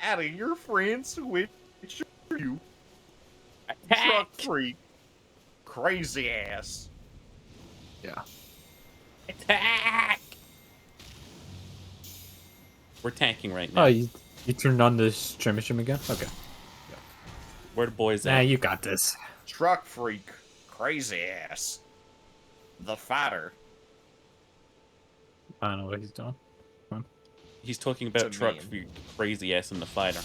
adding your friends with you. Attack! Truck freak. Crazy ass. Yeah. Attack! We're tanking right now. Oh, you turned on the stream again? Okay. Where the boys Nah, at? you got this. Truck freak. Crazy ass. The fighter. I don't know what he's doing. He's talking about It's a truck meme. for crazy ass in the fighter.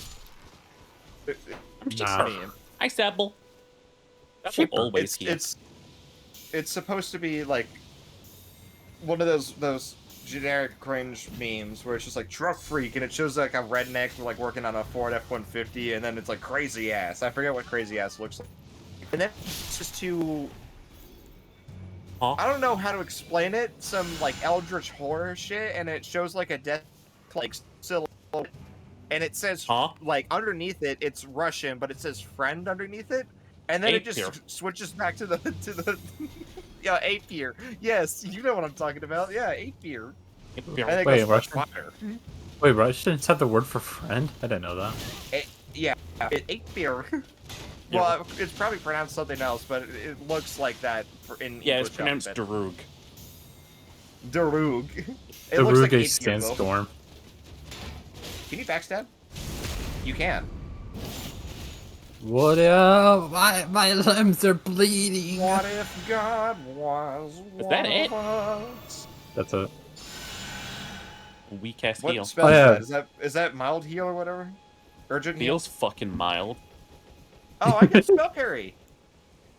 I'm just Nah. Meme. Hi, Sabble. That's Sheeper. always here. It's supposed to be like one of those generic cringe memes where it's just like truck freak and it shows like a redneck like working on a Ford F-150 and then it's like crazy ass. I forget what crazy ass looks like. And then it's just too. Huh? I don't know how to explain it. Some like eldritch horror shit, and it shows like a death like silhouette, and it says Huh? like underneath it, it's Russian, but it says friend underneath it, and then it just Ape-Peer. switches back to the yeah, Ape-Peer. Yes, you know what I'm talking about. Yeah, Ape-Peer. And then it Wait, goes, Russian? fire. Wait, Russians have the word for friend? I didn't know that. Yeah, Ape-Peer. Well, it's probably pronounced something else, but it looks like that in Yeah, it's English pronounced alphabet. Darug. Darug. It The looks like Ruge Ape-Peer, stands though. storm. Can you backstab? You can. What up? My limbs are bleeding. What if God was Is that one it? of us? That's a. Weak ass What heal. spell Oh, yeah. is that? Is that mild heal or whatever? Urgent heal? Feels fucking mild. Oh, I can spell parry.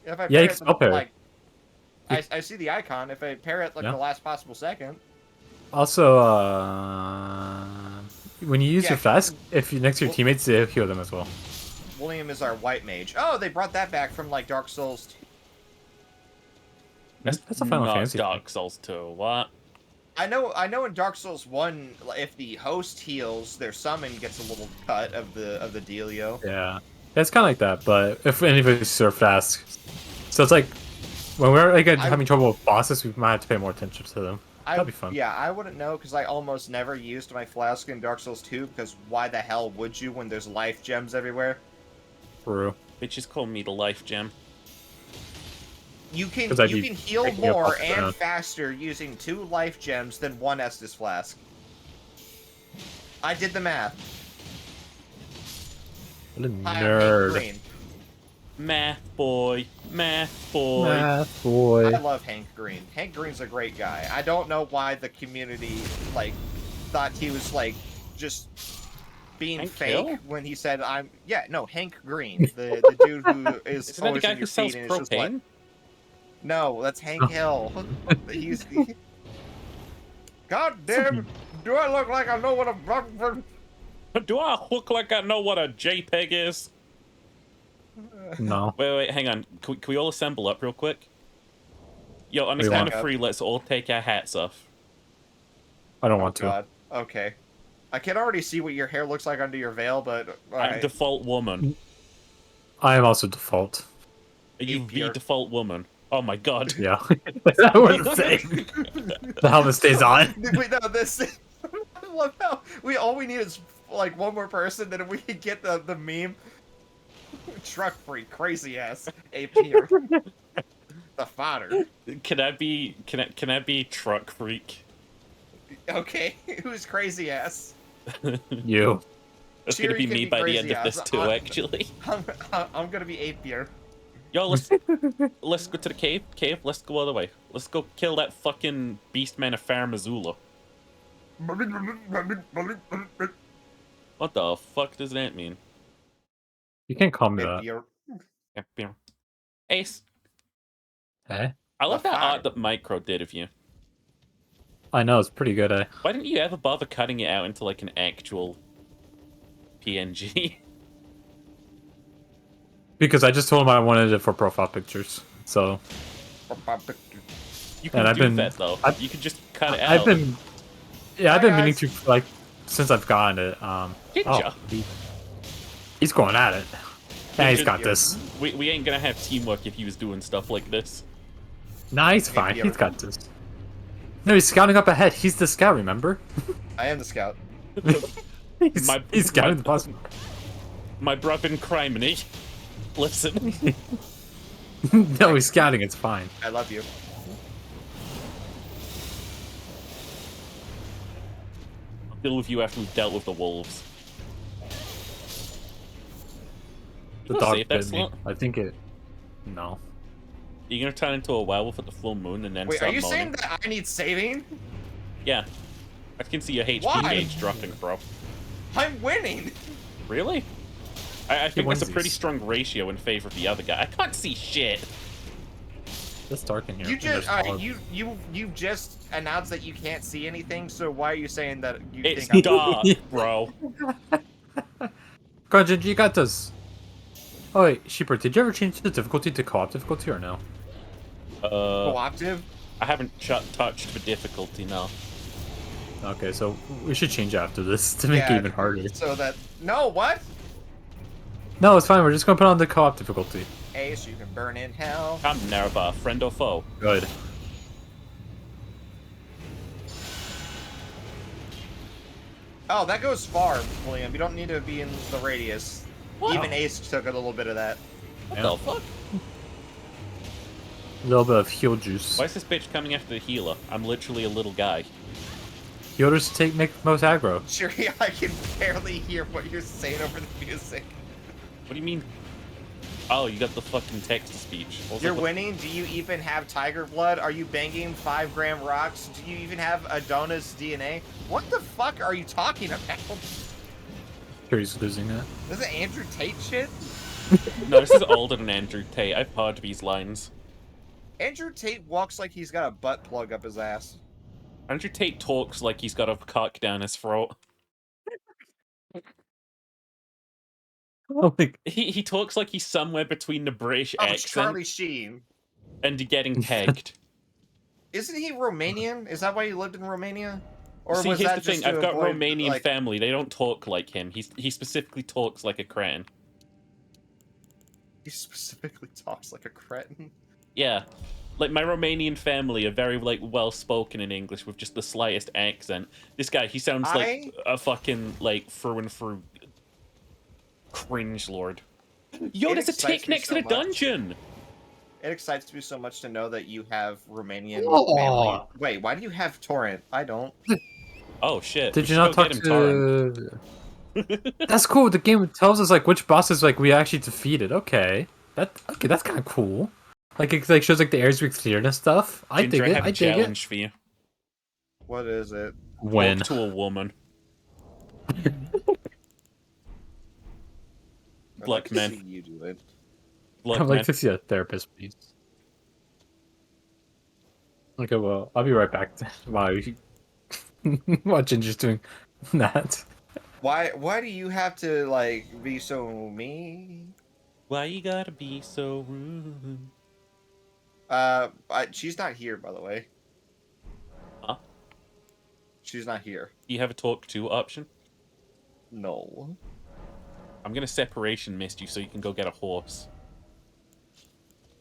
If I Yeah, pair you it can spell parry. Like, I see the icon. If I pair it like Yeah. the last possible second. Also, when you use Yeah. your fast, if you next to your Well- teammates, they heal them as well. William is our white mage. Oh, they brought that back from like Dark Souls 2. That's a Final not Fantasy. Dark Souls 2. What? I know in Dark Souls 1, if the host heals, their summon gets a little cut of the dealio. Yeah, it's kind of like that. But if anybody's so fast, so it's like when we're like having trouble with bosses, we might have to pay more attention to them. That'd be fun. Yeah, I wouldn't know because I almost never used my flask in Dark Souls 2 because why the hell would you when there's life gems everywhere? True. Bitches call me the life gem. You can 'Cause I'd you be can heal picking up more off the and ground. faster using 2 life gems than 1 Estus flask. I did the math. What a Hi, I'm Hank nerd. Green. Math boy. Math boy. Math boy. I love Hank Green. Hank Green's a great guy. I don't know why the community like thought he was like just being Hank fake Hill? when he said Hank Green, the dude who is Isn't that the always guy in who your sells feed and it's just like, propane? no, that's Hank Hill. He's God damn it, do I look like I know what a Do I look like I know what a JPEG is? No. Wait, hang on. Can we all assemble up real quick? Yo, on this What do you count of want? 3, let's all take our hats off. I don't want to. God. Okay. I can already see what your hair looks like under your veil, but I'm alright. default woman. I am also default. Are you Ape-Peer. the default woman? Oh my god. Yeah. That was the same. The helmet stays on. Wait, no, this. I love how we need is like one more person, then we can get the meme. Truck freak, crazy ass, Ape-Peer. The fodder. Can I be truck freak? Okay, who's crazy ass? You. That's Cheery gonna be can me be by the crazy end of ass. this too, actually. I'm gonna be Ape-Peer. Yo, let's go to the cave. Let's go all the way. Let's go kill that fucking beastman of Fair Missoula. What the fuck does that mean? You can't call me that. Ape-Peer. Ace, Eh? I love The that art fire. that Micro did of you. I know, it's pretty good, eh? Why didn't you ever bother cutting it out into like an actual PNG? Because I just told him I wanted it for profile pictures. So You can And I've do been- that though. I've- You can just cut it out. I've been Hi, meaning guys. to like since I've gotten it. Did ya? He's going at it. Yeah, he's should got be. this. We ain't gonna have teamwork if he was doing stuff like this. Nah, he's fine. Maybe He's got this. No, he's scouting up ahead. He's the scout, remember? I am the scout. He's scouting the boss. My brother in criminy. Listen. No, he's scouting. It's fine. I love you. I'll deal with you after we've dealt with the wolves. The You gonna dog save that bit me. slot? I think it. No. You're gonna turn into a werewolf at the full moon and then Wait, are start you moaning? saying that I need saving? Yeah. I can see your HP Why? gauge dropping, bro. I'm winning. Really? I think that's a pretty onesies. strong ratio in favor of the other guy. I can't see shit. It's dark in here. You and just there's alright, fog. you just announced that you can't see anything. So why are you saying that you It's think I'm dark, bro. Come on, Gingy, you got this. Oh wait, Sheeper, did you ever change the difficulty to co-op difficulty or no? cooperative? I haven't touched the difficulty now. Okay, so we should change after this to make it even harder. So that what? No, it's fine. We're just gonna put on the co-op difficulty. Ace, you can burn in hell. Come, Nerva, friend or foe? Good. Oh, that goes far, William. You don't need to be in the radius. What? Even Ace took a little bit of that. What Yeah. the fuck? A little bit of heal juice. Why is this bitch coming after the healer? I'm literally a little guy. Healers make most aggro. Sure, I can barely hear what you're saying over the music. What do you mean? Oh, you got the fucking text-to-speech. I was You're like, what- winning? Do you even have tiger blood? Are you banging 5-gram rocks? Do you even have Adonis DNA? What the fuck are you talking about? Sure, he's losing that. This is Andrew Tate shit? No, this is older than Andrew Tate. I've heard these lines. Andrew Tate walks like he's got a butt plug up his ass. Andrew Tate talks like he's got a cock down his throat. Oh my. He talks like he's somewhere between the British Oh, accent it's Charlie Sheen. and getting pegged. Isn't he Romanian? Is that why he lived in Romania? Or See, was here's that the just thing. to I've got avoid, Romanian like, family. They don't talk like him. He specifically talks like a cretin. He specifically talks like a cretin. Yeah. Like, my Romanian family are very, like, well-spoken in English with just the slightest accent. This guy, he sounds like a fucking, like, through and through cringe lord. Yo, It there's a excites tick me next so to the much. dungeon! It excites me so much to know that you have Romanian Aw. family. Wait, why do you have Torrent? I don't. Oh, shit. Did We you should not go talk get him, Taran. to? That's cool. The game tells us like which bosses like we actually defeated. Okay, that's kind of cool. Like it like shows like the areas we cleared and stuff. I Ginger, dig it. have I a dig it. challenge for you. What is it? When Talk to a woman. I'd Look, like to man. see you do it. Look, I'd like man. to see a therapist, please. Okay, well, I'll be right back. Wow, while Ginger's doing that. Why do you have to like be so mean? Why you gotta be so rude? She's not here, by the way. Huh? She's not here. Do you have a talk to option? No. I'm gonna separation mist you so you can go get a horse.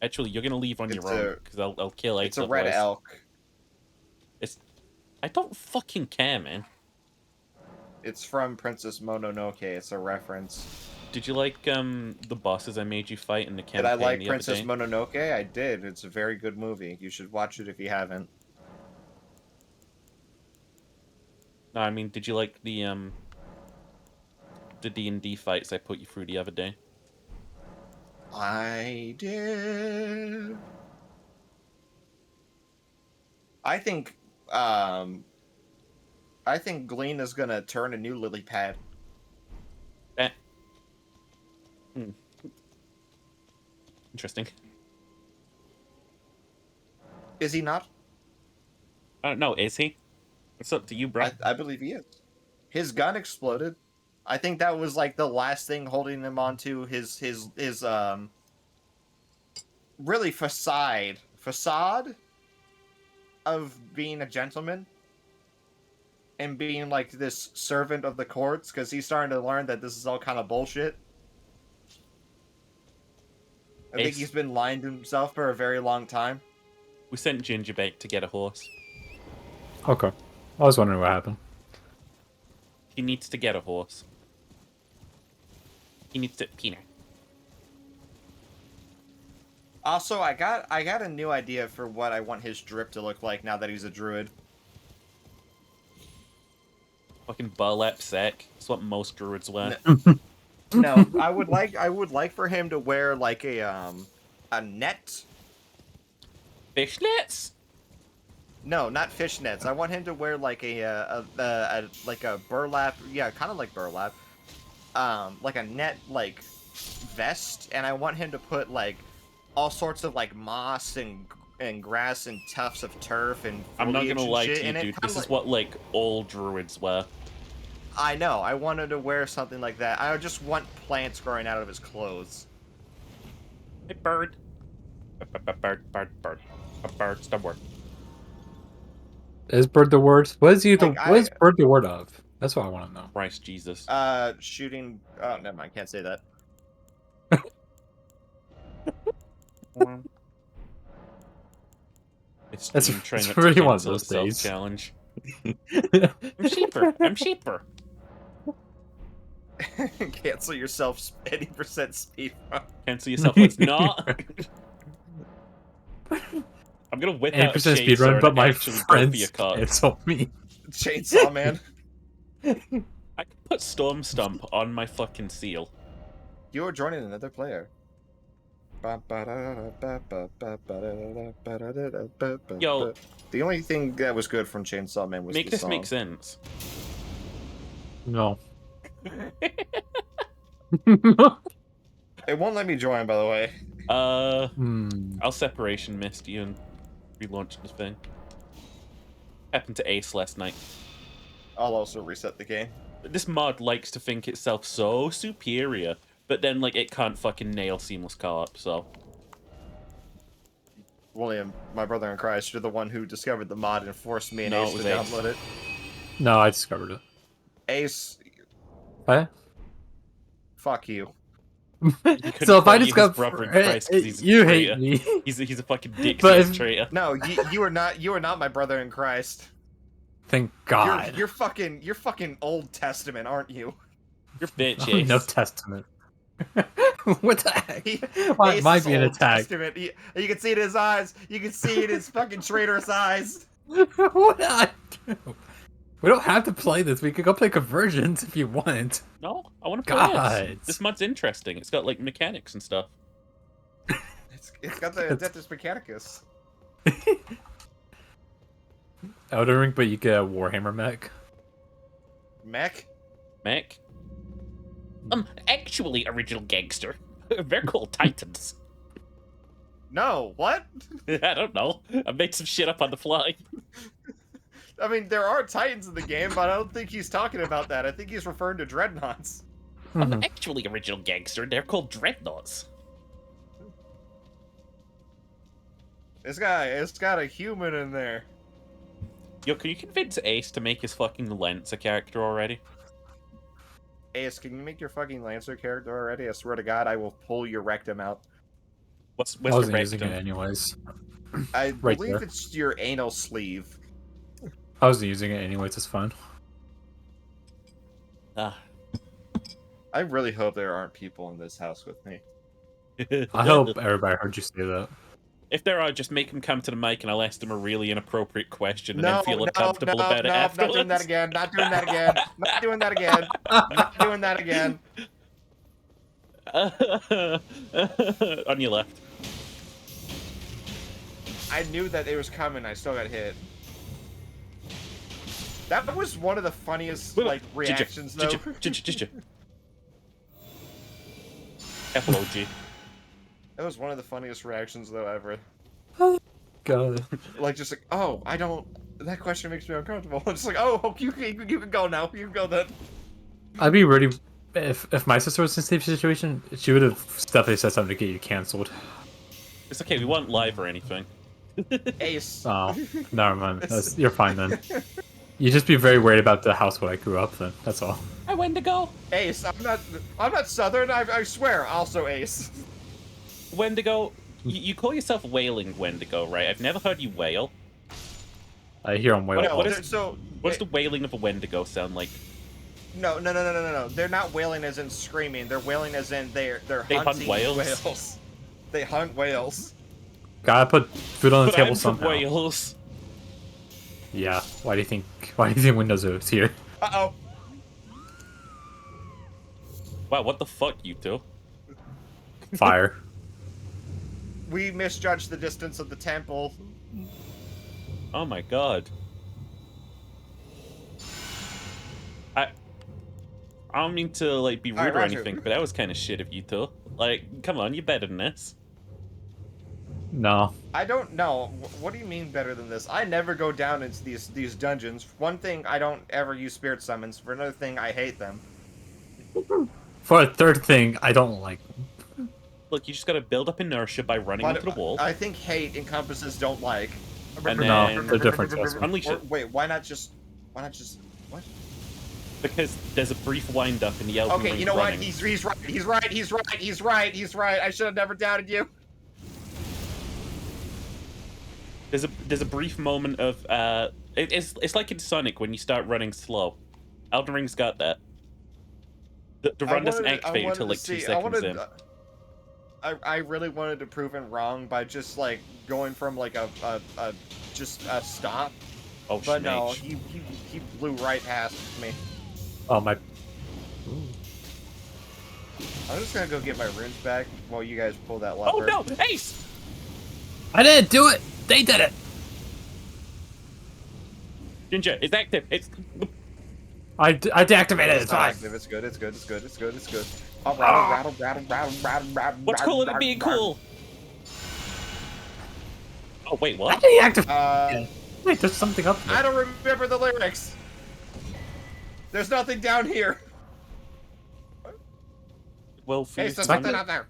Actually, you're gonna leave on It's your own a- because I'll kill Ace. It's a red otherwise. elk. I don't fucking care, man. It's from Princess Mononoke. It's a reference. Did you like the bosses I made you fight in the campaign Did I like the Princess other day? Mononoke? I did. It's a very good movie. You should watch it if you haven't. No, I mean, did you like the D&D fights I put you through the other day? I did. I think Glean is gonna turn a new lily pad. Interesting. Is he not? I don't know, is he? It's up to you, bro. I believe he is. His gun exploded. I think that was like the last thing holding him onto his really facade of being a gentleman and being like this servant of the courts, because he's starting to learn that this is all kind of bullshit. I think Ace. he's been lying to himself for a very long time. We sent Ginger back to get a horse. Okay, I was wondering what happened. He needs to get a horse. He needs to peanut. Also, I got a new idea for what I want his drip to look like now that he's a druid. Fucking burlap sack. That's what most druids wear. No, I would like for him to wear like a net. Fishnets? No, not fishnets. I want him to wear like a burlap, yeah, kind of like burlap, like a net like vest, and I want him to put like all sorts of like moss and grass and tufts of turf and I'm not gonna lie shit to you, in it, dude. kinda This like, is what like all druids wear. I know. I wanted to wear something like that. I just want plants growing out of his clothes. Hey, bird. Bird. A bird's the word. Is bird the word? What is Like, what is bird the word of? That's what I want to know. Christ Jesus. Shooting. Oh, never mind. Can't say that. It's That's trying not really to one of cancel those itself days. challenge. I'm sheeper. I'm sheeper. Cancel yourself 80% speed run. Cancel yourself. Let's not. I'm gonna whip out a 80% speed run, chainsaw but and my actually go for your friends cock. cancel me. Chainsaw Man. I could put Storm Stomp on my fucking seal. You are joining another player. Yo. The only thing that was good from Chainsaw Man was Make the this song. make sense. No. It won't let me join, by the way. I'll separation mist you and relaunch the thing. Happened to Ace last night. I'll also reset the game. This mod likes to think itself so superior, but then like it can't fucking nail seamless co-op, so. William, my brother in Christ, you're the one who discovered the mod and forced me and No, Ace it to was Ace. download it. No, I discovered it. Ace, What? fuck you. So if I call you his discover brother in Christ 'cause he's a you traitor. hate me. He's a fucking dick But if- traitor. No, you are not my brother in Christ. Thank God. You're fucking Old Testament, aren't you? You're bitch, Oh, Ace. no Testament. What the heck? He- Why Ace might is be an Old attack? Testament. You can see it in his eyes. You can see it in his fucking traitorous eyes. What did I do? We don't have to play this. We could go play Conversions if you want. No, I want to play this. God. This mod's interesting. It's got like mechanics and stuff. It's got the Adeptus Mechanicus. Elden Ring, but you get a Warhammer mech. Mech? Mech? Actually, original gangster. They're called Titans. No, what? I don't know. I made some shit up on the fly. I mean, there are Titans in the game, but I don't think he's talking about that. I think he's referring to Dreadnoughts. Mhm. Actually, original gangster. They're called Dreadnoughts. It's got a human in there. Yo, can you convince Ace to make his fucking Lance a character already? Ace, can you make your fucking Lancer character already? I swear to God, I will pull your rectum out. What's I the wasn't using it rectum? anyways. I Right believe there. it's your anal sleeve. I wasn't using it anyways. It's fine. Ah. I really hope there aren't people in this house with me. I hope everybody heard you say that. If there are, just make them come to the mic and I'll ask them a really inappropriate question and No, then feel no, uncomfortable no, about it no, afterwards. not doing that again. Not doing that again. Not doing that again. Not doing that again. On your left. I knew that it was coming. I still got hit. That was one of the funniest like reactions, though. FLOG. That was one of the funniest reactions, though, ever. God. Like, just like, oh, I don't. That question makes me uncomfortable. Just like, oh, you can go now. You can go then. I'd be ready if my sister was in the same situation. She would have definitely said something to get you canceled. It's okay, we weren't live or anything. Ace. Oh, never mind. You're fine then. You just be very worried about the house where I grew up. Then that's all. I went to go. Ace. I'm not Southern. I swear. Also, Ace. Wendigo, you call yourself Wailing Wendigo, right? I've never heard you wail. I hear on whale. What No, is- so What's the wailing of a Wendigo sound like? No. They're not wailing as in screaming. They're wailing as in they're They hunt hunting whales? They hunt whales. Gotta put food on the But table I'm from somehow. Wales. Yeah. Why do you think Windows is here? Uh-oh. Wow, what the fuck, you two? Fire. We misjudged the distance of the temple. Oh my god. I don't mean to like be rude Alright, or Roger. anything, but that was kind of shit of you two. Like, come on, you're better than this. No. I don't know. What do you mean better than this? I never go down into these dungeons. For one thing, I don't ever use spirit summons. For another thing, I hate them. For a third thing, I don't like them. Look, you just gotta build up inertia by running But into the wall. I think hate encompasses don't like. And No, then they're different. Trust me. unleash it. Wait, why not just what? Because there's a brief wind up in the Elden Okay, Ring you know running. what? He's right. I should have never doubted you. There's a brief moment of it's like in Sonic when you start running slow. Elden Ring's got that. The run doesn't activate until like 2 seconds in. I really wanted to prove him wrong by just like going from like a stop. Oh, But no, Schmage. he blew right past me. Oh my. I'm just gonna go get my runes back while you guys pull that lever. Oh no, Ace! I didn't do it. They did it. Ginger, it's active. It's I deactivated it. It's It's not fine. active. It's good. Oh, rattle. what's cool at being cool? Oh wait, I what? deactivated. Wait, there's something up I there. don't remember the lyrics. There's nothing down here. Well, for Hey, your there's Smack nothing it. out there.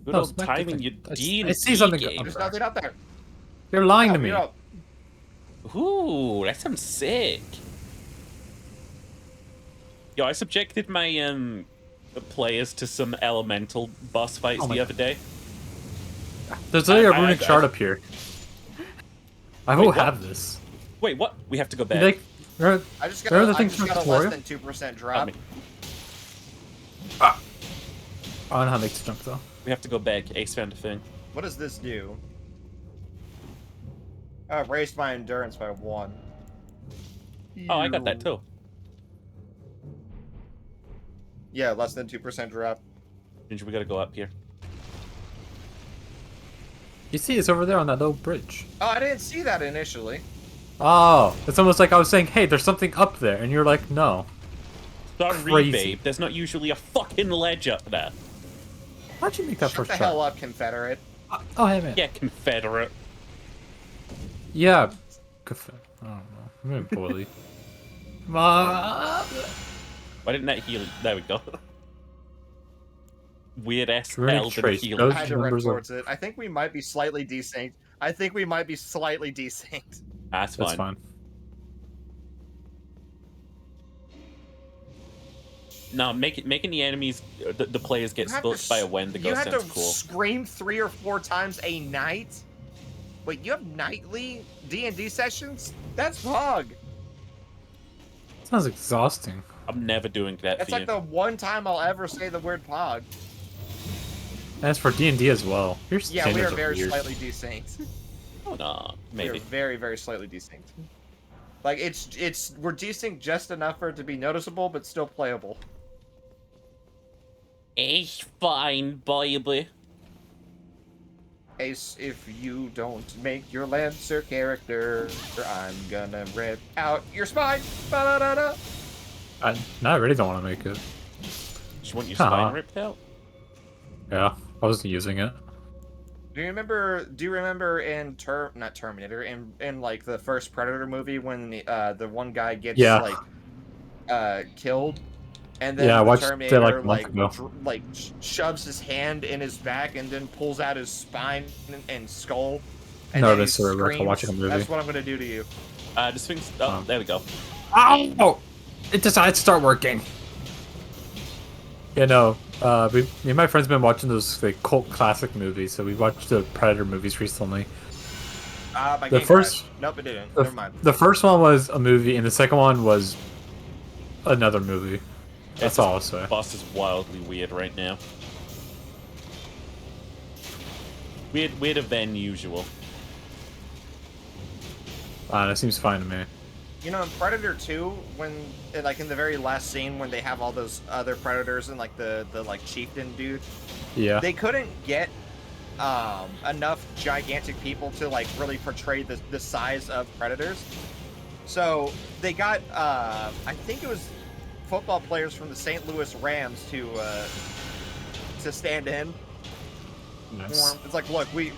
good No, old smack the timing, thing. you I D&D see something game. There's nothing out there. You're lying to Oh, me. you know, Ooh, that sounds sick. Yo, I subjected my players to some elemental boss fights Oh my the other day. There's literally a I- runic I- shard up here. I Wait, will what? have this. Wait, what? We have to go back. Like, remember I just got Remember the I thing just from got a Tutorial? less than 2% I drop. mean, I don't know how to make this jump though. we have to go back. Ace found a thing. What does this do? Raised my endurance by 1. Oh, I got that too. Yeah, less than 2% drop. Ginger, we gotta go up here. You see, it's over there on that little bridge. Oh, I didn't see that initially. Oh, it's almost like I was saying, hey, there's something up there, and you're like, no. Sorry, Crazy. babe. There's not usually a fucking ledge up there. How'd you make that Shut first the try? hell up, Confederate. Oh, hey man. Yeah, Confederate. Yeah. I don't know. I'm being bully. Why didn't that heal? There we go. Weird ass Runic Elden trace. heal. Those I had to run numbers are- towards it. I think we might be slightly desynced. That's That's fine. fine. No, making the enemies, the players get You have to spooked by a Wendigo You have sounds to cool. scream 3 or 4 times a night? Wait, you have nightly D&D sessions? That's Pog. Sounds exhausting. I'm never doing that That's for like you. the one time I'll ever say the word Pog. And it's for D&D as well. Your Yeah, we standards are very weird. slightly desynced. Oh no, We are maybe. very, very slightly desynced. Like, we're desynced just enough for it to be noticeable, but still playable. It's fine, baby. Ace, if you don't make your Lancer character, I'm gonna rip out your spine. Ba-da-da-da. No, I really don't want to make it. Just want your Huh. spine ripped out. Yeah, I wasn't using it. Do you remember in not Terminator, in like the first Predator movie when the one guy gets Yeah. killed, and then Yeah, I the watched it, Terminator like, a month ago. shoves his hand in his back and then pulls out his spine and skull. And No, then he that's sort of like screams. watching a movie. That's what I'm gonna do to you. This thing's. Oh, there we go. Oh! It decided to start working. Yeah, no. Me and my friends been watching those like cult classic movies, so we watched the Predator movies recently. My The game first- crashed. Nope, it didn't. The, Never mind. the first one was a movie, and the second one was another movie. That's all I'll say. Boss is wildly weird right now. Weirder than usual. That seems fine to me. You know, in Predator 2, when like in the very last scene when they have all those other predators and like the like chieftain dude, yeah, they couldn't get enough gigantic people to like really portray the size of predators. So they got I think it was football players from the St. Louis Rams to stand in. Nice. It's like, look, we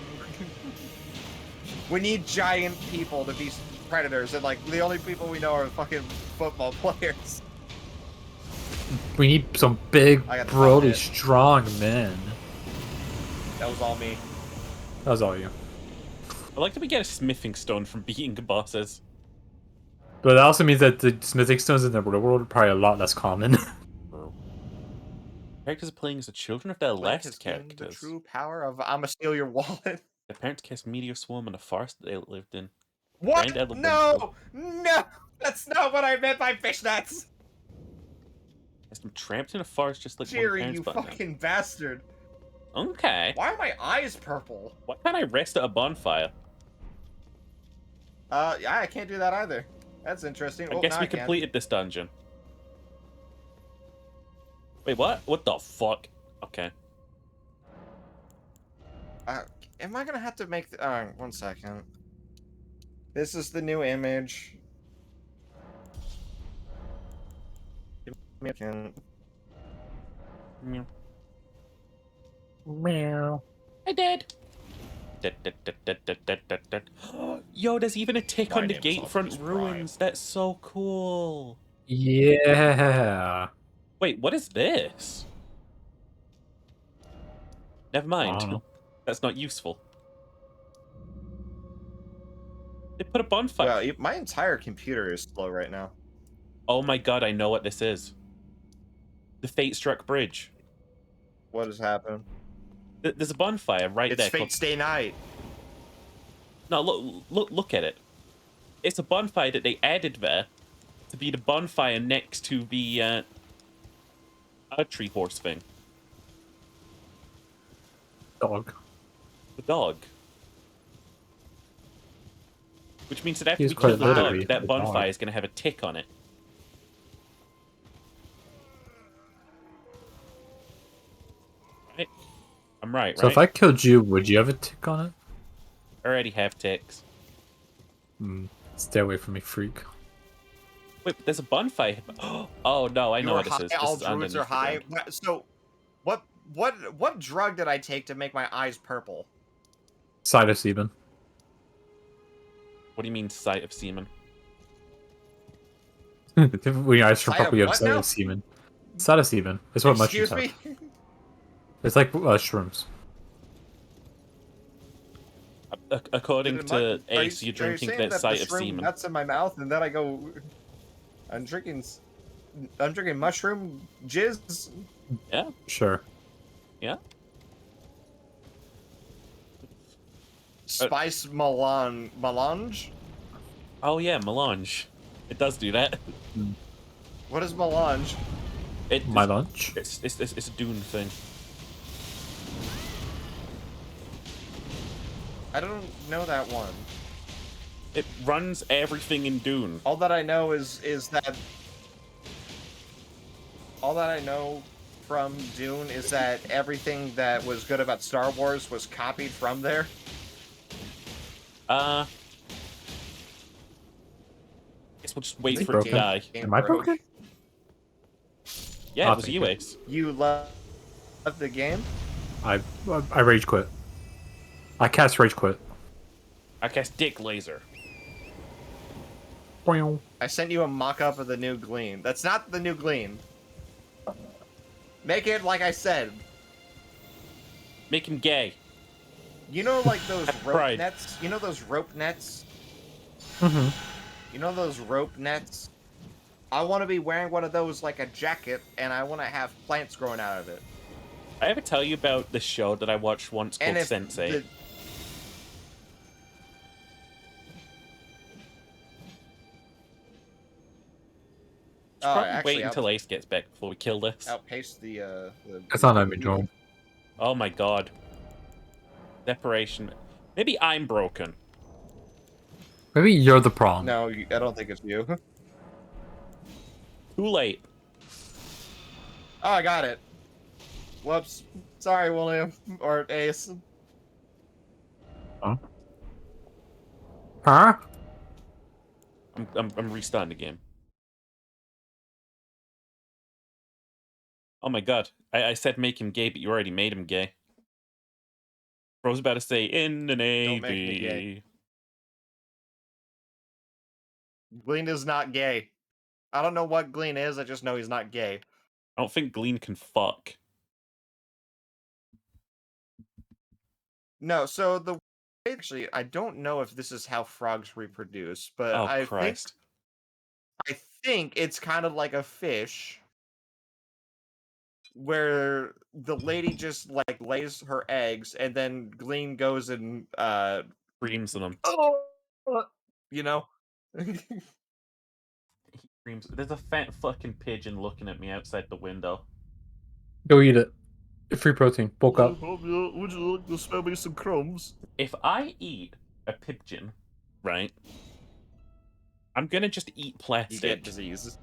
need giant people to be predators, and like the only people we know are fucking football players. We need some big, burly, strong men. That was all me. That was all you. I like that we get a smithing stone from beating bosses. But that also means that the smithing stones in the real world are probably a lot less common. Characters are playing as the children of their last characters. The true power of I'ma steal your wallet. Their parents cast meteor swarm in a forest that they lived in. What? No! No! That's not what I meant by fishnets! Cast them trapped in a forest just like Jerry, you fucking bastard. Okay. Why are my eyes purple? Why can't I rest at a bonfire? Yeah, I can't do that either. That's interesting. I guess we completed this dungeon. Wait, what? What the fuck? Okay. Am I gonna have to make... 1 second. This is the new image. Meow. I did. Yo, there's even a tick on the Gatefront ruins. That's so cool. Yeah. Wait, what is this? Never mind. That's not useful. They put a bonfire. Well, my entire computer is slow right now. Oh my god, I know what this is. The Fate-struck bridge. What has happened? There's a bonfire right there. It's Fate Stay Night. No, look at it. It's a bonfire that they added there to be the bonfire next to the archery horse thing. Dog. The dog. Which means that after we kill the dog, that bonfire is going to have a tick on it. Right? I'm right, So right? if I killed you, would you have a tick on it? I already have ticks. Stay away from me, freak. Wait, but there's a bonfire. Oh no, I know what this is. All druids are high. So, what drug did I take to make my eyes purple? Psilocybin. What do you mean, sight of semen? When your eyes are purple, you have psilocybin. Psilocybin. It's what mushrooms have. Excuse me? It's like shrooms. According to Ace, you're drinking that sight of semen. Nuts in my mouth, and then I go. I'm drinking mushroom jizz. Yeah. Sure. Yeah. Spice melange. Oh yeah, melange. It does do that. What is melange? My lunch. It's a Dune thing. I don't know that one. It runs everything in Dune. All that I know is that. All that I know from Dune is that everything that was good about Star Wars was copied from there. Guess we'll just wait for it to die. Am I broken? Yeah, it was you, Ace. You love the game? I rage quit. I cast rage quit. I cast Dick Laser. I sent you a mock-up of the new Gleam. That's not the new Gleam. Make it like I said. Make him gay. You know, like those rope Pride. nets? You know those rope nets? Mm-hmm. You know those rope nets? I want to be wearing one of those like a jacket, and I want to have plants growing out of it. I ever tell you about the show that I watched once called Sense8? probably actually, wait until Ace gets back before we kill this. Outpace the That's not let me join. Oh my god. Separation. Maybe I'm broken. Maybe you're the problem. No, I don't think it's you. Too late. Oh, I got it. Whoops. Sorry, William. Or Ace. Huh? Huh? I'm restarting the game. Oh my god. I said make him gay, but you already made him gay. Bro's about to say in the Navy. Don't make me gay. Glean is not gay. I don't know what Glean is, I just know he's not gay. I don't think Glean can fuck. No, so the actually, I don't know if this is how frogs reproduce, but Oh Christ. I think it's kind of like a fish where the lady just like lays her eggs and then Glean goes and Screams at them. You know? Screams. There's a fat fucking pigeon looking at me outside the window. Go eat it. Free protein. Bulk up. Would you like to spare me some crumbs? If I eat a pigeon, right, I'm gonna just eat You plastic. get diseases.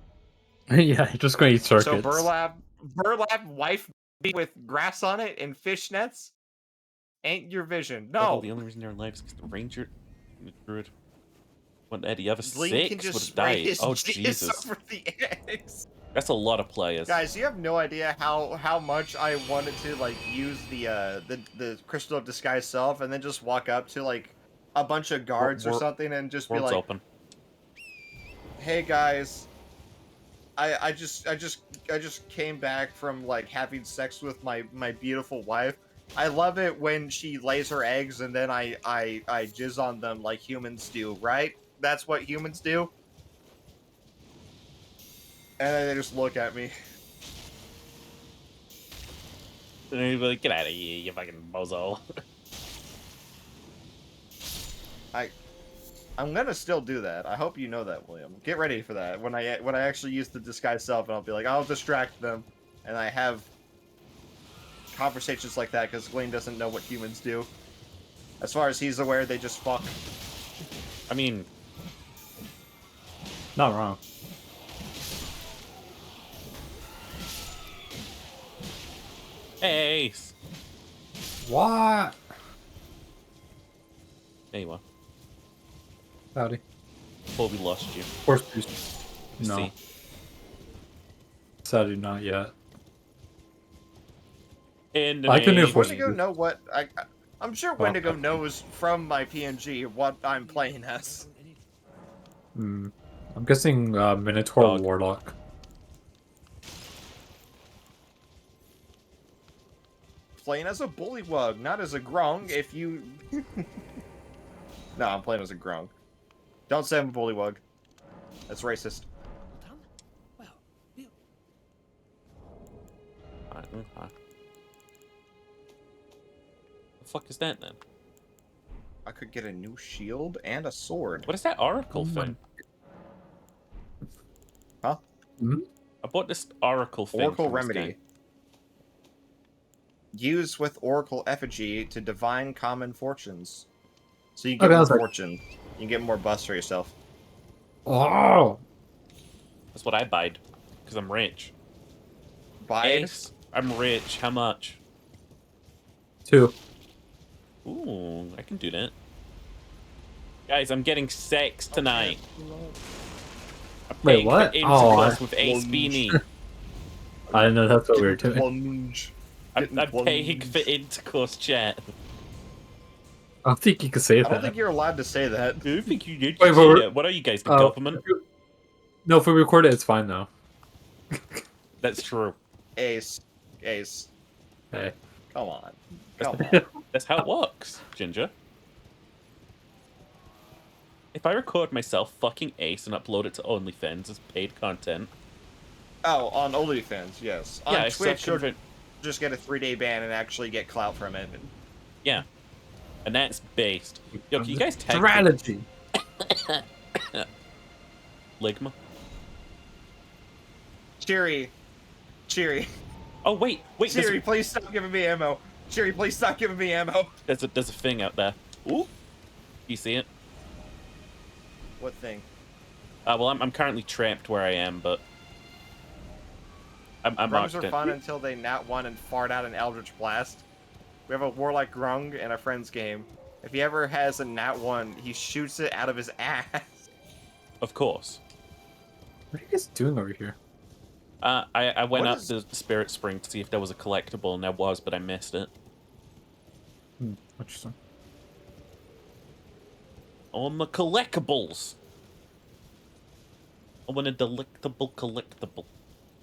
Yeah, you're just gonna eat circuits. So burlap wife with grass on it and fishnets ain't your vision. No. Oh, the only reason you're alive is because the ranger and the druid. What, Eddie? You have a Glean can 6? just Would have spray died. his Oh, jizz Jesus. over the eggs. That's a lot of players. Guys, you have no idea how much I wanted to like use the Crystal of Disguise Self and then just walk up to like a bunch of guards or something and just be World's like, open. "Hey guys, I just came back from like having sex with my beautiful wife. I love it when she lays her eggs and then I jizz on them like humans do, right? That's what humans do." And then they just look at me. And he'd be like, get out of here, you fucking bozo. I'm gonna still do that. I hope you know that, William. Get ready for that. When I actually use the disguise self, and I'll be like, I'll distract them, and I have conversations like that because Glean doesn't know what humans do. As far as he's aware, they just fuck. I mean, not wrong. hey, Ace. What? There you are. Howdy. Before we lost you. Of course, please. No. See. Sadly, not yet. In the I can Navy. Wendigo know what I'm sure Wendigo knows from my PNG what I'm playing as. I'm guessing Minotaur Warlock. Playing as a bullywug, not as a grung. If you, no, I'm playing as a grung. Don't say I'm a bullywug. That's racist. Okay. The fuck is that then? I could get a new shield and a sword. What is that oracle thing? Huh? Hmm? I bought this oracle thing. Oracle remedy. Use with Oracle Effigy to divine common fortunes. So you get more fortune. You can get more buffs for yourself. Oh! That's what I buyed. Because I'm rich. Buyed? Ace, I'm rich. How much? 2. Ooh, I can do that. Guys, I'm getting sex tonight. I'm Wait, what? For Oh, with Ace Beanie. I didn't know that's what we were doing. I'm paying for intercourse chat. I don't think you can say that. I don't think you're allowed to say that. I don't think you did. Wait, but what are you guys, the government? No, if we record it, it's fine though. That's true. Ace. Hey. Come on. Come on. That's how it works, Ginger. If I record myself fucking Ace and upload it to OnlyFans as paid content. Oh, on OnlyFans, yes. On yeah, Twitch, you'll just get a 3-day ban and actually get clout from it. Yeah. And that's based. Yo, can you guys tag strategy? Ligma? Cheery. Oh wait. Cheery, please stop giving me ammo. Cheery, please stop giving me ammo. There's a thing out there. Ooh. You see it? What thing? Well, I'm currently trapped where I am, but I'm Grungs marked are fun until they nat 1 and fart out an Eldritch Blast. We have a Warlock Grung in a friend's game. If he ever has a nat 1, he shoots it out of his ass. Of course. What are you guys doing over here? I went up the Spirit Spring to see if there was a collectible, and there was, but I missed it. Interesting. On the collectibles. I want a delectable collectible.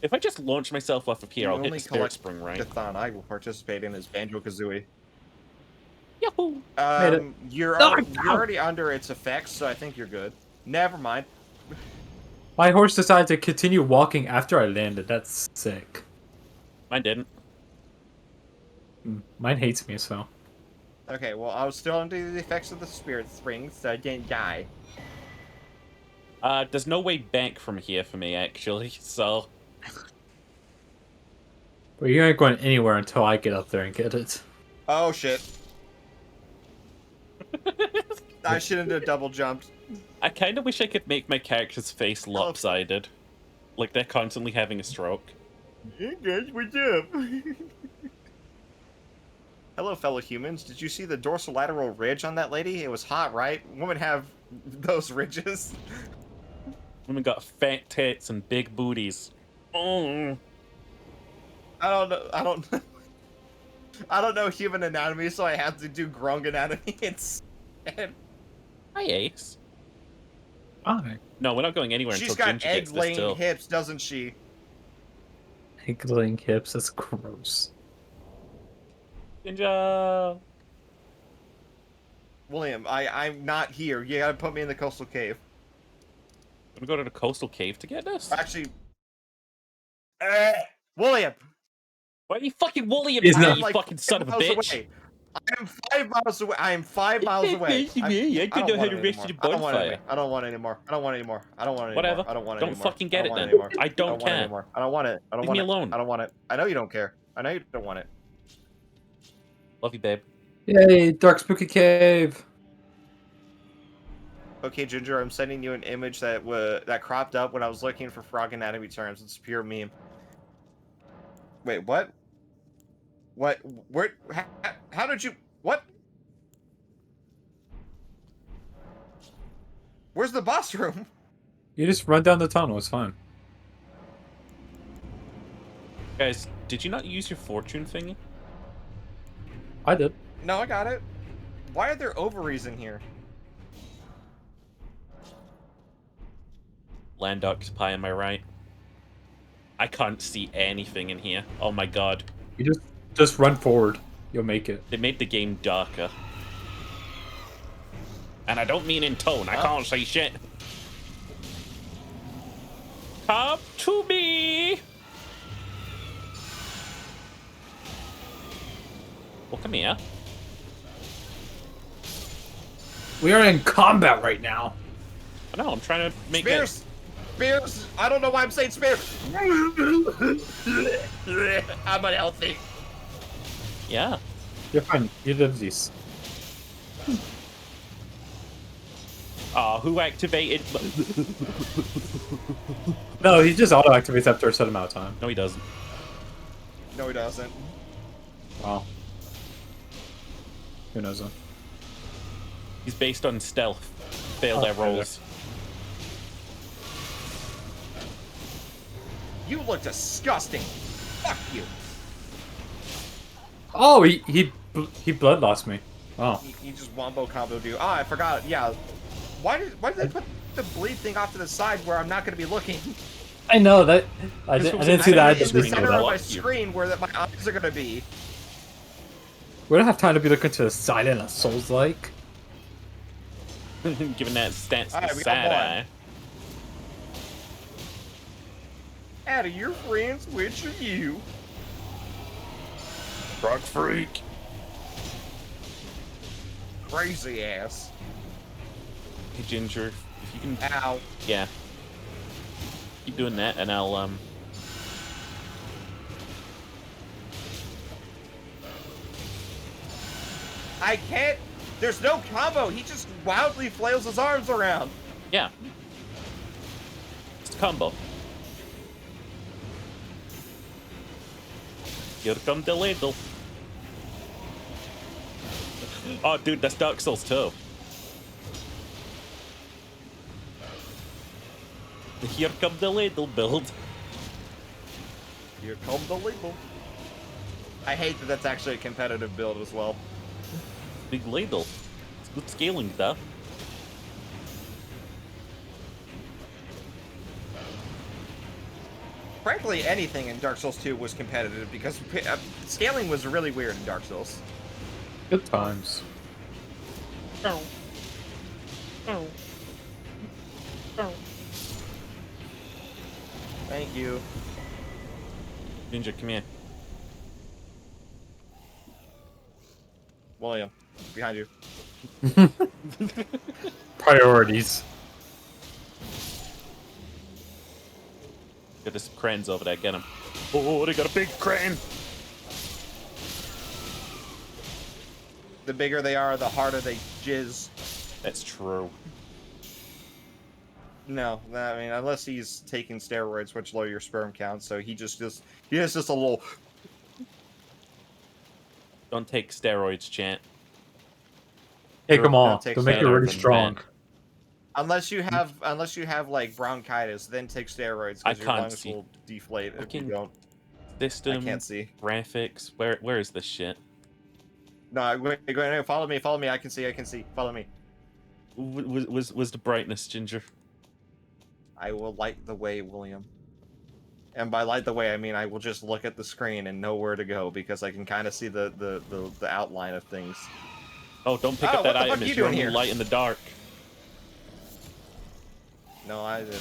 If I just launch myself off of here, I'll hit the Spirit Spring, right? Collectathon I will participate in is Banjo-Kazooie. Yahoo! You're already under its effects, so I think you're good. Never mind. My horse decided to continue walking after I landed. That's sick. Mine didn't. Mine hates me, so. Okay, well, I was still under the effects of the Spirit Spring, so I didn't die. There's no way back from here for me, actually, so... But you ain't going anywhere until I get up there and get it. Oh, shit. I shouldn't have double jumped. I kind of wish I could make my character's face lopsided. Like they're constantly having a stroke. Hey guys, what's up? Hello, fellow humans. Did you see the dorsolateral ridge on that lady? It was hot, right? Women have those ridges. Women got fat tits and big booties. Oh. I don't know human anatomy, so I have to do Grung anatomy instead. Hi, Ace. Hi. No, we're not going anywhere She's until got Ginger gets this egg-laying hips, doesn't she? Egg-laying hips? That's gross. Ginger! William, I'm not here. You gotta put me in the coastal cave. Wanna go to the coastal cave to get this? Actually... William! Why are you fucking William? He's You not. fucking son of a bitch! Away. I am 5 miles away. I am 5 miles away. I didn't know how to rest your bonfire. I don't want it anymore. I don't want it anymore. I don't want it Whatever. anymore. I don't want it Don't anymore. fucking get it then. I don't care. Anymore. I don't want it. I don't Leave want me it. alone. I don't want it. I know you don't care. I know you don't want it. Love you, babe. Yay, dark spooky cave. Okay, Ginger, I'm sending you an image that cropped up when I was looking for frog anatomy terms. It's a pure meme. Wait, what? What? Where? How did you? What? Where's the boss room? You just run down the tunnel. It's fine. Guys, did you not use your fortune thingy? I did. No, I got it. Why are there ovaries in here? Land octopi, am I right? I can't see anything in here. Oh my god. You just run forward. You'll make it. They made the game darker. And I don't mean in tone. I can't say shit. Come to me! Well, come here. We are in combat right now. I know, I'm trying to make Spears! Spears! I don't know why I'm saying spears! I'm unhealthy. Yeah. You're fine. You live these. Oh, who activated? No, he just auto-activates after a set amount of time. No, he doesn't. No, he doesn't. Wow. Who knows then? He's based on stealth. Failed their rolls. You look disgusting. Fuck you. Oh, he blood lost me. Oh. He just wombo comboed you. Ah, I forgot. Yeah. Why did they put the bleed thing off to the side where I'm not going to be looking? I know that. I didn't see that. In the center of my screen where my eyes are going to be. We don't have time to be looking to the side in a Souls-like. Given that stance Alright, the we sad got eye. Out of your friends, which are you? Rock freak. Crazy ass. Hey Ginger, if you can Ow. yeah. Keep doing that and I'll I can't. There's no combo. He just wildly flails his arms around. Yeah. It's a combo. Here come the ladle. Oh, dude, that's Dark Souls 2. Here come the ladle build. Here come the ladle. I hate that that's actually a competitive build as well. Big ladle. It's good scaling, though. Frankly, anything in Dark Souls 2 was competitive because scaling was really weird in Dark Souls. Good times. Oh. Oh. Oh. Thank you. Ninja, come here. William, behind you. Priorities. Got this cranes over there, get him. Oh, they got a big crane! The bigger they are, the harder they jizz. That's true. No, I mean, unless he's taking steroids, which lower your sperm count, so he has just a little... Don't take steroids, Chant. Take them all. Take They'll make you really strong. Unless you have like bronchitis, then take steroids because your lungs will deflate if you don't. System, I can't see. Graphics. Where is this shit? No, go follow me. I can see. Follow me. Was the brightness, Ginger? I will light the way, William. And by light the way, I mean I will just look at the screen and know where to go because I can kind of see the outline of things. Oh, don't pick up that item. It's doing your light in the dark. No, I didn't.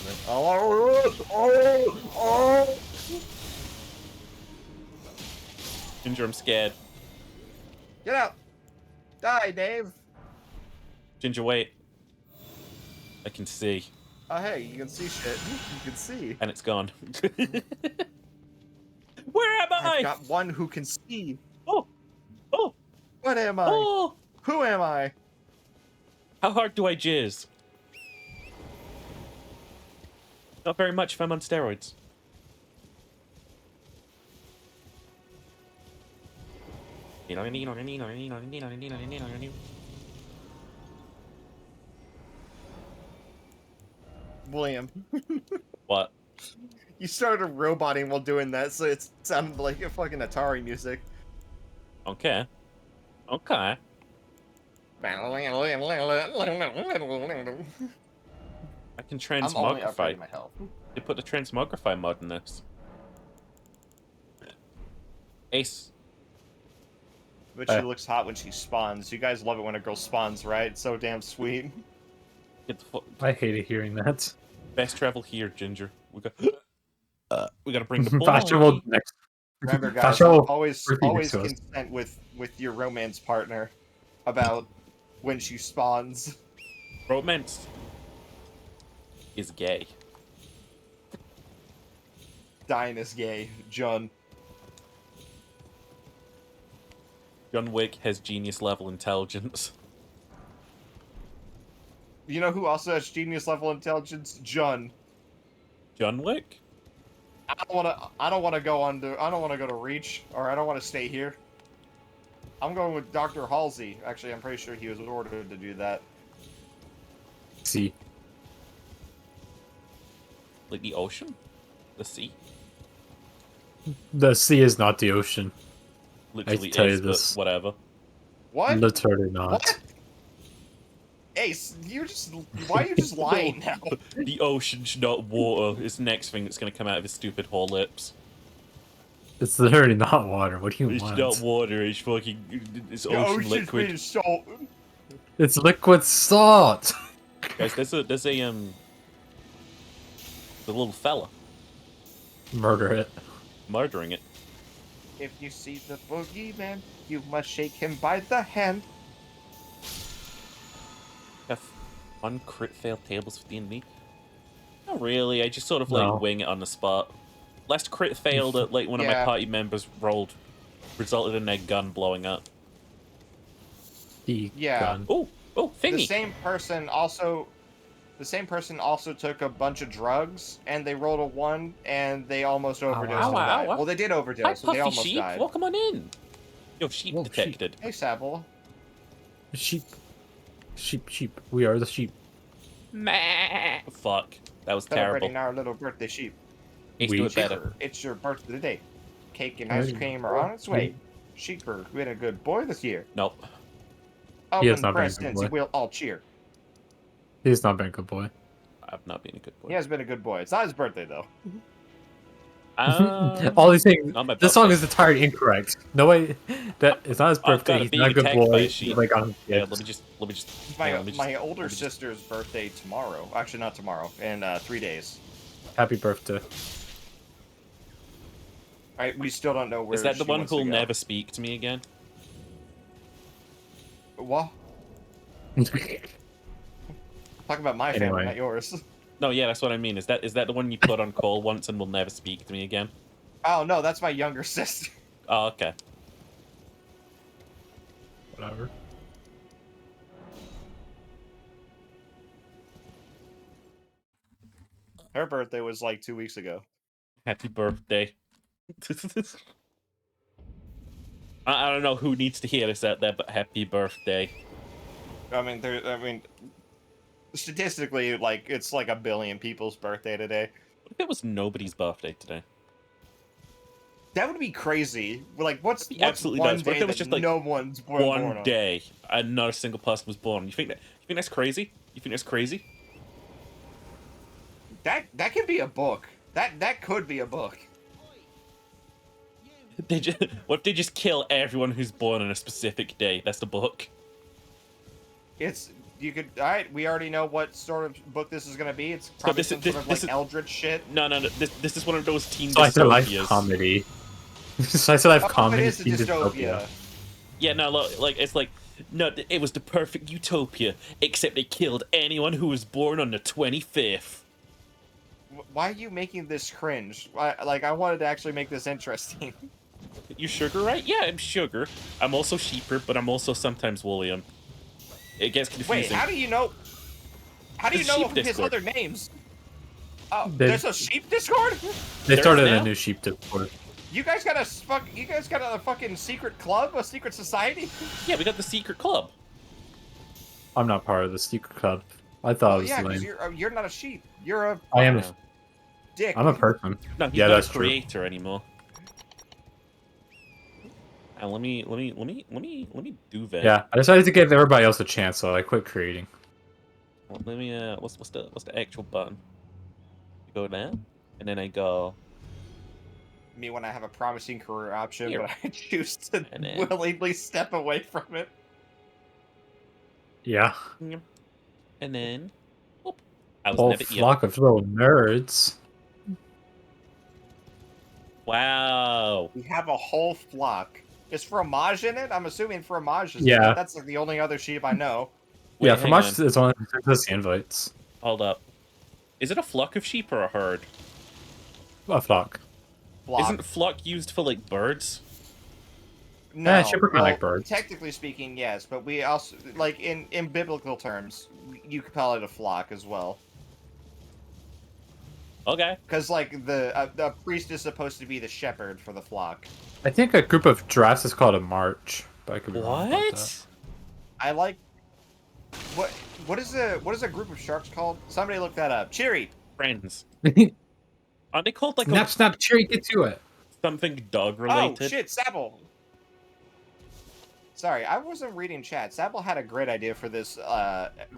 Ginger, I'm scared. Get out! Die, Dave! Ginger, wait. I can see. Oh, hey, you can see shit. You can see. And it's gone. Where am I? I've got one who can see. Oh! Oh! What am I? Oh! Who am I? How hard do I jizz? Not very much if I'm on steroids. William. What? You started roboting while doing that, so it sounded like a fucking Atari music. Okay. Okay. I can transmogrify. my health. They put the transmogrify mod in this. Ace. But she looks hot when she spawns. You guys love it when a girl spawns, right? So damn sweet. Get the I hated hearing that. Best travel here, Ginger. We gotta bring the Fashion will next. Remember, guys, always consent with your romance partner about when she spawns. Romance is gay. Dying is gay, John. John Wick has genius level intelligence. You know who also has genius level intelligence? John. John Wick? I don't wanna go to Reach, or I don't wanna stay here. I'm going with Dr. Halsey. Actually, I'm pretty sure he was ordered to do that. See. Like the ocean? The sea? The sea is not the ocean. Literally I tell you is, this. but whatever. What? Literally not. What? Ace, why are you just lying now? The ocean's not water. It's the next thing that's gonna come out of his stupid whole lips. It's literally not water. What do you want? It's not water. It's fucking. It's ocean liquid. Salt. It's liquid salt. Guys, there's a the little fella Murder it. murdering it. If you see the boogeyman, you must shake him by the hand. Have fun crit fail tables for D&D? Not really. I just sort of like wing it on the spot. Last crit fail that like one of my party members rolled resulted in their gun blowing up. He Yeah. gone. Oh, thingy. The same person also took a bunch of drugs, and they rolled a 1, and they almost overdosed and died. Well, they did Hi, overdose, so they Puffy almost Sheep. died. Welcome on in. Yo, sheep Whoa, detected. Hey, Sable. Sheep. Sheep. We are the sheep. Meh. Fuck. That was Celebrating terrible. our little birthday sheep. Let's do it better. Sheeper, it's your birthday today. Cake and Hey. ice cream are on its way. Sheeper, been a good boy this year. Nope. He has Open not been a good presidency, boy. we'll all cheer. He's not been a good boy. I've not been a good boy. He has been a good boy. It's not his birthday, though. All these things. Not my This song birthday. is entirely incorrect. No way. That it's not his I've birthday. got a He's being not a good attacked by boy. a sheep. Like on Yeah, gifts. let me just. My, hang on, let me just- my older let me just- sister's birthday tomorrow. Actually, not tomorrow. In 3 days. Happy birthday. We still don't know where. Is that the she one wants to who'll go. never speak to me again? What? Talk about my family, Anyway. not yours. No, yeah, that's what I mean. Is that the one you put on call once and will never speak to me again? Oh no, that's my younger sister. Oh, okay. Whatever. Her birthday was like 2 weeks ago. Happy birthday. I don't know who needs to hear this out there, but happy birthday. I mean, statistically, like it's like 1 billion people's birthday today. What if it was nobody's birthday today? That would be crazy. Like, what's absolutely one nuts. What if day there was that just, like, no one's born One on? day and not a single person was born. You think that's crazy? You think that's crazy? That could be a book. That could be a book. What if they just kill everyone who's born on a specific day? That's the book. You could. All right, we already know what sort of book this is gonna be. It's So probably some sort of like is- eldritch shit. No. This is one of those teen Slice of life dystopias. comedy. Slice of life Oh, comedy. it is a teen dystopia. Yeah, no, like it's like no, it was the perfect utopia, except they killed anyone who was born on the 25th. Why are you making this cringe? I wanted to actually make this interesting. You sugar, right? Yeah, I'm sugar. I'm also sheeper, but I'm also sometimes William. It gets confusing. Wait, how do you know? How do you It's know sheep his Discord. other names? Oh, They- there's a sheep Discord. They There's started now? a new sheep Discord. You guys got a fucking secret club, a secret society. Yeah, we got the secret club. I'm not part of the secret club. I thought it was Yeah, because lame. you're not a sheep. You're a I am. No. dick. I'm a person. No, he's Yeah, not that's a true. creator anymore. And let me do that. Yeah, I decided to give everybody else a chance, so I quit creating. Well, let me what's the actual button? You go down, and then I go. Me when I have a promising career option, Here. but I choose to And then- willingly step away from it. Yeah. And then, whoop. I was Whole never. Yeah. flock of little nerds. Wow. We have a whole flock. Is Fromage in it? I'm assuming Fromage is in Yeah. it. That's like the only other sheep I know. Wait, Yeah, hang for much on. it's only just the invites. Hold up. Is it a flock of sheep or a herd? A flock. Flock. Isn't flock used for like birds? No, Yeah, sheep are kinda like birds. Technically speaking, yes, but we also like in biblical terms, you could call it a flock as well. Okay. Because like the priest is supposed to be the shepherd for the flock. I think a group of giraffes is called a march, but I could be wrong about What? I like. What is a group of sharks called? Somebody look that up. Cheery. Friends. that. Aren't they called like Snap, snap, cherry, get to it. something dog Oh related? shit, Sable. Sorry, I wasn't reading chat. Sable had a great idea for this.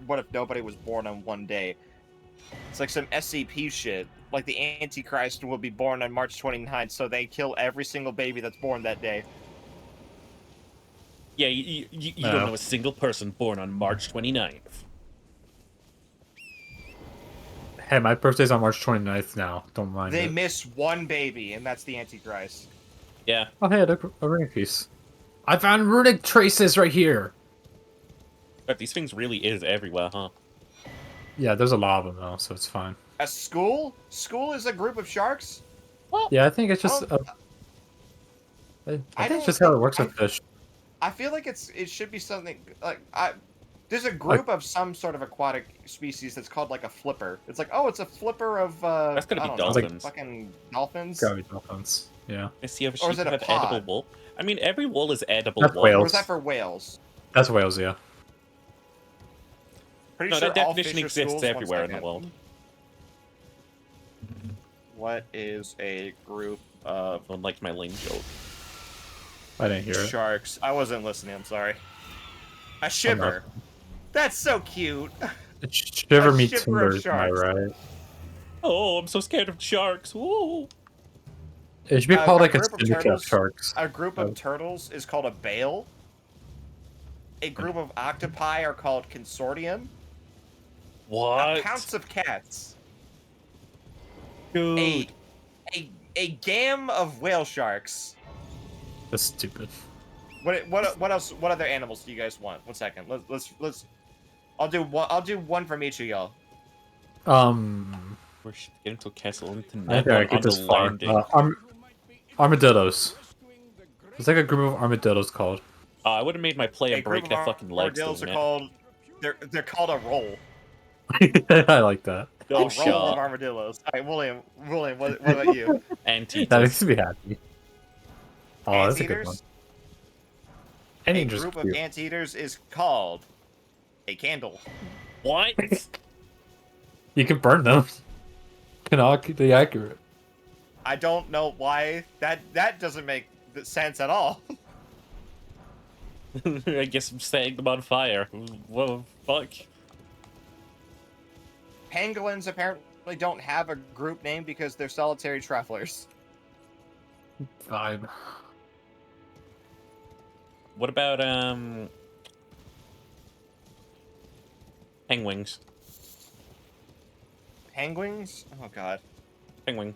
What if nobody was born on one day? It's like some SCP shit. Like the Antichrist will be born on March 29th, so they kill every single baby that's born that day. Yeah, you No. don't know a single person born on March 29th. Hey, my birthday's on March 29th now. Don't mind They it. miss one baby, and that's the Antichrist. Yeah. Oh, hey, a runic piece. I found runic traces right here. But these things really is everywhere, huh? Yeah, there's a lot of them though, so it's fine. A school? School is a group of sharks? Well, Yeah, I think it's just. Oh, I I think it's don't just how it think- works with fish. I feel like it should be something like there's a group of some sort of aquatic species that's called like a flipper. It's like, oh, it's a flipper of That's gonna be dolphins. Fucking dolphins. Gotta be dolphins. Yeah. I see if Or is sheep it a have pod? edible wool. I mean, every wool is edible That's wool. whales. Or is that for whales? That's whales, yeah. Pretty No, sure that all definition fish are exists schools. everywhere in the world. What is a group of Don't like my lame joke. I didn't hear it. sharks? I wasn't listening. I'm sorry. A shiver. That's so cute. Shiver A me shiver of timbers, am I sharks. right? Oh, I'm so scared of sharks. Whoa. It should be called like a group of syndicate of turtles- sharks. A group of Oh. turtles is called a bale. A group of octopi are called consortium. A What? pounce of cats. Dude. A gam of whale sharks. That's stupid. What else? What other animals do you guys want? 1 second. Let's. I'll do one from each of y'all. We're getting to Castle I into think that I one get on this the far. landing. Armadillos. It's like a group of armadillos called. I would have made my player A break group their of fucking legs armadillos doing are that. called. They're called a roll. I like that. Go a roll of shot. armadillos. All right, William. What about you? Anteaters. That makes me happy. Oh, that's a good Anteaters? one. A Anteaters group of cute. anteaters is called a candle. What? You can burn them. Cannot be accurate. I don't know why that doesn't make sense at all. I guess I'm setting them on fire. Whoa, fuck. Pangolins apparently don't have a group name because they're solitary travelers. Fine. What about, penguins? Penguins? Oh god. Penguin.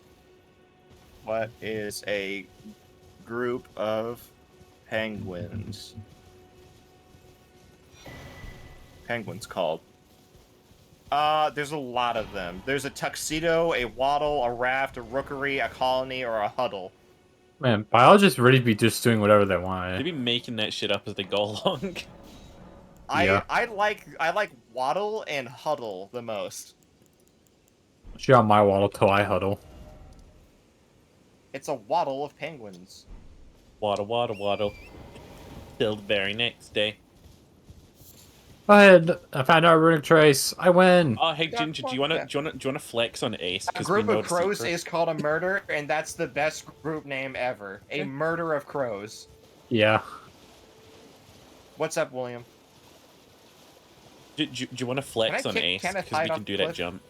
What is a group of penguins? Penguins called. There's a lot of them. There's a tuxedo, a waddle, a raft, a rookery, a colony, or a huddle. Man, biologists really be just doing whatever they They want. be making that shit up as they go along. Yeah. I like waddle and huddle the most. She on my waddle till I huddle. It's a waddle of penguins. Waddle, waddle, waddle. Till the very next day. Go ahead. I found our runic trace. I win. Oh, hey, Yeah, Ginger, do you wanna flex on Ace? A 'Cause group we know of the crows secret. is called a murder, and that's the best group name ever. A murder of crows. Yeah. What's up, William? Do you want to flex Can I on kick Ace? Kenneth Because we Hyde can off do the that cliff? jump.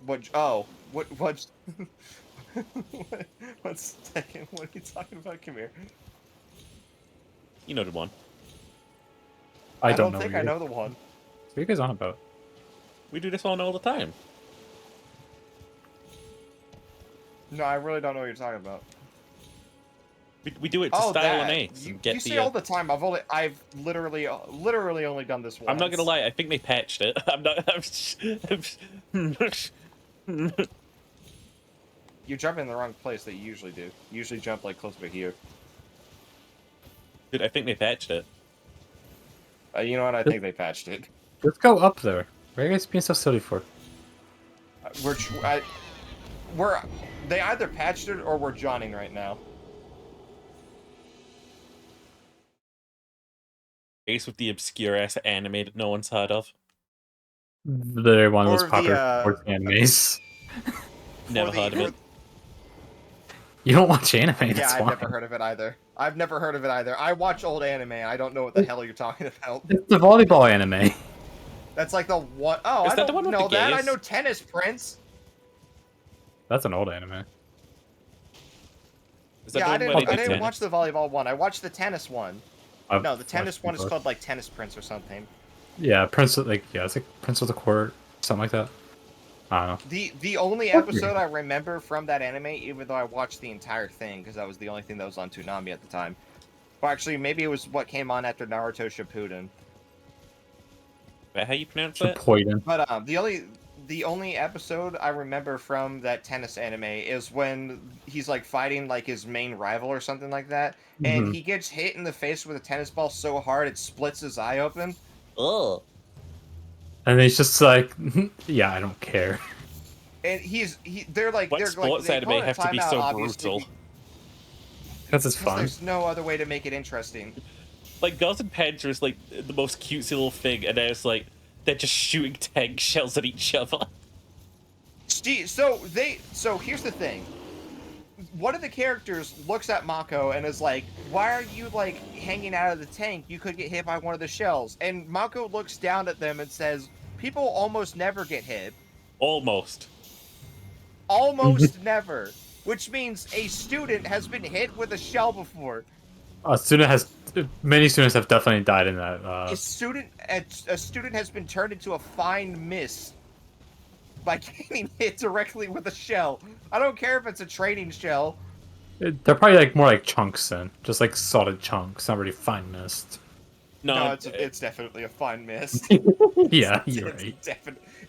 What? Oh, what? 1 second. What are you talking about? Come here. You know the one. I don't know. think I know the one. What are you guys on about? We do this one all the time. No, I really don't know what you're talking about. We do it to Oh, style that. an Ace You, and get you the. say all the time. I've literally only done this once. I'm not gonna lie. I think they patched it. I'm not. You jump in the wrong place that you usually do. You usually jump like close to here. Dude, I think they patched it. You know what? I think they patched it. Let's go up there. What are you guys being so silly for? They either patched it or we're Johnning right now. Ace with the obscure ass anime that no one's heard of. They're one of Or those the, popular sports animes. Never heard of it. You don't watch anime, that's Yeah, I've why. never heard of it either. I've never heard of it either. I watch old anime. I don't know what the hell you're talking about. It's the volleyball anime. That's like the one oh Is I that the don't one with know the that. I gays? know Tennis Prince. That's an old anime. Is that Yeah, the I one where didn't. they I do didn't tennis? watch the volleyball one. I watched the tennis one. I've No, the tennis watched one is both. called like Tennis Prince or something. Yeah, Prince of, it's like Prince of the Court, something like that. I don't know. The only episode I remember from that anime, even though I watched the entire thing because that was the only thing that was on Toonami at the time. Well, actually, maybe it was what came on after Naruto Shippuden. Is that how you pronounce that? Shippoiden. But the only episode I remember from that tennis anime is when he's like fighting like his main rival or something like that, and Mhm. he gets hit in the face with a tennis ball so hard it splits his eye open. Ugh. And he's just like, yeah, I don't care. And they're like, What sports anime have to be so brutal? Because it's fun. There's no other way to make it interesting. Like, Girls and Panzer is like the most cutesy little thing, and then it's like they're just shooting tank shells at each other. So here's the thing. One of the characters looks at Mako and is like, "Why are you like hanging out of the tank? You could get hit by one of the shells." And Mako looks down at them and says, "People almost never get hit. Almost. Almost never." Which means a student has been hit with a shell before. Many students have definitely died in that. A student has been turned into a fine mist by getting hit directly with a shell. I don't care if it's a training shell. They're probably like more like chunks then, just like solid chunks, not really fine mist. No, it's definitely a fine mist. Yeah, you're right.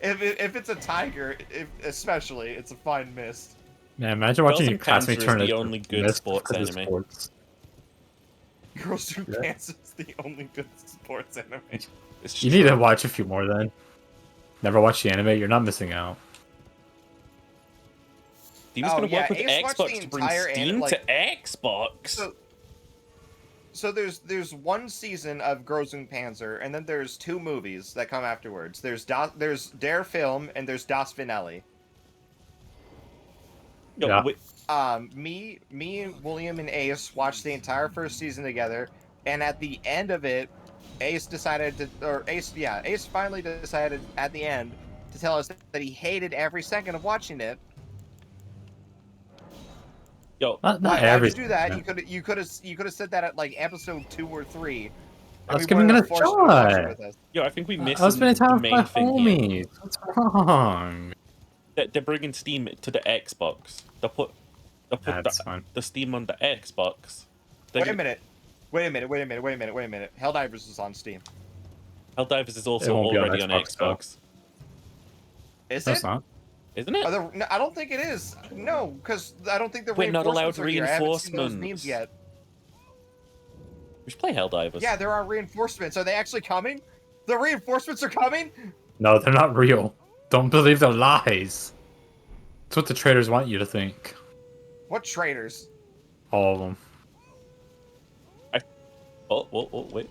If it's a tiger, especially, it's a fine mist. Man, imagine watching Girls your classmate turn the into only good mist sports because of anime. sports. Girls Who Pants is the only good sports anime. It's You need to watch a few more then. Never watch the anime, you're not missing out. Steam's gonna work with Ace watched the Xbox to bring entire Steam like, to Xbox. So there's one season of Großen Panzer, and then there's 2 movies that come afterwards. There's Der Film and there's Das Finale. Yo, Yeah. wait, Me, William, and Ace watched the entire first season together, and at the end of it, Ace finally decided at the end to tell us that he hated every second of watching it. yo, Not Why every. would you do that? You could have said that at like episode 2 or 3. I was giving it a shot. yo, I think we missed I was spending time the with my main thing here. homies. What's wrong? They're bringing Steam to the Xbox. They'll put That's fine. the Steam on the Xbox. Wait a minute. Helldivers is on Steam. Helldivers is also It won't be on already on Xbox, though. Xbox, Is No, it? it's not. isn't it? No, I don't think it is. No, because I don't think the We're not allowed reinforcements are here. I haven't seen those reinforcements. memes yet. We should play Helldivers. Yeah, there are reinforcements. Are they actually coming? The reinforcements are coming? No, they're not real. Don't believe their lies. It's what the traders want you to think. What traitors? All of them. Oh, wait.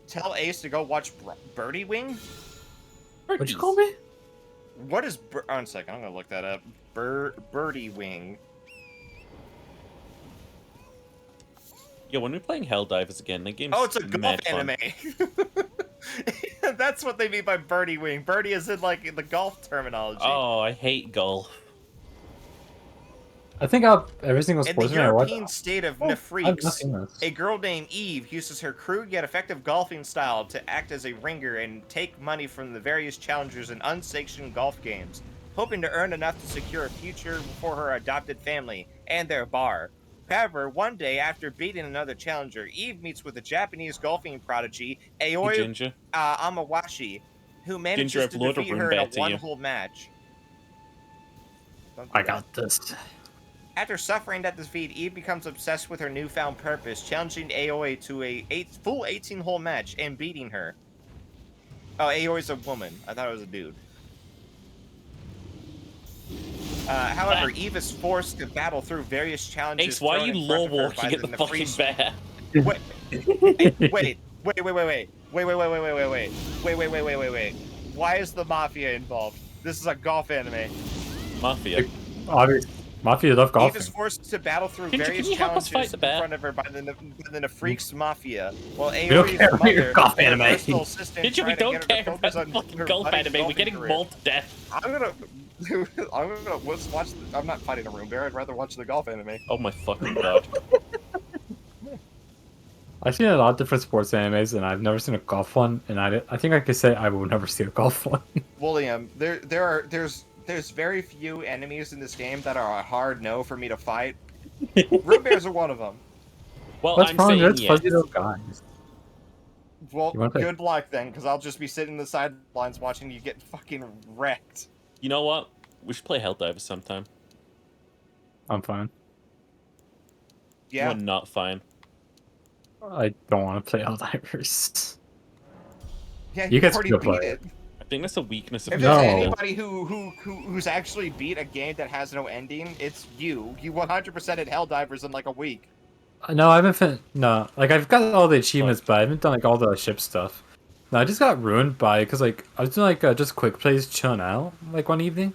Tell Ace to go watch Birdie Wing? What'd you call me? What is... one second, I'm gonna look that up. Birdie Wing. Yo, when we're playing Helldivers again, the game's Oh, it's a golf mad fun. anime. That's what they mean by Birdie Wing. Birdie is in, like, the golf terminology. Oh, I hate golf. I think every single In sports the anime I watch. European state of I've not Nefreaks, seen this. a girl named Eve uses her crude yet effective golfing style to act as a ringer and take money from the various challengers in unsanctioned golf games, hoping to earn enough to secure a future for her adopted family and their bar. However, one day after beating another challenger, Eve meets with a Japanese golfing prodigy, Aoi Ginger. Amawashi, who manages Ginger, I've to lured a defeat room her in a bear to you. one-hole match. Don't do I that. got this. After suffering that defeat, Eve becomes obsessed with her newfound purpose, challenging Aoi to a full 18-hole match and beating her. Oh, Aoi's a woman. I thought it was a dude. However, Eve is forced to battle through various challenges. Ace, why are you thrown in front low of her by walking at the fucking Nefrees- bear? Wait. Why is the Mafia involved? This is a golf anime. Mafia. Obviously, Mafia love Eve golfing. is forced to battle through Ginger, various can you help us challenges fight the in bear? front of her by the Nefreaks Mafia, while don't Aoi's care about your mother, golf her anime. personal assistant, Ginger, we trying to don't get her to care focus about on fucking her golf buddy's anime. We're golfing getting career. mauled to death. Let's watch. I'm not fighting a room bear. I'd rather watch the golf anime. Oh my fucking god. I've seen a lot of different sports animes, and I've never seen a golf one. And I think I could say I will never see a golf one. William, there's very few enemies in this game that are a hard no for me to fight. Root bears are one of them. Well, What's I'm wrong? saying There's yes. fuzzy little guys. Well, good luck then, because I'll just be sitting in the sidelines watching you get fucking wrecked. You know what? We should play Helldivers sometime. I'm fine. Yeah. I'm not fine. I don't want to play Helldivers. Yeah, you already beat it. I think that's a weakness of If there's anybody who's actually beat a game that has no ending, it's you. You 100%ed Helldivers in like a week. No, I haven't. No, like I've got all the achievements, but I haven't done like all the ship stuff. No, I just got ruined by because like I was doing like just quick plays, chilling out like one evening,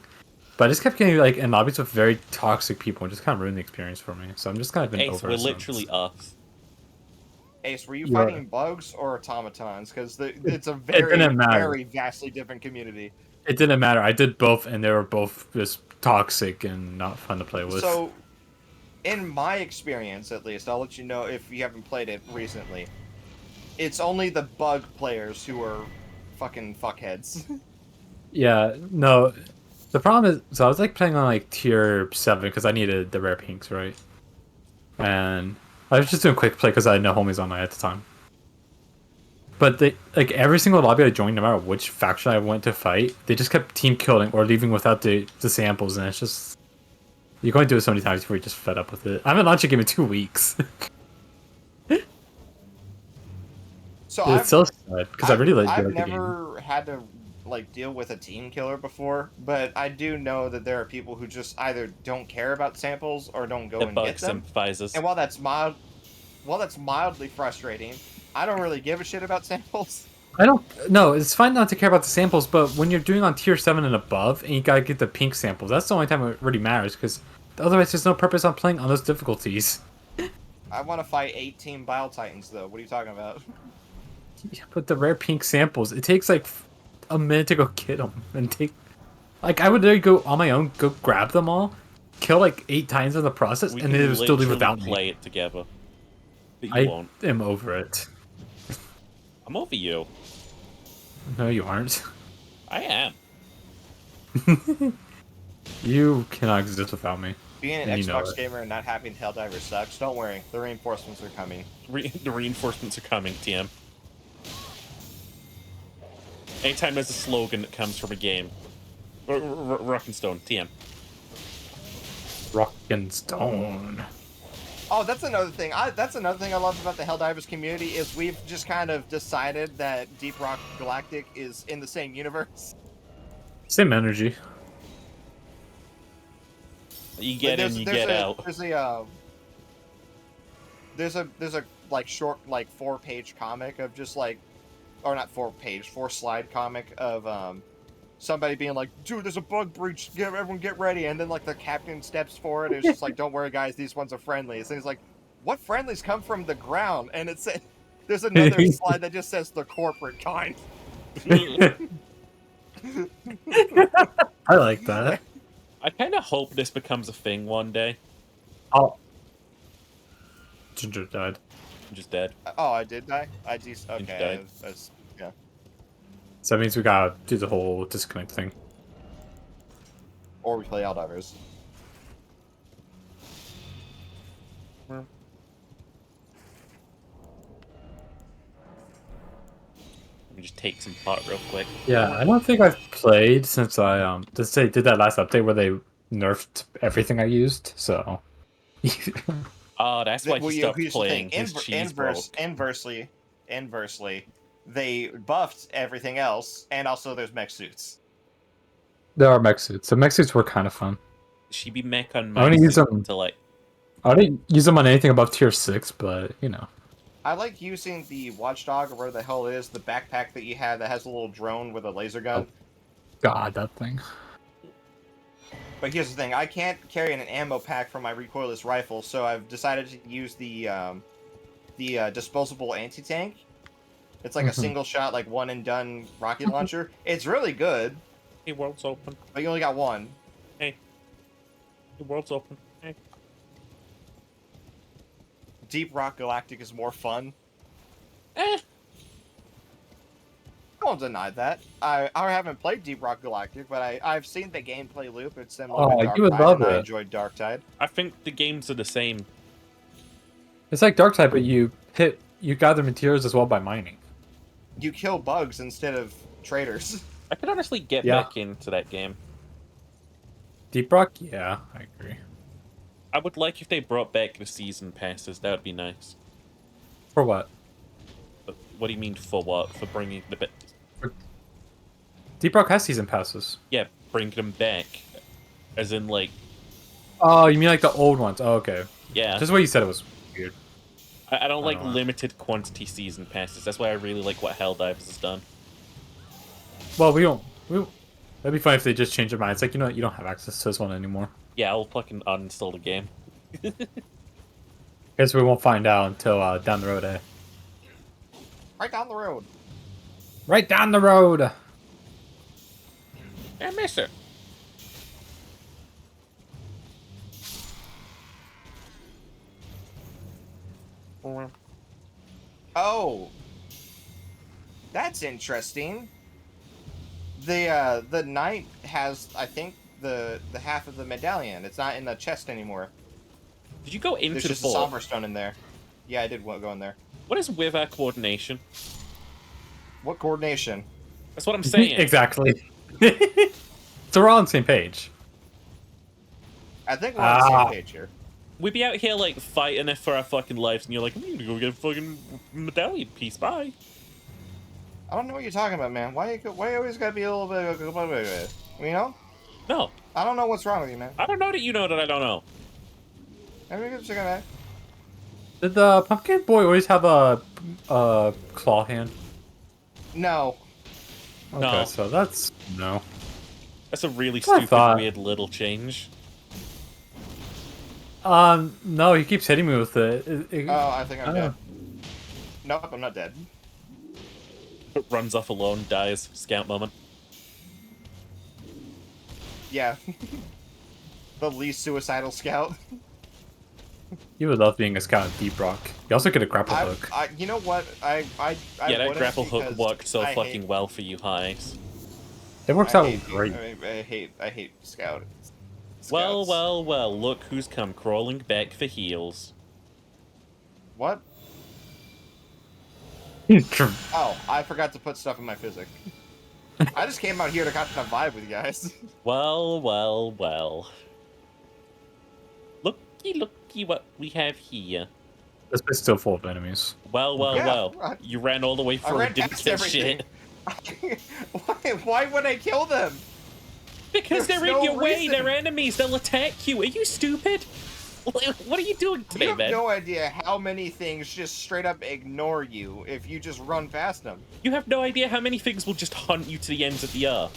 but I just kept getting like in lobbies with very toxic people and just kind of ruined the experience for me. So I'm just kind of been Ace, over. We're literally us. Ace, were you fighting bugs or automatons? Because it's a very vastly different community. It didn't matter. I did both, and they were both just toxic and not fun to play with. So, in my experience, at least, I'll let you know if you haven't played it recently. It's only the bug players who are fucking fuckheads. Yeah, no. The problem is, so I was like playing on like tier 7 because I needed the rare pinks, right? And I was just doing quick play because I had no homies on at the time. But they like every single lobby I joined, no matter which faction I went to fight, they just kept team killing or leaving without the samples, and it's just you're going to do it so many times before you just fed up with it. I haven't launched a game in 2 weeks. So it's so sad because I really like. I've never had to like deal with a team killer before, but I do know that there are people who just either don't care about samples or don't go and get them. Sympathizers. And while that's mildly frustrating, I don't really give a shit about samples. I don't. No, it's fine not to care about the samples, but when you're doing on tier 7 and above, and you gotta get the pink samples, that's the only time it really matters. Because otherwise, there's no purpose on playing on those difficulties. I want to fight 18 Bile Titans, though. What are you talking about? Yeah, but the rare pink samples, it takes like a minute to go get them and take. Like I would there go on my own, go grab them all, kill like 8 times in the process, and then it would still do without me. Play it together. But you won't. I am over it. I'm over you. No, you aren't. I am. You cannot exist without me. Being an Xbox gamer and not having Helldivers sucks. Don't worry, the reinforcements are coming. The reinforcements are coming, TM. Anytime there's a slogan that comes from a game. Rock and Stone, TM. Rock and Stone. Oh, that's another thing. That's another thing I love about the Helldivers community is we've just kind of decided that Deep Rock Galactic is in the same universe. Same energy. You get in, you get out. There's a like short like 4-page comic of just like, or not 4-page, 4-slide comic of somebody being like, dude, there's a bug breach, everyone get ready, and then like the captain steps forward and it's just like, don't worry guys, these ones are friendlies, and he's like, what friendlies come from the ground? And it said there's another slide that just says the corporate kind. I like that. I kind of hope this becomes a thing one day. Oh. Ginger died. I'm just dead. Oh, I did die? I just, okay. Yeah. So that means we gotta do the whole disconnect thing. Or we play Helldivers. Let me just take some pot real quick. Yeah, I don't think I've played since I did that last update where they nerfed everything I used. So. Oh, that's why he stopped playing. His cheese broke. Inversely, they buffed everything else, and also there's mech suits. There are mech suits. The mech suits were kind of fun. She be mech on I only use them to like. I didn't use them on anything above tier 6, but you know. I like using the Watchdog or where the hell it is, the backpack that you have that has a little drone with a laser gun. Oh, God, that thing. But here's the thing, I can't carry an ammo pack for my recoilless rifle, so I've decided to use the disposable anti-tank. It's like a single shot, like one and done rocket launcher. It's really good. Hey, world's open. But you only got one. Hey. The world's open. Hey. Deep Rock Galactic is more fun. Eh. I won't deny that. I haven't played Deep Rock Galactic, but I've seen the gameplay loop. It's similar to Darktide, you would love it. I enjoyed Darktide. I think the games are the same. It's like Darktide, but you gather materials as well by mining. you kill bugs instead of traders. I could honestly get back into that game. Deep Rock? Yeah, I agree. I would like if they brought back the season passes. That would be nice. For what? But what do you mean for what? For bringing the bit? Deep Rock has season passes. Yeah, bring them back. As in, like... Oh, you mean like the old ones? Oh, okay. Yeah. Just what you said, it was weird. I don't like limited quantity season passes. That's why I really like what Helldivers has done. Well, we don't... That'd be fine if they just change their mind. It's like, you know what? You don't have access to this one anymore. Yeah, I'll fucking uninstall the game. Guess we won't find out until down the road, eh? Right down the road. Right down the road! I miss it. Oh, that's interesting. The knight has, I think, the half of the medallion. It's not in the chest anymore. Did you go into There's the just vault? a somber stone in there. Yeah, I did go in there. What is with our coordination? What coordination? That's what I'm saying. Exactly. So we're all on the same page. I think we're on the same page here. We'd be out here, like, fighting it for our fucking lives, and you're like, I'm gonna go get a fucking medallion piece, bye. I don't know what you're talking about, man. Why you always gotta be a little bit, you know? No. I don't know what's wrong with you, man. I don't know that you know that I don't know. Did the pumpkin boy always have a claw hand? No. Okay, No. so that's... No. That's a really That's what I stupid, thought. weird little change. No, he keeps hitting me with it. Oh, I think I'm dead. Nope, I'm not dead. Runs off alone, dies. Scout moment. Yeah. The least suicidal scout. You would love being a scout in Deep Rock. You also get a grapple hook. You know what? I Yeah, that grapple hook worked so I fucking well for you, Hives. It works out great. I hate scout. Well, Scouts. well, well, look who's come crawling back for heals. What? Oh, I forgot to put stuff in my physic. I just came out here to catch a vibe with you guys. Well, well, well. Looky, looky what we have here. This is still full of enemies. Well, well, Yeah, well. You ran all the way through and didn't past kill everything. shit. Why would I kill them? Because There's they're in no your way, reason. they're enemies, they'll attack you. Are you stupid? What are you doing today, You have man? no idea how many things just straight up ignore you if you just run past them. You have no idea how many things will just hunt you to the ends of the earth.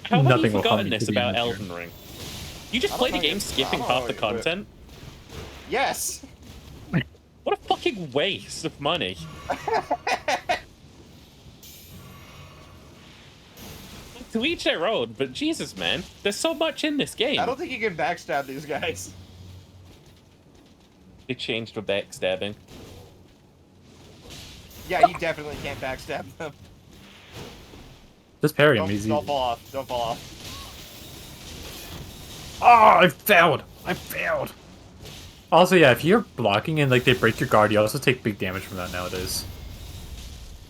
How have you Nothing will hunt forgotten me to this the about end of the Elden Ring? You just I play don't the know game you- skipping I don't half the know, content? Yes. What a fucking waste of money. To each their own, but Jesus, man. There's so much in this game. I don't think you can backstab these guys. They changed for backstabbing. Yeah, you definitely can't backstab them. Just parry him Don't, easy. don't fall off. Don't fall off. Oh, I failed! I failed! Also, yeah, if you're blocking and like they break your guard, you also take big damage from that nowadays.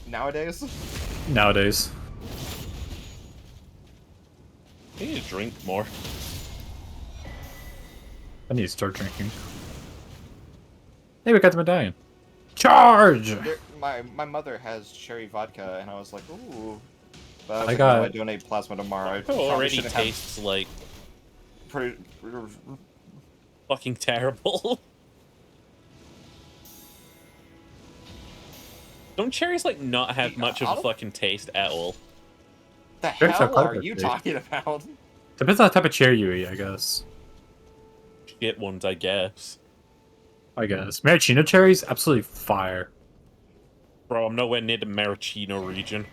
Nowadays? Nowadays. I need to drink more. I need to start drinking. Hey, we got the medallion. Charge! My mother has cherry vodka, and I was like, ooh. But I was I like, got- no, I donate plasma tomorrow. I It probably already shouldn't have tastes like pretty- fucking terrible. Don't cherries like not have much of a fucking taste at all? The Cherries have hell quite a are bit you of taste. talking about? Depends on the type of cherry you eat, I guess. Shit ones, I guess. Maraschino cherries, absolutely fire. Bro, I'm nowhere near the Maraschino region.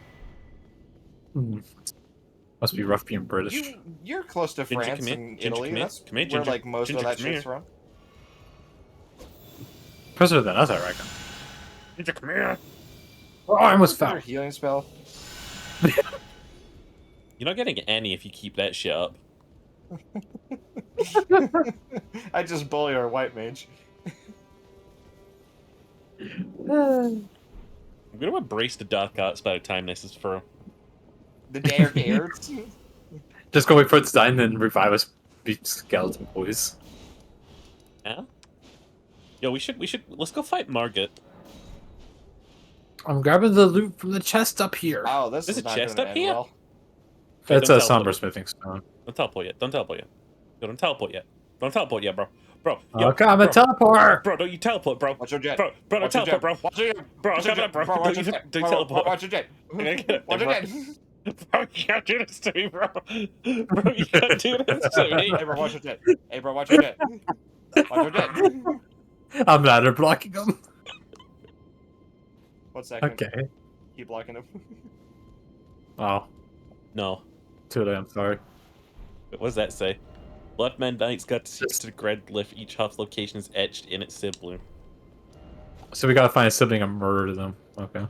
Must be rough being British. You're close to Ginger, France come here. and Ginger, Italy. come here. That's Come here, where Ginger. like most Ginger, of that come here. shit's from. Closer than us, I reckon. Ginger, come here. Oh, I almost Is there fell. a healing spell? You're not getting any if you keep that shit up. I just bully our white mage. I'm gonna embrace the dark arts by the time this is through. The dark arts. Just go wait for it to die and then revive us, be skeleton boys. Yeah. Yo, we should. Let's go fight Margit. I'm grabbing the loot from the chest up here. Oh, this There's is a not chest gonna up end here? well. It's Don't a teleport. somber smithing stone. Don't teleport yet. Don't teleport yet. Yo, don't teleport yet. Don't teleport yet, bro. Bro. Yo, Okay, I'm a bro. teleport. Bro, don't you teleport, bro. Watch your jet. Bro, don't Watch your teleport, bro. jet. Watch your jet. Bro, I'm Watch your coming up, jet. bro. Bro, watch your Don't jet. don't Bro, teleport. Watch your jet. I'm gonna get it, Watch your bro. jet. Bro, you can't do this to me, bro. Bro, you can't do this to me. Hey, bro, watch your jet. Hey, bro, watch your jet. Watch your jet. I'm ladder blocking him. 1 second. Okay. Keep blocking him. Oh, No. too late. I'm sorry. What does that say? Bloodman Knights got 6 to the Grand Glyph. Each half location is etched in its sibling. So we gotta find a sibling and murder them. Okay.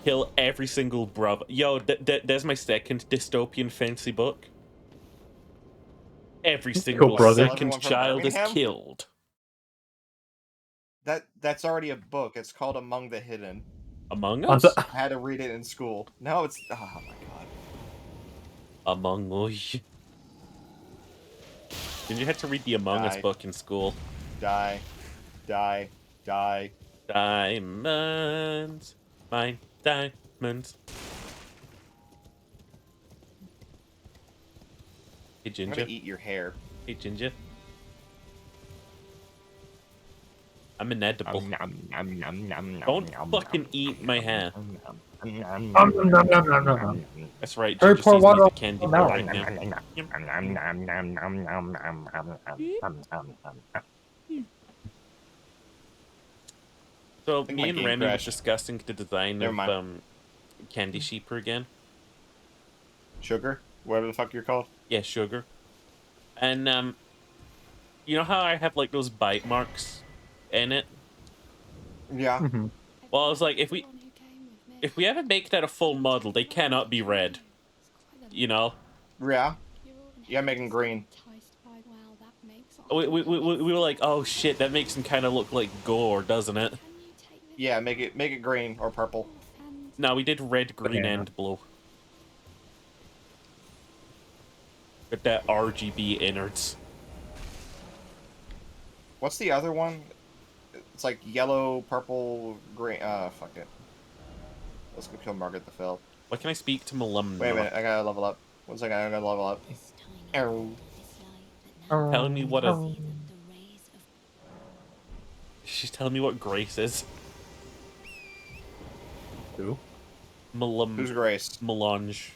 Kill every single brother. Yo, there's my second dystopian fantasy book. Every single brother. second Everyone from child is Birmingham? killed. That's already a book. It's called Among the Hidden. Among On Us? the- I had to read it in school. No, it's oh my god. Among Us. Did you have to read the Among Us Die. book in school? Die. Die. Die. Diamonds. Mine diamonds. Hey, I'm Ginger. gonna eat your hair. Hey, Ginger. I'm inedible. Don't fucking eat my hair. That's right. Harry, Ginger pour sees water me on the candy my bar mouth. right now. So think me my and game Remy were crashed. discussing the design Never of mind. Candy Sheeper again. Sugar? Whatever the fuck you're called. Yeah, sugar. And you know how I have like those bite marks in it? Yeah. Mhm. Well, I was like, if we ever make that a full model, they cannot be red. You know? Yeah. Yeah, making green. We were like, oh shit, that makes him kind of look like Gore, doesn't it? Yeah, make it green or purple. No, we did red, green, Banana. and blue. With that RGB innards. What's the other one? It's like yellow, purple, green. Fuck it. Let's go kill Margaret the Fell. Why can I speak to Malum? Wait a minute, I gotta level up. 1 second, I gotta level up. Arrow. Telling me what a... She's telling me what Grace is. Who? Malum... Who's Grace? Melange.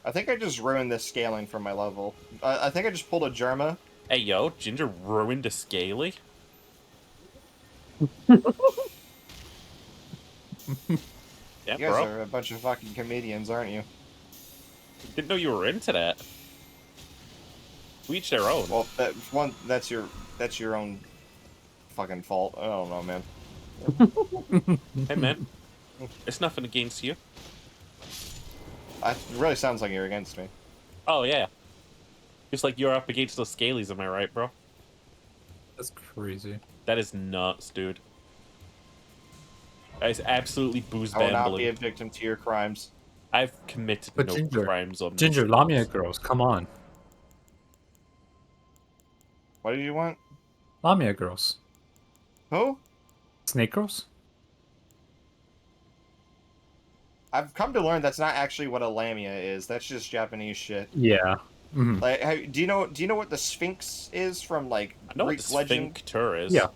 I think I just ruined this scaling for my level. I think I just pulled a Germa. Hey yo, Ginger ruined a Scaly? Yeah, You guys bro. are a bunch of fucking comedians, aren't you? Didn't know you were into that. We each their own. Well, that's your own fucking fault. I don't know, man. Hey man, it's nothing against you. It really sounds like you're against me. Oh yeah. Just like you're up against those Scalies, am I right, bro? That's crazy. That is nuts, dude. That is absolutely booze I will not be a bambling. victim to your crimes. I've committed But no Ginger- crimes on Ginger, this. Lamia girls, come on. What do you want? Lamia girls. Who? Snake girls? I've come to learn that's not actually what a lamia is. That's just Japanese shit. Yeah. Mhm. Like, do you know what the Sphinx is from like I know Greek what the legend? sphincter is. Yeah.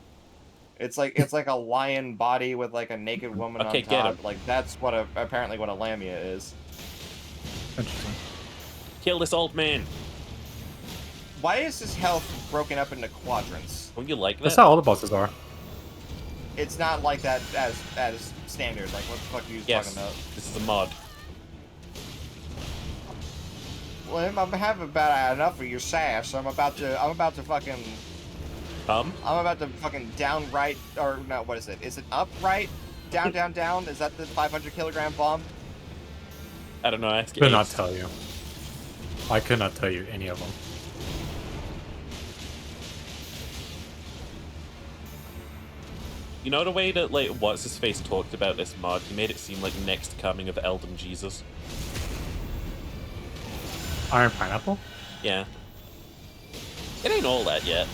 It's like a lion body with like a naked woman Okay, on get top. him. Like that's what apparently what a lamia is. Interesting. Kill this old man. Why is his health broken up into quadrants? Don't you like that? That's how all the bosses are. It's not like that as standard. Like what the fuck are you Yes. talking about? This is a mod. Well, I'm having about enough of your sass. I'm about to fucking downright, or no, what is it? Is it upright? Down, down, down? Is that the 500 kilogram bomb? I don't know. Ask Could not Ace. tell you. I could not tell you any of them. You know the way that, like, What's-His-Face talked about this mod? He made it seem like next coming of Elden Jesus. Iron Pineapple? Yeah. It ain't all that yet.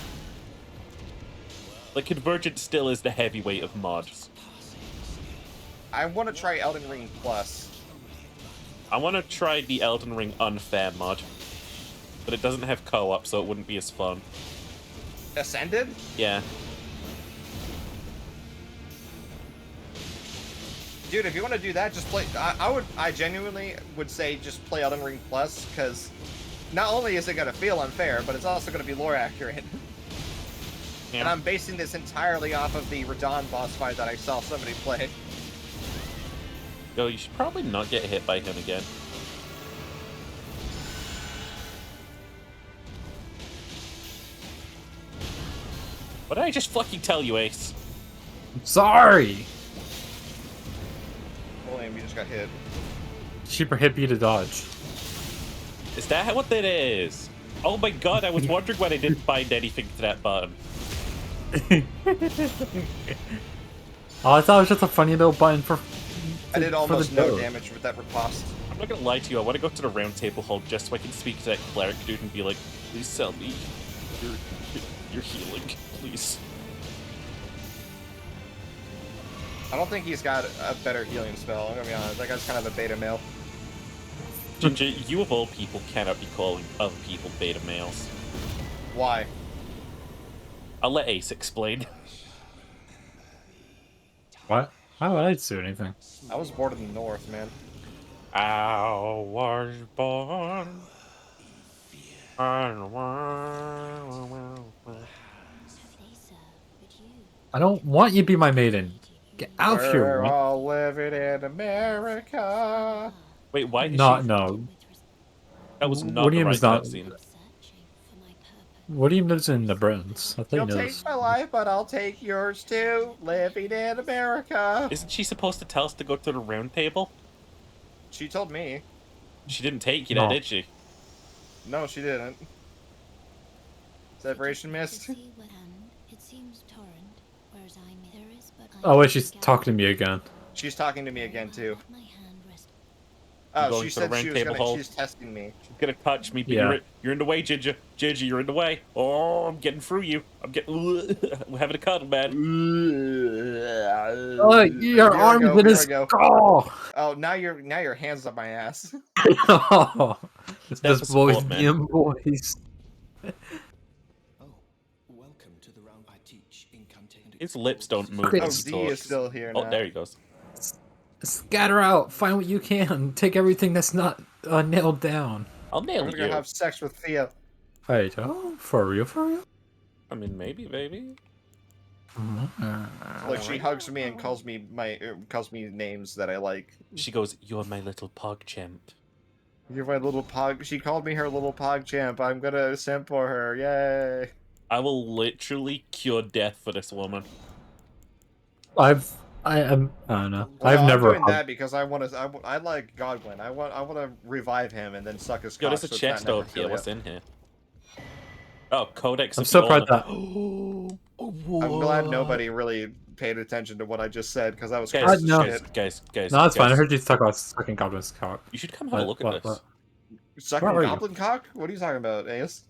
Like, Convergence still is the heavyweight of mods. I want to try Elden Ring Plus. I want to try the Elden Ring Unfair mod. But it doesn't have co-op, so it wouldn't be as fun. Ascended? Yeah. Dude, if you want to do that, just play... I genuinely would say just play Elden Ring Plus, because not only is it going to feel unfair, but it's also going to be lore accurate. Yeah. And I'm basing this entirely off of the Radahn boss fight that I saw somebody play. Yo, you should probably not get hit by him again. What did I just fucking tell you, Ace? Sorry! William, you just got hit. Super hippie to dodge. Is that what that is? Oh my god, I was wondering why I didn't find anything to that button. Oh, I thought it was just a funny little button for... I did almost no damage with that riposte. I'm not gonna lie to you, I want to go to the round table hall just so I can speak to that cleric dude and be like, please sell me your healing, please. I don't think he's got a better healing spell, I'm gonna be honest. That guy's kind of a beta male. Ginger, you of all people cannot be calling other people beta males. Why? I'll let Ace explain. What? Why would I do anything? I was born in the north, man. I was born. I don't want you to be my maiden. Get out here. We're all living in America. Wait, why did No. That was not the right cutscene. William lives in the Britons. I think You'll take my life, but I'll take yours too. Living in America. Isn't she supposed to tell us to go to the round table? She told me. She didn't take you there, did she? No, she didn't. Separation missed. Oh wait, she's talking to me again. She's talking to me again too. Oh, she said she was gonna, she's testing me. She's gonna touch me, but you're in the way, Ginger. Ginger, you're in the way. Oh, I'm getting through you. We're having a cuddle, man. Oh, your arm's in his skull. Oh, now your hands up my ass. Oh, this boy's being boys. His lips don't move. Oh, Z is still here now. Oh, there he goes. Scatter out. Find what you can. Take everything that's not nailed down. I'll nail you. I'm gonna have sex with Thea. Wait, oh, for real? For real? I mean, maybe. Like she hugs me and calls me names that I like. She goes, "You're my little pog champ." You're my little pog. She called me her little pog champ. I'm gonna simp for her. Yay! I will literally cure death for this woman. I don't know. Well, I've never doing that because I like Godwin. I want to revive him and then suck his cock. Yo, there's a chest over here. What's in here? Oh, Codex. I'm so proud of that. I'm glad nobody really paid attention to what I just said because that was guys. No, it's fine. I heard you talk about sucking Goblin's cock. You should come have a look at this. Sucking Goblin cock? What are you talking about, Ace?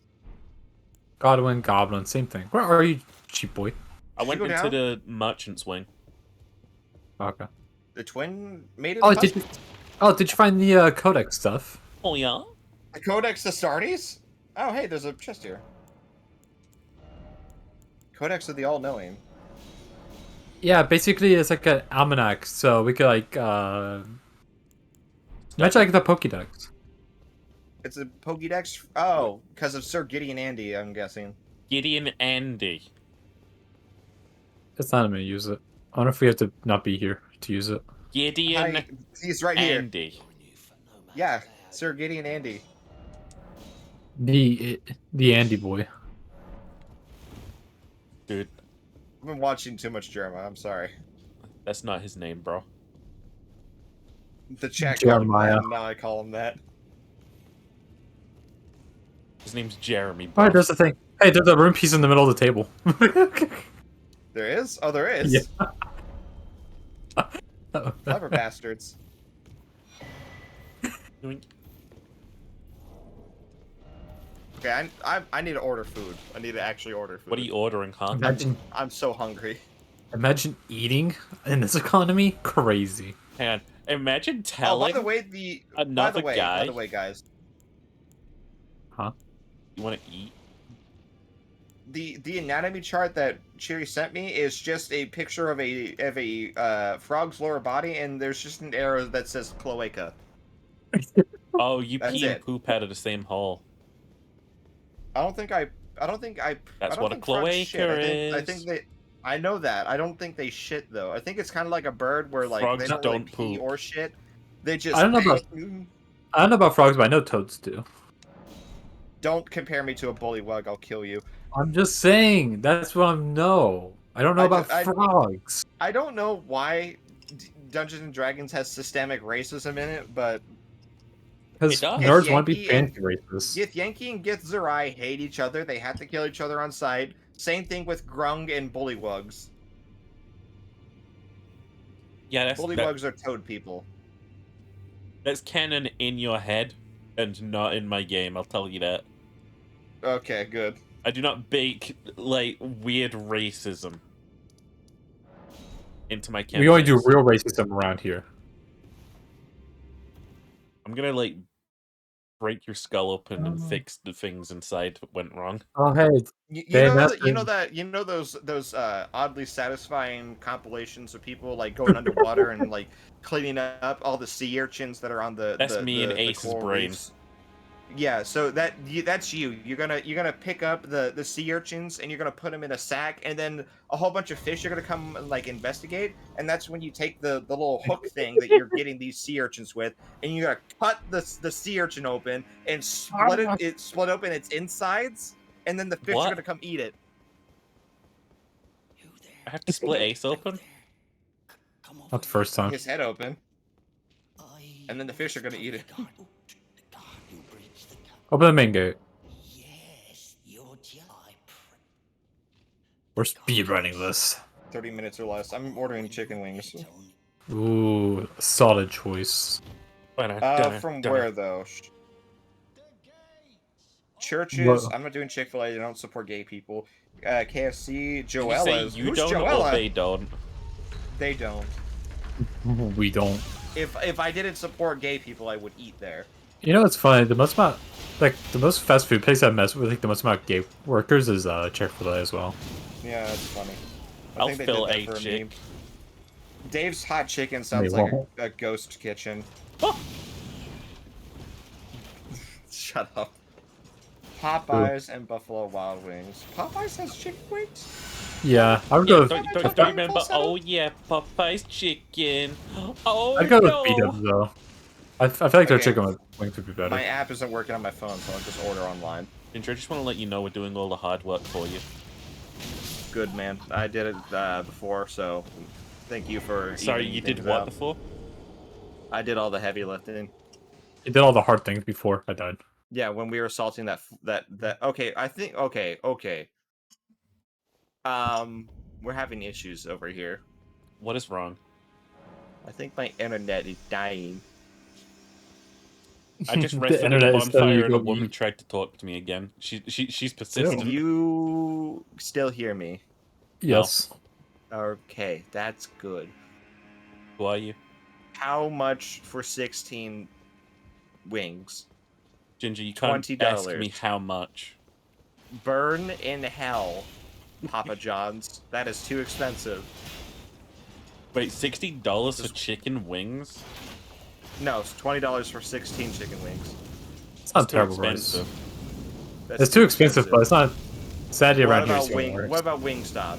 Godwin, Goblin, same thing. Where are you, cheap boy? I went into the merchant's wing. Okay. The twin maiden? Oh, did you find the Codex stuff? Oh yeah. The Codex Astartes? Oh hey, there's a chest here. Codex of the All-Knowing. Yeah, basically it's like an almanac, so we could like imagine like the Pokédex. It's a Pokédex? Oh, because of Sir Gideon Andy, I'm guessing. Gideon Andy. It's not I'm gonna use it. I wonder if we have to not be here to use it. Gideon he's right here. Andy. Yeah, Sir Gideon Andy. The Andy boy. Dude. I've been watching too much Jeremiah, I'm sorry. That's not his name, bro. The chat Jeremiah. now I call him that. His name's Jeremy, bro. Alright, there's the thing. Hey, there's a room piece in the middle of the table. There is? Oh, there is. Yeah. Clever bastards. Okay, I need to order food. I need to actually order food. What are you ordering, huh? I'm so hungry. Imagine eating in this economy. Crazy. Hang on. Imagine telling by the way, guy. Guys. Huh? You want to eat? The anatomy chart that Cherry sent me is just a picture of a frog's lower body, and there's just an arrow that says cloaca. Oh, you That's pee and it. poop out of the same hole. I don't think I. That's I don't what a think frogs cloaca shit. is. I think they. I know that. I don't think they shit though. I think it's kind of like a bird where like Frogs they don't really pee poop. or shit. They just. I don't know about frogs, but I know toads do. Don't compare me to a bullywug. I'll kill you. I'm just saying. That's what I know. I don't know about frogs. I don't know why Dungeons and Dragons has systemic racism in it, but because nerds want to be fancy racists. Githyanki and Githzerai hate each other. They have to kill each other on sight. Same thing with Grung and bullywugs. Yeah, bullywugs are toad people. That's canon in your head and not in my game. I'll tell you that. Okay, good. I do not bake like weird racism into my campaigns. We only do real racism around here. I'm gonna like break your skull open and fix the things inside that went wrong. Oh hey, you know those oddly satisfying compilations of people like going underwater and like cleaning up all the sea urchins that are on the That's me and Ace's brain. Reefs. Yeah, so that's you. You're gonna pick up the sea urchins and you're gonna put them in a sack, and then a whole bunch of fish are gonna come and like investigate, and that's when you take the little hook thing that you're getting these sea urchins with, and you're gonna cut the sea urchin open and split open its insides, and then the fish are gonna come eat it. I have to split Ace open? Not the first time. His head open, and then the fish are gonna eat it. Open the main gate. We're speedrunning this. 30 minutes or less. I'm ordering chicken wings. Ooh, solid choice. From where though? Churches. I'm not doing Chick-fil-A. They don't support gay people. KFC. Joella's. You don't or they don't? They don't. We don't. If I didn't support gay people, I would eat there. You know what's funny? The most fast food place that mess with the most amount of gay workers is Chick-fil-A as well. Yeah, that's funny. I'll fill a chick. Dave's Hot Chicken sounds like a ghost kitchen. Oh. Shut up. Popeyes and Buffalo Wild Wings. Popeyes has chicken wings? Yeah, I would go. Don't you remember? Oh yeah, Popeyes chicken. Oh I'd go with B-dubs though. I feel like their chicken wings would be better. My app isn't working on my phone, so I'll just order online. Ginger, I just want to let you know we're doing all the hard work for you. Good, man. I did it before, so thank you for. Sorry, you did what before? I did all the heavy lifting. You did all the hard things before I died. Yeah, when we were assaulting that. Okay, I think. Okay. We're having issues over here. What is wrong? I think my internet is dying. I just rested in a bonfire and a woman tried to talk to me again. She's persistent. Can you still hear me? Yes. No. Okay, that's good. Who are you? How much for 16 wings? Ginger, you can't $20. ask me how much. Burn in hell, Papa John's. That is too expensive. Wait, $60 for chicken wings? No, it's $20 for 16 chicken wings. It's not terrible price. It's too expensive, but it's not. Sadly, around here. What about Wingstop?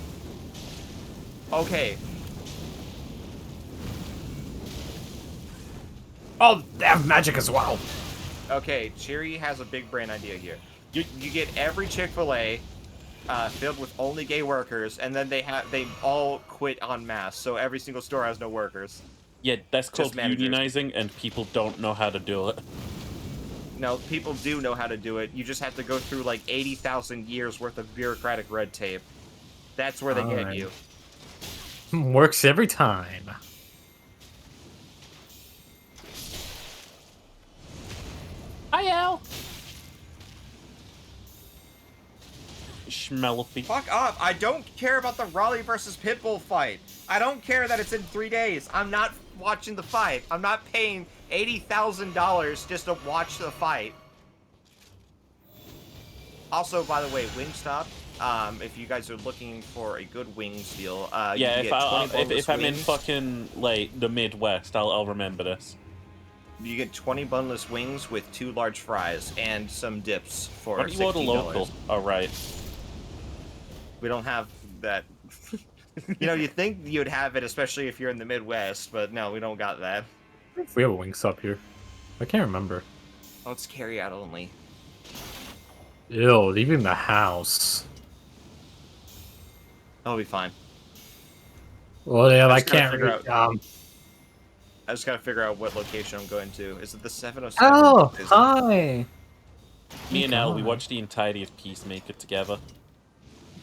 Okay. Oh, they have magic as well. Okay, Cheery has a big brain idea here. You get every Chick-fil-A filled with only gay workers, and then they all quit en masse, so every single store has no workers. Yeah, that's called unionizing, and people don't know how to do it. No, people do know how to do it. You just have to go through like 80,000 years worth of bureaucratic red tape. That's where they get you. Works every time. Hi, Al. Schmelopy. Fuck up. I don't care about the Raleigh versus Pitbull fight. I don't care that it's in 3 days. I'm not watching the fight. I'm not paying $80,000 just to watch the fight. Also, by the way, Wingstop, if you guys are looking for a good wings deal, Yeah, you get if I'm in wings. fucking, like, the Midwest, I'll remember this. You get 20 boneless wings with 2 large fries and some dips for Why do you order $16. local? Oh, right. We don't have that. You know, you think you'd have it, especially if you're in the Midwest, but no, we don't got that. We have a Wingstop here. I can't remember. Oh, it's carry out only. Ew, leaving the house. That'll be fine. Well, yeah, I just gotta can't figure really, I just gotta figure out what location I'm going to. Is it the 707? Oh, Is it- hi! Me and Elle, we God. watched the entirety of Peacemaker together.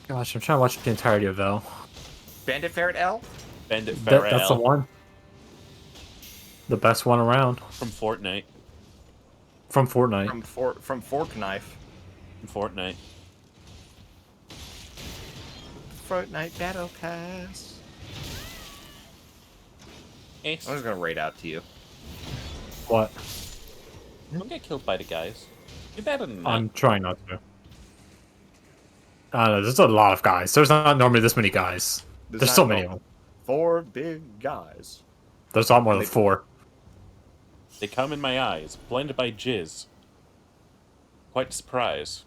Gosh, I'm trying to watch the entirety of L. Bandit Ferret L? Bandit Ferret That's the one. The best one around. from Fortnite. From Fortnite. From Fork Knife. From Fortnite. Fortnite Battle Pass. Ace. I'm just gonna raid out to you. What? Don't get killed by the guys. You're better than that. I'm trying not to. I don't know, there's a lot of guys. There's not normally this many guys. There's so many of them. 4 big guys. There's a lot more than 4. They come in my eyes, blinded by jizz. Quite a surprise.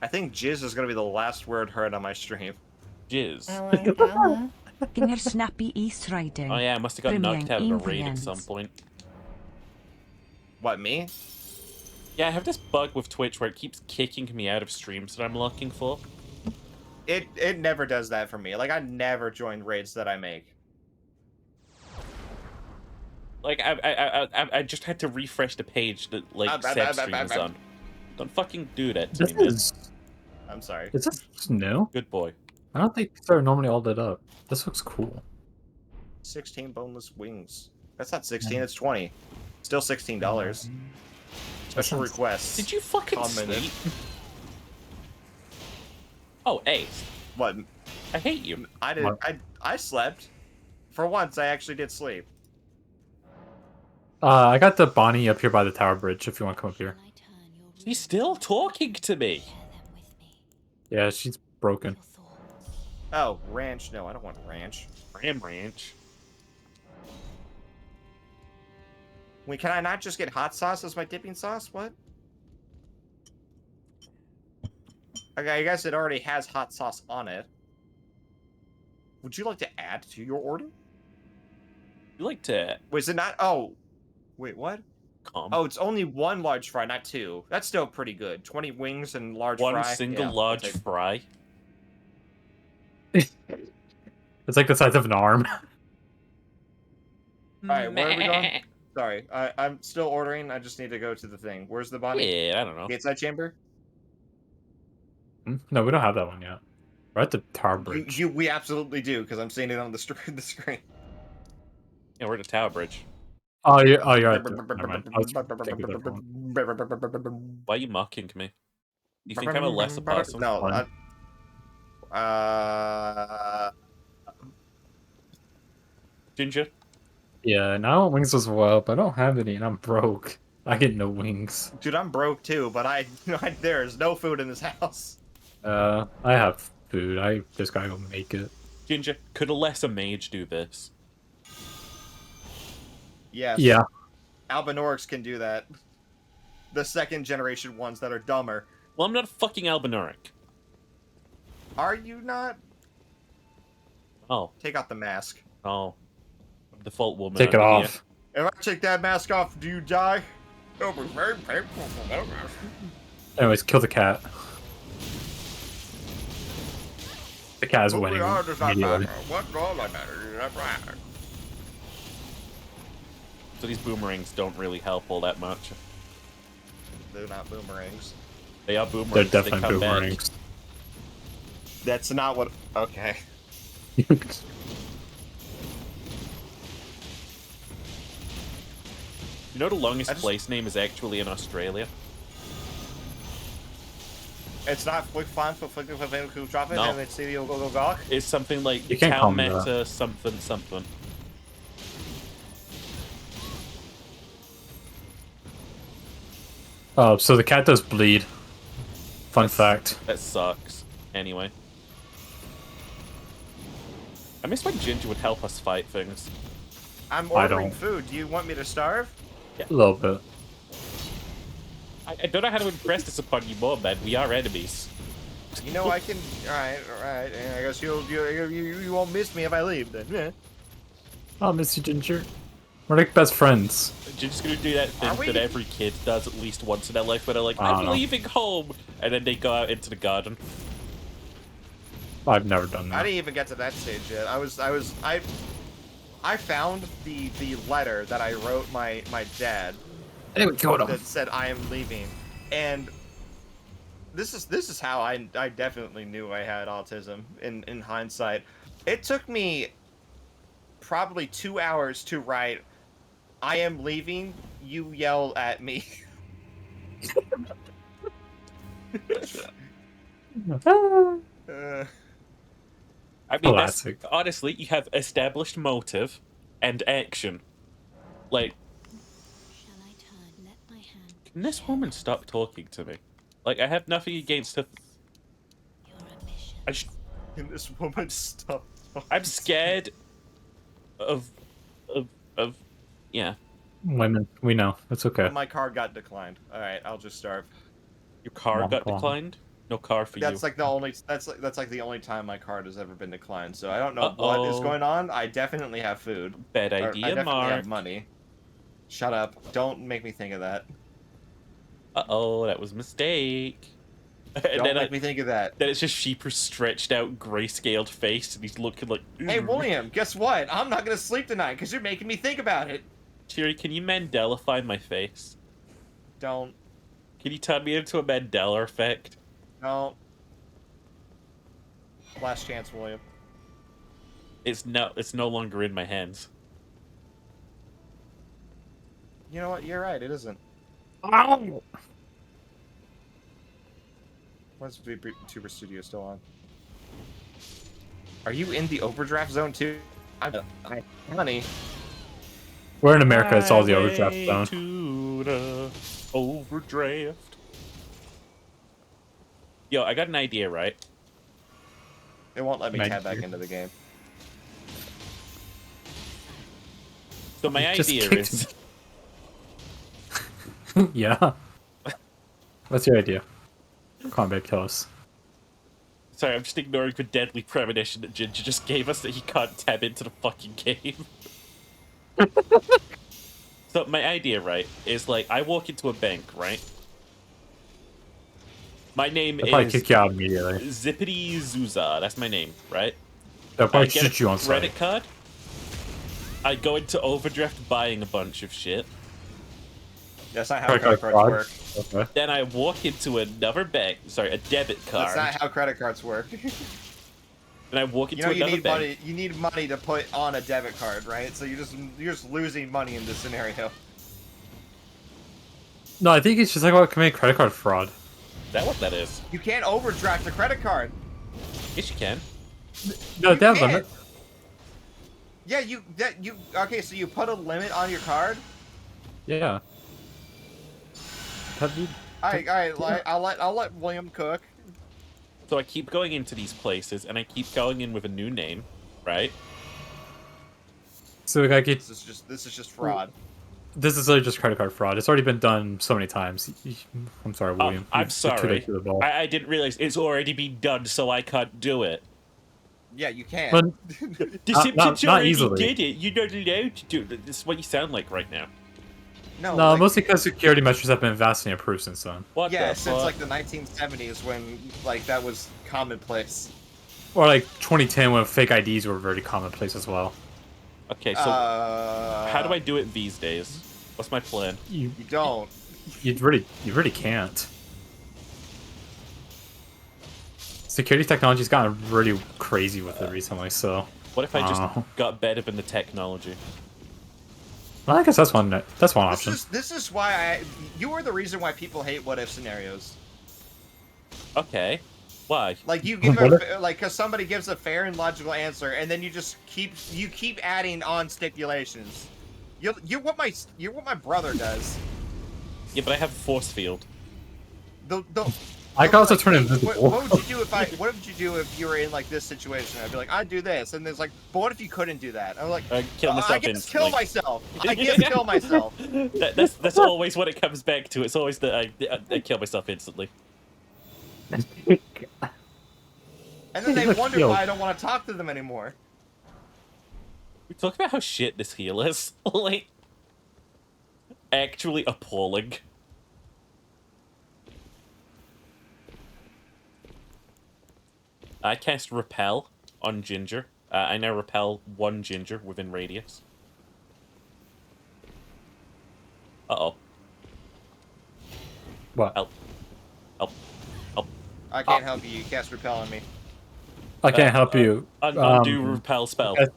I think jizz is gonna be the last word heard on my stream. Jizz. Ela. Gynger snappy East Riding. Oh yeah, I must have got knocked out of a raid at Brymian some point. What, me? Yeah, I have this bug with Twitch where it keeps kicking me out of streams that I'm looking for. It never does that for me. Like, I never join raids that I make. Like, I just had to refresh the page that, like, Seb stream is on. Don't fucking do that to This me, man. is... I'm sorry. Is this new? Good boy. I don't think these are normally all lit up. This looks cool. 16 boneless wings. That's not 16, it's 20. Still $16. Special sounds- requests. Did you fucking Commented. sleep? Oh, Ace. What? I hate you. I did. What? I slept. For once, I actually did sleep. I got the Bonnie up here by the tower bridge if you want to come up here. He's still talking to me. Yeah, she's broken. Oh, ranch. No, I don't want ranch. Ram Ranch. Wait, can I not just get hot sauce as my dipping sauce? What? Okay, I guess it already has hot sauce on it. Would you like to add to your order? You like to Wait, is it not? Oh. Wait, what? come? Oh, it's only 1 large fry, not 2. That's still pretty good. 20 wings and large One fry. single Yeah, I'll large take- fry. It's like the size of an arm. Alright, where are we going? Sorry, I'm still ordering. I just need to go to the thing. Where's the Bonnie? Yeah, I don't know. Gateside chamber? No, we don't have that one yet. We're at the tower bridge. We absolutely do, because I'm seeing it on the screen. Yeah, we're at the Tower Bridge. Oh, you're at the... Never mind. I was thinking of different one. Why are you mocking me? You think I'm a lesser person? No. Ginger? Yeah, and I want wings as well, but I don't have any, and I'm broke. I get no wings. Dude, I'm broke too, but there is no food in this house. I have food. I just gotta go make it. Ginger, could a lesser mage do this? Yes. Yeah. Albinorics can do that. The second generation ones that are dumber. Well, I'm not a fucking Albinoric. Are you not? Oh. Take out the mask. Oh. Default woman. Take it over off. If I take that mask off, do you die? It'll be very painful. Anyways, kill the cat. The cat is winning immediately. What's all that matters? So these boomerangs don't really help all that much. They're not boomerangs. They are boomerangs. They're They definitely come back. boomerangs. That's not what. Okay. You know the longest place name is actually in Australia? It's not Flick Fun for Flick who drop it No. and it's go go gawk. It's something like You can't call Town me Meta that. something something. Oh, so the cat does bleed. Fun fact. That sucks. Anyway. I miss when Ginger would help us fight things. I'm I ordering don't. food. Do you want me to starve? A little bit. I don't know how to impress this upon you more, man. We are enemies. You know I can. All right. I guess you won't miss me if I leave then. Yeah. I'll miss you, Ginger. We're like best friends. Ginger's gonna do that Are thing we? that every kid does at least once in their life, where they're like, I don't "I'm know. leaving home," and then they go out into the garden. I've never done I that. didn't even get to that stage yet. I found the letter that I wrote my dad Anyway, killed that said I am leaving, and this is how I definitely knew I had autism in hindsight. It took me probably 2 hours to write I am leaving, you yell at me. I mean, that's, Classic. honestly, you have established motive and action. Like, Shall I turn? Let my hand. can this woman stop talking to me? Like, I have nothing against her. Your ambition. I just, Can this woman stop? I'm scared of, yeah. Women, we know. It's okay. My card got declined. All right, I'll just starve. Your car Womp got womp. declined? No car for That's you. like the only that's like the only time my card has ever been declined. So I don't know what is Uh-oh. going on. I definitely have food. Bad Or I idea, definitely Mark. have money. Shut up! Don't make me think of that. Uh-oh, that was a mistake. And Don't then, make me think of that. then it's just Sheeper's stretched out, grayscaled face, and he's looking like, Hey "Ugh." William, guess what? I'm not gonna sleep tonight because you're making me think about it. Cheery, can you Mandelify my face? Don't. Can you turn me into a Mandela effect? Don't. Last chance, William. It's no longer in my hands. You know what? You're right. It isn't. What's VTuber Studio still on? Are you in the overdraft zone too? Honey. We're in America. It's all the overdraft Highway zone. to the overdraft. Yo, I got an idea, right? It won't let me Thank tab back you. into the game. So my Just idea kicked is, Yeah. What's your idea? Come on, babe, tell us. sorry, I'm just ignoring the deadly premonition that Ginger just gave us that he can't tab into the fucking game. So my idea, right, is like I walk into a bank, right? My name They'll probably is kick you out immediately. Zippity Zuza. That's my name, right? They'll I probably get shoot you on a credit sight. card. I go into overdraft buying a bunch of shit. That's not how Credit credit card cards fraud. work. Okay. Then I walk into another bank. Sorry, a debit card. That's not how credit cards work. Then I walk You into know, you another need bank. money. You need money to put on a debit card, right? So you're just losing money in this scenario. No, I think it's just like about committing credit card fraud. Is that what that is? You can't overdraft a credit card. Yes, you can. No, they have can't. limit. Yeah, okay, so you put a limit on your card? Yeah. Have you? I'll let William cook. So I keep going into these places, and I keep going in with a new name, right? So like This is just fraud. this is literally just credit card fraud. It's already been done so many times. I'm sorry, William. I'm You're too sorry. late to the ball. I didn't realize it's already been done, so I can't do it. Yeah, you can. But The Not- Simpsons not already easily. did it. You're not allowed to do it. This is what you sound like right now. no, no, like, mostly because security measures have been vastly improved since then. What yeah, the since fuck? like the 1970s when like that was commonplace. Or like 2010 when fake IDs were very commonplace as well. Okay, so how do I do it these days? What's my plan? You You don't. you really can't. Security technology's gotten really crazy with it recently, so... What if I just got better than the technology? Well, I guess that's one option. This is why you are the reason why people hate what if scenarios. Okay. Why? Like you give because somebody gives a fair and logical answer, and then you just keep adding on stipulations. You're what my brother does. Yeah, but I have a force field. I can also turn invisible. What would you do what would you do if you were in like this situation? I'd be like, I'd do this, and there's like, but what if you couldn't do that? I'm like, kill myself. I guess kill myself. I guess kill myself. That's always what it comes back to. It's always that I kill myself instantly. And then they wonder why I don't want to talk to them anymore. We talk about how shit this heal is. Like, actually appalling. I cast Repel on Ginger. I now repel 1 Ginger within radius. Uh-oh. What? Help. Help. Help. I can't help you. You cast Repel on me. I can't help you. Undo Repel spell. You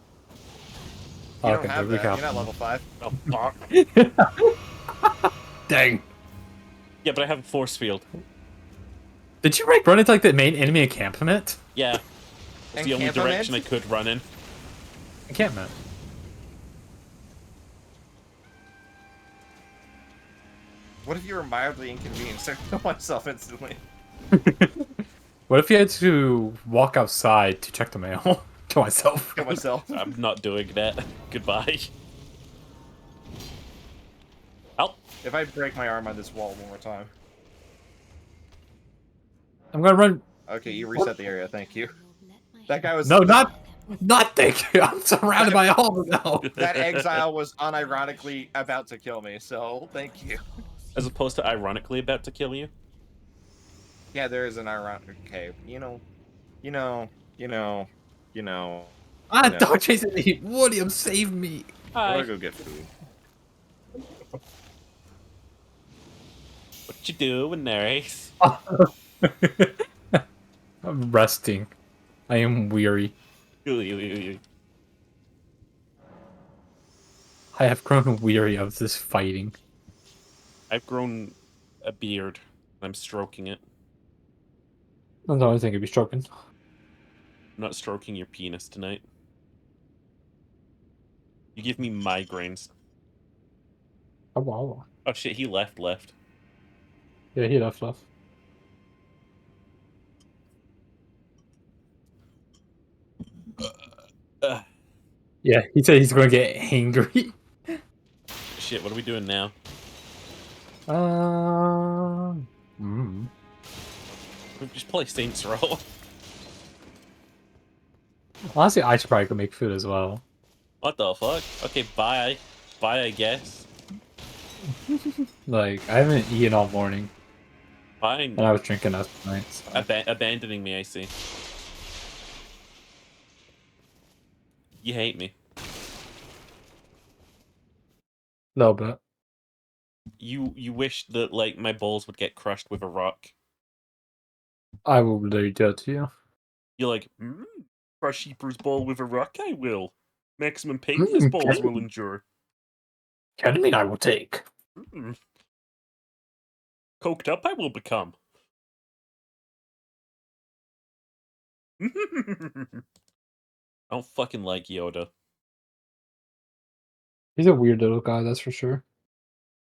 don't have that. You're not level 5. Oh, fuck. Dang. Yeah, but I have a force field. Did you run into like the main enemy encampment? Yeah. It's the only direction I could run in. Encampment. What if you were mildly inconvenienced? I kill myself instantly. What if you had to walk outside to check the mail? Kill myself. Kill myself. I'm not doing that. Goodbye. Help. If I break my arm on this wall one more time. I'm gonna run. Okay, you reset the area. Thank you. That guy was no, not thank you. I'm surrounded by all of them. That exile was unironically about to kill me, so thank you. As opposed to ironically about to kill you. Yeah, there is an ironic. Okay, you know. Dog chasing me. William, save me. I'm gonna go get food. What you doing there, Ace? I'm resting. I am weary. I have grown weary of this fighting. I've grown a beard. I'm stroking it. That's the only thing you'd be stroking. I'm not stroking your penis tonight. You give me migraines. Oh, wow. Oh shit, he left. Yeah, he left. Yeah, he said he's gonna get angry. Shit, what are we doing now? We just play Saints Row. Honestly, I should probably go make food as well. What the fuck? Okay, bye. Bye, I guess. Like, I haven't eaten all morning. Fine. And I was drinking last night. So. Abandoning me, I see. You hate me. No, but you wish that like my balls would get crushed with a rock. I will literally do it to you. You're like, crush Sheeper's ball with a rock. I will. Maximum pain his balls will endure. Ketamine I will take. Coked up I will become. I don't fucking like Yoda. He's a weird little guy, that's for sure.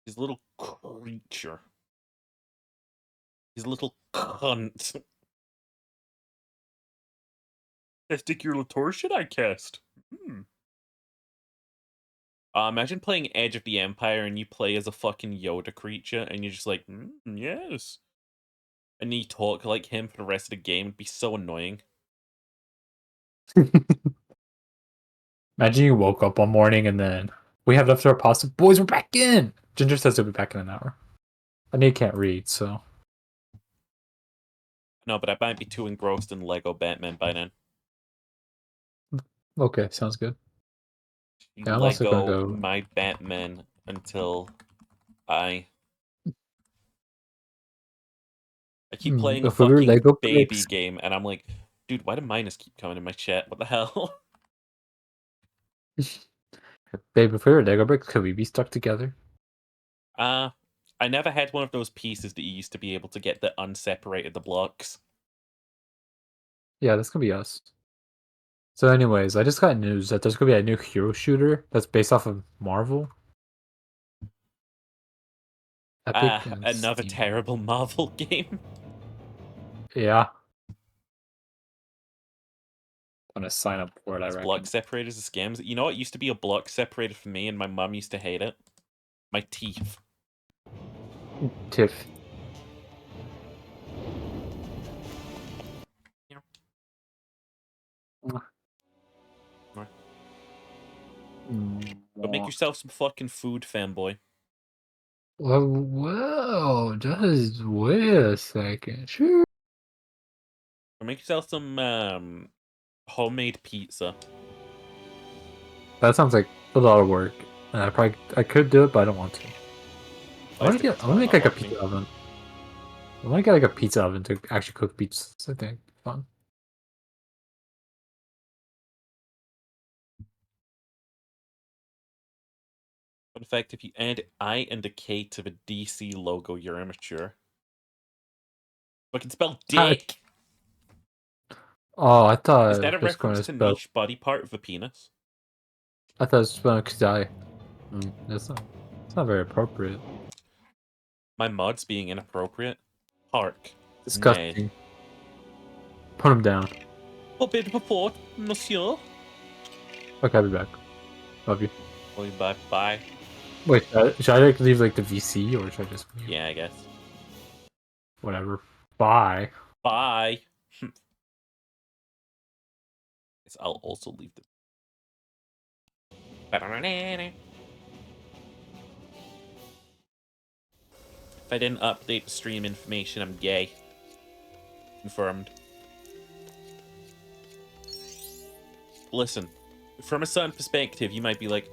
He's a little creature. He's a little cunt. Testicular should I cast? Imagine playing Edge of the Empire and you play as a fucking Yoda creature and you're just like, yes. And you talk like him for the rest of the game. It'd be so annoying. Imagine you woke up one morning and then we have leftover pasta. Boys, we're back in! Ginger says he'll be back in an hour. I know you can't read, so. No, but I might be too engrossed in Lego Batman by then. Okay, sounds good. Yeah, I'm also gonna go my Batman until I keep playing a fucking baby game, and I'm like, Dude, why do miners keep coming in my chat? What the hell? Babe, if we were Lego bricks, could we be stuck together? I never had one of those pieces that you used to be able to get that unseparated the blocks. Yeah, that's gonna be us. So anyways, I just got news that there's gonna be a new hero shooter that's based off of Marvel. Epic and Another Steam. terrible Marvel game. Yeah. I'm gonna sign up for it, I reckon. Block separators are scams. You know what used to be a block separator for me and my mum used to hate it? My teeth. Tiff. Go make yourself some fucking food, fanboy. Whoa, just wait a second. Sure. Go make yourself some homemade pizza. That sounds like a lot of work. I could do it, but I don't want to. I want to make like a pizza oven. I want to get like a pizza oven to actually cook pizzas. I think fun. In fact, if you add I and a K to the DC logo, you're immature. I can spell dick. Oh, I thought is that a reference to niche body part of a penis? I thought it was spelled Kazai. That's not very appropriate. My mods being inappropriate. Hark. Disgusting. Nay. Put him down. A bit report, monsieur. Okay, I'll be back. Love you. Bye. Bye. Wait, should I like leave like the VC or should I just? Yeah, I guess. Whatever. Bye. Bye. I'll also leave the. If I didn't update the stream information, I'm gay. Confirmed. Listen, from a certain perspective, you might be like,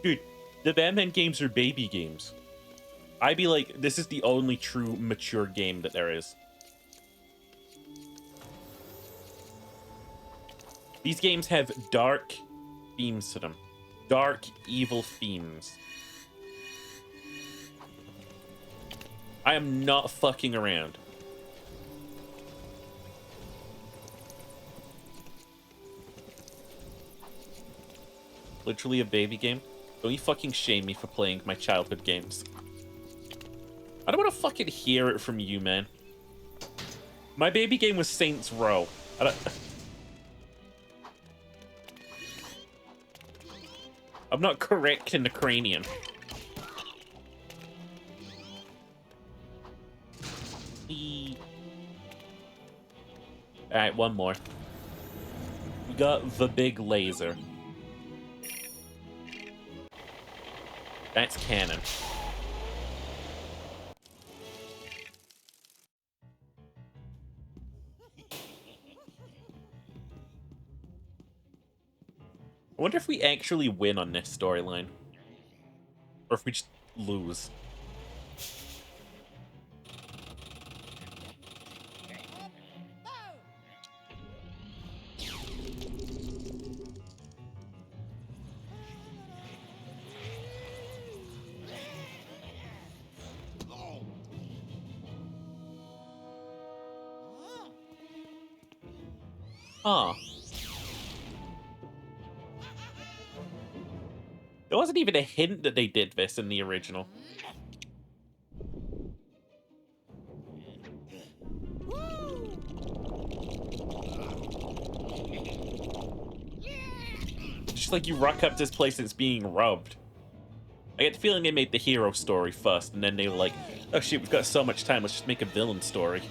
dude, the Batman games are baby games. I'd be like, this is the only true mature game that there is. These games have dark themes to them. Dark, evil themes. I am not fucking around. Literally a baby game? Don't you fucking shame me for playing my childhood games. I don't want to fucking hear it from you, man. My baby game was Saints Row. I'm not correct in the cranium. Alright, one more. We got the big laser. That's canon. I wonder if we actually win on this storyline. Or if we just lose. Huh. There wasn't even a hint that they did this in the original. Just like you rock up to this place and it's being robbed. I get the feeling they made the hero story first, and then they were like, oh shit, we've got so much time, let's just make a villain story.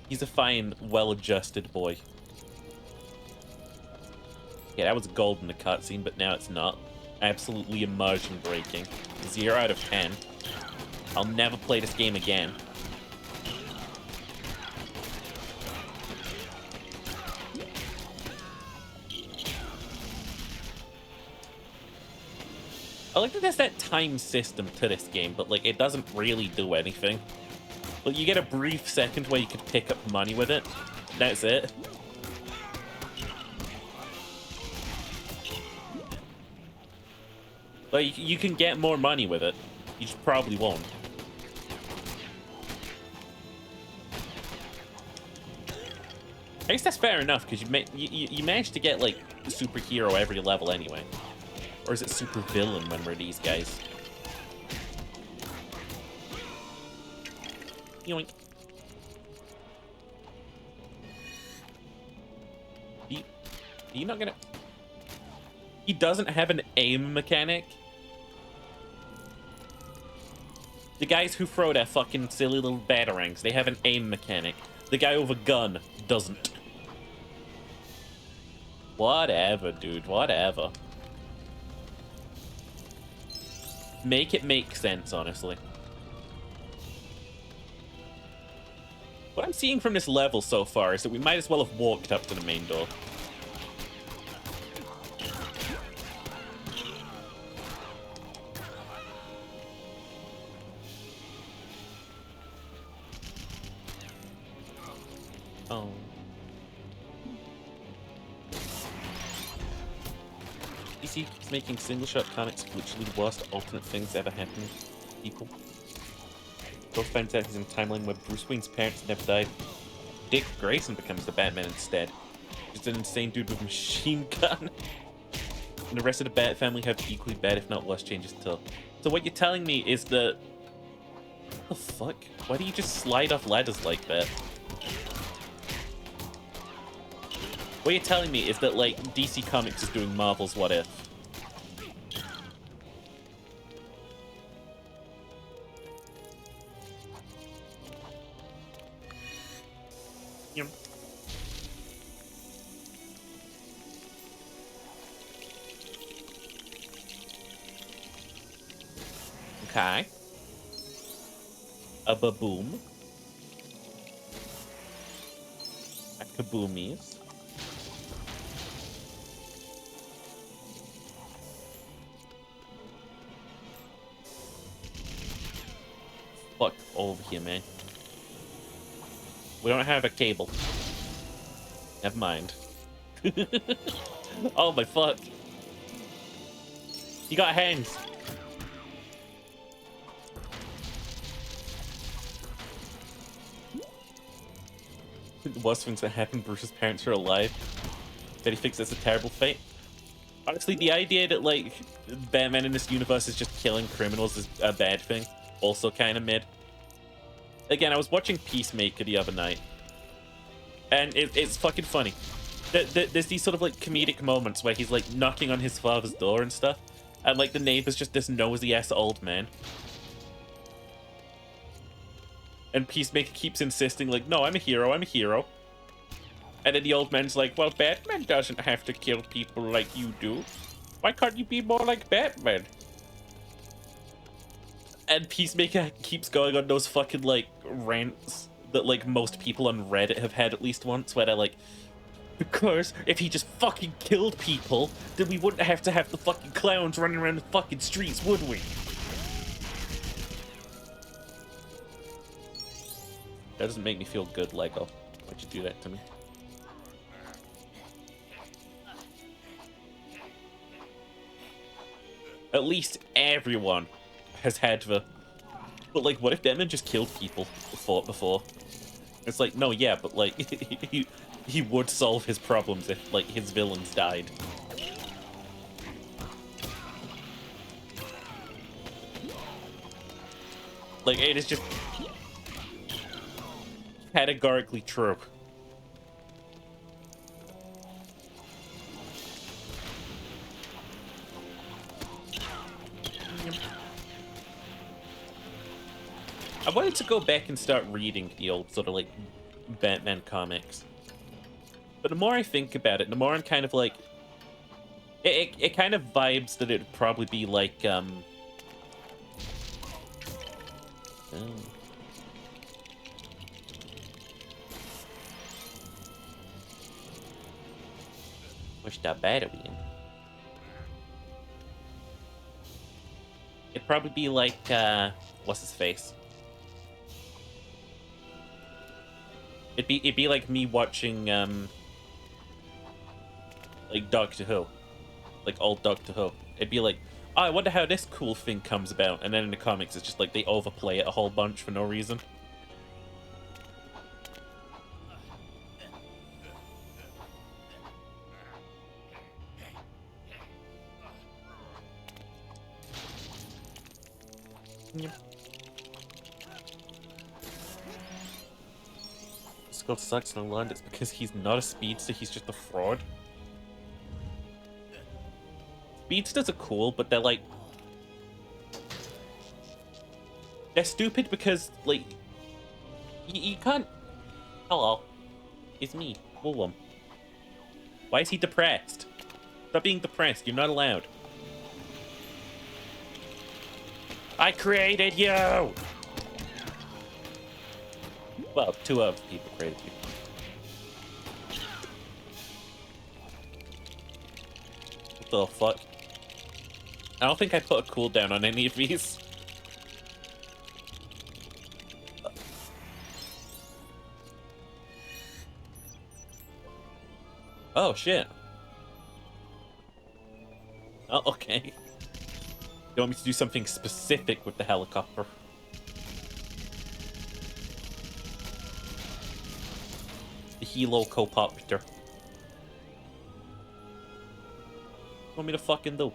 He's a fine, well-adjusted boy. Yeah, that was gold in the cutscene, but now it's not. Absolutely immersion breaking. 0 out of 10. I'll never play this game again. I like that there's that time system to this game, but like it doesn't really do anything. Like you get a brief second where you could pick up money with it. That's it. Like you can get more money with it. You just probably won't. I guess that's fair enough because you managed to get like superhero every level anyway. Or is it super villain when we're these guys? Yoink. You're not gonna... He doesn't have an aim mechanic? The guys who throw their fucking silly little batarangs, they have an aim mechanic. The guy with a gun doesn't. Whatever, dude. Whatever. Make it make sense, honestly. What I'm seeing from this level so far is that we might as well have walked up to the main door. Oh. DC keeps making single-shot comics literally the worst alternate things ever happened to people. Both finds out he's in a timeline where Bruce Wayne's parents never died. Dick Grayson becomes the Batman instead. Just an insane dude with a machine gun. And the rest of the Bat family have equally bad, if not worse, changes too. So what you're telling me is that... What the fuck? Why do you just slide off ladders like that? What you're telling me is that, like, DC Comics is doing Marvel's What If. Yep. Okay. A baboom. A kaboomies. Fuck over here, man. We don't have a cable. Never mind. Oh my fuck. You got hands. The worst things that happened, Bruce's parents are alive. That he thinks that's a terrible fate. Honestly, the idea that, like, Batman in this universe is just killing criminals is a bad thing. Also kind of mid. Again, I was watching Peacemaker the other night. And it's fucking funny. There's these sort of, like, comedic moments where he's, like, knocking on his father's door and stuff. And, like, the neighbor's just this nosy-ass old man. And Peacemaker keeps insisting, like, no, I'm a hero, I'm a hero. And then the old man's like, well, Batman doesn't have to kill people like you do. Why can't you be more like Batman? And Peacemaker keeps going on those fucking, like, rants that, like, most people on Reddit have had at least once, where they're like, because if he just fucking killed people, then we wouldn't have to have the fucking clowns running around the fucking streets, would we? That doesn't make me feel good, Lego. Why'd you do that to me? At least everyone has had the... But, like, what if Batman just killed people before? It's like, no, yeah, but, like, he would solve his problems if, like, his villains died. Like, it is just... categorically true. I wanted to go back and start reading the old sort of like Batman comics. But the more I think about it, the more I'm kind of like it kind of vibes that it'd probably be like oh. Push that battery in. probably be like, what's his face? It'd be like me watching, like Doctor Who. Like old Doctor Who. It'd be like, oh, I wonder how this cool thing comes about. And then in the comics, it's just like they overplay it a whole bunch for no reason. Yep. Skull sucks and learned it's because he's not a speedster, he's just a fraud. Speedsters are cool, but they're like... They're stupid because, like... You can't... Hello. It's me, Woolworm. Why is he depressed? Stop being depressed, you're not allowed. I created you! Well, 2 other people created you. What the fuck? I don't think I put a cooldown on any of these. Oh, shit. Oh, okay. You want me to do something specific with the helicopter? The Helocopter. What want me to fucking do?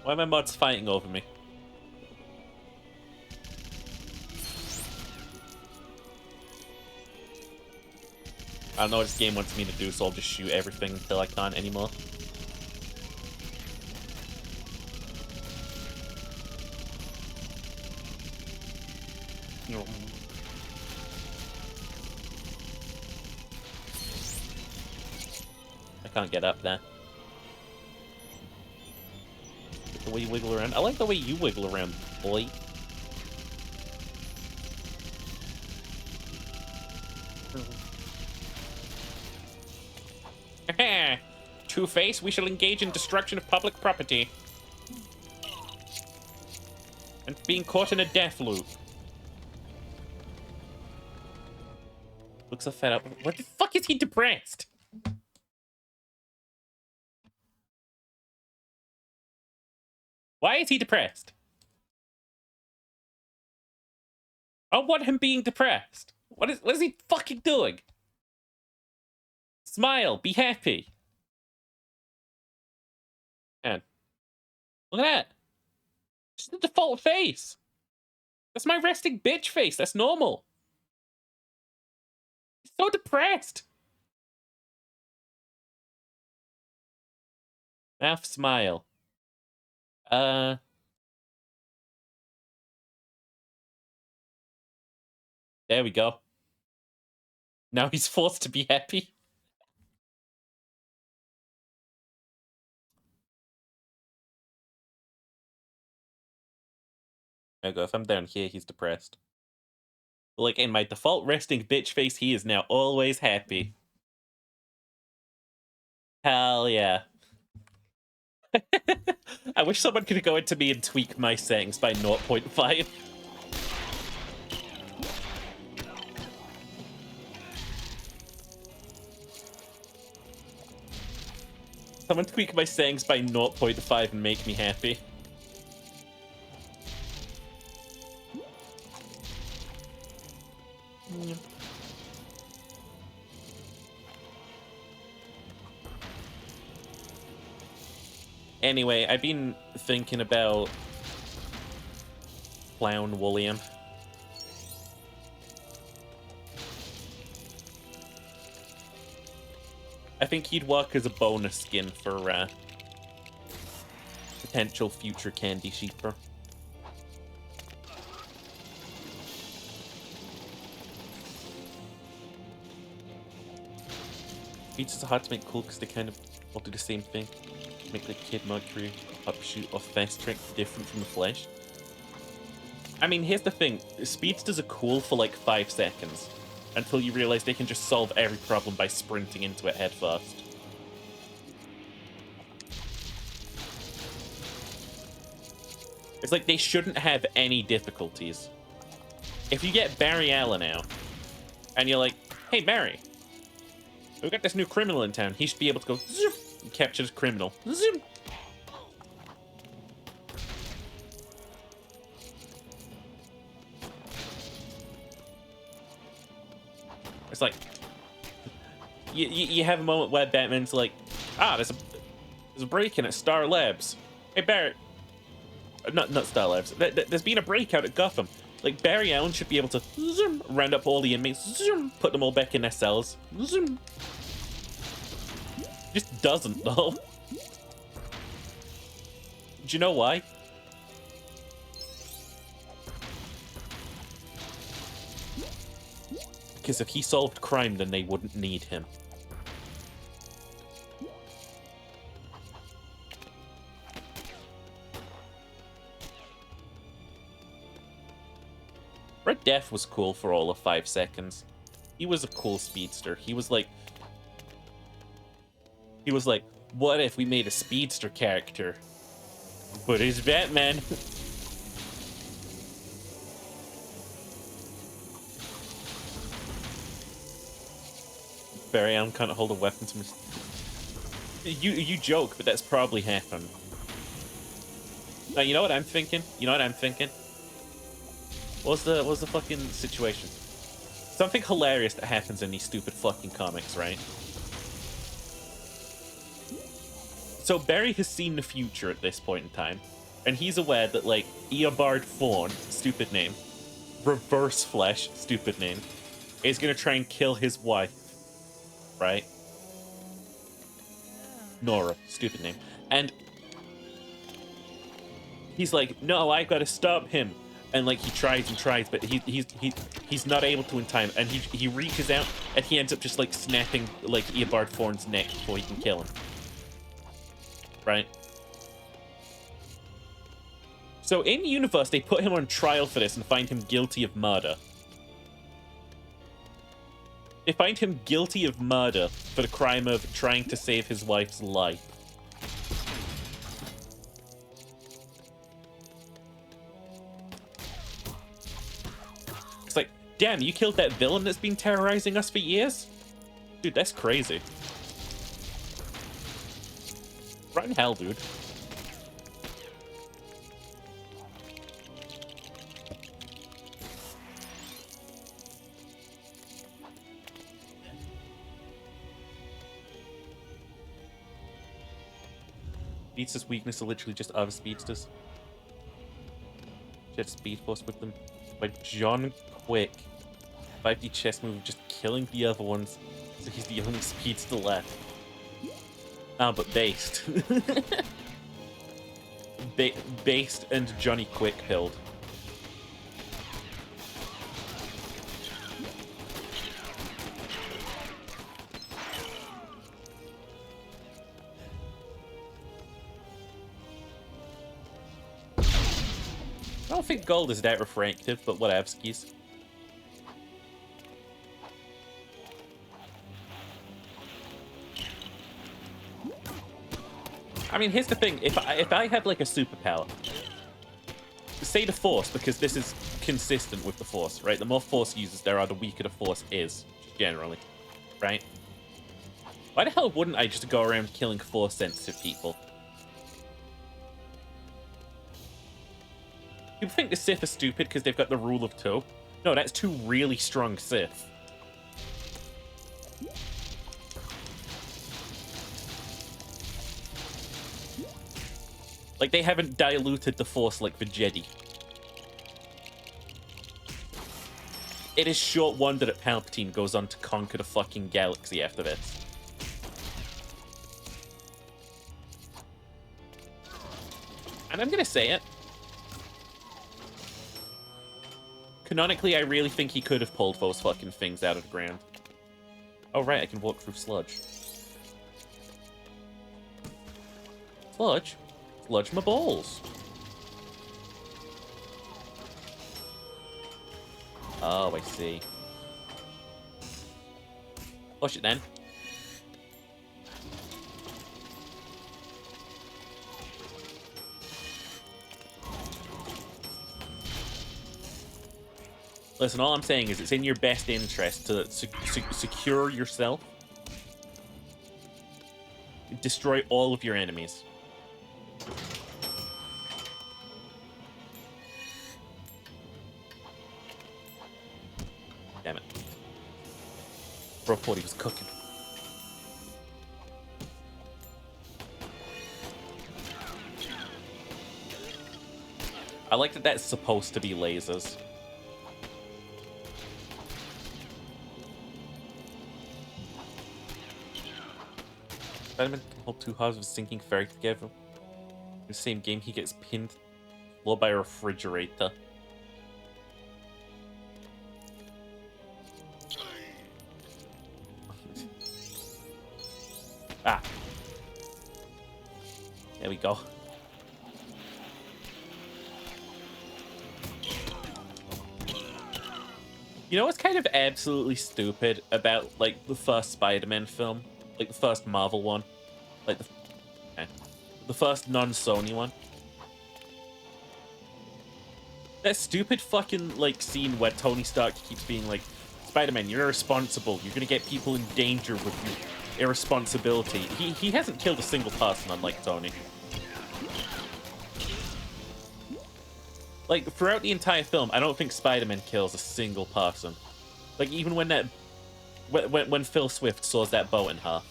Why are my mods fighting over me? I don't know what this game wants me to do, so I'll just shoot everything until I can't anymore. I can't get up there. The way you wiggle around. I like the way you wiggle around, boy. Two-Face, we shall engage in destruction of public property. And being caught in a death loop. Looks so fed up. What the fuck is he depressed? Why is he depressed? I don't want him being depressed. What is he fucking doing? Smile, be happy. Man. Look at that. Just the default face. That's my resting bitch face. That's normal. He's so depressed. Mouth smile. There we go. Now he's forced to be happy. There we go. If I'm down here, he's depressed. Like, in my default resting bitch face, he is now always happy. Hell yeah. I wish someone could go into me and tweak my settings by 0.5. Someone tweak my settings by 0.5 and make me happy. Anyway, I've been thinking about Clown William. I think he'd work as a bonus skin for potential future Candy Sheeper. Features are hard to make cool because they kind of all do the same thing. Make the Kid Mercury upshoot or fast trick different from the Flash. I mean, here's the thing. Speedsters are cool for like 5 seconds. Until you realize they can just solve every problem by sprinting into it head first. It's like they shouldn't have any difficulties. If you get Barry Allen out, and you're like, hey, Barry, we got this new criminal in town. He should be able to go, zoom, and capture this criminal. Zoom. It's like, you have a moment where Batman's like, there's a break-in at Star Labs. Hey, Barry. Not Star Labs. There's been a breakout at Gotham. Like, Barry Allen should be able to zoom, round up all the inmates, zoom, put them all back in their cells. Zoom. Just doesn't, though. Do you know why? Because if he solved crime, then they wouldn't need him. Red Death was cool for all of 5 seconds. He was a cool speedster. He was like, what if we made a speedster character? But he's Batman. Barry Allen can't hold a weapon to me. You joke, but that's probably happened. Now, you know what I'm thinking? What's the fucking situation? Something hilarious that happens in these stupid fucking comics, right? So Barry has seen the future at this point in time, and he's aware that, like, Eobard Thawne, stupid name, Reverse Flesh, stupid name, is gonna try and kill his wife. Right? Nora, stupid name. And he's like, no, I've got to stop him. And like he tries and tries, but he's not able to in time. And he reaches out and he ends up just like snapping like Eobard Thawne's neck before he can kill him. Right? So in universe, they put him on trial for this and find him guilty of murder. They find him guilty of murder for the crime of trying to save his wife's life. It's like, damn, you killed that villain that's been terrorizing us for years? Dude, that's crazy. Right in hell, dude. Speedster's weakness are literally just other speedsters. Jet Speed Force with them. By John Quick. 5D chess move, just killing the other ones. So he's the only speedster left. But Based. Based and Johnny Quick pilled. I don't think gold is that refractive, but whatever, skis. I mean, here's the thing. If I had, like, a superpower, say the Force, because this is consistent with the Force, right? The more Force users there are, the weaker the Force is, generally, right? Why the hell wouldn't I just go around killing Force-sensitive people? People think the Sith are stupid because they've got the rule of 2. No, that's 2 really strong Sith. Like, they haven't diluted the Force like the Jedi. It is short wonder that Palpatine goes on to conquer the fucking galaxy after this. And I'm gonna say it. Canonically, I really think he could have pulled those fucking things out of the ground. Oh, right, I can walk through sludge. Sludge? Sludge my balls. Oh, I see. Push it then. Listen, all I'm saying is it's in your best interest to secure yourself. Destroy all of your enemies. Damn it. Bro thought he was cooking. I like that that's supposed to be lasers. Spider-Man can hold two halves of a sinking ferry together. In the same game, he gets pinned floor by a refrigerator. Ah. There we go. You know what's kind of absolutely stupid about, like, the first Spider-Man film? Like, the first Marvel one? Like, the first non-Sony one? That stupid fucking, like, scene where Tony Stark keeps being like, Spider-Man, you're irresponsible. You're gonna get people in danger with your irresponsibility. He hasn't killed a single person, unlike Tony. Like, throughout the entire film, I don't think Spider-Man kills a single person. Like, even when that... When Phil Swift saws that boat in half.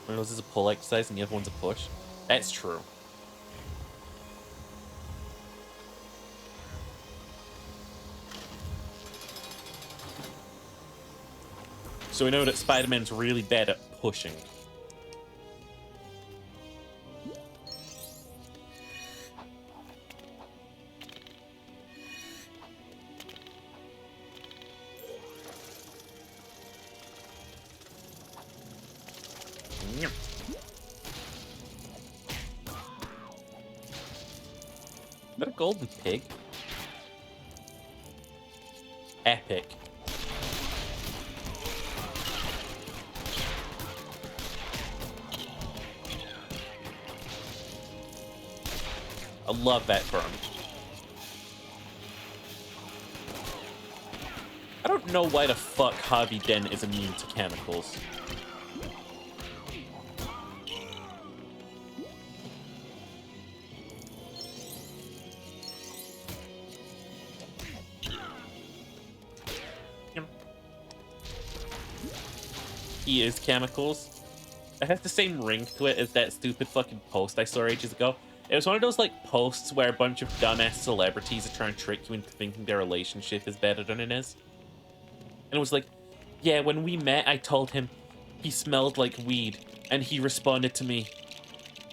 One of those is a pull exercise and the other one's a push. That's true. So we know that Spider-Man's really bad at pushing. Is that a golden pig? Epic. I love that burn. I don't know why the fuck Harvey Dent is immune to chemicals. He is chemicals. It has the same ring to it as that stupid fucking post I saw ages ago. It was one of those, like, posts where a bunch of dumbass celebrities are trying to trick you into thinking their relationship is better than it is. And it was like, yeah, when we met, I told him he smelled like weed. And he responded to me,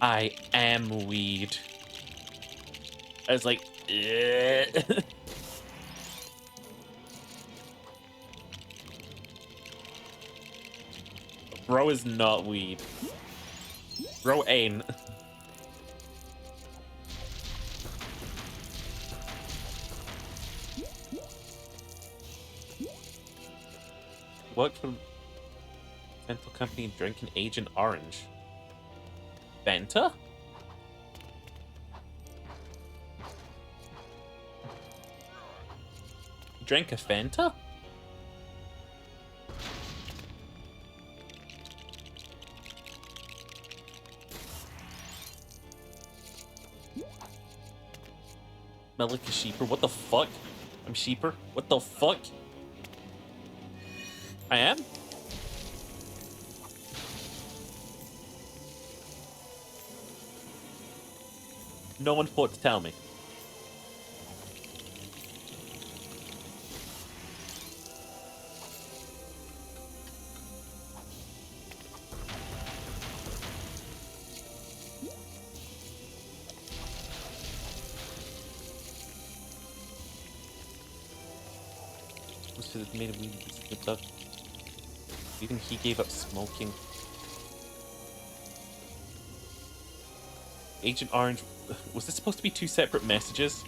I am weed. I was like, ugh. Bro is not weed. Bro ain't. Worked for dental company drinking Agent Orange. Fanta? You drank a Fanta? Smell like a sheeper? What the fuck? I'm sheeper? What the fuck? I am? No one thought to tell me. Must have made a weed. Even he gave up smoking. Agent Orange... Was this supposed to be two separate messages?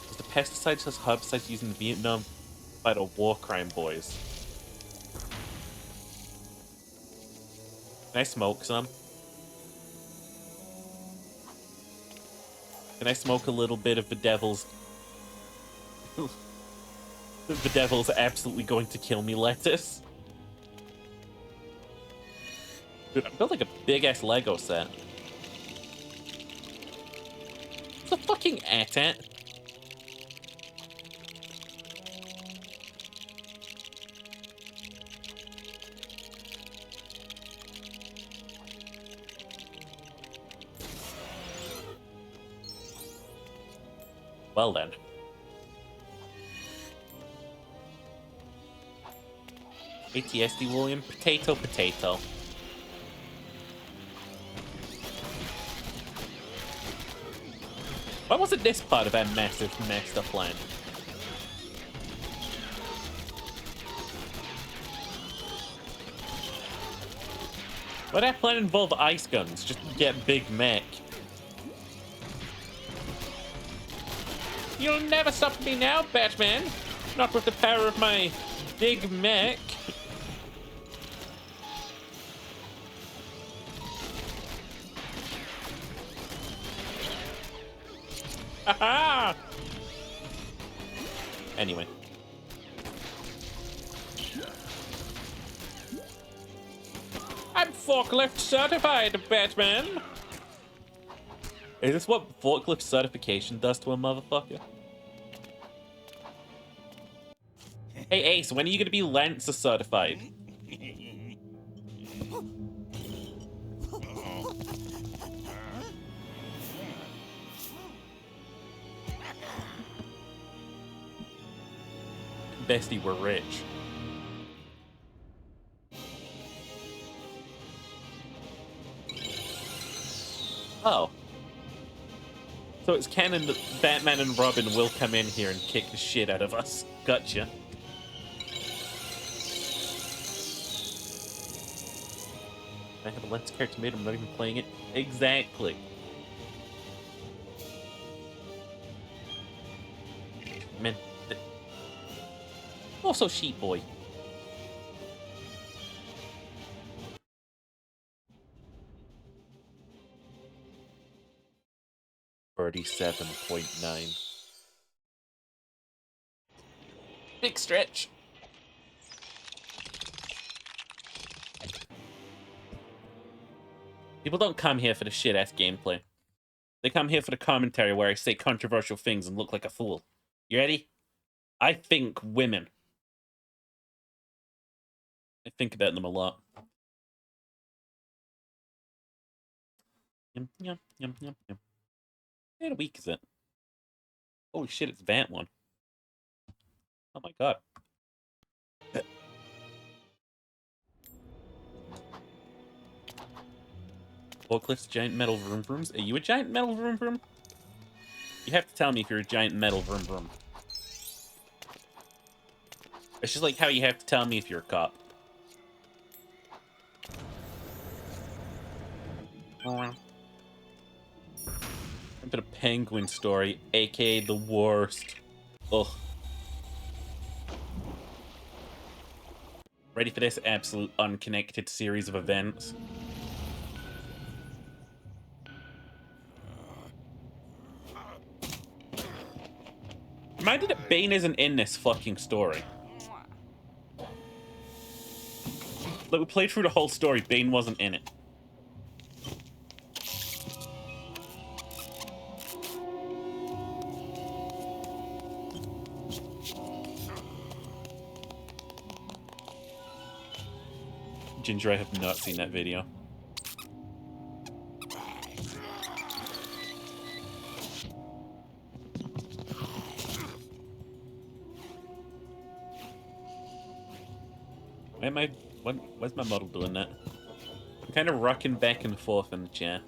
Was the pesticides as herbicides used in Vietnam by the war crime boys? Can I smoke some? Can I smoke a little bit of the devil's... the devil's absolutely going to kill me lettuce? Dude, I built like a big-ass Lego set. It's a fucking AT-AT. Well then. ATSD William, potato, potato. Why wasn't this part of our massive master plan? Why'd that plan involve ice guns? Just get Big Mac. You'll never stop me now, Batman. Not with the power of my Big Mac. Aha! Anyway. I'm forklift certified, Batman. Is this what forklift certification does to a motherfucker? Hey Ace, when are you gonna be Lancer certified? Bestie, we're rich. Oh. So it's canon that Batman and Robin will come in here and kick the shit out of us. Gotcha. I have a Let's character made, I'm not even playing it. Exactly. Man. Also Sheep Boy. $37.9. Big stretch. People don't come here for the shit-ass gameplay. They come here for the commentary where I say controversial things and look like a fool. You ready? I think women. I think about them a lot. Yum, yum, yum, yum, yum. How many week is it? Holy shit, it's Vant one. Oh my god. Forklifts, giant metal vroom vrooms. Are you a giant metal vroom vroom? You have to tell me if you're a giant metal vroom vroom. It's just like how you have to tell me if you're a cop. A bit of Penguin Story, aka the worst. Ugh. Ready for this absolute unconnected series of events? Reminded that Bane isn't in this fucking story. Like, we played through the whole story, Bane wasn't in it. Ginger, I have not seen that video. Why am I... Why's my model doing that? I'm kind of rocking back and forth in the chair.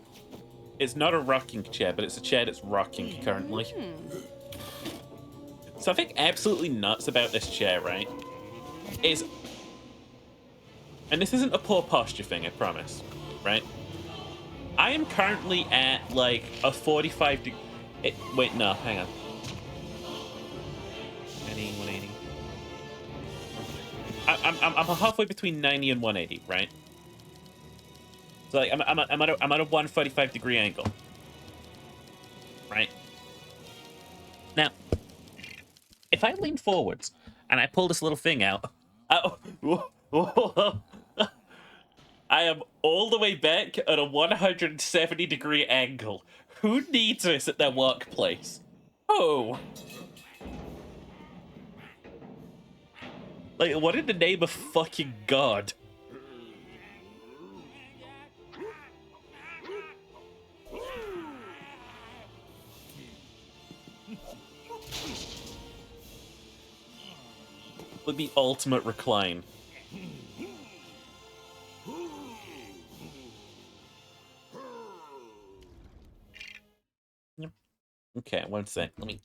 It's not a rocking chair, but it's a chair that's rocking currently. Something absolutely nuts about this chair, right? Is... And this isn't a poor posture thing, I promise, right? I am currently at, like, a 45 degree... Wait, no, hang on. 90, 180. I'm halfway between 90 and 180, right? So like, I'm at a 145-degree angle, right? Now, if I lean forwards and I pull this little thing out, I am all the way back at a 170-degree angle. Who needs this at their workplace? Oh. Like, what in the name of fucking God? With the ultimate recline. Okay, one sec. Let me.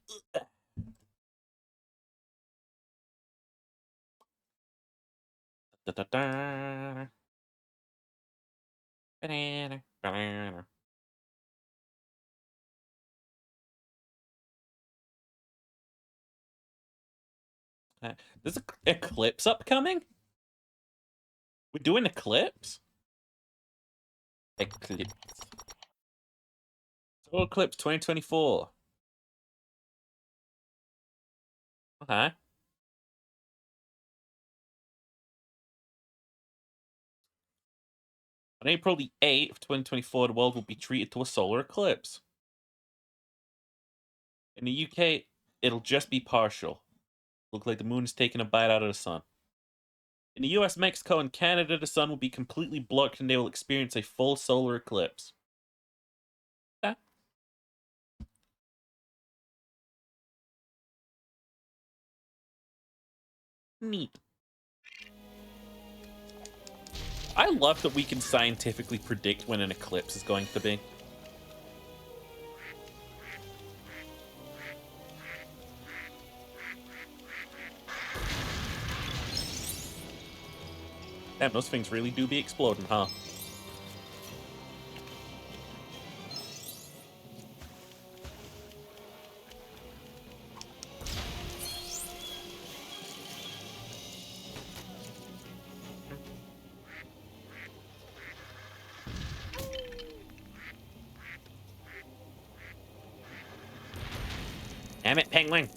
Da, da, da. Banana, banana. There's an eclipse upcoming? We're doing eclipse? Eclipse. Solar eclipse 2024. Okay. On April the 8th, 2024, the world will be treated to a solar eclipse. In the UK, it'll just be partial. Look like the moon is taking a bite out of the sun. In the US, Mexico, and Canada, the sun will be completely blocked and they will experience a full solar eclipse. Yeah. Neat. I love that we can scientifically predict when an eclipse is going to be. Damn, those things really do be exploding, huh? Damn it, Penguin!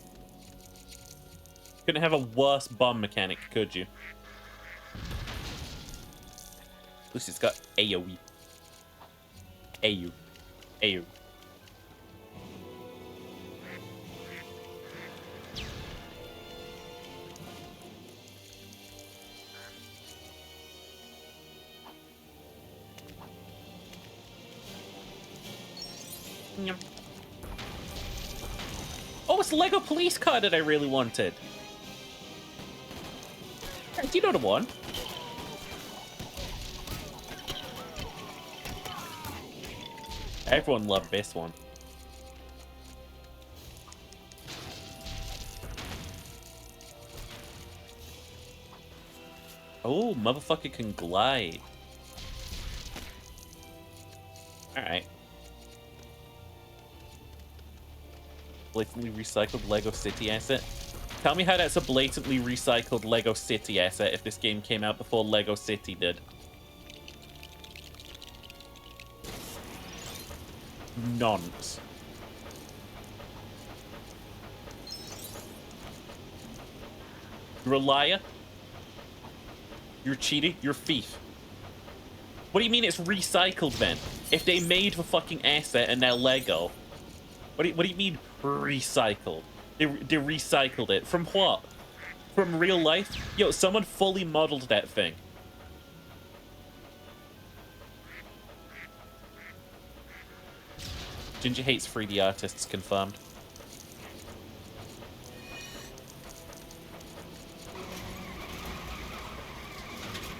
Couldn't have a worse bomb mechanic, could you? At least it's got AoE. AU. AU. Oh, it's the Lego police car that I really wanted. Hey, do you know the one? Everyone loved this one. Oh, motherfucker can glide. Alright. Blatantly recycled Lego City asset. Tell me how that's a blatantly recycled Lego City asset if this game came out before Lego City did. Nonce. You're a liar. You're cheating. You're a thief. What do you mean it's recycled then? If they made the fucking asset and now Lego. What do you mean recycled? They recycled it. From what? From real life? Yo, someone fully modeled that thing. Ginger hates 3D artists, confirmed.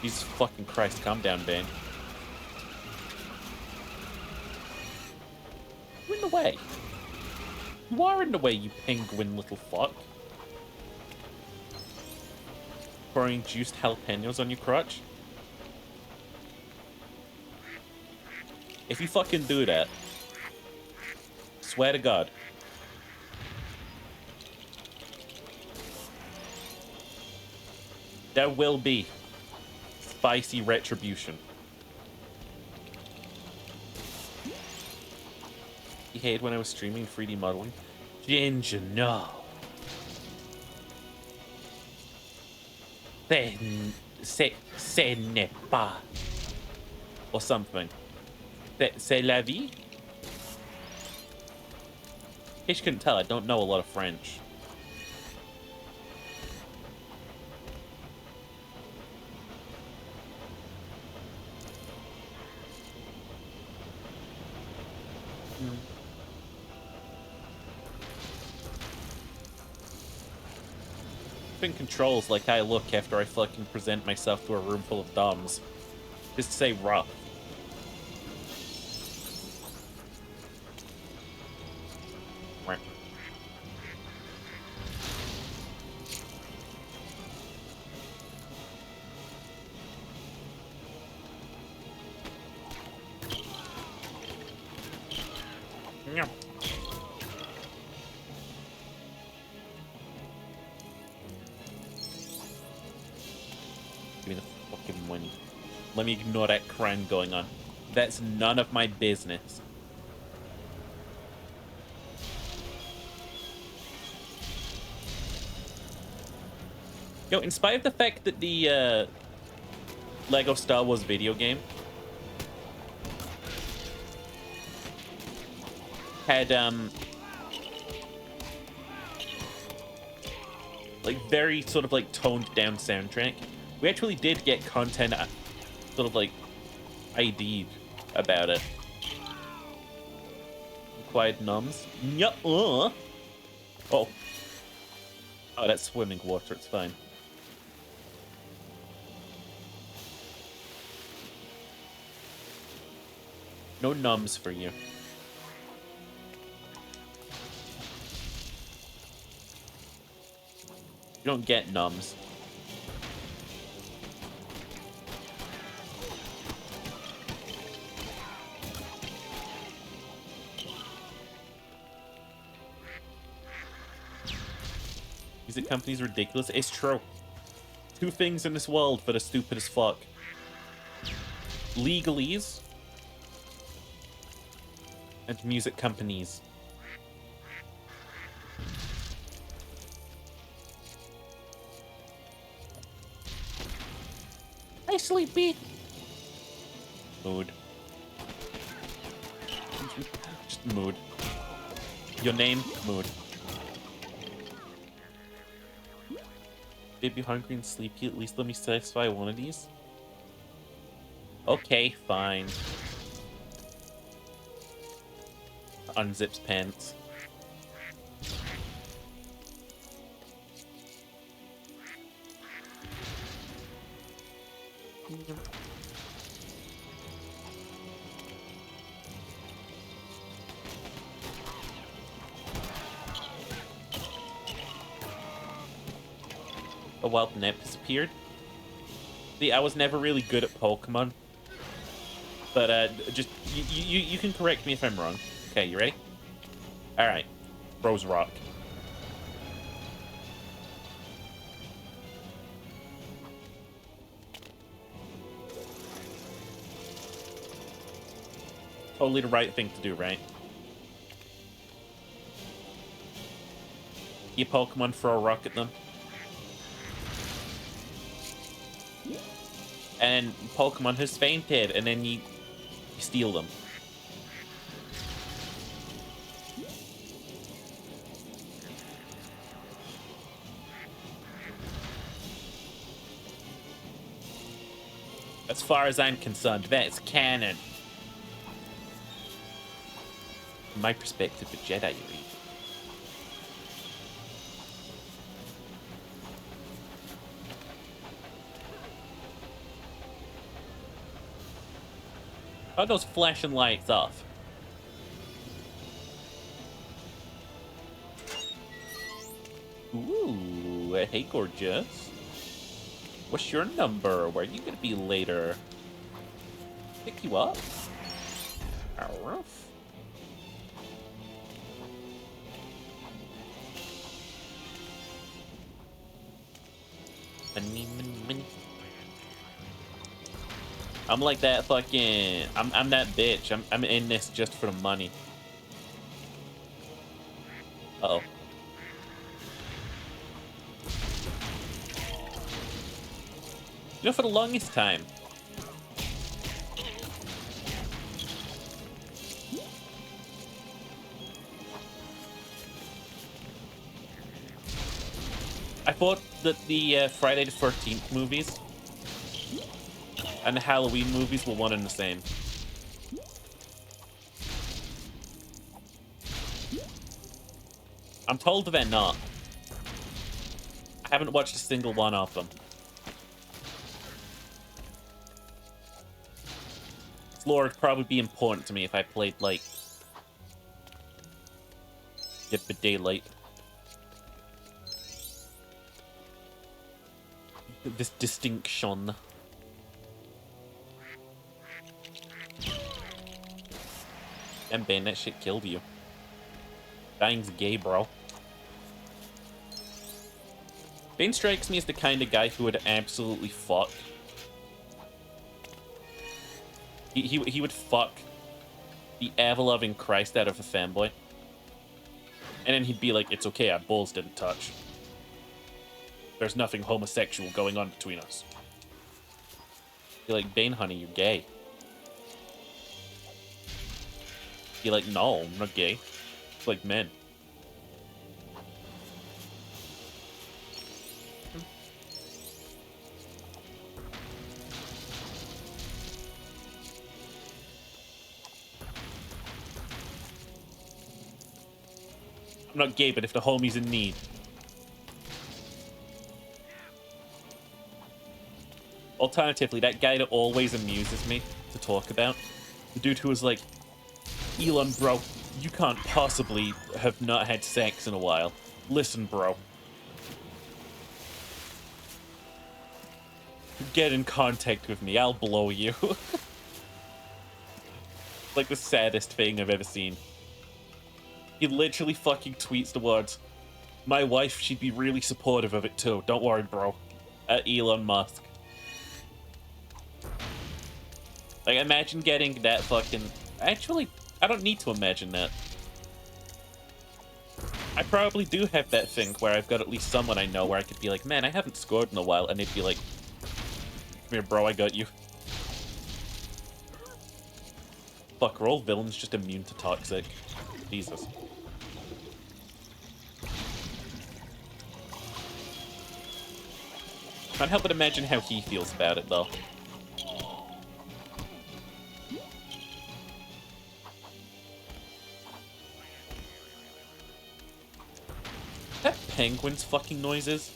Jesus fucking Christ, calm down, Bane. You're in the way. You are in the way, you penguin little fuck. Pouring juiced jalapenos on your crotch? If you fucking do that, swear to God. There will be spicy retribution. You hate when I was streaming 3D modeling? Ginger, no. Ce n'est pas. Or something. C'est la vie? In case you couldn't tell, I don't know a lot of French. Controls like I look after I fucking present myself to a room full of dumbs. Just say rough. Give me the fucking money. Let me ignore that crime going on. That's none of my business. Yo, in spite of the fact that the Lego Star Wars video game had like very sort of like toned down soundtrack, we actually did get content sort of like ID'd about it. Quiet numbs. Oh. Oh, that's swimming water, it's fine. No numbs for you. You don't get numbs. Music companies are ridiculous. It's true. Two things in this world that are stupid as fuck. Legalese and music companies. Hi, Sleepy. Mood. Just mood. Your name? Mood. Baby hungry and sleepy, at least let me satisfy one of these. Okay, fine. Unzips pants. A wild nap disappeared. See, I was never really good at Pokemon. But, just, you can correct me if I'm wrong. Okay, you ready? Alright. Rose Rock. Totally the right thing to do, right? You Pokemon throw a rock at them. And Pokemon has fainted, and then you steal them. As far as I'm concerned, that's canon. From my perspective, a Jedi you read. Are those flashing lights off? Ooh, hey gorgeous. What's your number? Where are you gonna be later? Pick you up? Arf. Money. I'm like that fucking... I'm that bitch. I'm in this just for the money. Uh-oh. You know, for the longest time, I thought that the Friday the 13th movies and the Halloween movies were one and the same. I'm told they're not. I haven't watched a single one of them. This lore would probably be important to me if I played, like, Dead by Daylight. This distinction. Damn, Bane, that shit killed you. Dying's gay, bro. Bane strikes me as the kind of guy who would absolutely fuck. He would fuck the ever-loving Christ out of a fanboy. And then he'd be like, it's okay, our balls didn't touch. There's nothing homosexual going on between us. You're like, Bane, honey, you're gay. You're like, no, I'm not gay. It's like men. I'm not gay, but if the homie's in need. Alternatively, that guy that always amuses me to talk about, the dude who was like, Elon, bro, you can't possibly have not had sex in a while. Listen, bro. Get in contact with me, I'll blow you. Like the saddest thing I've ever seen. He literally fucking tweets the words, my wife, she'd be really supportive of it too. Don't worry, bro. At Elon Musk. Like, imagine getting that fucking... Actually, I don't need to imagine that. I probably do have that thing where I've got at least someone I know where I could be like, man, I haven't scored in a while, and they'd be like, come here, bro, I got you. Fuck, are all villains just immune to toxic? Jesus. Can't help but imagine how he feels about it, though. Is that penguin's fucking noises?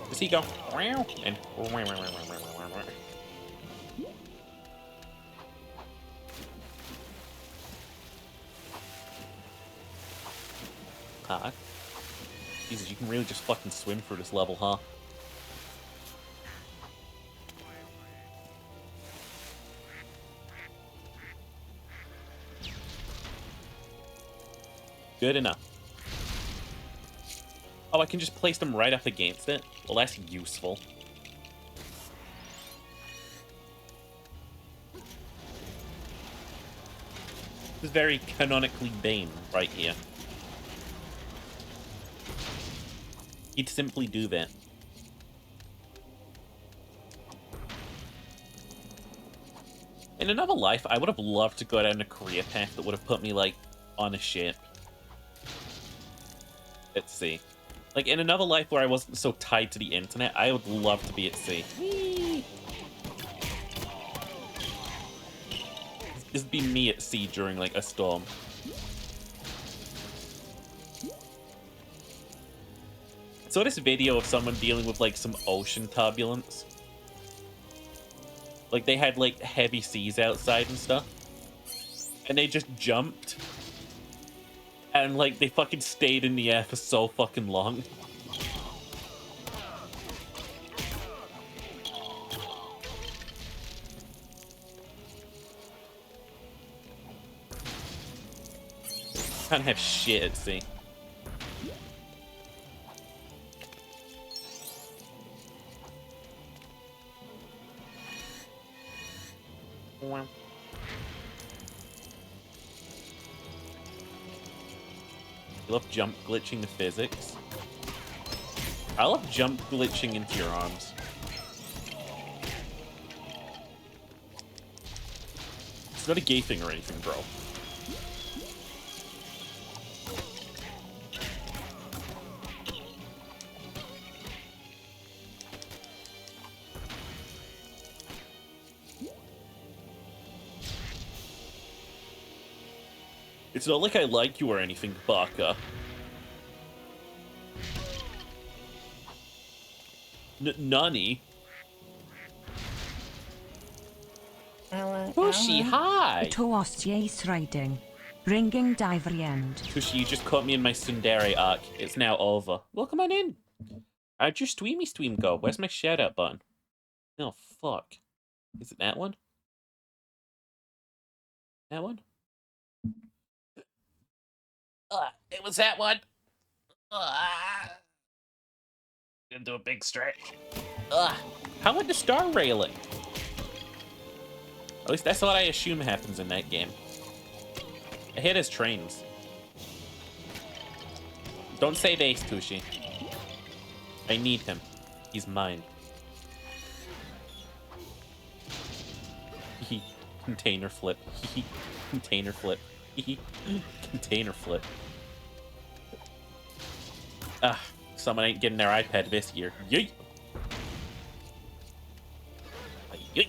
Does he go wow and ah? Jesus, you can really just fucking swim through this level, huh? Good enough. Oh, I can just place them right up against it? Well, that's useful. This is very canonically Bane right here. He'd simply do that. In another life, I would have loved to go down a career path that would have put me, like, on a ship. At sea. Like, in another life where I wasn't so tied to the internet, I would love to be at sea. Whee! This would be me at sea during, like, a storm. I saw this video of someone dealing with, like, some ocean turbulence. Like, they had, like, heavy seas outside and stuff. And they just jumped. And, like, they fucking stayed in the air for so fucking long. Can't have shit at sea. You love jump glitching the physics. I love jump glitching into your arms. It's not a gay thing or anything, bro. It's not like I like you or anything, Baka. Nani? Tushy, hi! Toast riding. Bringing Diveriend. Tushy, you just caught me in my Tsundere arc. It's now over. Welcome on in. How'd your stream go? Where's my shout out button? Oh, fuck. Is it that one? That one? It was that one. Gonna do a big stretch. How about the star railing? At least that's what I assume happens in that game. I hit his trains. Don't save Ace, Tushy. I need him. He's mine. Container flip. Container flip. Container flip. Someone ain't getting their iPad this year. Yeet! Yeet!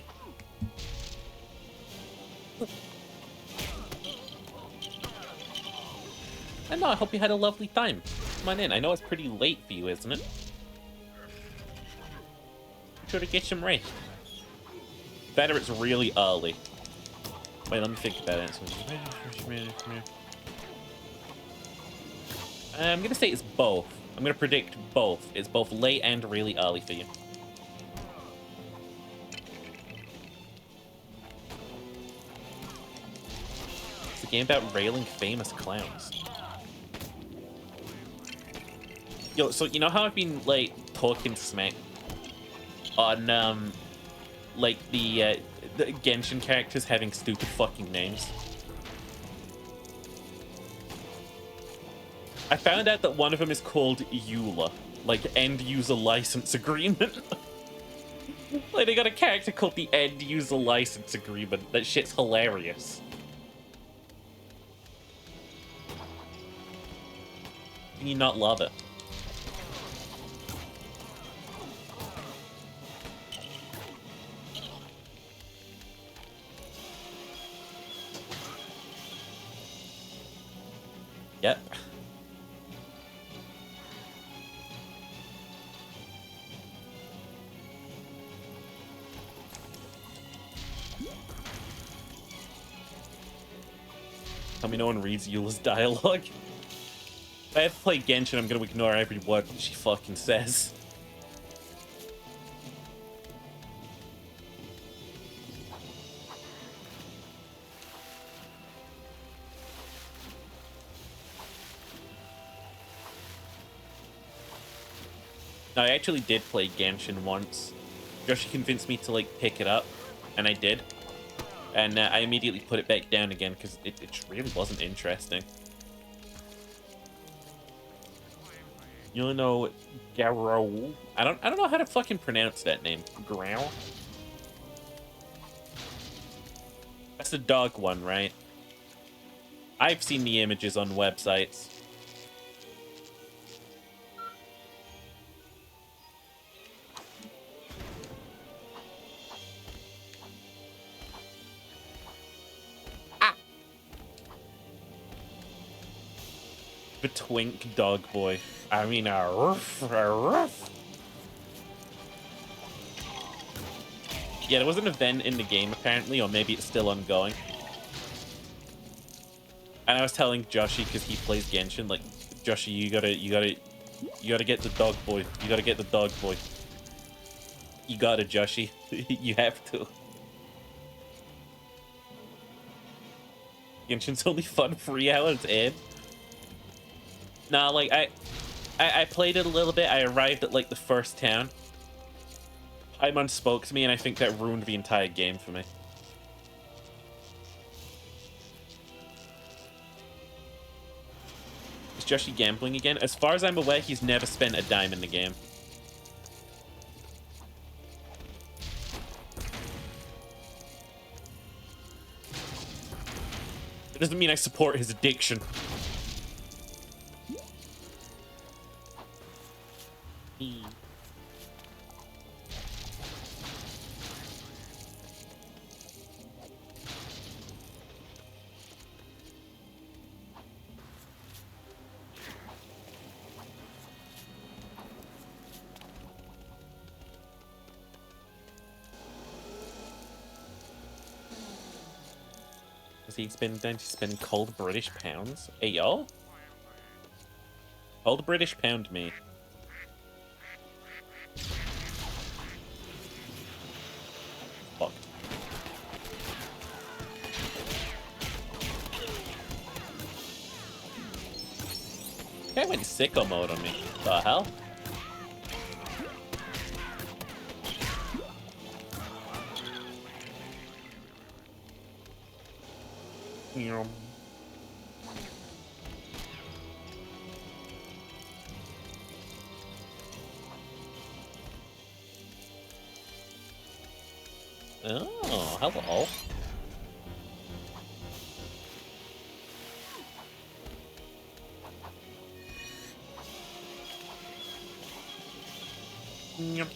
I know, I hope you had a lovely time. Come on in. I know it's pretty late for you, isn't it? Sure to get some rest. Better it's really early. Wait, let me think about it. I'm gonna say it's both. I'm gonna predict both. It's both late and really early for you. It's a game about railing famous clowns. Yo, so you know how I've been like talking smack on like the Genshin characters having stupid fucking names? I found out that one of them is called EULA, like End User License Agreement. Like they got a character called the End User License Agreement. That shit's hilarious. Can you not love it? Yep. Tell me no one reads Eula's dialogue. If I have to play Genshin, I'm gonna ignore every word she fucking says. I actually did play Genshin once. Joshi convinced me to like pick it up, and I did. And I immediately put it back down again because it really wasn't interesting. You know, Garou. I don't know how to fucking pronounce that name. Grau. That's the dog one, right? I've seen the images on websites. The twink dog boy. I mean, a roof, a roof. Yeah, there was an event in the game apparently, or maybe it's still ongoing. And I was telling Joshi because he plays Genshin, like, Joshi, you gotta get the dog boy. You gotta get the dog boy. You gotta, Joshi. You have to. Genshin's only fun 3 hours in. Nah, like, I played it a little bit. I arrived at, like, the first town. Paimon spoke to me, and I think that ruined the entire game for me. Joshy gambling again? As far as I'm aware, he's never spent a dime in the game. It doesn't mean I support his addiction. Does he spend cold British pounds? Hey, y'all? Cold British pound me. Fucked. Guy went sicko mode on me. The hell? Oh, hello. Yep.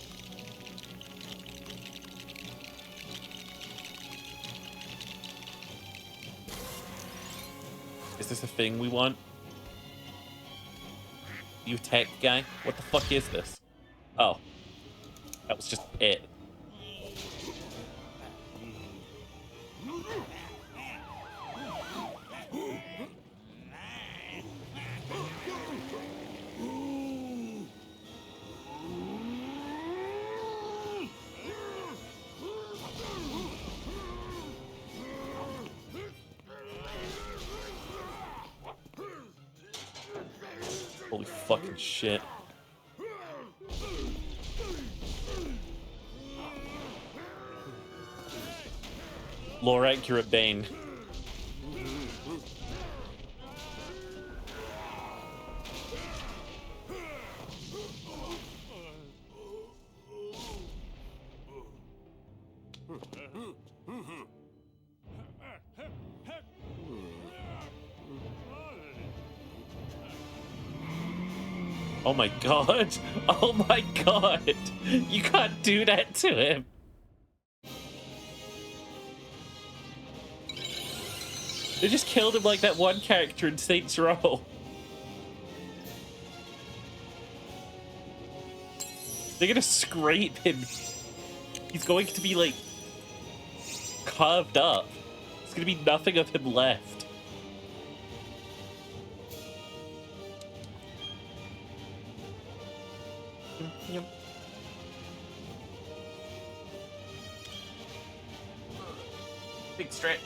Is this a thing we want? You tech guy? What the fuck is this? Oh. That was just it. Holy fucking shit. Lore accurate Bane. Oh my god! Oh my god! You can't do that to him! They just killed him like that one character in Saints Row. They're gonna scrape him. He's going to be like carved up. There's gonna be nothing of him left. Yep. Big stretch.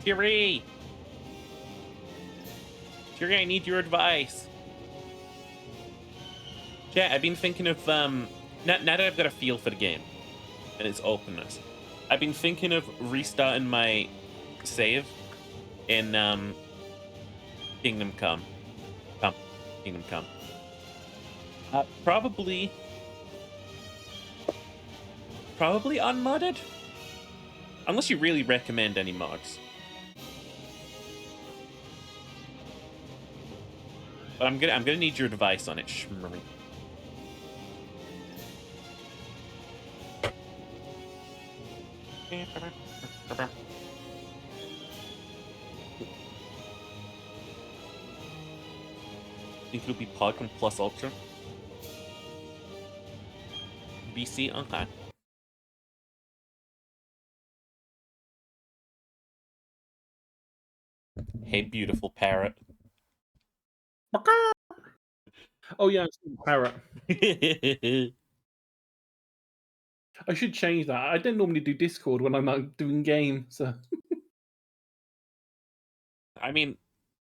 Fury! Fury, I need your advice. Yeah, I've been thinking of, now that I've got a feel for the game and its openness, I've been thinking of restarting my save in, Kingdom Come. Kingdom Come. Probably unmodded? Unless you really recommend any mods. But I'm gonna need your advice on it, Shmurry. Think it'll be Pokemon Plus Ultra? BC? Okay. Hey, beautiful parrot. Oh yeah, it's a parrot. I should change that. I don't normally do Discord when I'm like, doing game, so. I mean,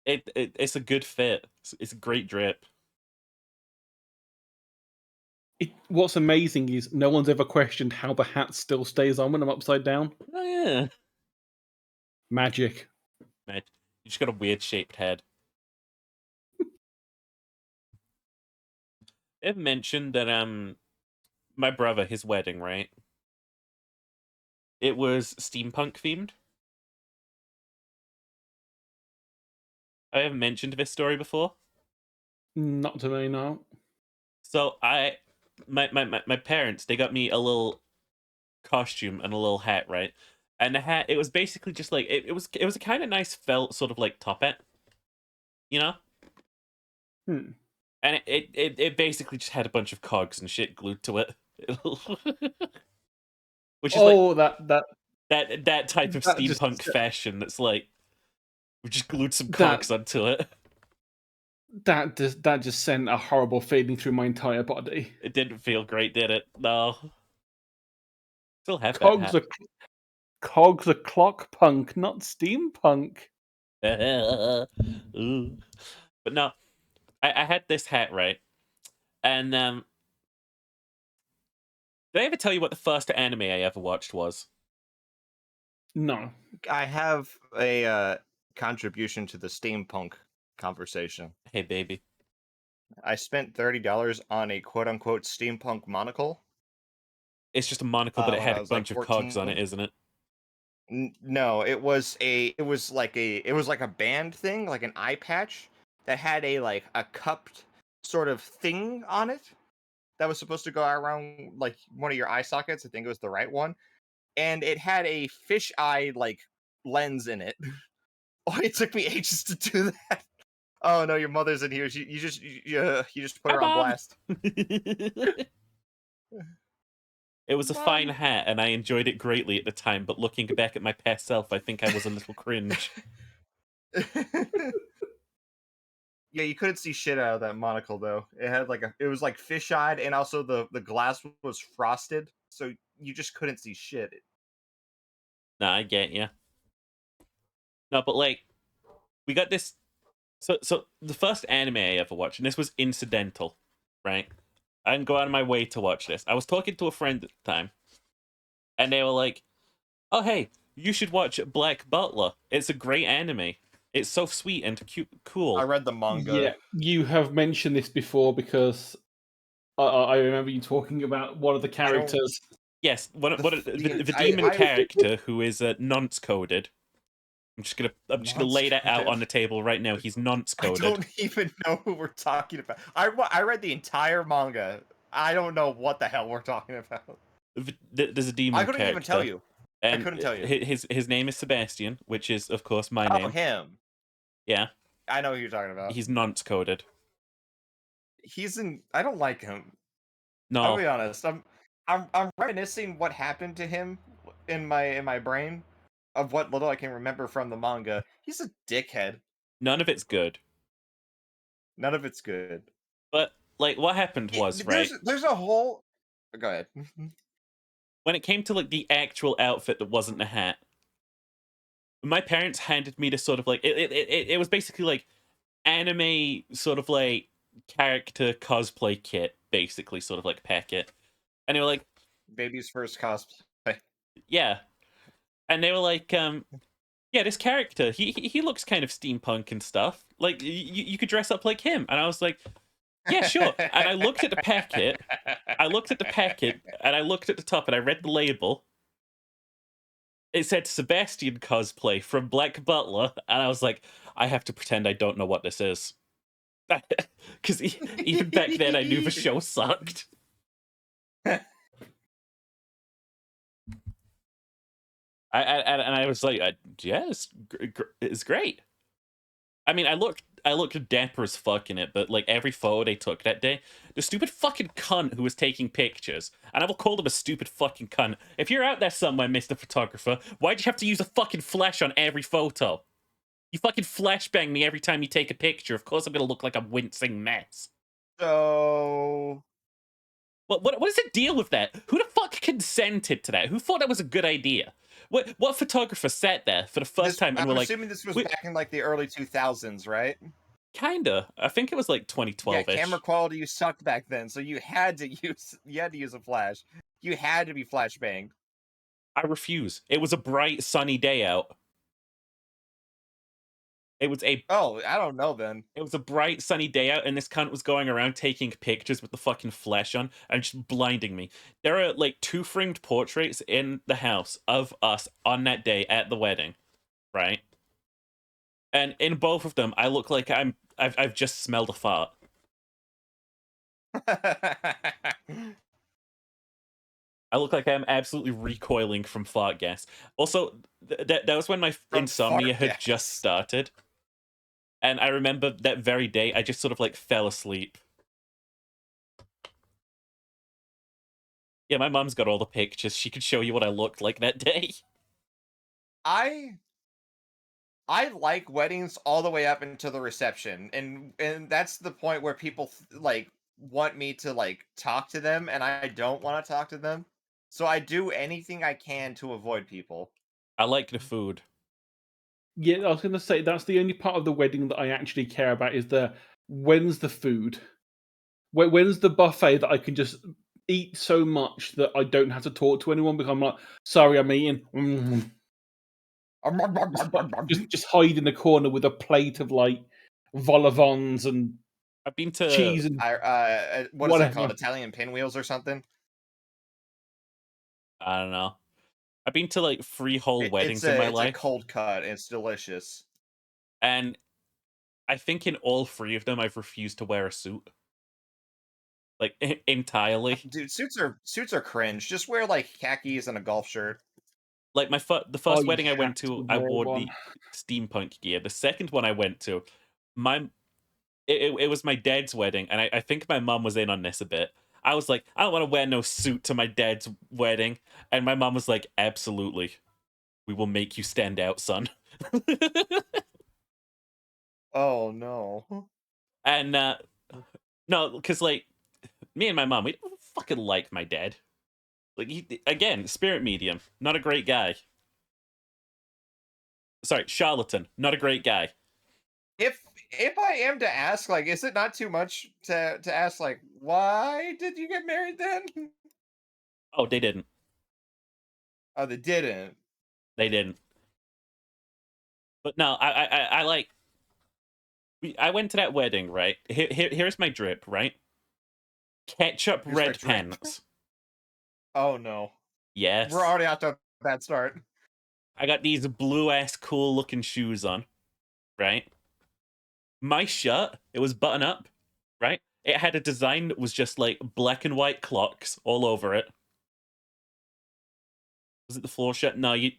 it's a good fit. It's a great drip. What's amazing is no one's ever questioned how the hat still stays on when I'm upside down. Oh yeah, Magic. man, you just got a weird shaped head. It mentioned that my brother, his wedding, right? It was steampunk themed. I haven't mentioned this story before. Not to me, no. So my parents, they got me a little costume and a little hat, right? And the hat, it was basically just like it was a kind of nice felt sort of like top hat, you know? And it basically just had a bunch of cogs and shit glued to it. Which is that type of steampunk fashion that's like we just glued some cogs onto it. That just sent a horrible feeling through my entire body. It didn't feel great, did it? No. Still have that hat. Cogs are clock punk, not steampunk. But no, I had this hat, right? And did I ever tell you what the first anime I ever watched was? No. I have a contribution to the steampunk conversation. Hey, baby. I spent $30 on a quote-unquote steampunk monocle. It's just a monocle, but it had a bunch of cogs on it, isn't it? No, it was like a band thing, like an eye patch that had a cupped sort of thing on it that was supposed to go around like one of your eye sockets. I think it was the right one, and it had a fish eye like lens in it. Oh, it took me ages to do that. Oh no, your mother's in here. You just put her on blast. It was a fine hat, and I enjoyed it greatly at the time, but looking back at my past self, I think I was a little cringe. Yeah, you couldn't see shit out of that monocle, though. It had it was like fish-eyed, and also the glass was frosted, so you just couldn't see shit. Nah, I get you. No, but like, we got this... So the first anime I ever watched, and this was incidental, right? I didn't go out of my way to watch this. I was talking to a friend at the time, and they were like, "Oh, hey, you should watch Black Butler. It's a great anime. It's so sweet and cute, cool." I read the manga. Yeah, you have mentioned this before because I remember you talking about one of the characters. Yes, the demon character who is nonce coded. I'm just gonna lay that out on the table right now. He's nonce coded. I don't even know who we're talking about. I read the entire manga. I don't know what the hell we're talking about. There's a demon character. I couldn't even tell you. And I couldn't tell you. His name is Sebastian, which is of course my name. Oh, him. Yeah. I know who you're talking about. He's nonce coded. I don't like him. No. I'll be honest. I'm reminiscing what happened to him in my brain. Of what little I can remember from the manga. He's a dickhead. None of it's good. None of it's good. But, like, what happened was, right? There's a whole... Go ahead. When it came to, like, the actual outfit that wasn't the hat, my parents handed me this sort of, like... It was basically, like, anime sort of, like, character cosplay kit, basically, sort of, like, packet. And they were like... Baby's first cosplay. Yeah. And they were like, yeah, this character, he looks kind of steampunk and stuff. Like, you could dress up like him. And I was like, yeah, sure. And I looked at the packet. And I looked at the top, and I read the label. It said Sebastian cosplay from Black Butler. And I was like, I have to pretend I don't know what this is. Because even back then, I knew the show sucked. I was like, yeah, it's great. I mean, I looked dapper as fuck in it, but like every photo they took that day, the stupid fucking cunt who was taking pictures, and I will call him a stupid fucking cunt. If you're out there somewhere, Mr. Photographer, why'd you have to use a fucking flash on every photo? You fucking flashbang me every time you take a picture. Of course I'm gonna look like a wincing mess. So... What is the deal with that? Who the fuck consented to that? Who thought that was a good idea? What photographer sat there for the first time and were like... I'm assuming this was back in like the early 2000s, right? Kinda. I think it was like 2012-ish. Yeah, camera quality sucked back then, so you had to use a flash. You had to be flashbanged. I refuse. It was a bright, sunny day out. It was a Oh, I don't know then. It was a bright, sunny day out, and this cunt was going around taking pictures with the fucking flash on and just blinding me. There are like 2 framed portraits in the house of us on that day at the wedding, right? And in both of them, I look like I've just smelled a fart. I look like I'm absolutely recoiling from fart gas. Also, that was when my insomnia had just started. And I remember that very day, I just sort of like fell asleep. Yeah, my mom's got all the pictures. She could show you what I looked like that day. I like weddings all the way up into the reception, and that's the point where people like want me to like talk to them, and I don't want to talk to them. So I do anything I can to avoid people. I like the food. Yeah, I was going to say that's the only part of the wedding that I actually care about is when's the food? When's the buffet that I can just eat so much that I don't have to talk to anyone because I'm like, sorry, I'm eating. Just hide in the corner with a plate of like vol au vents and I've been to cheese and what is it called? Italian pinwheels or something? I don't know. I've been to like 3 whole weddings in my life. It's a cold cut. It's delicious. And I think in all 3 of them, I've refused to wear a suit. Like entirely. Dude, suits are cringe. Just wear like khakis and a golf shirt. Like the first wedding I went to, I wore the steampunk gear. The second one I went to, it was my dad's wedding, and I think my mum was in on this a bit. I was like, I don't want to wear no suit to my dad's wedding, and my mum was like, absolutely, we will make you stand out, son. Oh no. And no, because like me and my mum, we don't fucking like my dad. Like again, spirit medium, not a great guy. Sorry, charlatan, not a great guy. If I am to ask, like, is it not too much to ask, like, why did you get married then? Oh, they didn't. Oh, they didn't. They didn't. But no, I like. I went to that wedding, right? Here's my drip, right? Ketchup red pants. Oh no. Yes. We're already off to a bad start. I got these blue ass cool looking shoes on, right? My shirt, it was button up, right? It had a design that was just like black and white clocks all over it. Was it the floor shirt? No, I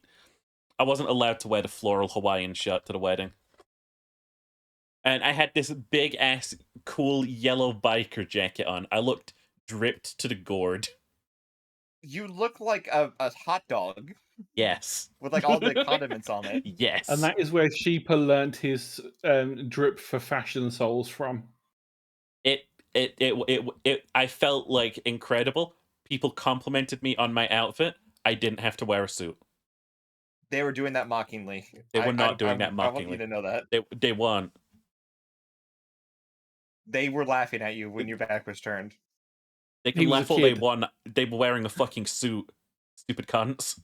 wasn't allowed to wear the floral Hawaiian shirt to the wedding. And I had this big ass cool yellow biker jacket on. I looked dripped to the gourd. You look like a hot dog. Yes. With like all the condiments on it. Yes. And that is where Sheepa learned his drip for fashion souls from. I felt like incredible. People complimented me on my outfit. I didn't have to wear a suit. They were doing that mockingly. They were not doing that mockingly. I want you to know that. They weren't. They were laughing at you when your back was turned. They can laugh all they want. They were wearing a fucking suit. Stupid cunts.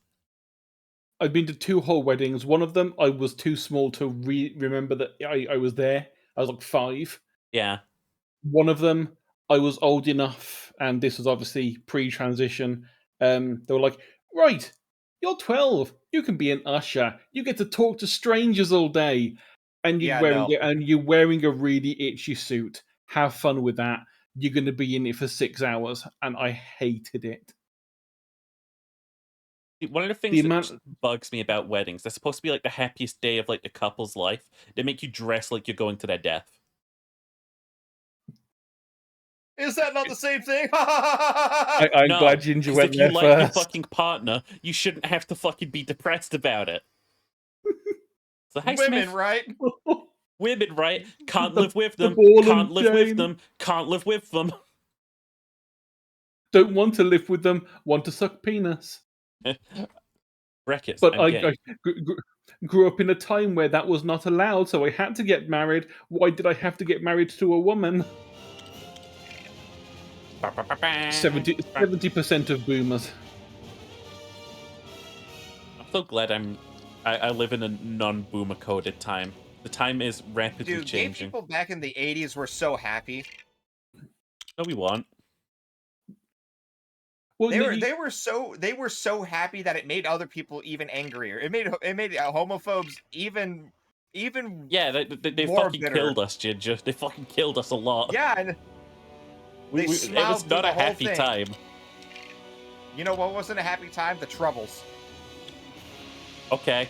I've been to 2 whole weddings. One of them, I was too small to remember that I was there. I was like 5. Yeah. One of them, I was old enough, and this was obviously pre-transition. They were like, right, you're 12. You can be an usher. You get to talk to strangers all day. And you're wearing a really itchy suit. Have fun with that. You're going to be in it for 6 hours. And I hated it. One of the things that bugs me about weddings, they're supposed to be like the happiest day of like the couple's life. They make you dress like you're going to their death. Is that not the same thing? I'm glad Ginger went there first. If you like your fucking partner, you shouldn't have to fucking be depressed about it. So, hey, women, Smith. right? Women, right? Can't live with them. Can't live with them. Can't live with them. Don't want to live with them. Want to suck penis. Brackets. But I'm I gay. grew up in a time where that was not allowed, so I had to get married. Why did I have to get married to a woman? 70% of boomers. I'm so glad I live in a non-boomer coded time. The time is rapidly Dude, changing. Gay people back in the 80s were so happy. No, we weren't. Well, they were so happy that it made other people even angrier. It made homophobes even yeah, they more fucking bitter. killed us, Ginger. They fucking killed us a lot. Yeah, and it was not a happy time. You know what wasn't a happy time? The Troubles. Okay.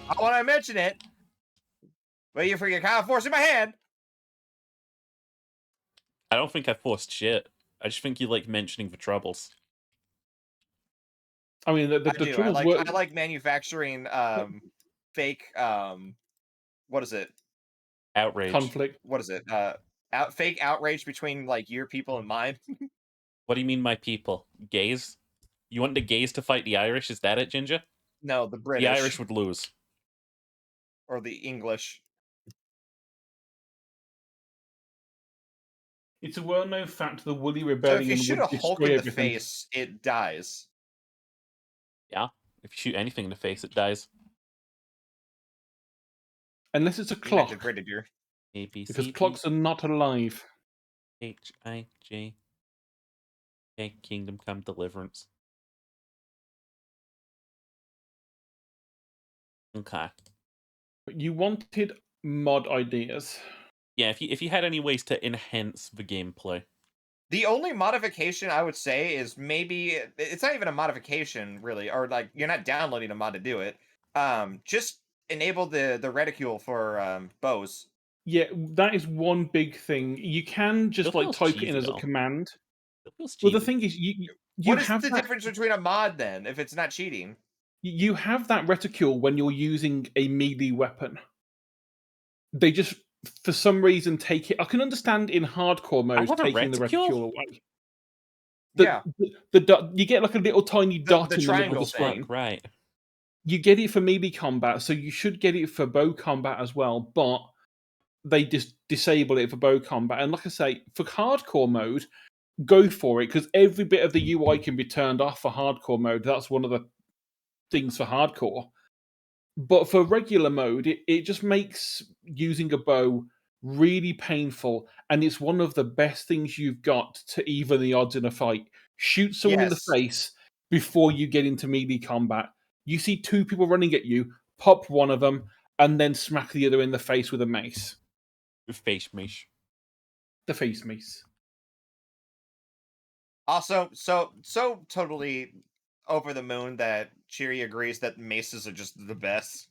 I want to mention it. But you're kind of forcing my hand. I don't think I forced shit. I just think you like mentioning the Troubles. I mean, the Troubles were... I like manufacturing fake what is it? Outrage. Conflict. What is it? Fake outrage between like your people and mine. What do you mean, my people? Gays? You want the gays to fight the Irish? Is that it, Ginger? No, the British. The Irish would lose. Or the English. It's a well-known fact the Woolly Rebellion if you shoot would a Hulk destroy in the everything. face, it dies. Yeah. If you shoot anything in the face, it dies. Unless it's a clock. A, B, C, because D, clocks are not alive. H, I, J. K, Kingdom Come Deliverance. Okay. But you wanted mod ideas. Yeah, if you had any ways to enhance the gameplay. The only modification I would say is maybe it's not even a modification really, or like you're not downloading a mod to do it. Just enable the reticule for bows. Yeah, that is one big thing. You can just like type it in as a command. Well, the thing is, you what is have the difference between a mod then if it's not cheating? You have that reticule when you're using a melee weapon. They just, for some reason, take it. I can understand in hardcore mode taking the reticule away. You get like a little tiny dot in the middle of the screen. Right. You get it for melee combat, so you should get it for bow combat as well, but they just disable it for bow combat. And like I say, for hardcore mode, go for it, because every bit of the UI can be turned off for hardcore mode. That's one of the things for hardcore. But for regular mode, it just makes using a bow really painful, and it's one of the best things you've got to even the odds in a fight. Shoot someone in the face before you get into melee combat. You see two people running at you, pop one of them, and then smack the other in the face with a mace. Face mace. The face mace. Also, so totally over the moon that Cheery agrees that maces are just the best.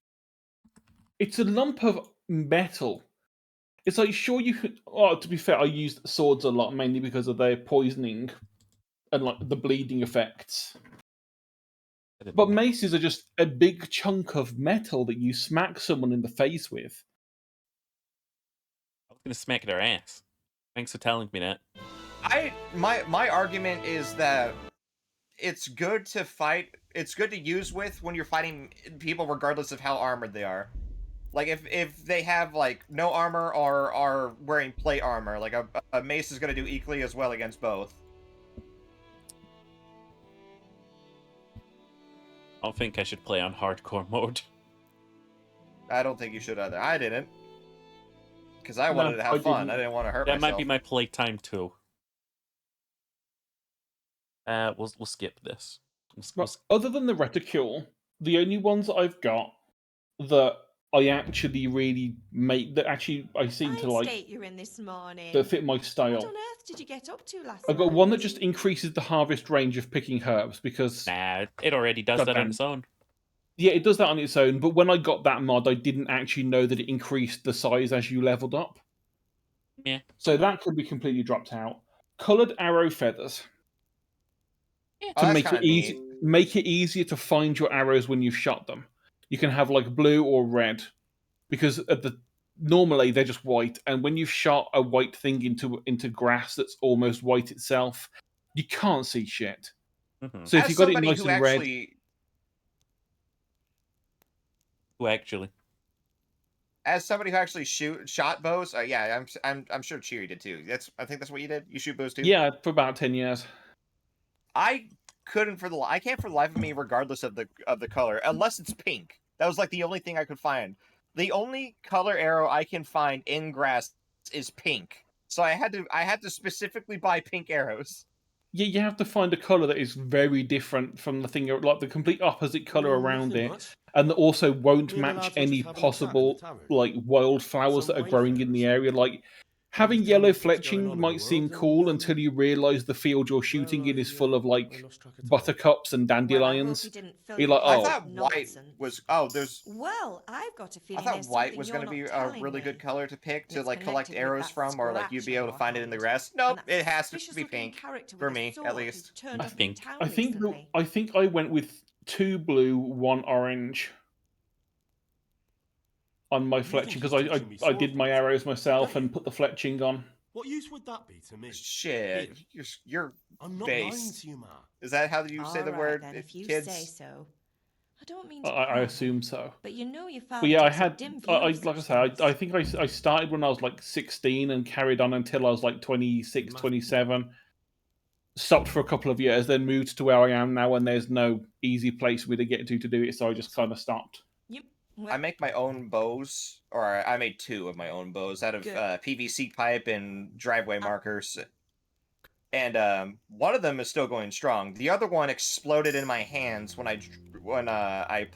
It's a lump of metal. It's like, sure, you could... Oh, to be fair, I used swords a lot, mainly because of their poisoning and like the bleeding effects. But maces are just a big chunk of metal that you smack someone in the face with. I was gonna smack their ass. Thanks for telling me that. My argument is that it's good to fight. It's good to use with when you're fighting people, regardless of how armored they are. Like if they have like no armor or are wearing plate armor, like a mace is going to do equally as well against both. I don't think I should play on hardcore mode. I don't think you should either. I didn't. Because I wanted to have fun. I didn't want to hurt myself. That might be my playtime too. We'll skip this. Other than the reticule, the only ones that I've got that I actually really make, that actually I seem to like, you're in this morning. that fit my style. What on earth did you get up to last I've got night? one that just increases the harvest range of picking herbs, because... Nah, it already does that on its own. Yeah, it does that on its own, but when I got that mod, I didn't actually know that it increased the size as you leveled up. Yeah. So that could be completely dropped out. Coloured arrow feathers. Yeah. To make it easier to find your arrows when you've shot them. You can have like blue or red, because normally they're just white, and when you've shot a white thing into grass that's almost white itself, you can't see shit. Mm-hmm. So if you got it nice and red... Who actually? As somebody who actually shot bows, yeah, I'm sure Cheery did too. I think that's what you did. You shoot bows too. Yeah, for about 10 years. I can't for the life of me, regardless of the color, unless it's pink. That was like the only thing I could find. The only color arrow I can find in grass is pink. So I had to specifically buy pink arrows. Yeah, you have to find a color that is very different from the thing, like the complete opposite color around it, and that also won't match any possible like wildflowers that are growing in the area. Like having yellow fletching might seem cool until you realize the field you're shooting in is full of like buttercups and dandelions. You're like, I oh, thought white was Well, I've got a I feeling. thought white was going to be a really good color to pick to like collect arrows from, or like you'd be able to find it in the grass. Nope, it has to be pink for me, at least. Pink. I think I went with 2 blue, 1 orange on my fletching because I did my arrows myself and put the fletching on. What use would that be to me? Shit, you're I'm not lying based. to you, Ma. Is that how you say the word, then, if you kids? say so. I don't mean to I assume so. but you know you found. But yeah, I had, like I said, I think I started when I was like 16 and carried on until I was like 26, 27. Stopped for a couple of years, then moved to where I am now, and there's no easy place for me to get to do it, so I just kind of stopped. I make my own bows, or I made 2 of my own bows out of PVC pipe and driveway markers. And one of them is still going strong. The other one exploded in my hands when I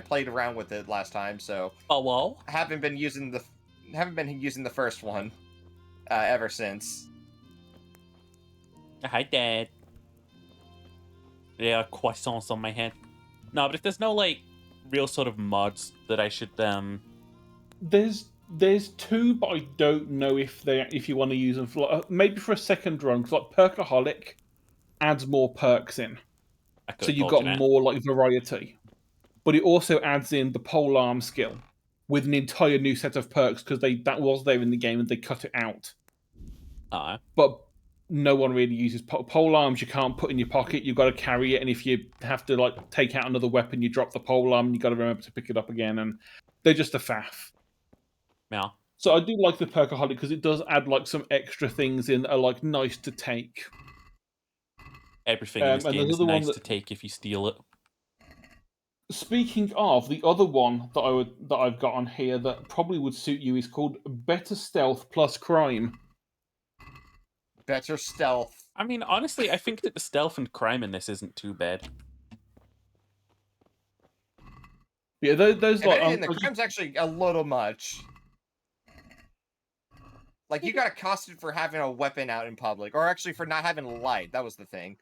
played around with it last time. So whoa! I haven't been using the first one ever since. Hi, Dad. There are croissants on my head. No, but if there's no like real sort of mods that I should There's 2, but I don't know if you want to use them for maybe for a second run. Because like Perkaholic adds more perks in, so you've got more like variety. But it also adds in the polearm skill with an entire new set of perks because that was there in the game and they cut it out. But no one really uses polearms. You can't put in your pocket. You've got to carry it, and if you have to like take out another weapon, you drop the polearm. And you got to remember to pick it up again, and they're just a faff. Yeah. So I do like the Perkaholic because it does add like some extra things in that are like nice to take. Everything in this game is nice to take if you steal it. Speaking of, the other one that I've got on here that probably would suit you is called Better Stealth plus Crime. Better stealth. I mean, honestly, I think that the stealth and crime in this isn't too bad. Yeah, those like the crime's actually a little much. Like, you got accosted for having a weapon out in public, or actually for not having light. That was the thing.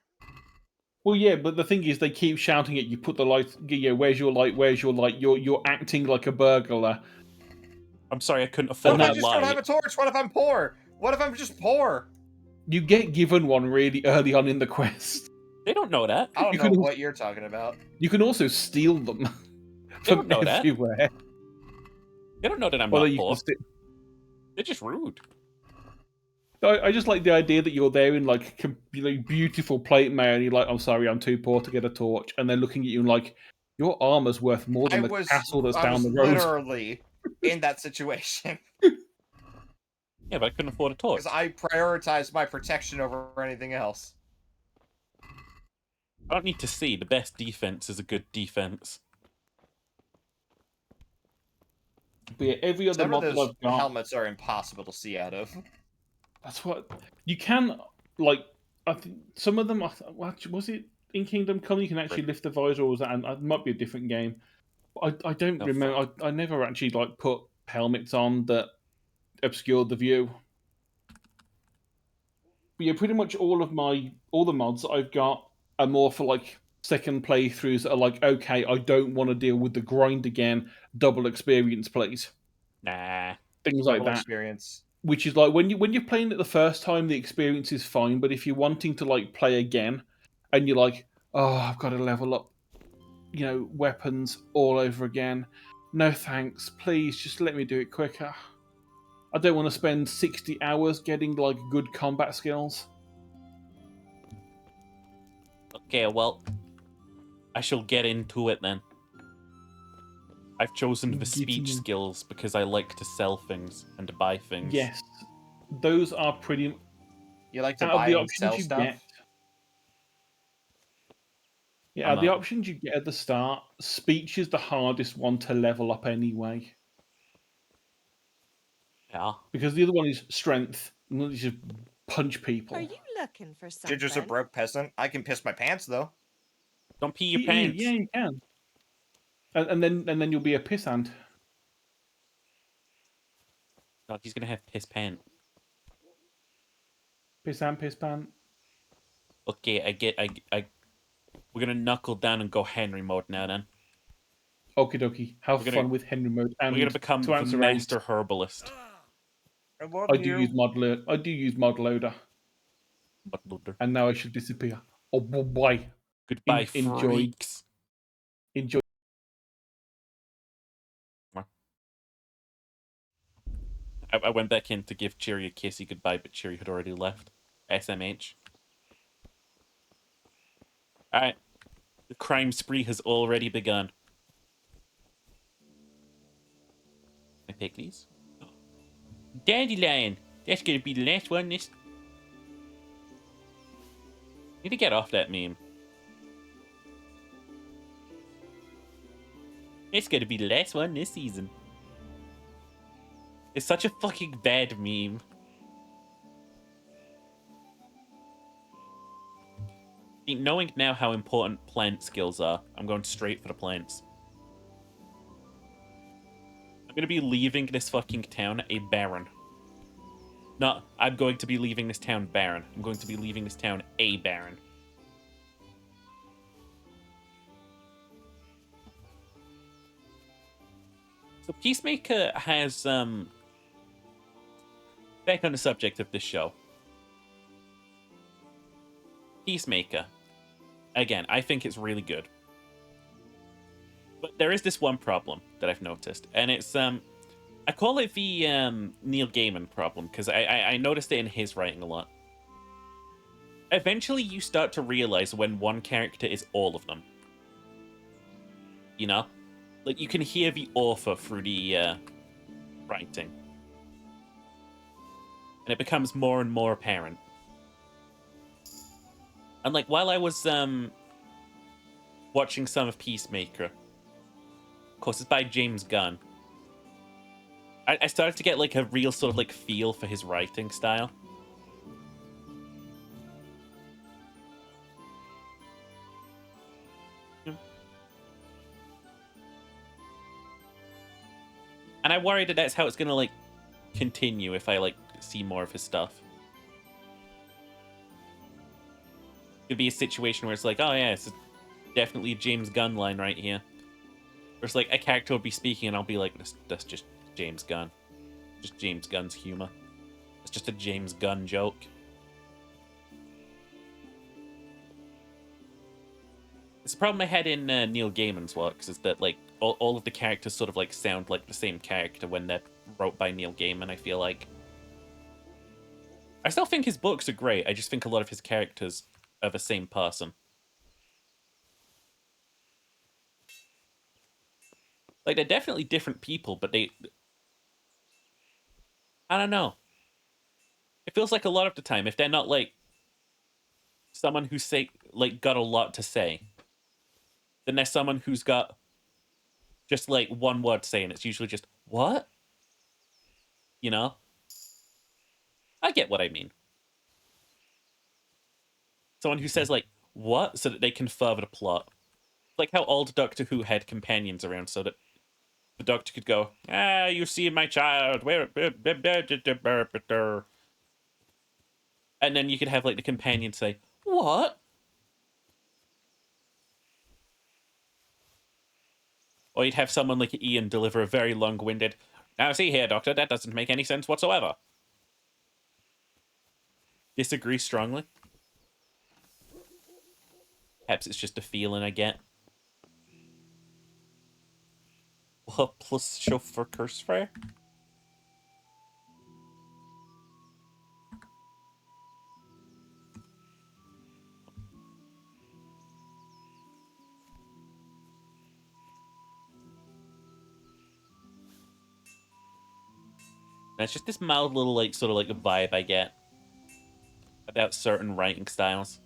Well, yeah, but the thing is, they keep shouting at you. Put the light. Yeah, where's your light? Where's your light? You're acting like a burglar. I'm sorry, I couldn't afford that light. What if I just don't have a torch? What if I'm poor? What if I'm just poor? You get given one really early on in the quest. They don't know that. I don't know what you're talking about. You can also steal them from everywhere. That. They don't know that I'm not poor. They're just rude. I just like the idea that you're there in like beautiful plate mail and you're like, I'm sorry, I'm too poor to get a torch. And they're looking at you and like, your armor's worth more than the castle that's down the road. Literally in that situation. Yeah, but I couldn't afford a torch. Because I prioritized my protection over anything else. I don't need to see. The best defense is a good defense. But yeah, every other mod that I've got... helmets are impossible to see out of. That's what... You can, like... I think some of them... Was it in Kingdom Come? You can actually lift the visor, or was that... It might be a different game. But I don't remember... I never actually like put helmets on that obscured the view. But yeah, pretty much all the mods that I've got are more for like second playthroughs that are like, okay, I don't want to deal with the grind again, double experience, please. Nah. Things like that. Experience. Which is like when you're playing it the first time, the experience is fine, but if you're wanting to like play again and you're like, oh, I've got to level up, weapons all over again. No thanks, please just let me do it quicker. I don't want to spend 60 hours getting like good combat skills. Okay, well, I shall get into it then. I've chosen the Getting speech them. skills because I like to sell things and to buy things. Yes, those are pretty. You like to Out of buy the and sell options you stuff? get, yeah, I'm out of the not. options you get at the start, speech is the hardest one to level up anyway. Yeah. Because the other one is strength, and you just punch people. Are you looking for something? Ginger's a broke peasant. I can piss my pants though. Don't pee your Yeah, pants. yeah, you can. And then you'll be a pissant. God, he's gonna have piss pants. Pissant, pisspant. Okay, we're gonna knuckle down and go Henry mode now. Then Okie dokie. Have We're gonna- fun with Henry mode. And we're gonna become to the answer master herbalist. I love I do use mod loader, But Luther. and now I should disappear. Oh boy! Goodbye, enjoy. freaks. Enjoy. I went back in to give Cherry a kissy goodbye, but Cherry had already left. SMH. Alright. The crime spree has already begun. Can I take these? Dandelion! That's gonna be the last one this... Need to get off that meme. It's gonna be the last one this season. It's such a fucking bad meme. Knowing now how important plant skills are, I'm going straight for the plants. I'm gonna be leaving this fucking town a baron. No, I'm going to be leaving this town barren. I'm going to be leaving this town a baron. So Peacemaker has, back on the subject of this show. Peacemaker. Again, I think it's really good. But there is this one problem that I've noticed, and it's, I call it the, Neil Gaiman problem, because I noticed it in his writing a lot. Eventually, you start to realize when one character is all of them. You know? Like, you can hear the author through the, writing. And it becomes more and more apparent. And, like, while I was, watching some of Peacemaker, of course, it's by James Gunn, I started to get, like, a real sort of, like, feel for his writing style. And I worry that that's how it's gonna, like, continue if I, like, see more of his stuff. Could be a situation where it's like, oh yeah, it's definitely a James Gunn line right here. Or it's like a character will be speaking and I'll be like, that's just James Gunn. Just James Gunn's humor. It's just a James Gunn joke. It's a problem I had in Neil Gaiman's works, is that, like, all of the characters sort of, like, sound like the same character when they're wrote by Neil Gaiman, I feel like. I still think his books are great, I just think a lot of his characters are the same person. Like, they're definitely different people, but they... I don't know. It feels like a lot of the time, if they're not, like, someone who's, say, like, got a lot to say, then there's someone who's got just, like, one word to say, and it's usually just, what? You know? I get what I mean. Someone who says, like, what? So that they can further the plot. Like how old Doctor Who had companions around so that the Doctor could go, ah, you see my child, where... And then you could have, like, the companion say, what? Or you'd have someone like Ian deliver a very long-winded, now see here, Doctor, that doesn't make any sense whatsoever. Disagree strongly? Perhaps it's just a feeling I get. What plus show for Curse Fire? And it's just this mild little, like, sort of like a vibe I get about certain writing styles.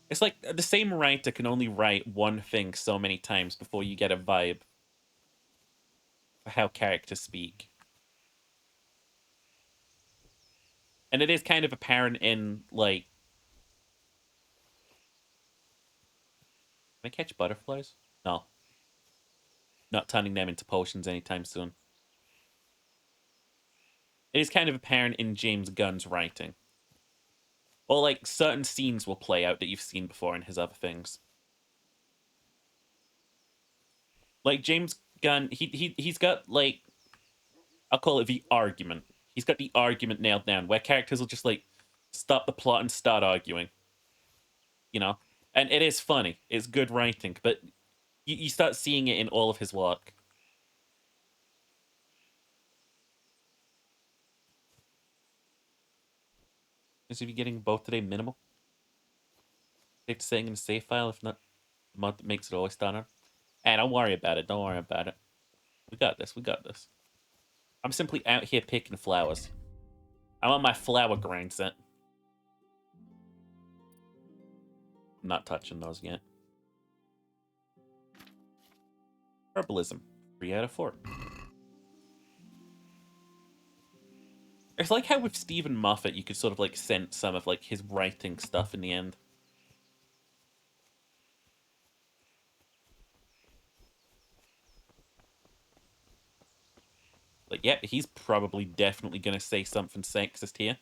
It's like the same writer can only write one thing so many times before you get a vibe for how characters speak. And it is kind of apparent in, like... Can I catch butterflies? No. Not turning them into potions anytime soon. It is kind of apparent in James Gunn's writing. Or, like, certain scenes will play out that you've seen before in his other things. Like, James Gunn, he's got, like... I'll call it the argument. He's got the argument nailed down, where characters will just, like, stop the plot and start arguing. You know? And it is funny. It's good writing, but you start seeing it in all of his work. Is he getting both today minimal? It's saying in the save file, if not, the mod that makes it always start on. And don't worry about it, don't worry about it. We got this, we got this. I'm simply out here picking flowers. I'm on my flower grind set. I'm not touching those yet. Herbalism, 3 out of 4. It's like how with Stephen Moffat, you could sort of like sense some of like his writing stuff in the end. Like, yeah, he's probably definitely gonna say something sexist here.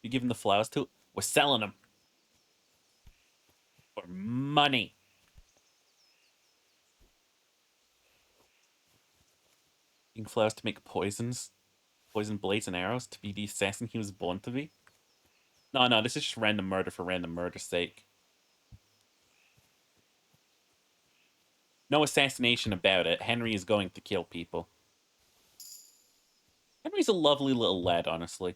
You giving the flowers to? We're selling them. For money. Using flowers to make poisons. Poison blades and arrows to be the assassin he was born to be. No, this is just random murder for random murder's sake. No assassination about it. Henry is going to kill people. Henry's a lovely little lad, honestly.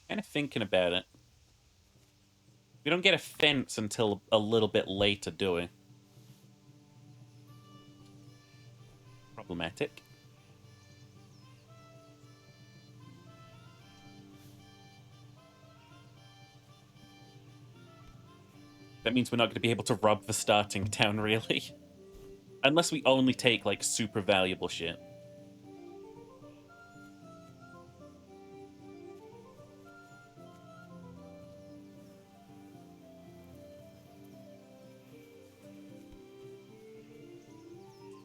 Kind of thinking about it. We don't get a fence until a little bit later, do we? Problematic. That means we're not going to be able to rob the starting town, really. Unless we only take, like, super valuable shit.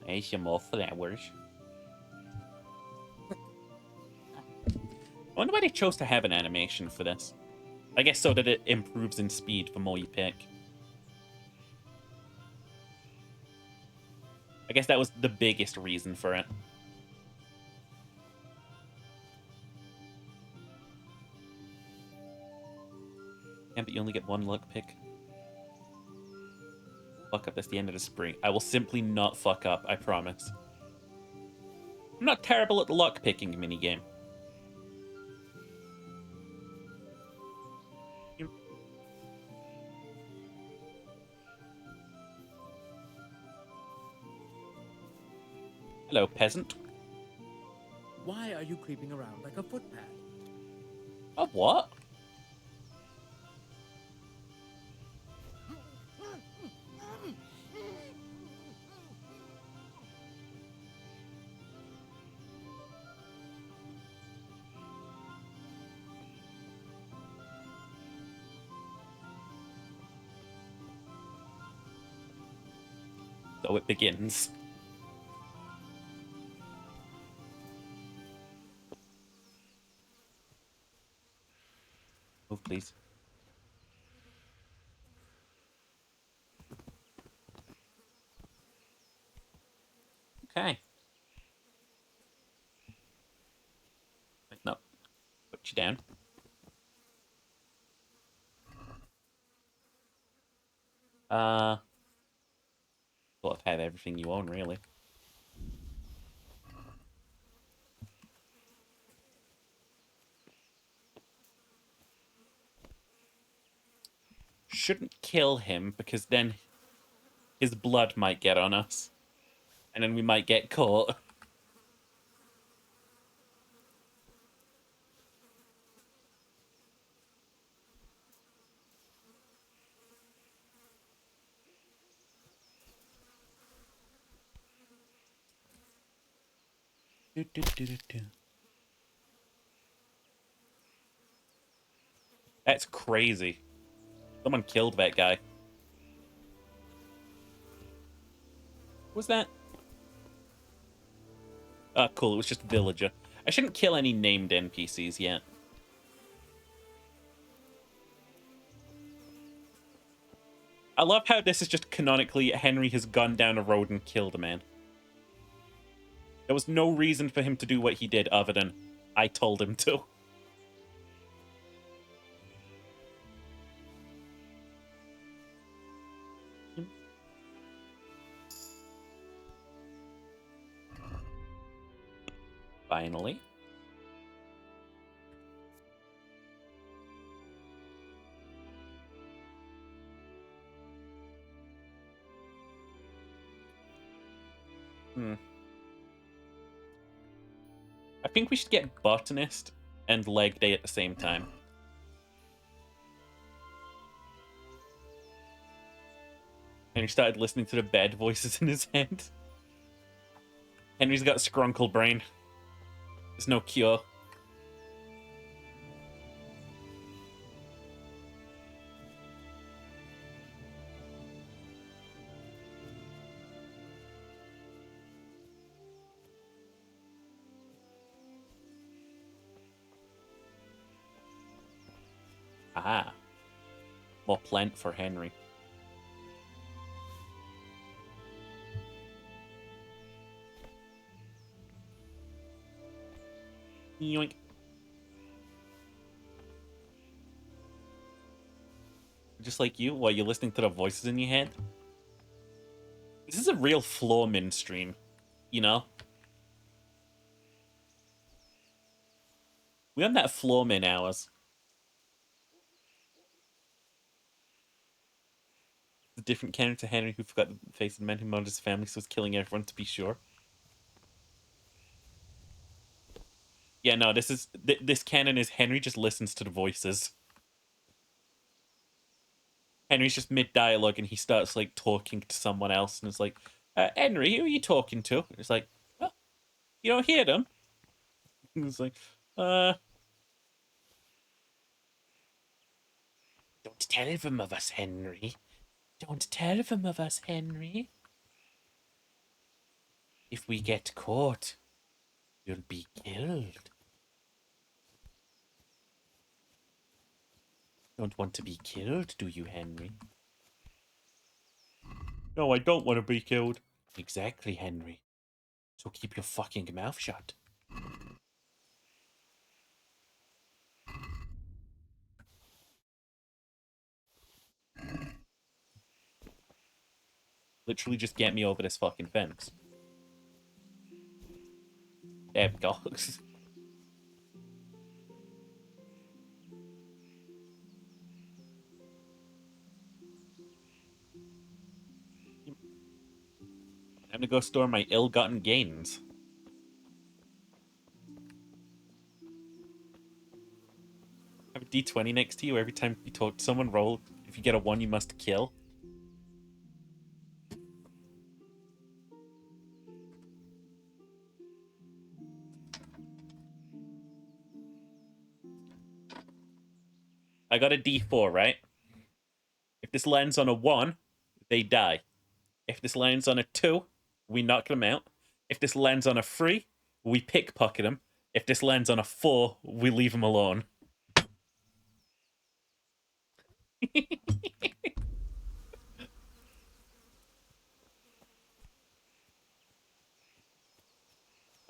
Hey, some more flowers. I wonder why they chose to have an animation for this. I guess so that it improves in speed the more you pick. I guess that was the biggest reason for it. Yeah, but you only get one luck pick. Fuck up, that's the end of the spree. I will simply not fuck up, I promise. I'm not terrible at the luck picking minigame. Hello, peasant. Why are you creeping around like a footpad? A what? So it begins. Move, please. Okay. No. Put you down. Well, I've had everything you own, really. Shouldn't kill him, because then his blood might get on us. And then we might get caught. That's crazy. Someone killed that guy. Was that? Oh, cool. It was just a villager. I shouldn't kill any named NPCs yet. I love how this is just canonically Henry has gone down a road and killed a man. There was no reason for him to do what he did other than I told him to. Finally. I think we should get Botanist and Leg Day at the same time. And he started listening to the bed voices in his head. Henry's got Scrunkle Brain. There's no cure. Ah. More plant for Henry. Yoink. Just like you, while you're listening to the voices in your head. This is a real Floormin stream, you know? We on that Floormin hours. A different canon to Henry who forgot the face of the man who murdered his family, so was killing everyone to be sure. Yeah, no, this canon is Henry just listens to the voices. Henry's just mid-dialogue and he starts, like, talking to someone else and it's like, Henry, who are you talking to? And it's like, oh, you don't hear them? And it's like, Don't tell them of us, Henry. Don't tell them of us, Henry. If we get caught, you'll be killed. Don't want to be killed, do you, Henry? No, I don't want to be killed. Exactly, Henry. So keep your fucking mouth shut. Literally just get me over this fucking fence. There we go. I'm gonna go store my ill-gotten gains. Have a D20 next to you every time you talk to someone. Roll. If you get a 1, you must kill. I got a D4, right? If this lands on a 1, they die. If this lands on a 2, we knock them out. If this lands on a 3, we pickpocket them. If this lands on a 4, we leave them alone. I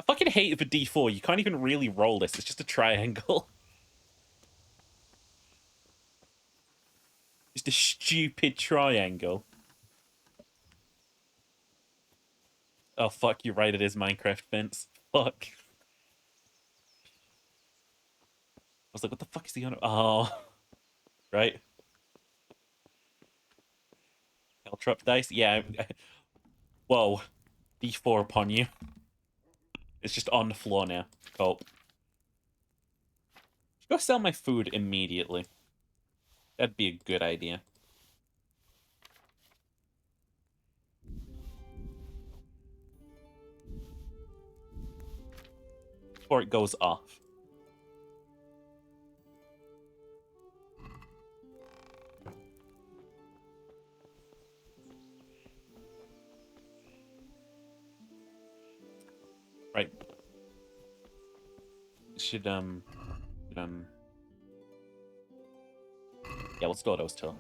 fucking hate the D4. You can't even really roll this. It's just a triangle. Just a stupid triangle. Oh, fuck, you're right, it is Minecraft, Vince. Fuck. I was like, what the fuck is he on? Oh. Right. Caltrop dice? Yeah. Whoa. D4 upon you. It's just on the floor now. Cool. Go sell my food immediately. That'd be a good idea. Before it goes off. Right. Should, yeah, we'll store those two.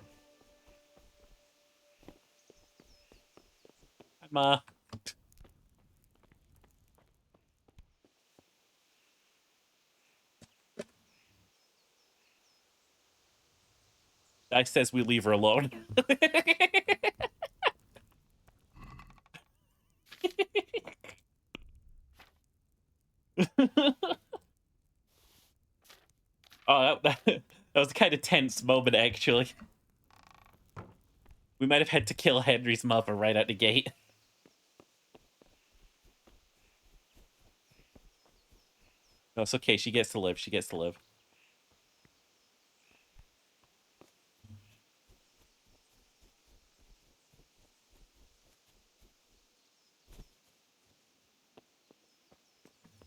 Hi, Ma. Dice says we leave her alone. Oh, that was a kind of tense moment, actually. We might have had to kill Henry's mother right at the gate. No, it's okay. She gets to live. She gets to live.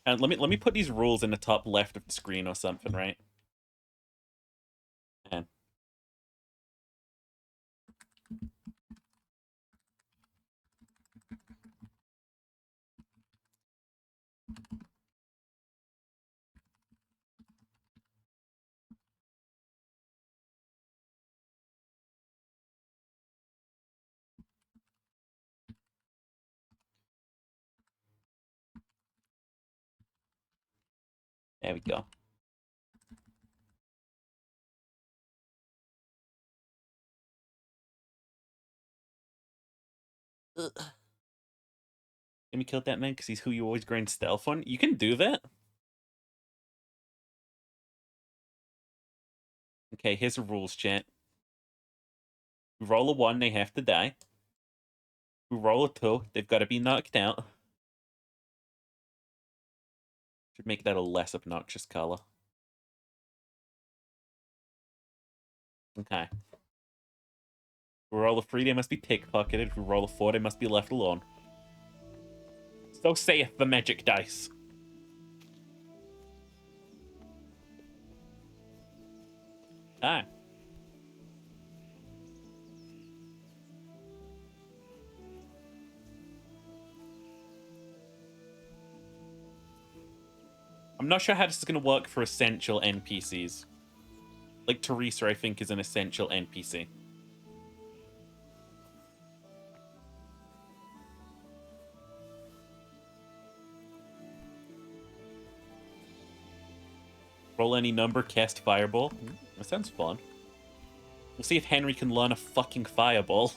And let me put these rules in the top left of the screen or something, right? And there we go. Ugh. Let me kill that man because he's who you always grind stealth on. You can do that. Okay, here's the rules, chat. We roll a 1, they have to die. We roll a 2, they've got to be knocked out. Should make that a less obnoxious color. Okay. We roll a 3, they must be pickpocketed. If we roll a 4, they must be left alone. So saith the magic dice. Ah. I'm not sure how this is going to work for essential NPCs. Like Teresa, I think, is an essential NPC. Roll any number, cast Fireball. That sounds fun. We'll see if Henry can learn a fucking Fireball.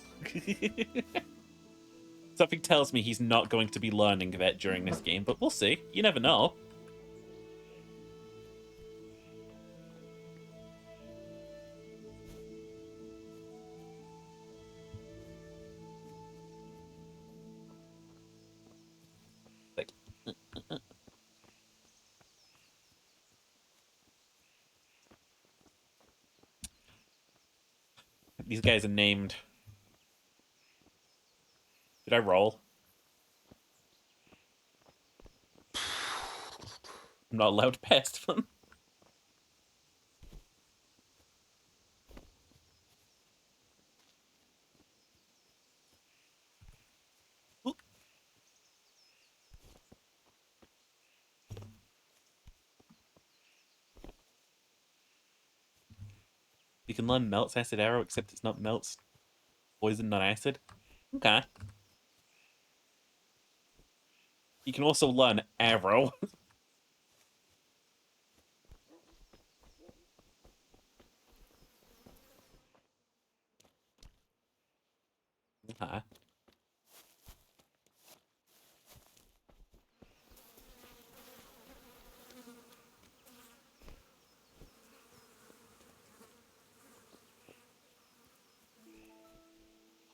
Something tells me he's not going to be learning that during this game, but we'll see. You never know. Like, these guys are named. Did I roll? I'm not allowed past them. You can learn Melts Acid Arrow, except it's not Melts Poison, not Acid. Okay. You can also learn Arrow. Okay.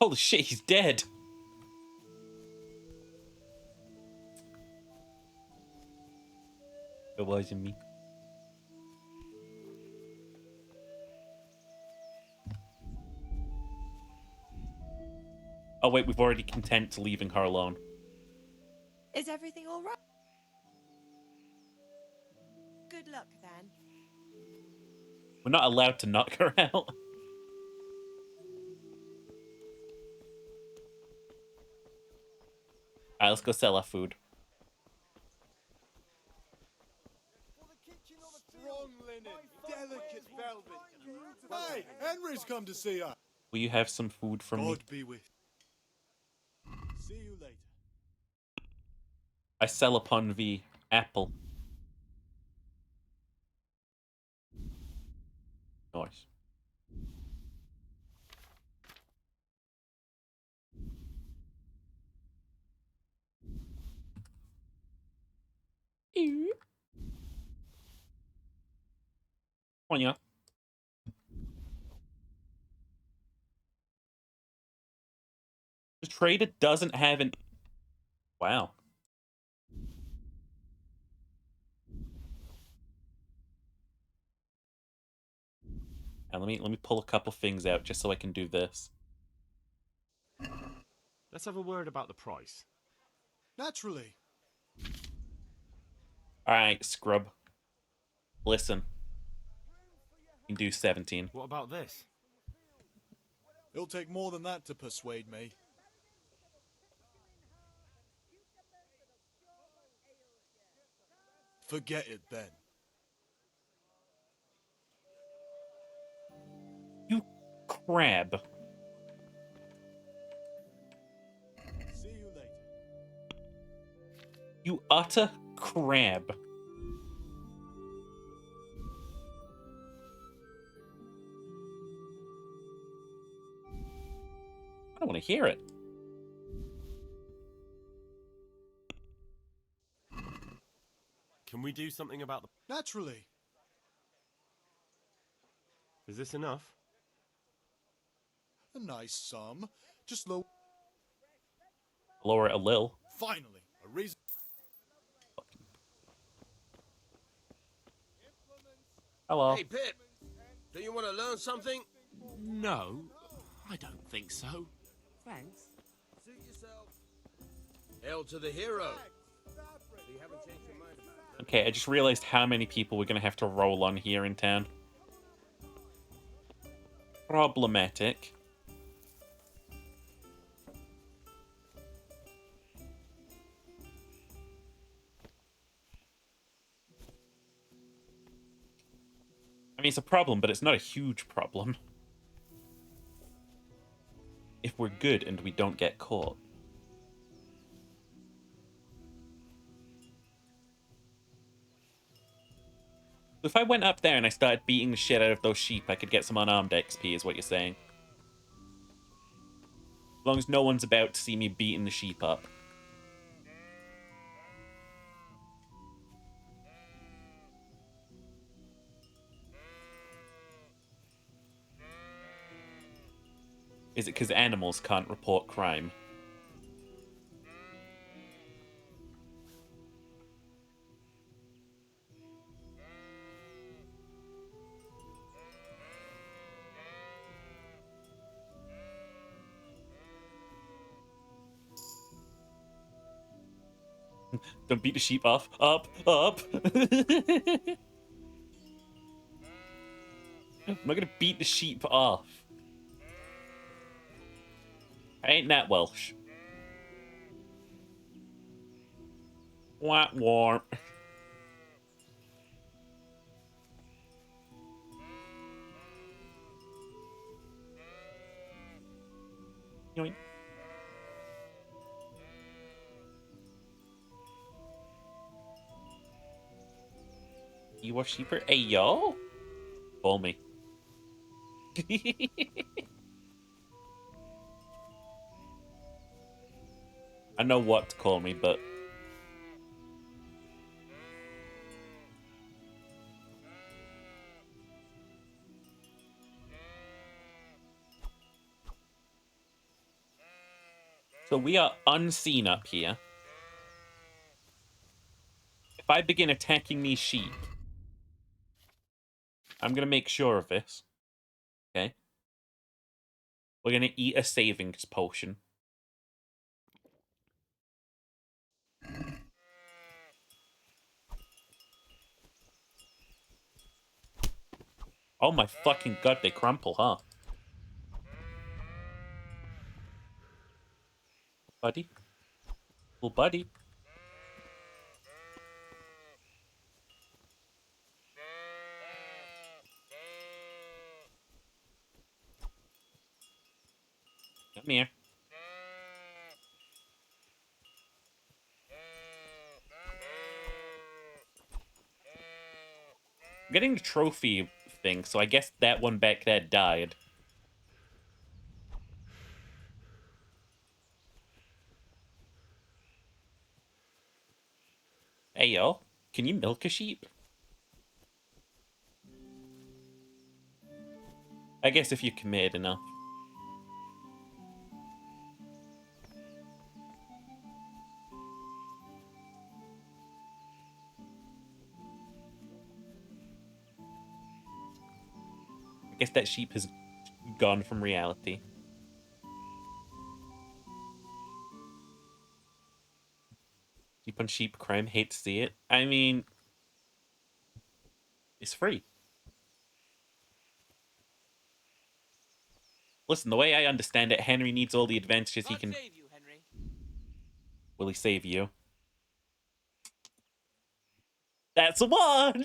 Holy shit, he's dead. It wasn't me. Oh wait, we've already content leaving her alone. Is everything all right? Good luck then. We're not allowed to knock her out. Alright, let's go sell our food. Strong linen, delicate velvet. Hey, Henry's come to see us. Will you have some food from me? God be with you. See you later. I sell upon thee, apple. Nice. Oh yeah. The trader doesn't have an... Wow. And let me pull a couple things out just so I can do this. Let's have a word about the price. Naturally. Alright, scrub. Listen. You can do 17. What about this? It'll take more than that to persuade me. Forget it then. You crab. See you later. You utter crab. I don't want to hear it. Can we do something about the... Naturally. Is this enough? A nice sum. Just low... Lower it a little. Finally, a reason... Hello. Hey, Pip. Do you want to learn something? No, I don't think so. Thanks. Suit yourself. Hail to the hero. You haven't changed your mind about it. Okay, I just realized how many people we're going to have to roll on here in town. Problematic. I mean, it's a problem, but it's not a huge problem. If we're good and we don't get caught. If I went up there and I started beating the shit out of those sheep, I could get some unarmed XP, is what you're saying. As long as no one's about to see me beating the sheep up. Is it because animals can't report crime? Don't beat the sheep off. Up, up. I'm not gonna beat the sheep off. I ain't that Welsh. What war? Yoink. You are sheeper? Hey, yo? Call me. I know what to call me, but... So we are unseen up here. If I begin attacking these sheep, I'm going to make sure of this. Okay. We're going to eat a savings potion. Oh my fucking god, they crumple, huh? Buddy? Little buddy? Come here. I'm getting the trophy thing, so I guess that one back there died. Hey, yo. Can you milk a sheep? I guess if you're committed enough. I guess that sheep has gone from reality. Sheep on sheep crime, hate to see it. I mean, it's free. Listen, the way I understand it, Henry needs all the advantages he can. Save you, Henry. Will he save you? That's a one!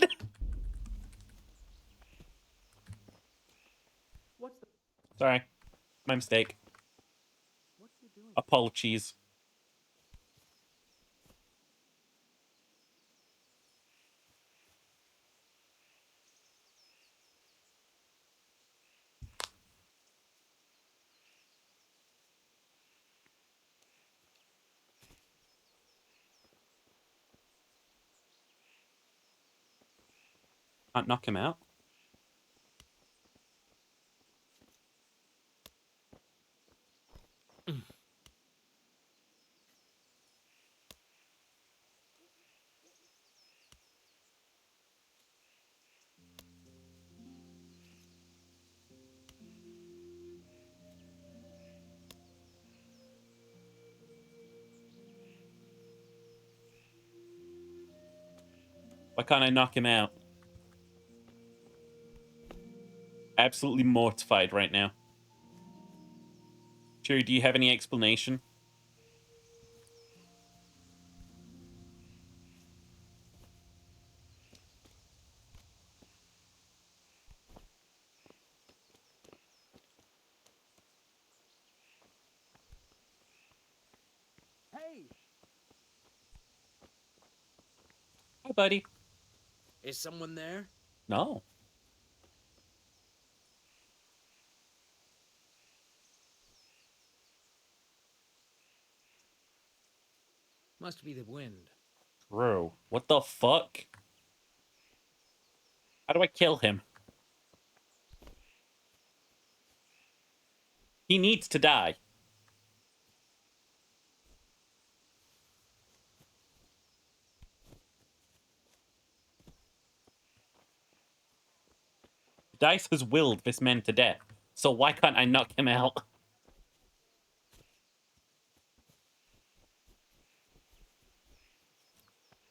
What's the... Sorry. My mistake. What's he doing? Apologies. Can't knock him out. Why can't I knock him out? Absolutely mortified right now. Cheery, do you have any explanation? Hey! Hi, buddy. Is someone there? No. Must be the wind. Bro, what the fuck? How do I kill him? He needs to die. Dice has willed this man to death, so why can't I knock him out?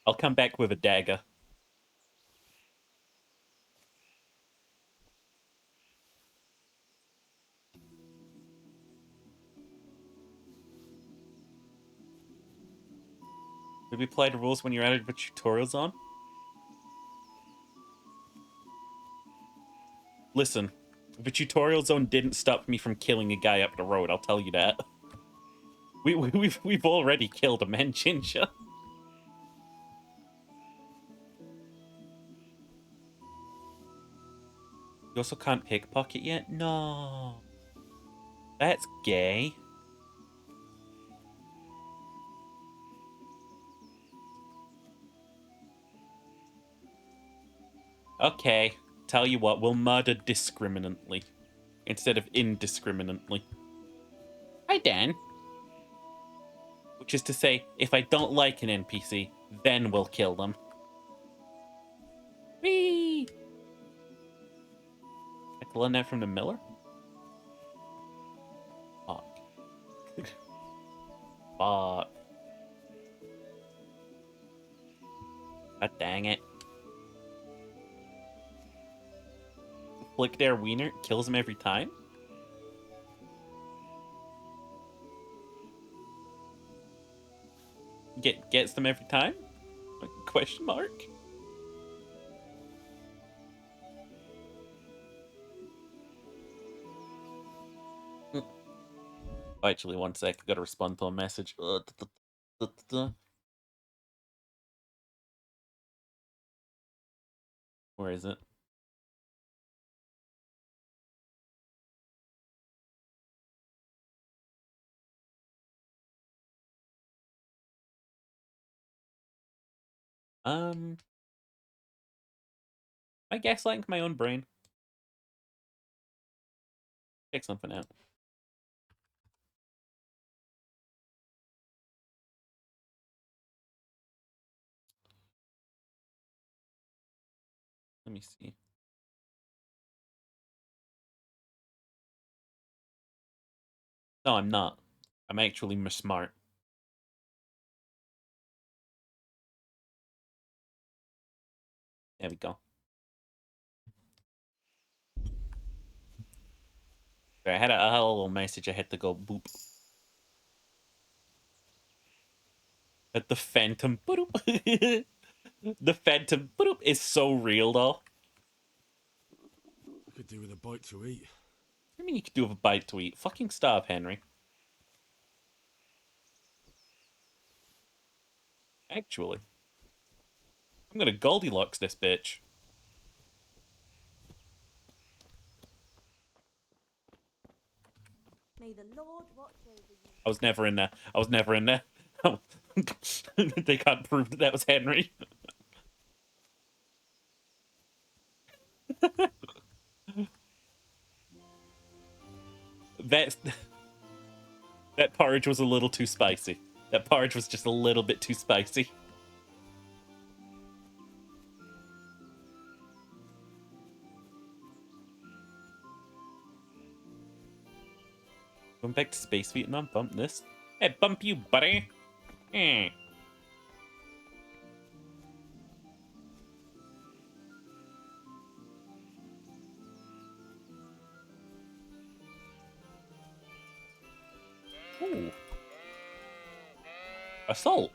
I'll come back with a dagger. Maybe apply the rules when you're out of the tutorial zone? Listen, the tutorial zone didn't stop me from killing a guy up the road, I'll tell you that. We've already killed a man ginger. You also can't pickpocket yet? No. That's gay. Okay, tell you what, we'll murder discriminantly instead of indiscriminately. Hi, Dan. Which is to say, if I don't like an NPC, then we'll kill them. Whee! I can learn that from the miller? Fuck. Fuck. God dang it. Flick their wiener kills him every time? Gets them every time? Question mark? Actually, one sec. I gotta respond to a message. Where is it? I gaslighting my own brain. Check something out. Let me see. No, I'm not. I'm actually smart. There we go. Sorry, I had a little message. I had to go boop. But the phantom boop. The phantom boop is so real, though. I could do with a bite to eat. What do you mean you could do with a bite to eat? Fucking starve, Henry. Actually, I'm gonna Goldilocks this bitch. May the Lord watch over you. I was never in there. I was never in there. They can't prove that was Henry. That porridge was a little too spicy. That porridge was just a little bit too spicy. Going back to Space Vietnam, bump this. Hey, bump you, buddy. Eh. Ooh. Assault.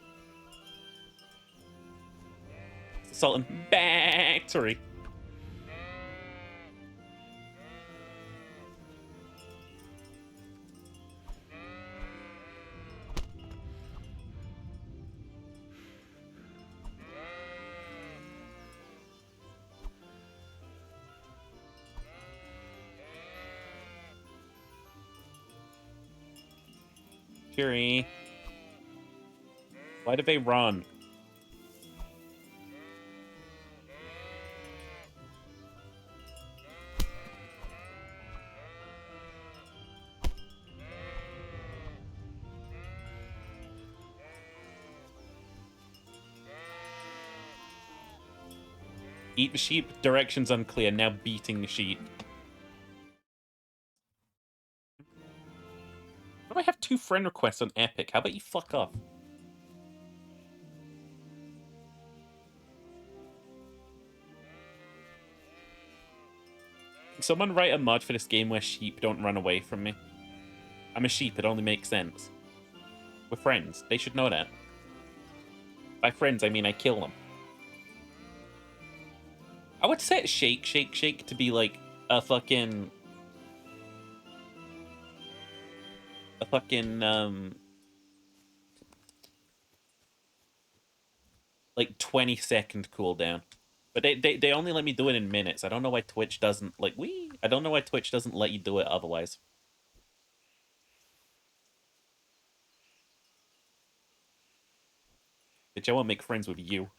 Assault and battery. Fury. Why did they run? Eat the sheep. Directions unclear. Now beating the sheep. Why do I have 2 friend requests on Epic? How about you fuck off? Someone write a mod for this game where sheep don't run away from me. I'm a sheep, it only makes sense. We're friends, they should know that. By friends, I mean I kill them. I would set Shake, Shake, Shake to be like a fucking... like 20-second cooldown. But they only let me do it in minutes. I don't know why Twitch doesn't like I don't know why Twitch doesn't let you do it otherwise. Bitch, I won't make friends with you.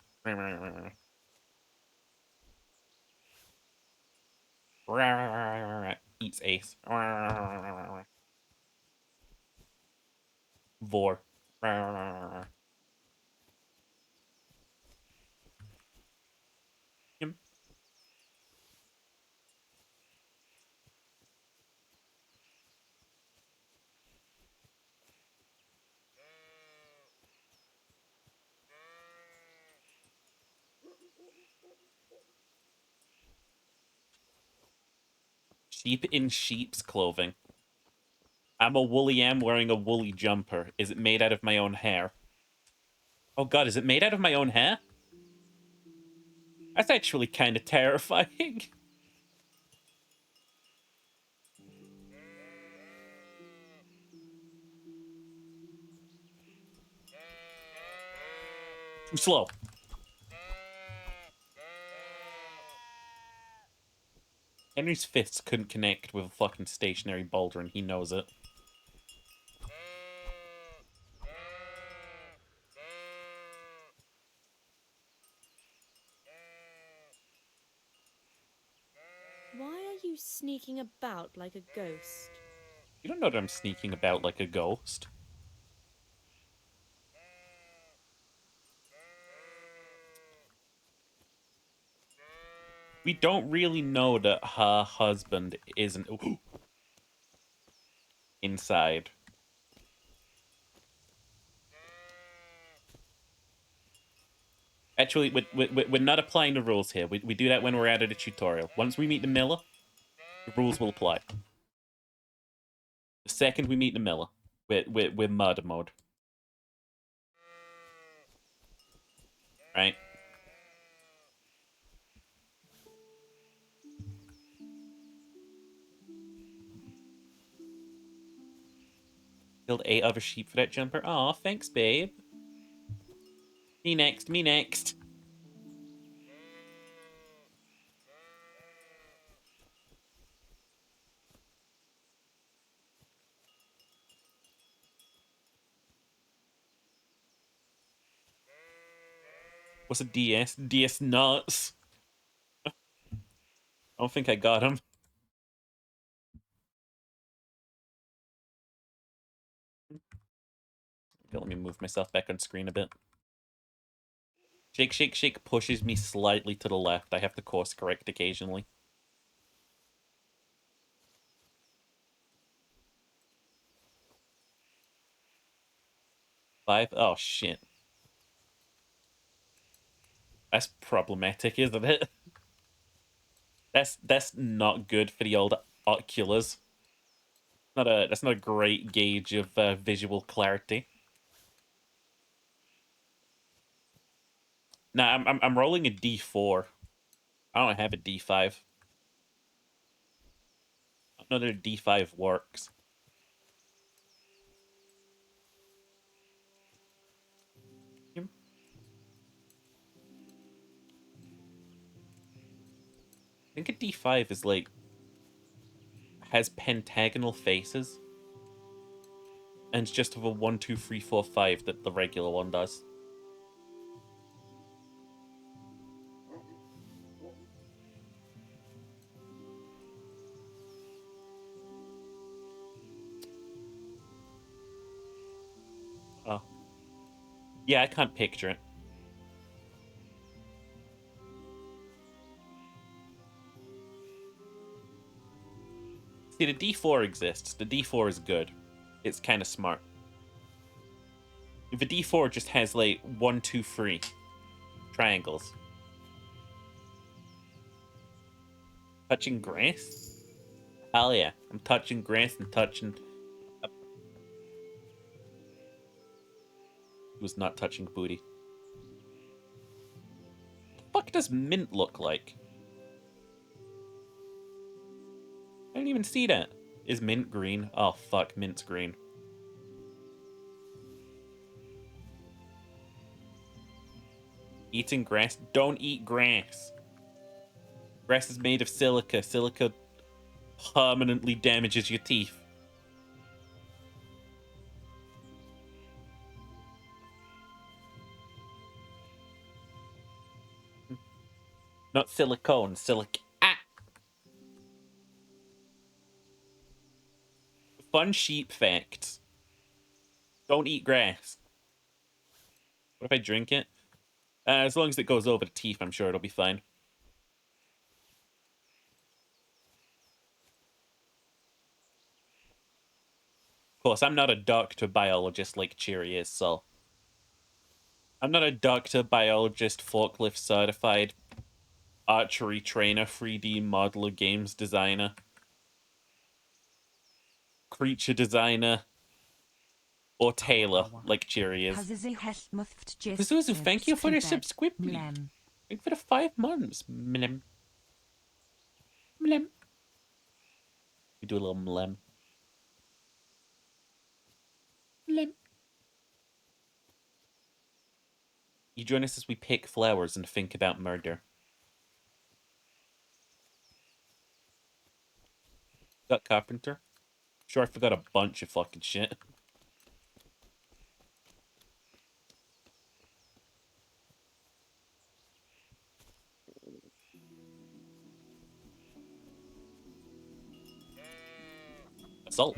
Eats ace. Vor. Sheep in sheep's clothing. I'm a woolly am wearing a woolly jumper. Is it made out of my own hair? Oh god, is it made out of my own hair? That's actually kind of terrifying. Too slow. Henry's fists couldn't connect with a fucking stationary boulder, and he knows it. Why are you sneaking about like a ghost? You don't know that I'm sneaking about like a ghost. We don't really know that her husband isn't inside. Actually, we're not applying the rules here. We do that when we're out of the tutorial. Once we meet the miller, the rules will apply. The second we meet the miller, we're murder mode. Right? Killed 8 other sheep for that jumper. Aw, thanks, babe. Me next, me next. What's a DS? DS nuts. I don't think I got him. Okay, let me move myself back on screen a bit. Shake, shake, shake pushes me slightly to the left. I have to course correct occasionally. Five? Oh, shit. That's problematic, isn't it? That's not good for the old oculars. That's not a great gauge of visual clarity. Nah, I'm rolling a D4. I don't have a D5. I don't know that a D5 works. I think a D5 is like has pentagonal faces, and it's just of a 1, 2, 3, 4, 5 that the regular one does. Oh, yeah, I can't picture it. See, the D4 exists. The D4 is good. It's kind of smart. If a D4 just has like 1, 2, 3 triangles. Touching grass? Hell yeah. I'm touching grass and touching... He was not touching booty. What the fuck does mint look like? I didn't even see that. Is mint green? Oh fuck, mint's green. Eating grass? Don't eat grass. Grass is made of silica. Silica permanently damages your teeth. Not silicone, Fun sheep facts. Don't eat grass. What if I drink it? As long as it goes over the teeth, I'm sure it'll be fine. Of course, I'm not a doctor biologist like Cheery is, so... I'm not a doctor biologist, forklift certified, archery trainer, 3D modeler, games designer, creature designer, or tailor like Cheery is. Pazuzu, thank you for the subscription. Thank you for the 5 months. Mlem. Mlem. We do a little mlem. Mlem. You join us as we pick flowers and think about murder. Got carpenter? Sure, I forgot a bunch of fucking shit. Assault.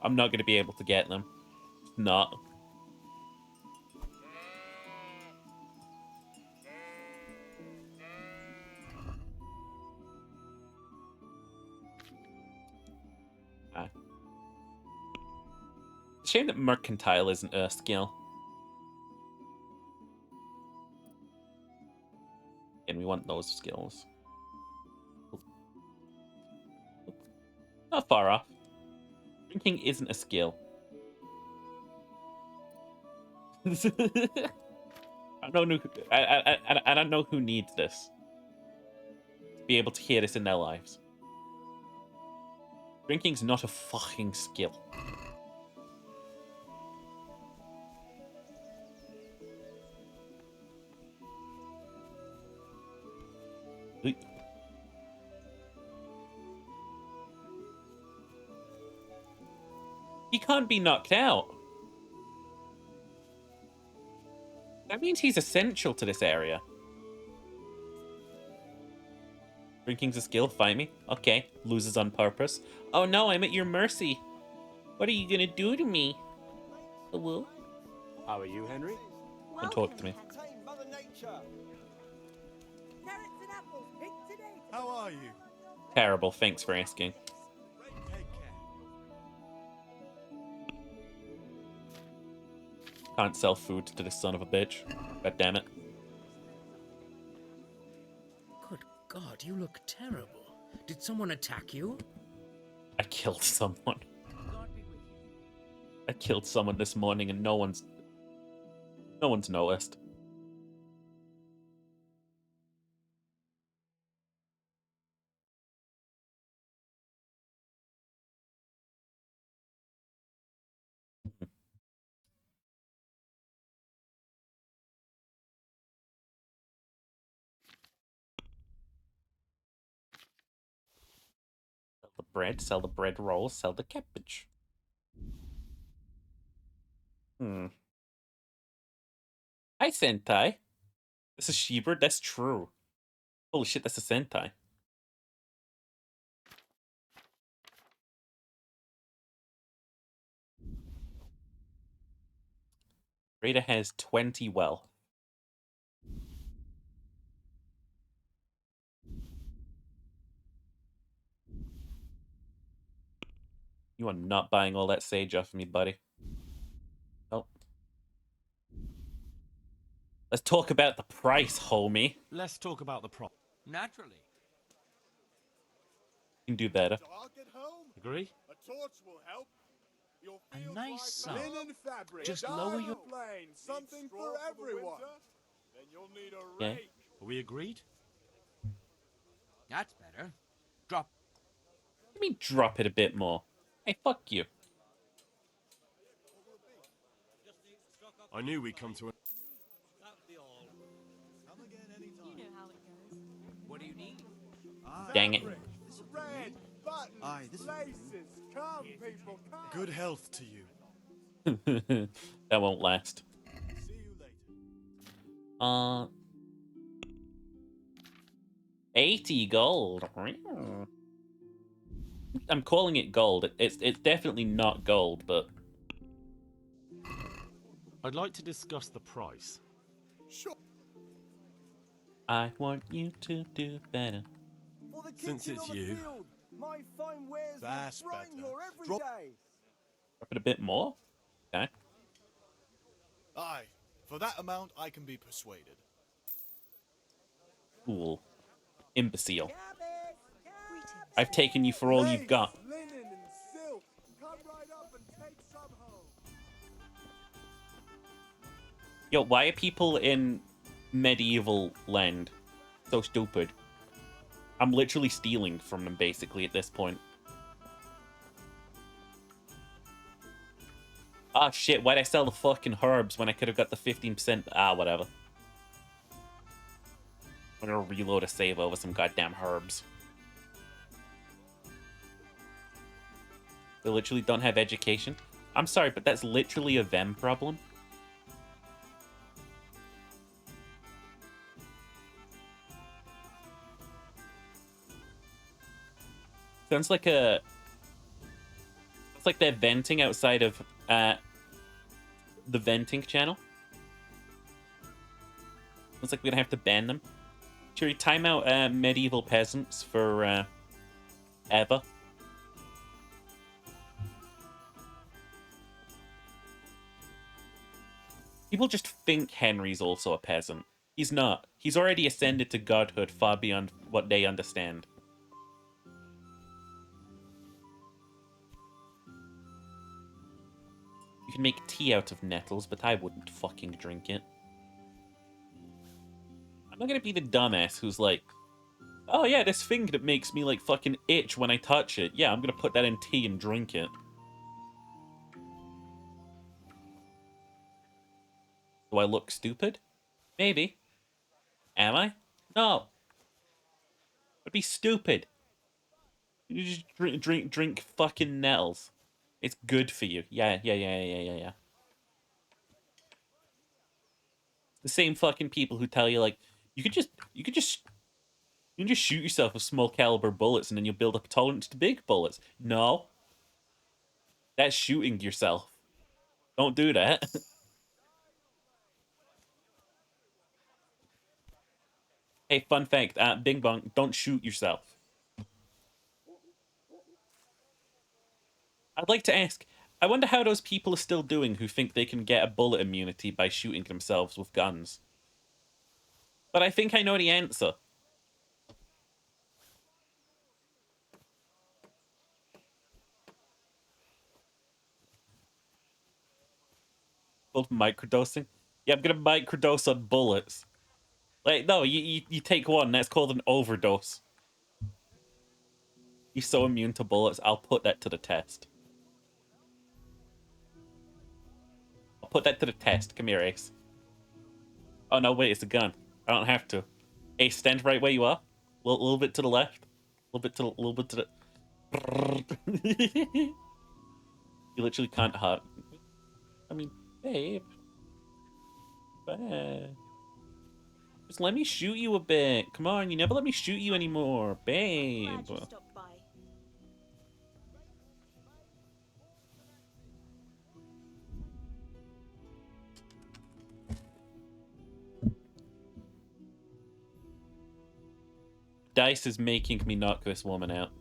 I'm not going to be able to get them. Not. Shame that mercantile isn't a skill. And we want those skills. Not far off. Drinking isn't a skill. I don't know. I don't know who needs this. To be able to hear this in their lives. Drinking's not a fucking skill. He can't be knocked out. That means he's essential to this area. Drinking's a skill, fight me. Okay, loses on purpose. Oh no, I'm at your mercy. What are you gonna do to me? Hello? How are you, Henry? Don't talk to me. How are you? Terrible, thanks for asking. Can't sell food to this son of a bitch. God damn it. Good God, you look terrible. Did someone attack you? I killed someone. I killed someone this morning and no one's noticed. Sell the bread, sell the bread rolls, sell the cabbage. Hi, Sentai. This is Shebird? That's true. Holy shit, that's a Sentai. Rita has 20 wealth. You are not buying all that sage off of me, buddy. Oh. Let's talk about the price, homie. Let's talk about the prop. Naturally. You can do better. So I'll get home. Agree? A torch will help. You'll feel A nice sum. linen fabric. Just lower your plane. Something for everyone. Then you'll need a Okay. rake. Are we agreed? That's better. Drop. Let me drop it a bit more. Hey, fuck you. I knew we'd come to an... What do you need? Dang it. Red buttons, laces. Come, people, come. Good health to you. That won't last. See you later. 80 gold. I'm calling it gold. It's definitely not gold, but I'd like to discuss the price. Sure. I want you to do better. Since it's you, my fine wares that's will brighten better. your every Drop- day. Drop it a bit more. Okay. Aye, for that amount I can be persuaded. Fool. Imbecile. I've taken you for all you've got. Linen and silk. Come right up and take some home. Yo, why are people in medieval land so stupid? I'm literally stealing from them, basically, at this point. Ah, shit, why'd I sell the fucking herbs when I could have got the 15%? Ah, whatever. I'm gonna reload a save over some goddamn herbs. They literally don't have education. I'm sorry, but that's literally a them problem. Sounds like a... It's like they're venting outside of the venting channel. Looks like we're gonna have to ban them. Should we time out medieval peasants for ever? People just think Henry's also a peasant. He's not. He's already ascended to godhood far beyond what they understand. You can make tea out of nettles, but I wouldn't fucking drink it. I'm not gonna be the dumbass who's like, oh yeah, this thing that makes me like fucking itch when I touch it. Yeah, I'm gonna put that in tea and drink it. Do I look stupid? Maybe. Am I? No. I'd be stupid. You just drink fucking nettles. It's good for you. Yeah. The same fucking people who tell you like you can just shoot yourself with small caliber bullets and then you'll build up a tolerance to big bullets. No. That's shooting yourself. Don't do that. Hey, fun fact, Bing Bong, don't shoot yourself. I'd like to ask, I wonder how those people are still doing who think they can get a bullet immunity by shooting themselves with guns. But I think I know the answer. Called microdosing? Yeah, I'm gonna microdose on bullets. Like, no, you take one, that's called an overdose. You're so immune to bullets, I'll put that to the test. I'll put that to the test. Come here, Ace. Oh, no, wait, it's a gun. I don't have to. Ace, stand right where you are. A little bit to the left. A little bit to the... You literally can't hurt. I mean, babe. Just let me shoot you a bit. Come on, you never let me shoot you anymore, babe. Glad you stopped by. Dice is making me knock this woman out.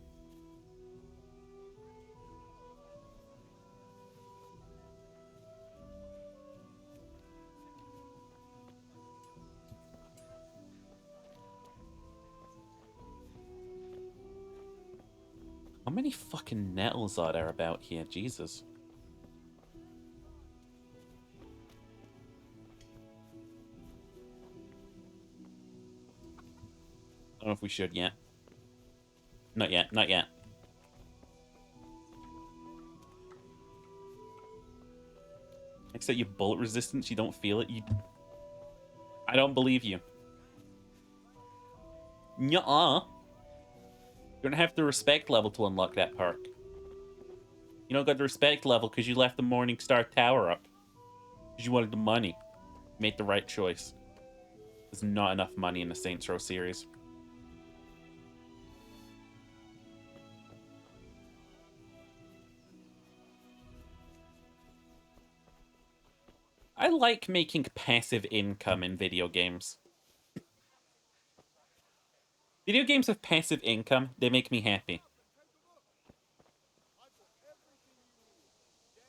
How many fucking nettles are there about here? Jesus. I don't know if we should yet. Not yet, not yet. Except your bullet resistance, you don't feel it. I don't believe you. Nuh-uh. You don't have the respect level to unlock that perk. You don't got the respect level because you left the Morningstar Tower up. Because you wanted the money. You made the right choice. There's not enough money in the Saints Row series. I like making passive income in video games. Video games with passive income, they make me happy.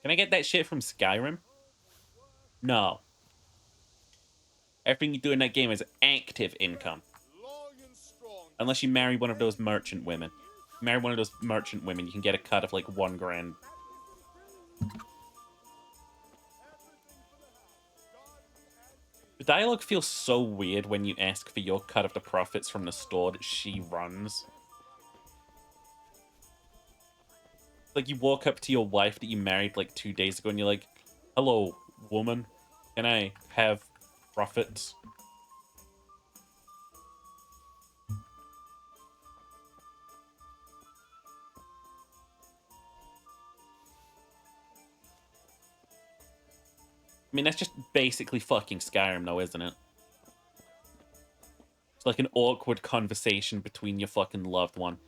Can I get that shit from Skyrim? No. Everything you do in that game is active income. Unless you marry one of those merchant women. If you marry one of those merchant women, you can get a cut of like 1 grand. The dialogue feels so weird when you ask for your cut of the profits from the store that she runs. Like, you walk up to your wife that you married like 2 days ago and you're like, hello, woman, can I have profits? I mean, that's just basically fucking Skyrim though, isn't it? It's like an awkward conversation between your fucking loved one.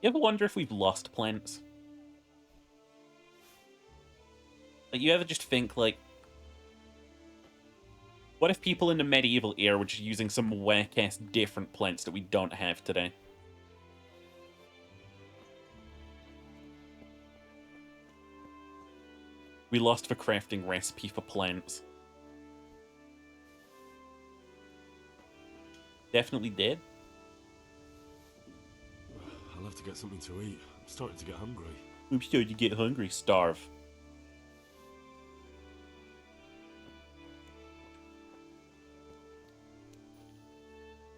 You ever wonder if we've lost plants? Like, you ever just think, like, what if people in the medieval era were just using some whack-ass different plants that we don't have today? We lost the crafting recipe for plants. Definitely did. I'll have to get something to eat. I'm starting to get hungry. I'm starting to get hungry. Starve.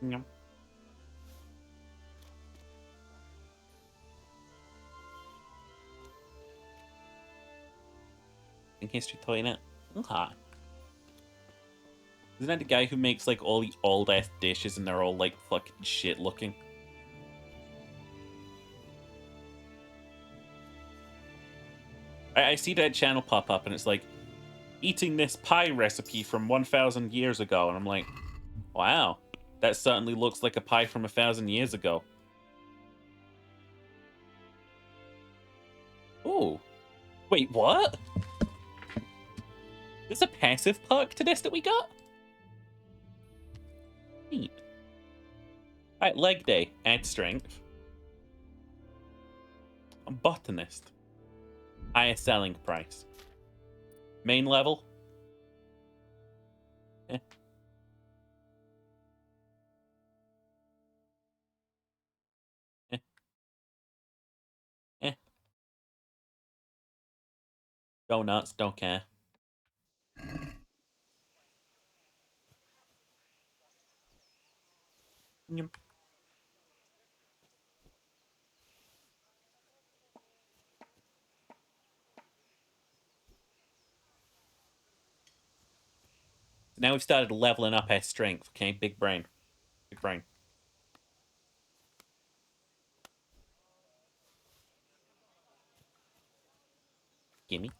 Yum. In history toilet. Okay. Isn't that the guy who makes like all the old ass dishes and they're all like fucking shit looking? I see that channel pop up and it's like, eating this pie recipe from 1,000 years ago. And I'm like, wow, that certainly looks like a pie from 1,000 years ago. Oh, wait, what? There's a passive perk to this that we got? Neat. Alright, leg day. Add strength. A botanist. Highest selling price. Main level. Eh. Eh. Eh. Donuts, don't care. Yum. Now we've started leveling up our strength, okay? Big brain. Big brain. Gimme.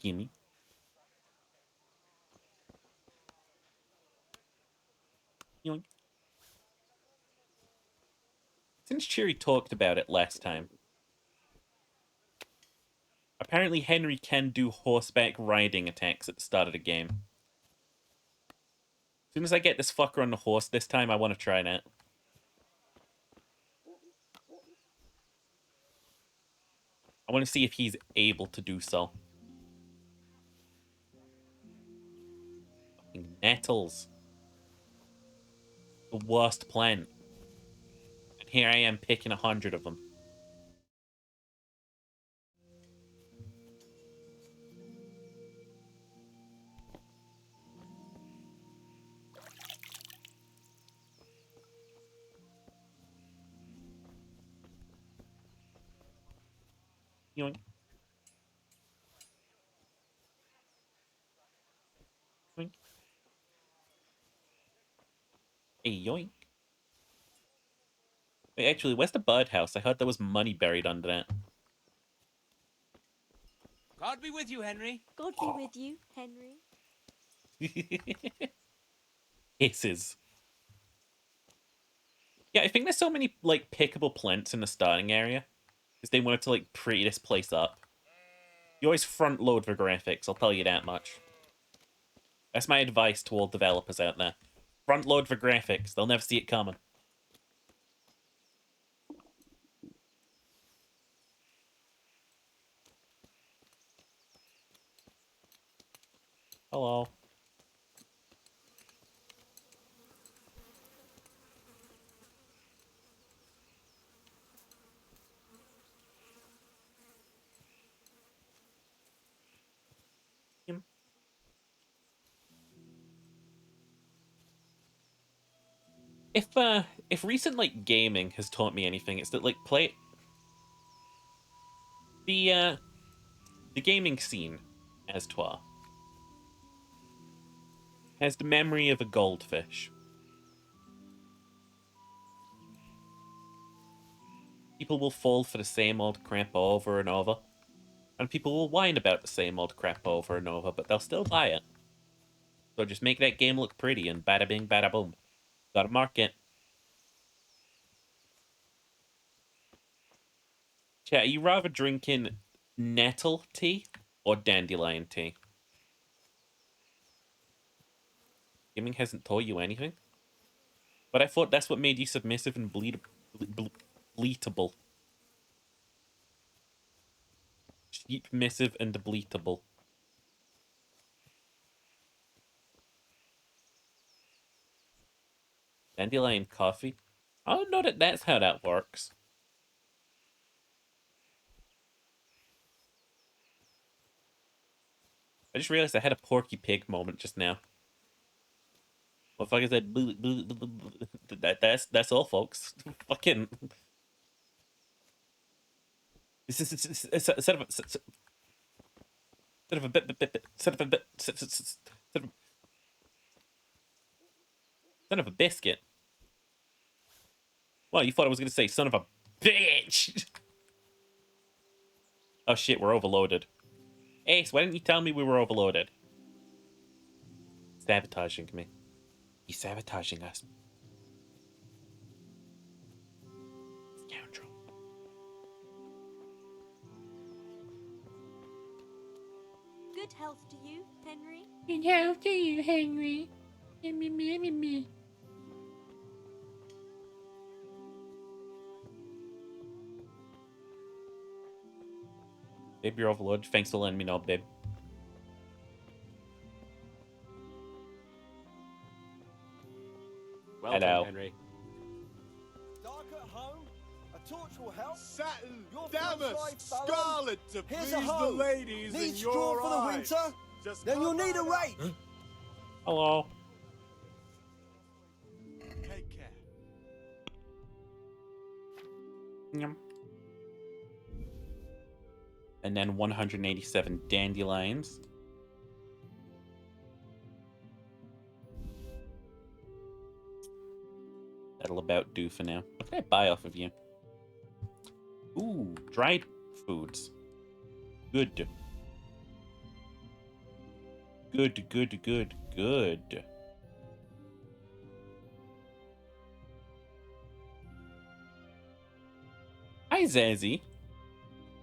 Gimme. Yoink. Since Cheery talked about it last time, apparently Henry can do horseback riding attacks at the start of the game. As soon as I get this fucker on the horse this time, I want to try that. I want to see if he's able to do so. Fucking nettles. The worst plant. And here I am picking 100 of them. Yoink. Yoink. Hey, yoink. Wait, actually, where's the birdhouse? I heard there was money buried under that. God be with you, Henry. God be with you, Henry. Hisses. Yeah, I think there's so many like pickable plants in the starting area because they wanted to like pretty this place up. You always front load for graphics, I'll tell you that much. That's my advice to all developers out there. Front load for graphics, they'll never see it coming. Hello. If recent like gaming has taught me anything, it's that like the gaming scene, as 'twere, has the memory of a goldfish. People will fall for the same old crap over and over, and people will whine about the same old crap over and over, but they'll still buy it. So just make that game look pretty and bada bing, bada boom. Gotta mark it. Chat, are you rather drinking nettle tea or dandelion tea? Gaming hasn't taught you anything? But I thought that's what made you submissive and bleatable. Cheap, missive, and bleatable. Dandelion coffee? I don't know that that's how that works. I just realized I had a Porky Pig moment just now. What fuck is that? That's all, folks. Fucking. This is son of a biscuit. Well, you thought I was gonna say son of a bitch. Oh shit, we're overloaded. Ace, why didn't you tell me we were overloaded? Sabotaging me. He's sabotaging us. Scoundrel. Good health to you, Henry. Good health to you, Henry. Me. Babe, you're overloaded. Thanks for letting me know, babe. Well Hello. done, Henry. Dark at home? A torch will help. Satin, Your damask, first life, scarlet to Here's please a the hoe. ladies Need in straw your for the eyes. winter? Just Then you'll come need a right rake. up. Hello. Take care. Yum. And then 187 dandelions. That'll about do for now. What can I buy off of you? Ooh, dried foods. Good. Good. Hi, Zazzy.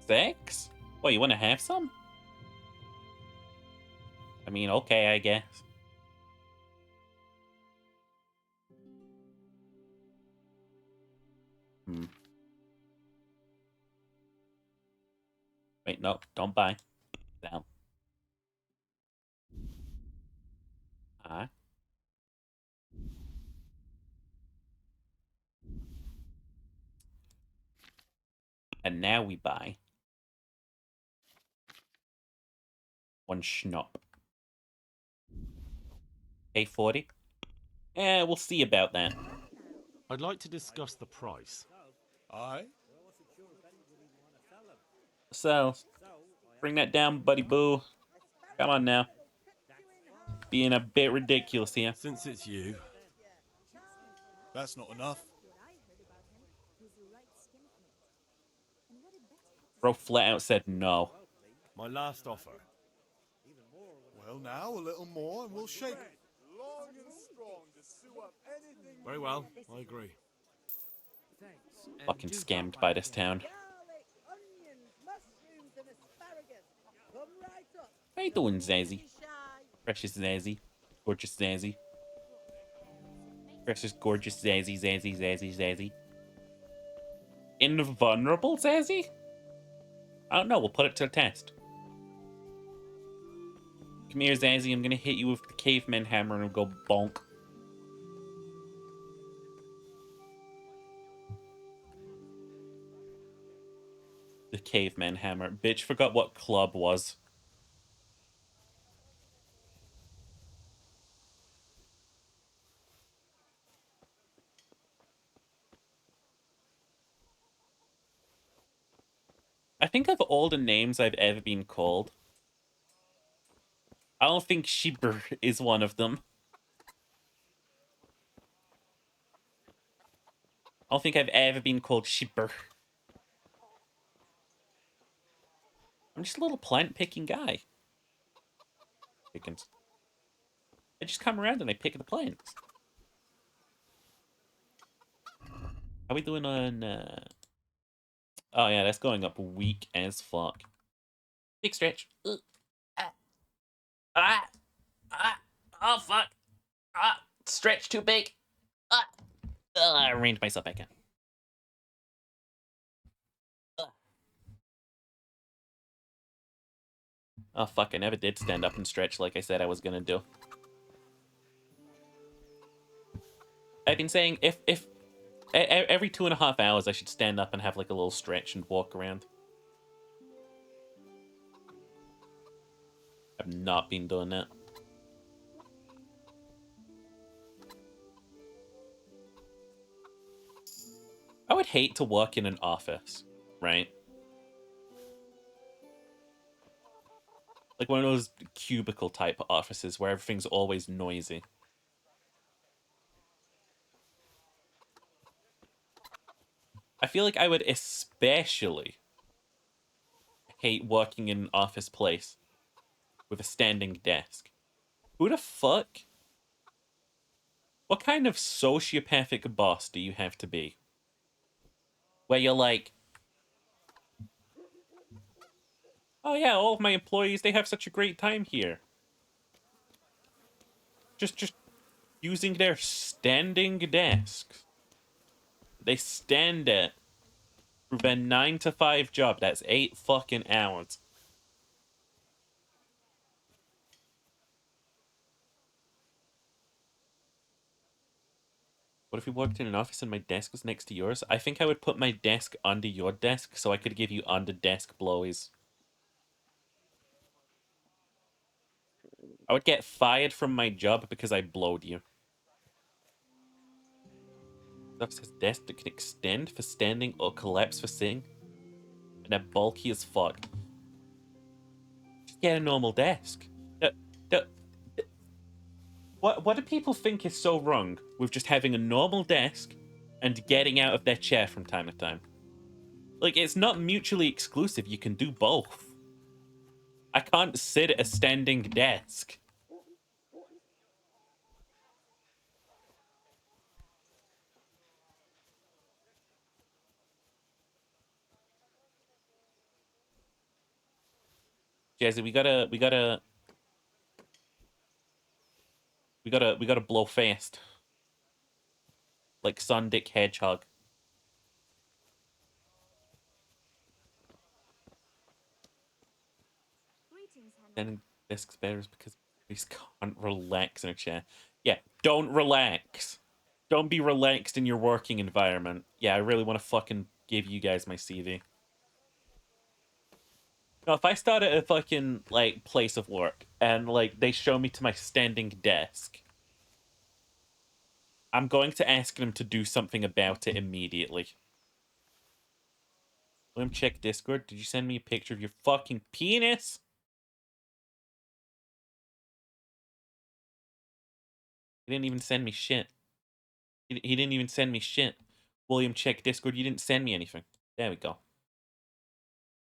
Sex? What, you want to have some? I mean, okay, I guess. Wait, no, don't buy. Down. And now we buy 1 schnupp. A40? Eh, we'll see about that. I'd like to discuss the price. Aye? So, bring that down, buddy boo. Come on now. Being a bit ridiculous here. Since it's you. That's not enough. Bro flat out said no. My last offer. Well, now a little more and we'll shake. Very well, I agree. Fucking scammed by this town. How you doing, Zazzy? Precious Zazzy. Gorgeous Zazzy. Precious, gorgeous Zazzy, Zazzy, Zazzy, Zazzy. Invulnerable Zazzy? I don't know, we'll put it to the test. Come here, Zazzy, I'm gonna hit you with the caveman hammer and it'll go bonk. The caveman hammer. Bitch forgot what club was. I think of all the names I've ever been called, I don't think Shibur is one of them. I don't think I've ever been called Shibur. I'm just a little plant-picking guy. Pickens. I just come around and I pick the plants. How are we doing on... Oh yeah, that's going up weak as fuck. Big stretch. Oh fuck. Stretch too big. I reined myself back in. Oh fuck, I never did stand up and stretch like I said I was gonna do. I've been saying if every 2.5 hours I should stand up and have like a little stretch and walk around. I've not been doing that. I would hate to work in an office, right? Like one of those cubicle type offices where everything's always noisy. I feel like I would especially hate working in an office place with a standing desk. Who the fuck? What kind of sociopathic boss do you have to be? Where you're like, oh yeah, all of my employees, they have such a great time here. Just using their standing desks. They stand at for a 9 to 5 job. That's 8 fucking hours. What if we worked in an office and my desk was next to yours? I think I would put my desk under your desk so I could give you under-desk blowies. I would get fired from my job because I blowed you. Stuff says desk that can extend for standing or collapse for sitting. And they're bulky as fuck. Just get a normal desk. What do people think is so wrong with just having a normal desk and getting out of their chair from time to time? Like, it's not mutually exclusive. You can do both. I can't sit at a standing desk. Jazzy, we gotta blow fast. Like Sonic Hedgehog. Standing desks better is because we can't relax in a chair. Yeah, don't relax. Don't be relaxed in your working environment. Yeah, I really want to fucking give you guys my CV. No, if I start at a fucking, like, place of work and, like, they show me to my standing desk, I'm going to ask them to do something about it immediately. William, check Discord. Did you send me a picture of your fucking penis? He didn't even send me shit. He didn't even send me shit. William, check Discord. You didn't send me anything. There we go.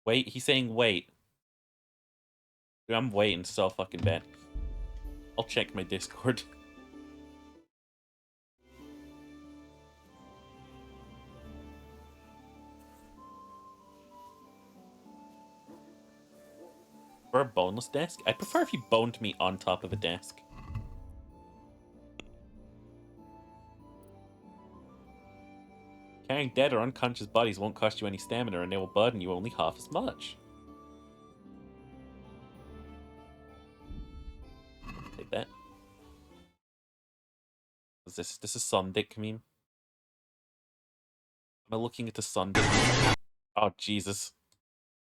Wait, he's saying wait. Dude, I'm waiting so fucking bad. I'll check my Discord. For a boneless desk? I prefer if you boned me on top of a desk. Carrying dead or unconscious bodies won't cost you any stamina, and they will burden you only half as much. Take that. Is this a Sondic meme? Am I looking at a Sondic meme? Oh, Jesus.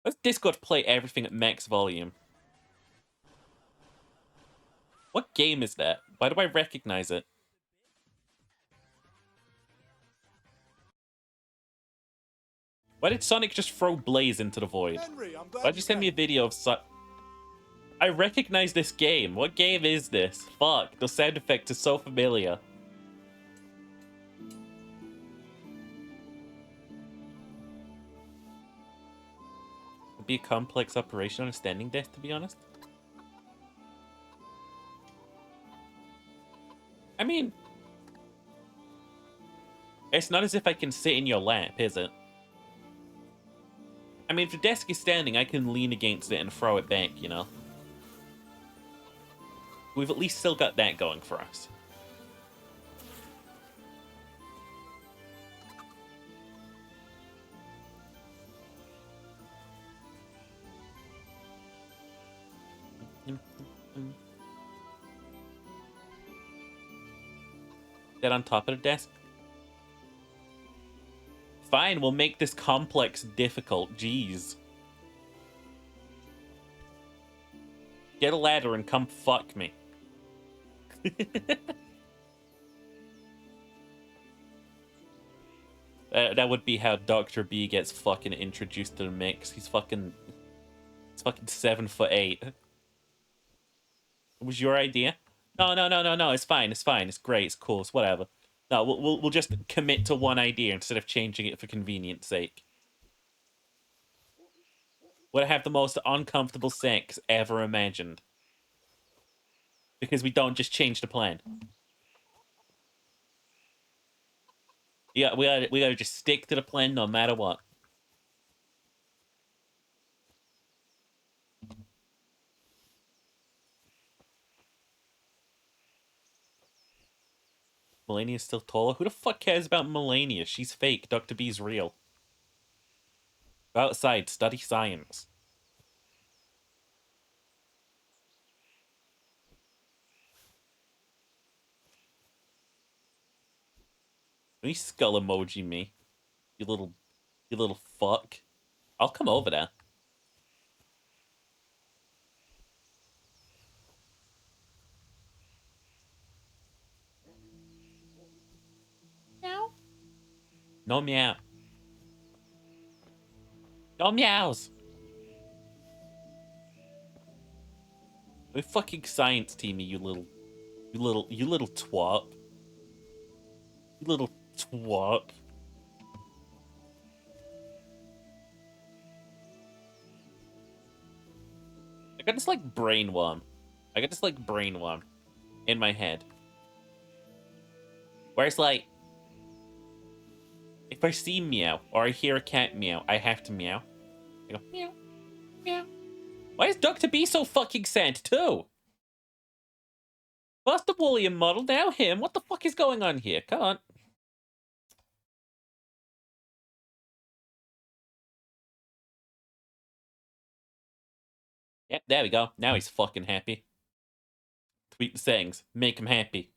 Let's Discord play everything at max volume. What game is that? Why do I recognize it? Why did Sonic just throw Blaze into the void? Why'd you send me a video of I recognize this game. What game is this? Fuck, the sound effect is so familiar. It'd be a complex operation on a standing desk, to be honest. I mean, it's not as if I can sit in your lap, is it? I mean, if the desk is standing, I can lean against it and throw it back, you know? We've at least still got that going for us. That on top of the desk? Fine, we'll make this complex difficult. Jeez. Get a ladder and come fuck me. That would be how Dr. B gets fucking introduced to the mix. He's fucking 7'8". It was your idea? No. It's fine. It's great. It's cool. It's whatever. No, we'll just commit to one idea instead of changing it for convenience sake. Would I have the most uncomfortable sex ever imagined? Because we don't just change the plan. Yeah, we gotta just stick to the plan no matter what. Melania's still taller? Who the fuck cares about Melania? She's fake. Dr. B's real. Go outside. Study science. Let me skull emoji me. You little fuck. I'll come over there. Meow. No meow. No meows. We fucking science team you little twat. You little twat. I got this like brain worm. In my head. Where it's like, if I see meow or I hear a cat meow, I have to meow. I go meow, meow. Why is Dr. B so fucking sad too? First the William model, now him. What the fuck is going on here? Come on. Yep, there we go. Now he's fucking happy. Tweet the settings. Make him happy.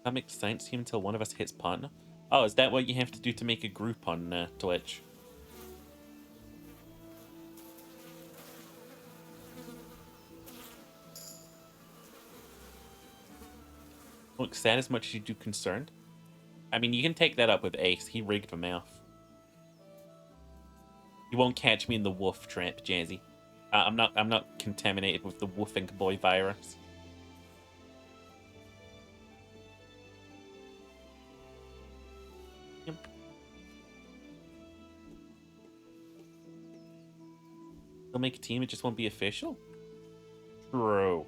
That makes science team until one of us hits partner. Oh, is that what you have to do to make a group on Twitch? Look sad as much as you do concerned. I mean, you can take that up with Ace. He rigged the mouth. You won't catch me in the wolf trap, Jazzy. I'm not contaminated with the woofing boy virus. They'll make a team, it just won't be official? True.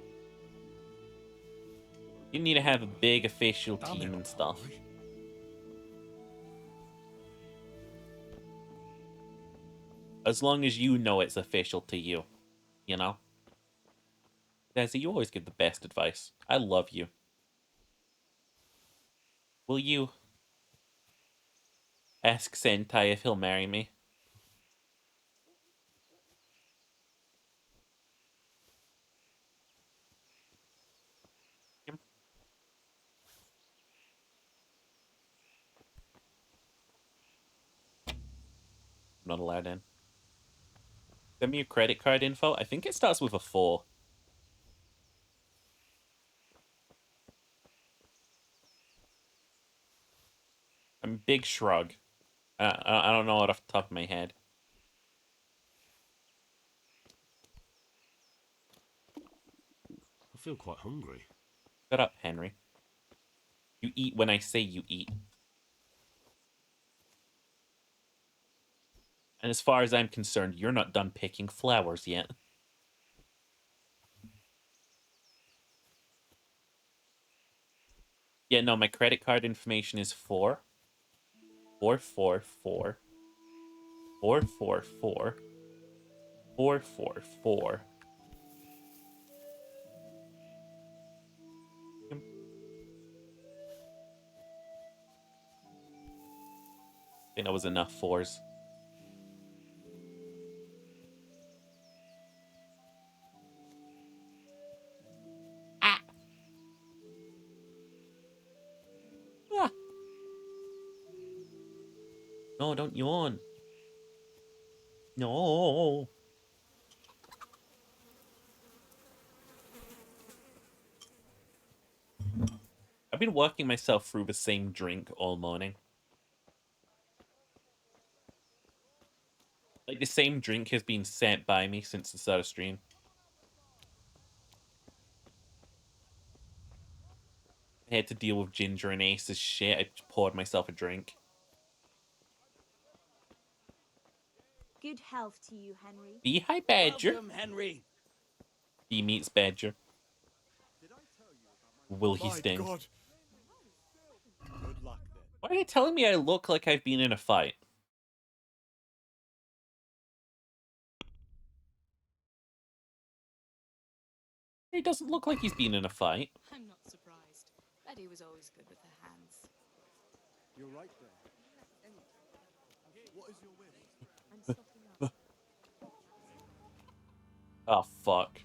You need to have a big official team and stuff. As long as you know it's official to you. You know? Desi, you always give the best advice. I love you. Will you ask Sentai if he'll marry me? Not allowed in. Send me your credit card info. I think it starts with a 4. Big shrug. I don't know it off the top of my head. I feel quite hungry. Shut up, Henry. You eat when I say you eat. And as far as I'm concerned, you're not done picking flowers yet. Yeah, no, my credit card information is 4. 444 444 444. I think that was enough 4s. No, don't yawn. No. I've been working myself through the same drink all morning. Like, the same drink has been sent by me since the start of stream. I had to deal with Ginger and Ace's shit. I just poured myself a drink. Good health to you, Henry. B, hi, Badger. Welcome, Henry. B meets Badger. Will he sting? God. Good luck, then. Why are they telling me I look like I've been in a fight? He doesn't look like he's been in a fight. I'm not surprised. Betty was always good with her hands. You're right there. What is your wish? I'm stocking up. Oh, fuck.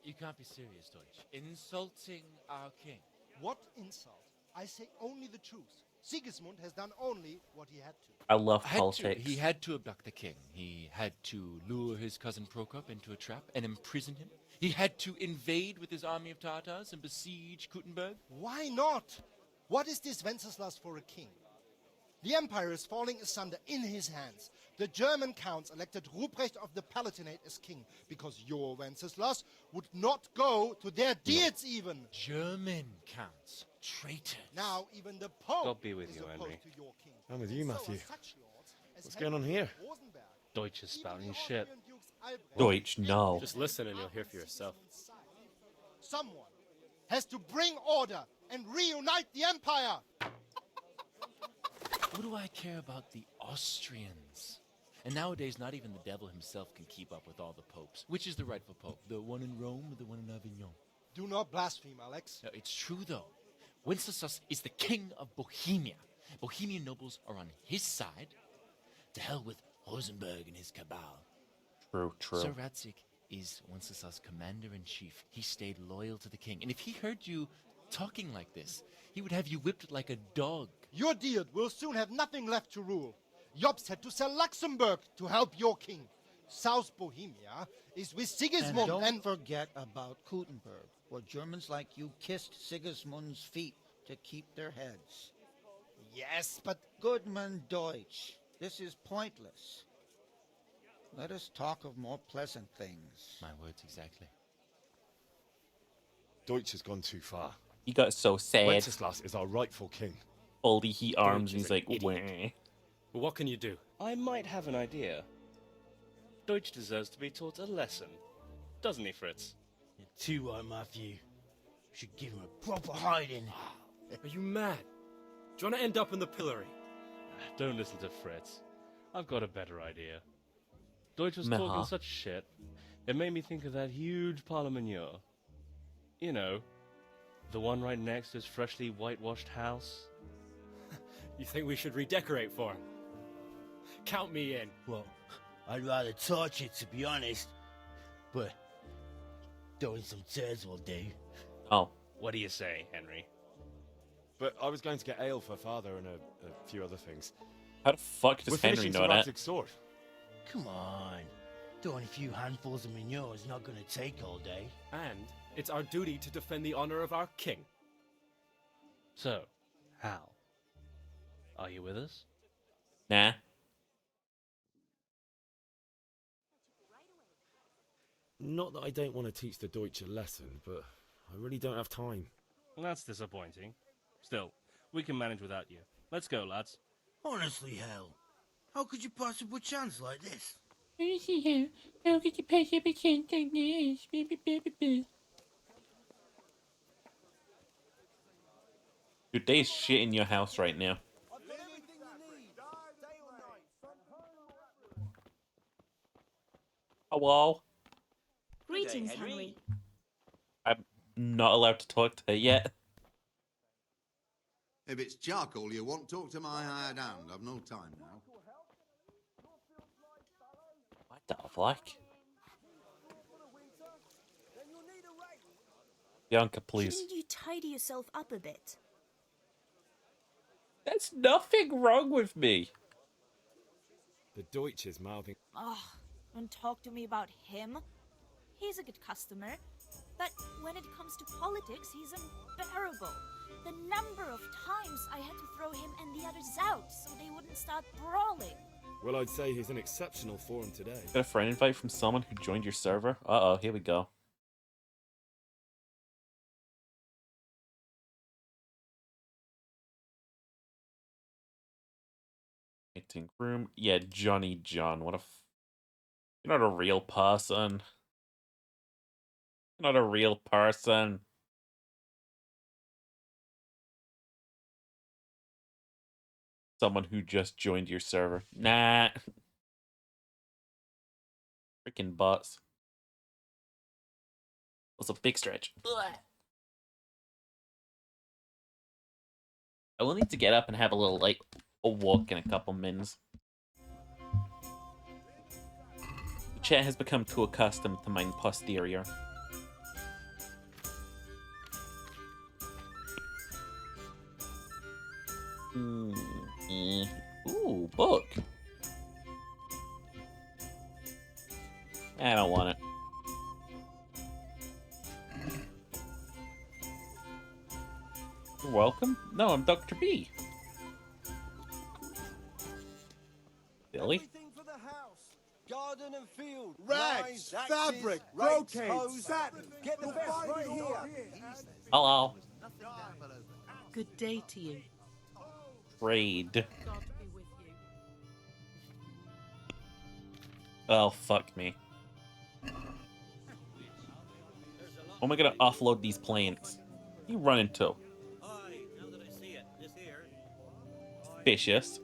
You can't be serious, Deutsch. Insulting our king. What insult? I say only the truth. Sigismund has done only what he had to. I love politics. He had to abduct the king. He had to lure his cousin Prokop into a trap and imprison him. He had to invade with his army of Tatars and besiege Kuttenberg. Why not? What is this Wenceslas for a king? The empire is falling asunder in his hands. The German counts elected Ruprecht of the Palatinate as king because your Wenceslas would not go to their deeds even. German counts. Traitors. Now even the Pope God be with is you, opposed Henry. to your king. I'm with you, Matthew. So are such lords as What's going on here? Rosenberg, Deutsch is spouting shit. Dukes Albrecht, Deutsch, no. Just listen and you'll hear for yourself. Someone has to bring order and reunite the empire. What do I care about the Austrians? And nowadays, not even the devil himself can keep up with all the popes. Which is the rightful pope? The one in Rome or the one in Avignon? Do not blaspheme, Alex. No, it's true, though. Wenceslas is the king of Bohemia. Bohemian nobles are on his side. To hell with Rosenberg and his cabal. True, true. Sir Radzig is Wenceslas' commander-in-chief. He stayed loyal to the king. And if he heard you talking like this, he would have you whipped like a dog. Your Diet will soon have nothing left to rule. Jobst had to sell Luxembourg to help your king. South Bohemia is with Sigismund and don't forget about Kuttenberg, where Germans like you kissed Sigismund's feet to keep their heads. Yes, but... Goodman Deutsch, this is pointless. Let us talk of more pleasant things. My words exactly. Deutsch has gone too far. He got so sad. Wenceslas is our rightful king. All the heat arms and he's like, idiot. wah. Well, what can you do? I might have an idea. Deutsch deserves to be taught a lesson. Doesn't he, Fritz? You're too right, Matthew. Should give him a proper hiding. Are you mad? Do you want to end up in the pillory? Don't listen to Fritz. I've got a better idea. Deutsch was Nah. talking such shit. It made me think of that huge Parliament. You know, the one right next to his freshly whitewashed house. You think we should redecorate for him? Count me in. Well, I'd rather torch it, to be honest. But throwing some turds will do. Oh. What do you say, Henry? But I was going to get ale for father and a few other things. How the fuck does We're Henry finishing know that? Seraphic sword. Come on. Throwing a few handfuls of manure is not going to take all day. And it's our duty to defend the honor of our king. So, Hal, are you with us? Nah. Not that I don't want to teach the Deutsch a lesson, but I really don't have time. That's disappointing. Still, we can manage without you. Let's go, lads. Honestly, Hal, how could you pass up a chance like this? How could you pass up a chance like this? Dude, there's shit in your house right now. Hello? Greetings, Henry. I'm not allowed to talk to her yet. If it's charcoal you want, talk to my hired hand. I've no time now. What the fuck? Bianca, please. Shouldn't you tidy yourself up a bit? There's nothing wrong with me. The Deutsch is mouthing. Oh, don't talk to me about him. He's a good customer, but when it comes to politics, he's unbearable. The number of times I had to throw him and the others out so they wouldn't start brawling. Well, I'd say he's in exceptional form today. Got a friend invite from someone who joined your server? Uh-oh, here we go. Meeting room. Yeah, Johnny John. What a You're not a real person. You're not a real person. Someone who just joined your server. Nah. Freaking bots. Also, big stretch. I will need to get up and have a little, like, a walk in a couple minutes. The chat has become too accustomed to my posterior. Ooh, book. I don't want it. You're welcome. No, I'm Dr. B. Billy? Garden and field, Rags, lines, fabric, axes, brocade, hose. satin. Get the best right here. Hello. Good day to you. Trade. Oh, fuck me. How am I gonna offload these planes? You run into? Vicious.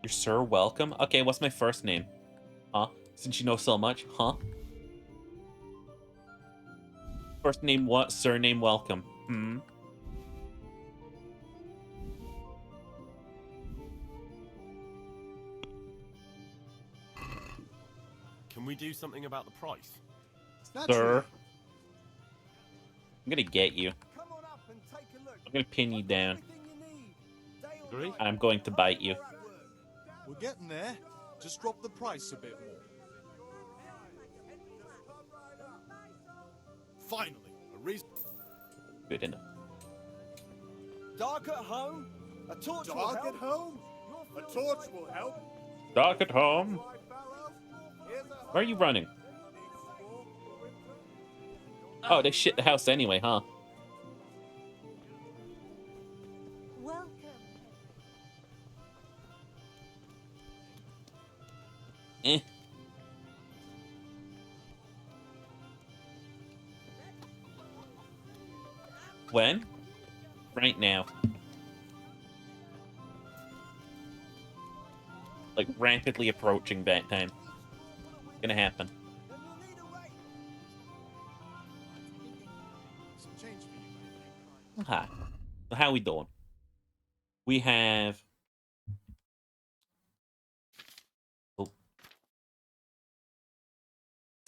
You're sir welcome? Okay, what's my first name? Huh? Since you know so much, huh? First name what? Surname welcome. Hmm? Can we do something about the price? Sir. I'm gonna get you. I'm gonna pin you down. Agree? I'm going to bite you. We're getting there. Just drop the price a bit more. Finally, a reason. Good enough. Dark at home? A torch will Dark help. at home? A torch will help. Dark at home. Where are you running? Oh, they shit the house anyway, huh? Welcome. Eh. When? Right now. Like, rapidly approaching that time. Gonna happen. Hi. So how we doing? We have...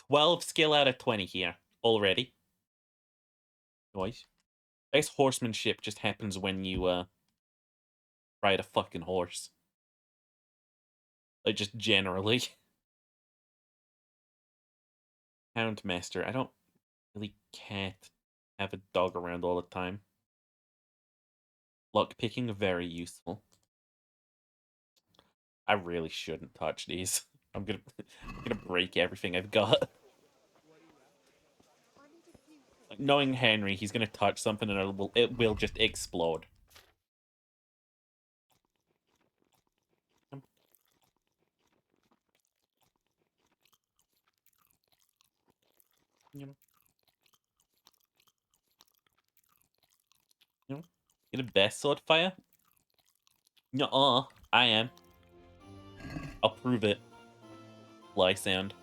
12 skill out of 20 here already. Nice. I guess horsemanship just happens when you ride a fucking horse. Like, just generally. Houndmaster. I don't really can't have a dog around all the time. Lockpicking, very useful. I really shouldn't touch these. I'm gonna break everything I've got. Like, knowing Henry, he's gonna touch something and it will just explode. You're the best sword fire? Nuh-uh, I am. I'll prove it. Fly sound.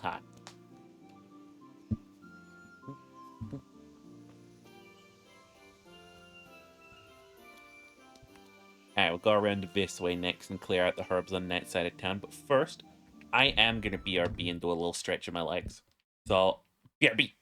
Hot. Alright, we'll go around this way next and clear out the herbs on that side of town. But first, I am going to BRB and do a little stretch of my legs. So, BRB!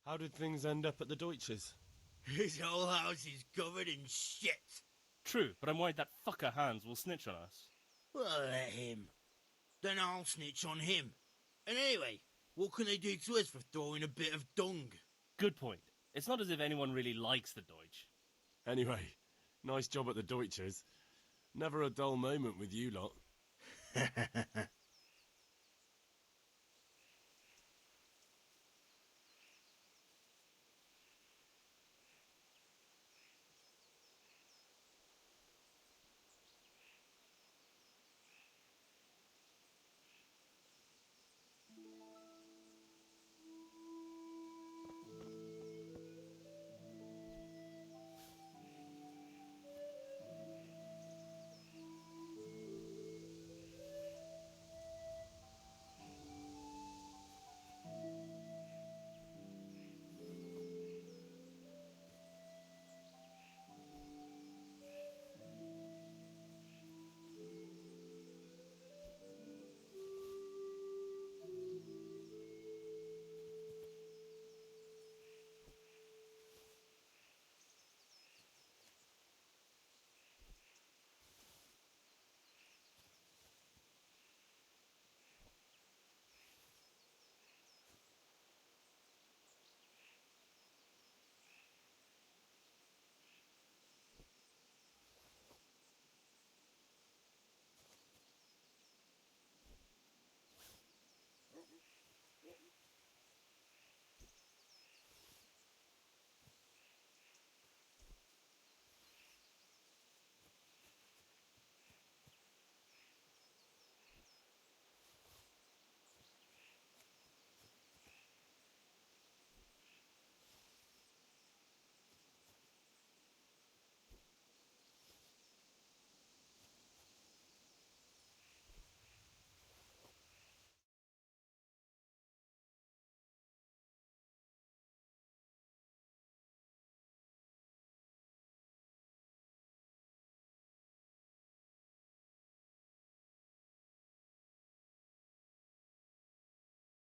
How did things end up at the Deutsches? His whole house is covered in shit. True, but I'm worried that fucker Hans will snitch on us. Well, let him. Then I'll snitch on him. And anyway, what can they do to us for throwing a bit of dung? Good point. It's not as if anyone really likes the Deutsch. Anyway, nice job at the Deutsches. Never a dull moment with you lot.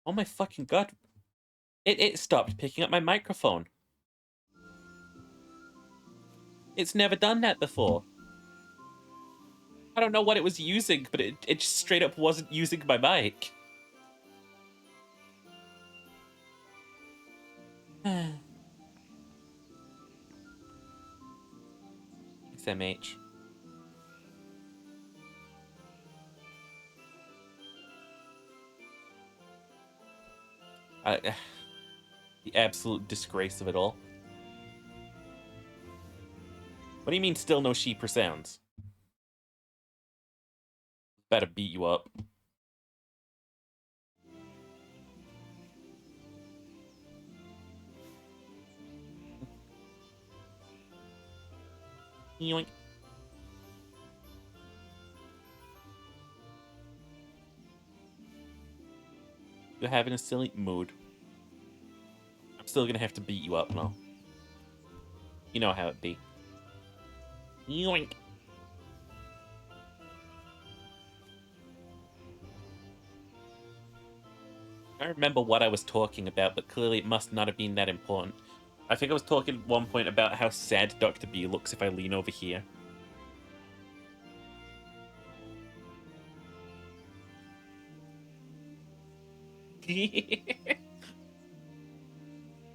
Oh my fucking god. It stopped picking up my microphone. It's never done that before. I don't know what it was using, but it just straight up wasn't using my mic. XMH. The absolute disgrace of it all. What do you mean still no sheep or sounds? Better beat you up. Yoink. You're having a silly mood. I'm still gonna have to beat you up now. You know how it be. Yoink. I don't remember what I was talking about, but clearly it must not have been that important. I think I was talking at one point about how sad Dr. B looks if I lean over here. He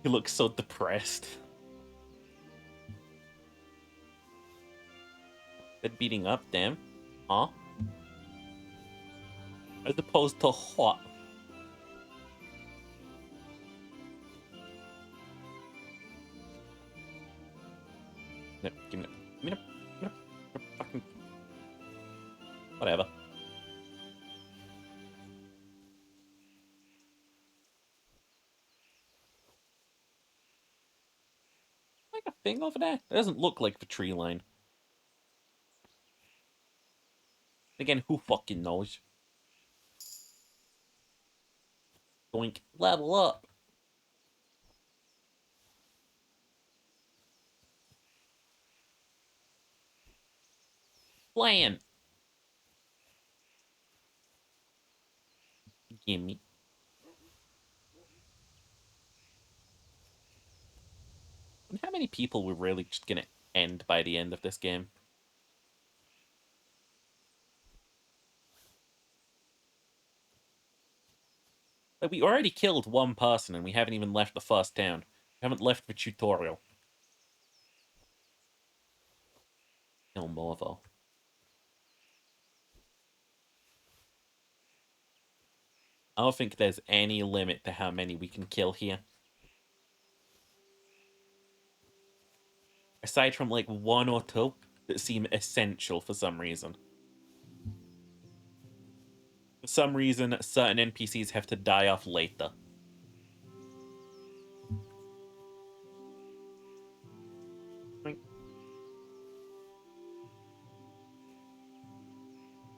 looks so depressed. They're beating up, damn. Huh? As opposed to what? No, give me the fucking... Whatever. Like a thing over there? It doesn't look like the tree line. Again, who fucking knows? Doink. Level up. Playing. Gimme. many people we're really just gonna end by the end of this game? Like, we already killed one person and we haven't even left the first town. We haven't left the tutorial. Kill more, though. I don't think there's any limit to how many we can kill here. Aside from, like, one or two that seem essential for some reason. For some reason, certain NPCs have to die off later. Yoink.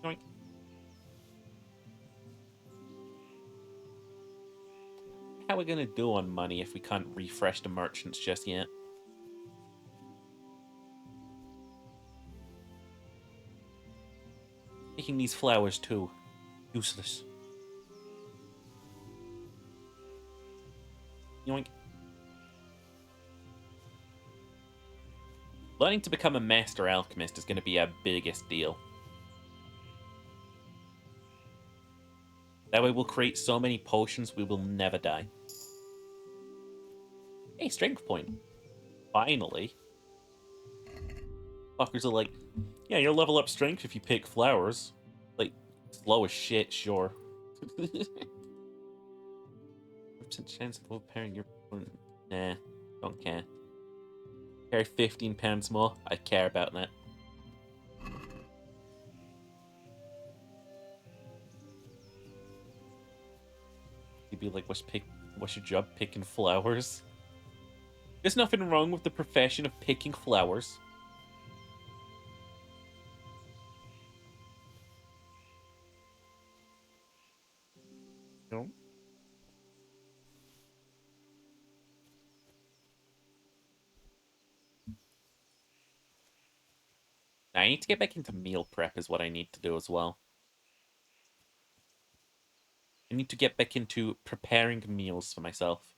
Yoink. How are we gonna do on money if we can't refresh the merchants just yet? Making these flowers too. Useless. Yoink. Learning to become a master alchemist is going to be our biggest deal. That way we'll create so many potions we will never die. Hey, strength point. Finally. Fuckers are like, yeah, you'll level up strength if you pick flowers. Like, slow as shit, sure. 100% chance of overpowering your opponent. Nah, don't care. Carry 15 pounds more. I care about that. You'd be like, what's your job? Picking flowers? There's nothing wrong with the profession of picking flowers. No. I need to get back into meal prep is what I need to do as well. I need to get back into preparing meals for myself.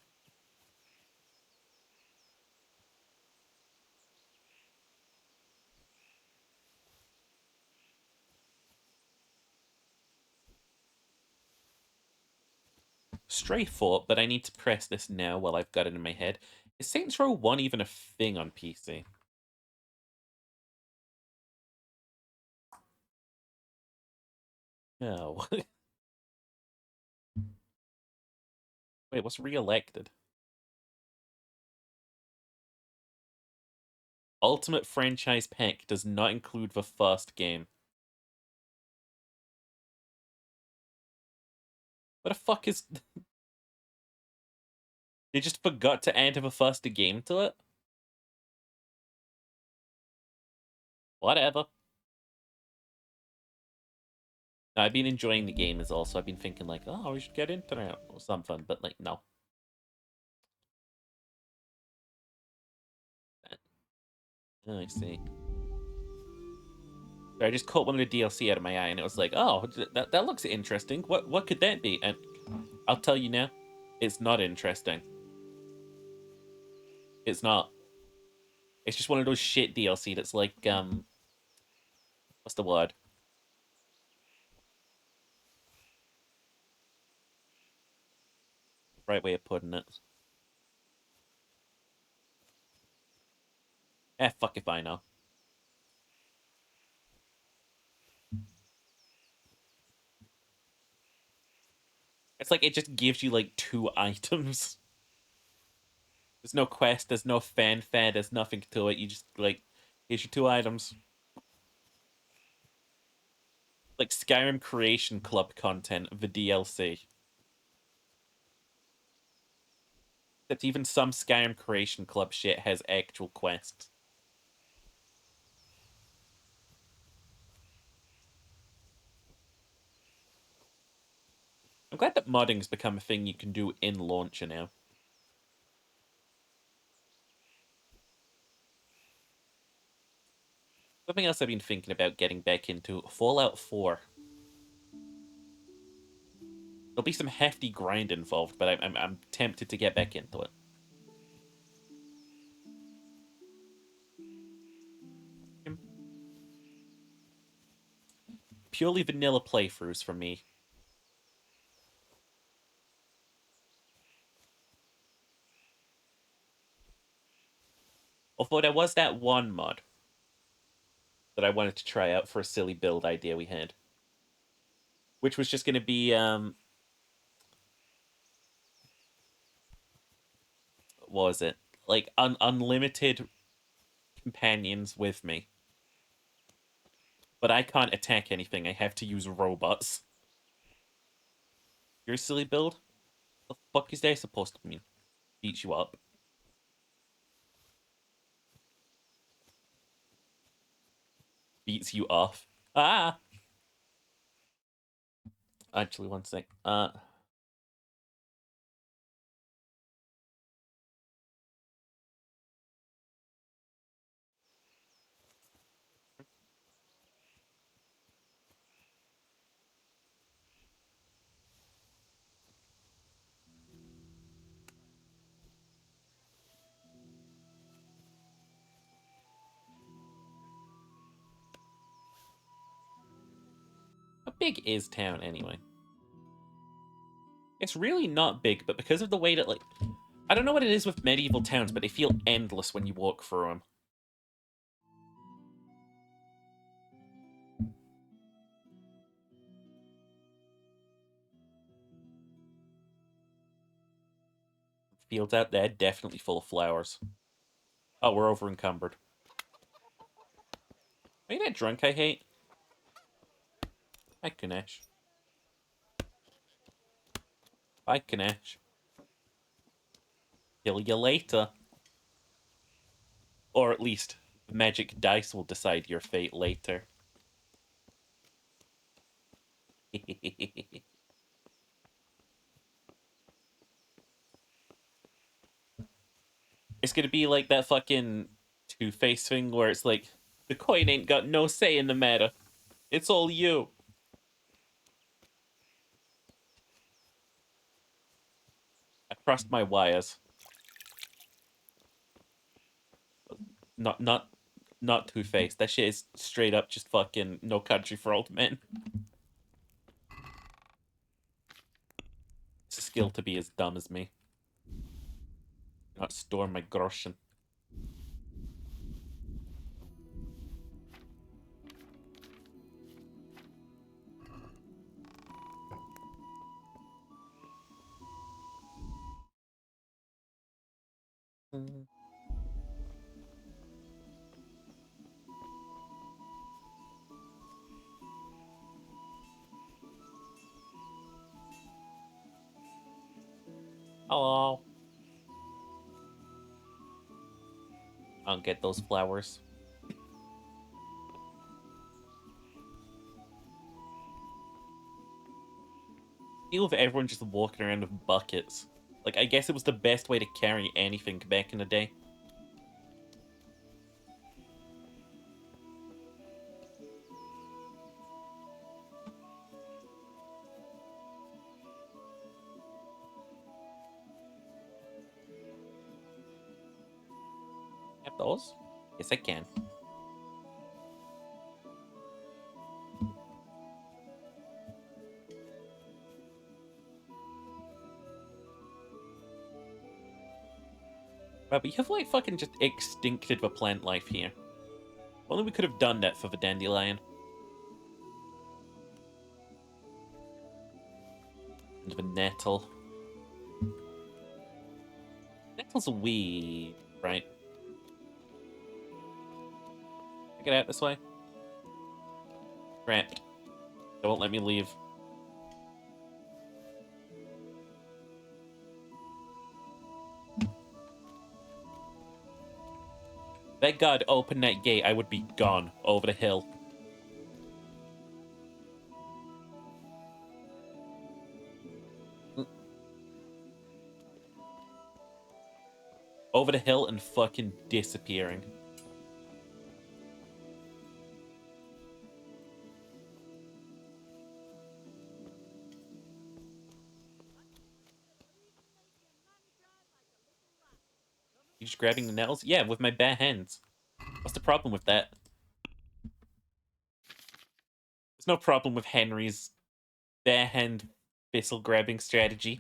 Stray thought, but I need to press this now while I've got it in my head. Is Saints Row 1 even a thing on PC? No. Wait, what's re-elected? Ultimate Franchise Pack does not include the first game. What the fuck is... They just forgot to add the first game to it? Whatever. No, I've been enjoying the game as well, so I've been thinking like, oh, we should get into that or something, but like, no. Oh, I see. So I just caught one of the DLC out of my eye, and it was like, oh, that looks interesting. What could that be? And I'll tell you now, it's not interesting. It's not. It's just one of those shit DLC that's like, what's the word? Right way of putting it. Fuck if I know. It's like it just gives you like 2 items. There's no quest, there's no fanfare, there's nothing to it. You just like, here's your 2 items. Like Skyrim Creation Club content, the DLC. That even some Skyrim Creation Club shit has actual quests. I'm glad that modding's become a thing you can do in Launcher now. Something else I've been thinking about getting back into, Fallout 4. There'll be some hefty grind involved, but I'm tempted to get back into it. purely vanilla playthroughs from me. Although there was that one mod that I wanted to try out for a silly build idea we had. Which was just going to be, what was it? Like, unlimited companions with me. But I can't attack anything, I have to use robots. Your silly build? The fuck is that supposed to mean? Beat you up. Beats you off. Ah! Actually, one sec. How big is town, anyway? It's really not big, but because of the way that, like... I don't know what it is with medieval towns, but they feel endless when you walk through them. Fields out there, definitely full of flowers. Oh, we're over encumbered. Are you that drunk I hate? Hi, Ganesh. Bye, Ganesh. Kill you later. Or at least, the magic dice will decide your fate later. It's gonna be like that fucking Two-Face thing where it's like, the coin ain't got no say in the matter. It's all you. I crossed my wires. Not Two-Face. That shit is straight up just fucking No Country for Old Men. It's a skill to be as dumb as me. Not store my groschen. Hello. I'll get those flowers. Deal with everyone just walking around with buckets. Like, I guess it was the best way to carry anything back in the day. Have those? Yes, I can. Wow, we have like fucking just extincted the plant life here. Only we could have done that for the dandelion. And the nettle. Nettle's a weed, right? Get out this way. Trapped. They won't let me leave. Thank God open that gate, I would be gone over the hill. Over the hill and fucking disappearing. You just grabbing the nettles? Yeah, with my bare hands. What's the problem with that? There's no problem with Henry's barehand thistle grabbing strategy.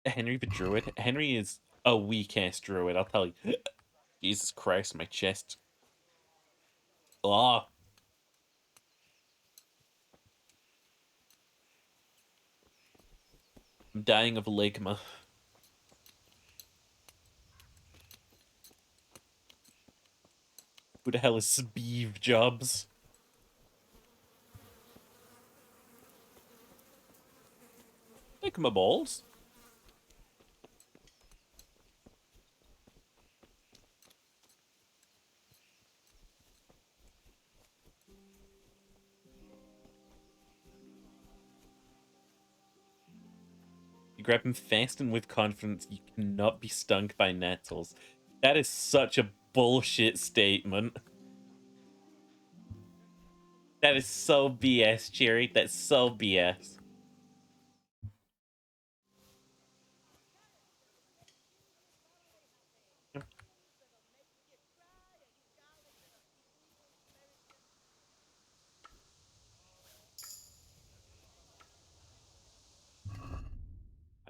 Henry the Druid? Henry is a weak-ass druid, I'll tell you. Jesus Christ, my chest. Oh. I'm dying of ligma. Who the hell is Speeve Jobs? Ligma balls? You grab him fast and with confidence, you cannot be stung by nettles. That is such a bullshit statement. That is so BS, Cherry. That's so BS.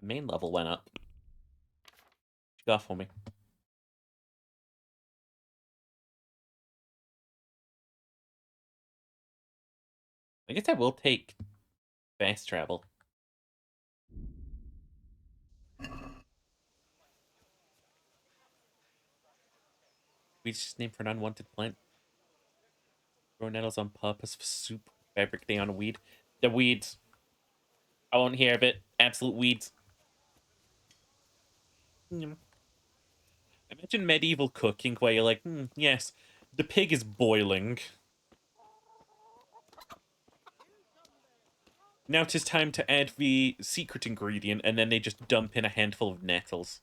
My main level went up. What you got for me? I guess I will take fast travel. Weed's just named for an unwanted plant. Grow nettles on purpose for soup. Fabric day on weed. The weeds. I won't hear of it. Absolute weeds. Imagine medieval cooking where you're like, yes, the pig is boiling. Now it is time to add the secret ingredient, and then they just dump in a handful of nettles.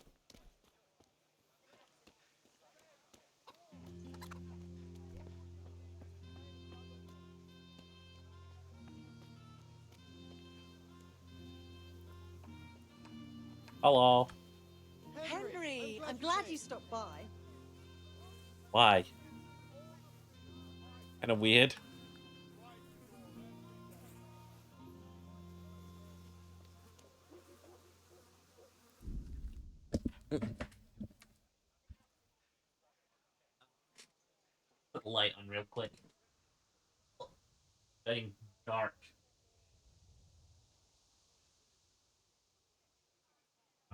Hello. Henry, I'm glad you stopped by. Why? Kind of weird. Put the light on real quick. Getting dark.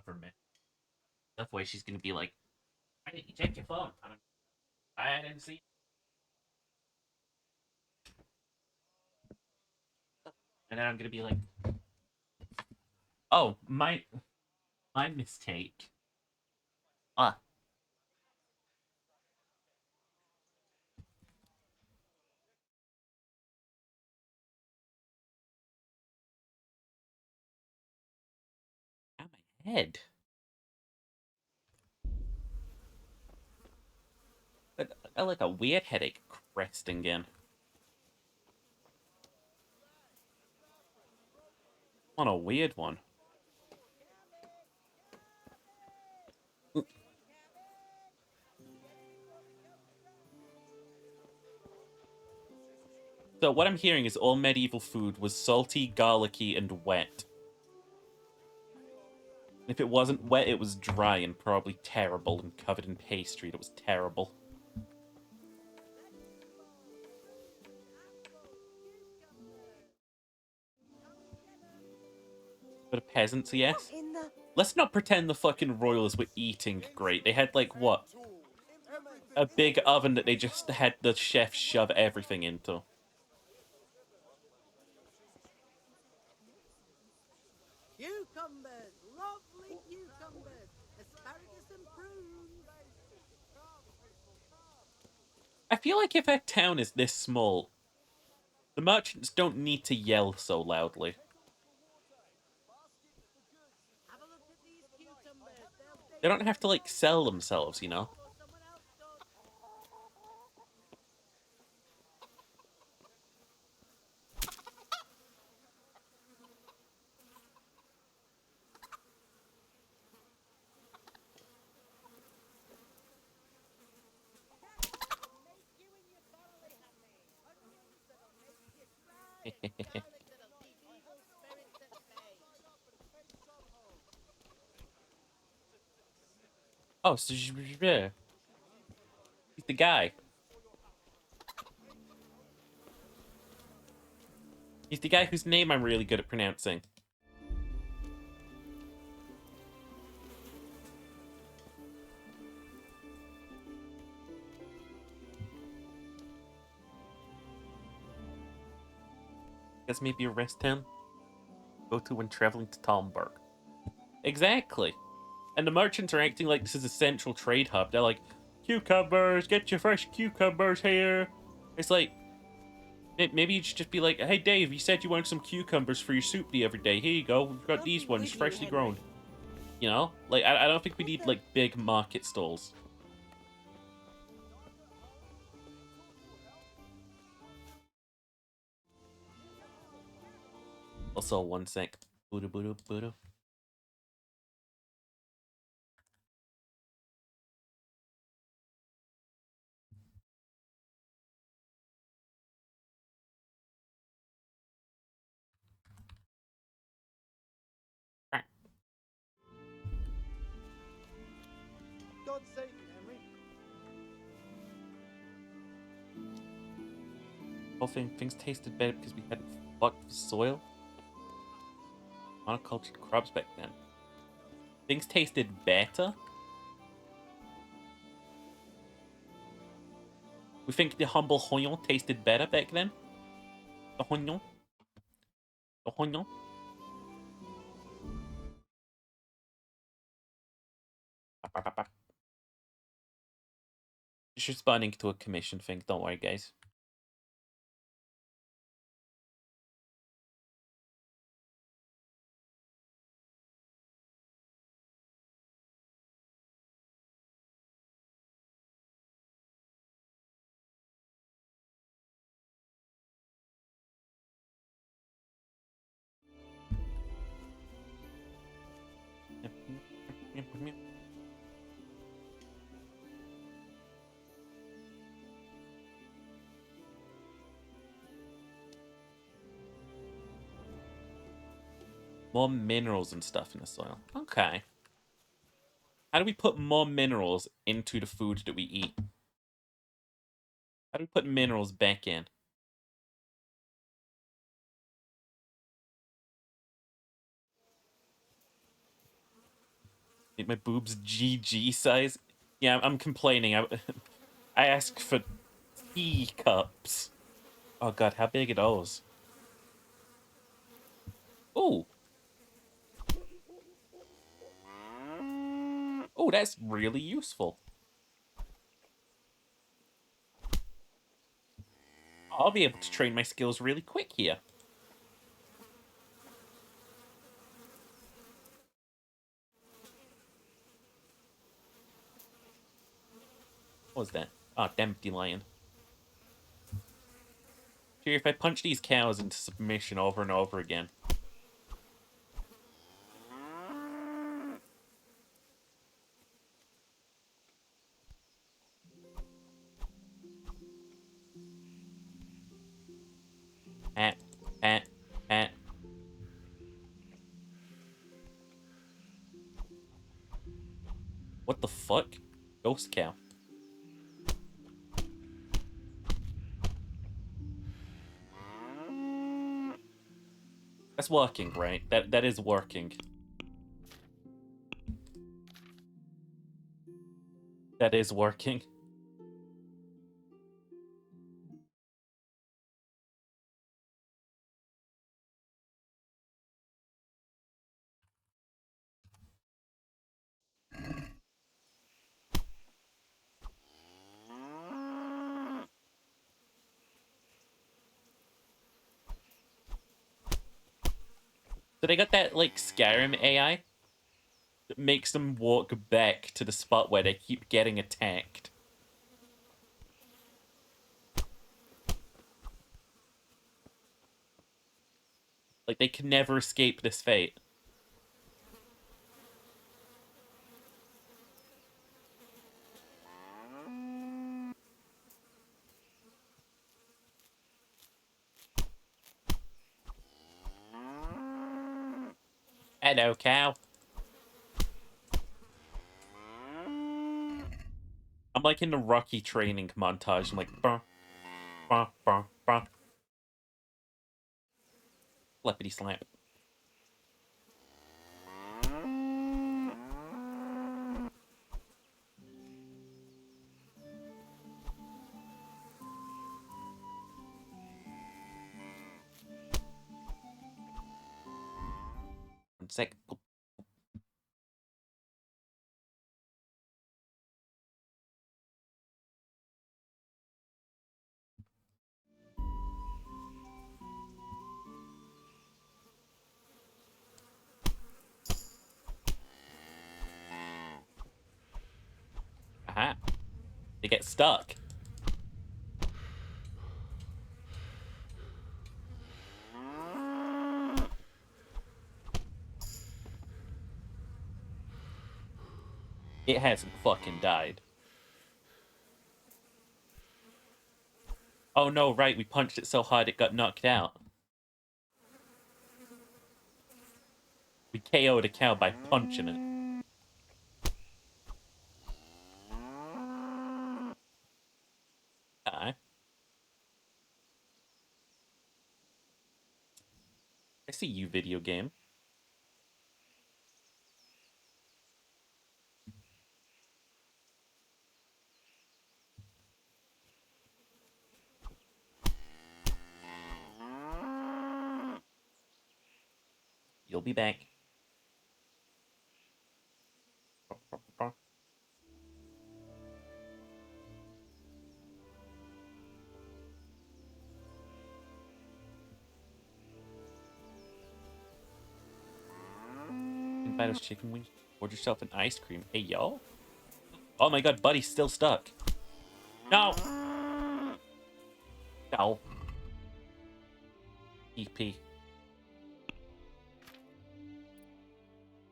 For me. That way she's gonna be like, why didn't you check your phone? I didn't see. And then I'm gonna be like, oh, my mistake. Ah. Ow, my head. But I got like a weird headache cresting again. On a weird one. So what I'm hearing is all medieval food was salty, garlicky, and wet. If it wasn't wet, it was dry and probably terrible and covered in pastry that was terrible. But a peasants, yes? Let's not pretend the fucking royals were eating great. They had, like, what? A big oven that they just had the chef shove everything into. Cucumbers, lovely cucumbers, asparagus and prunes. I feel like if a town is this small, the merchants don't need to yell so loudly. They don't have to, like, sell themselves, you know? Oh, so he's the guy. He's the guy whose name I'm really good at pronouncing. Guess maybe arrest him. Go to when traveling to Talmberg. Exactly. And the merchants are acting like this is a central trade hub. They're like, cucumbers, get your fresh cucumbers here. It's like, maybe you should just be like, hey Dave, you said you wanted some cucumbers for your soup the other day. Here you go, we've got these ones, freshly grown. You know? Like, I don't think we need, like, big market stalls. Also, one sec. Buddha, Buddha, Buddha. God save you, Henry. Whole things tasted better because we hadn't fucked the soil. Monocultured crops back then. Things tasted better? We think the humble Hoyon tasted better back then? The Hoyon? The Hoyon? Just responding to a commission thing, don't worry guys. More minerals and stuff in the soil. Okay. How do we put more minerals into the food that we eat? How do we put minerals back in? Make my boobs GG size? Yeah, I'm complaining. I asked for teacups. Oh god, how big are those? Oh. Oh, that's really useful. I'll be able to train my skills really quick here. What was that? Oh, empty lion. Here, if I punch these cows into submission over and over again. What the fuck? Ghost cow. That's working, right? That is working. That is working. So they got that, like, Skyrim AI that makes them walk back to the spot where they keep getting attacked. Like, they can never escape this fate. Hello, cow. I'm like in the Rocky training montage. I'm like, bah, bah, bah, bah. Flippity slap. One sec. Aha. They get stuck. It hasn't fucking died. Oh no, right, we punched it so hard it got knocked out. We KO'd a cow by punching it. I see you, video game. You'll be back. Buy those chicken wings. Order yourself an ice cream. Hey, y'all. Oh my god, Buddy's still stuck. No! No. EP.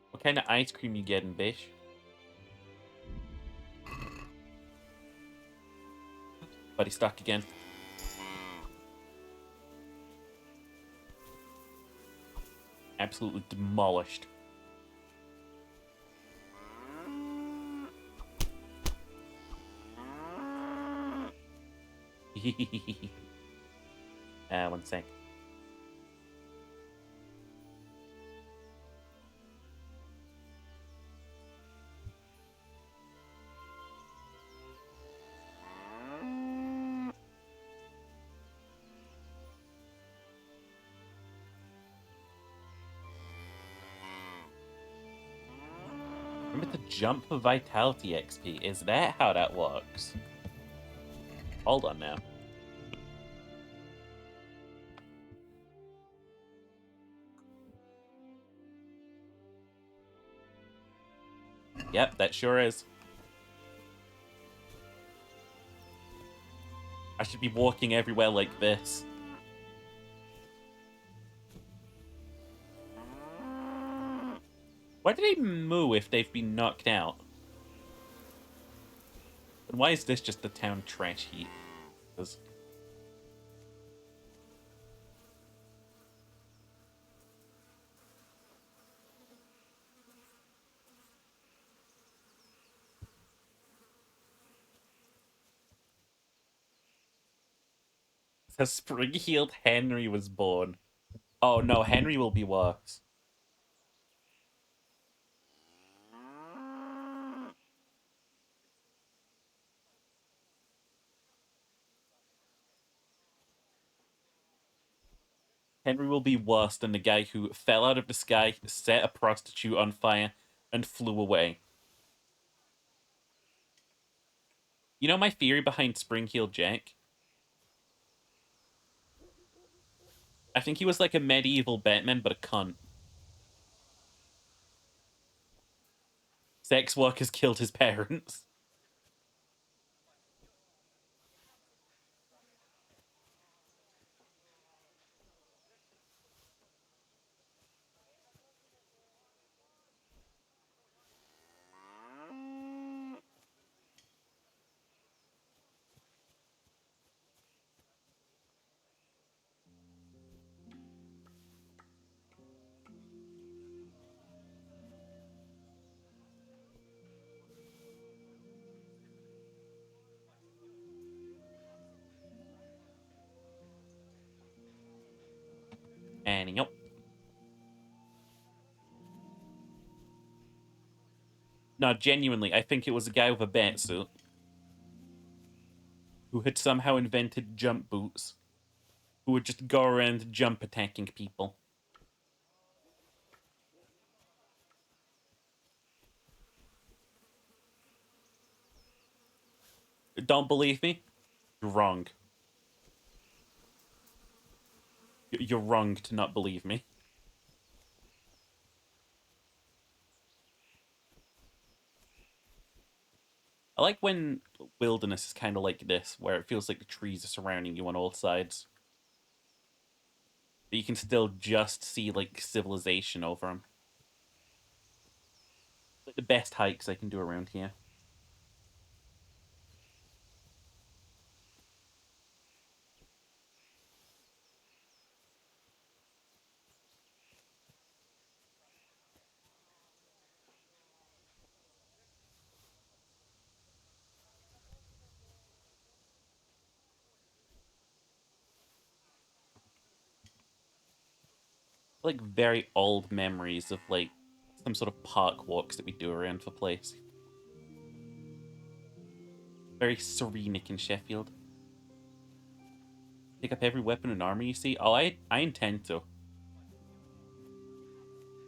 What kind of ice cream you getting, bish? Buddy's stuck again. Absolutely demolished. One sec. Remember to jump for vitality XP. Is that how that works? Hold on now. Yep, that sure is. I should be walking everywhere like this. Why do they moo if they've been knocked out? And why is this just the town trash heap? 'Cause the spring-heeled Henry was born. Oh no, Henry will be worse. Henry will be worse than the guy who fell out of the sky, set a prostitute on fire, and flew away. You know my theory behind Spring-Heeled Jack? I think he was like a medieval Batman, but a cunt. Sex workers killed his parents. Signing up. No, genuinely, I think it was a guy with a bat suit who had somehow invented jump boots, who would just go around jump attacking people. Don't believe me? You're wrong. You're wrong to not believe me. I like when wilderness is kind of like this, where it feels like the trees are surrounding you on all sides. But you can still just see, like, civilization over them. Like the best hikes I can do around here. Like very old memories of like some sort of park walks that we do around the place. Very serenic in Sheffield. Pick up every weapon and armor you see. Oh, I intend to.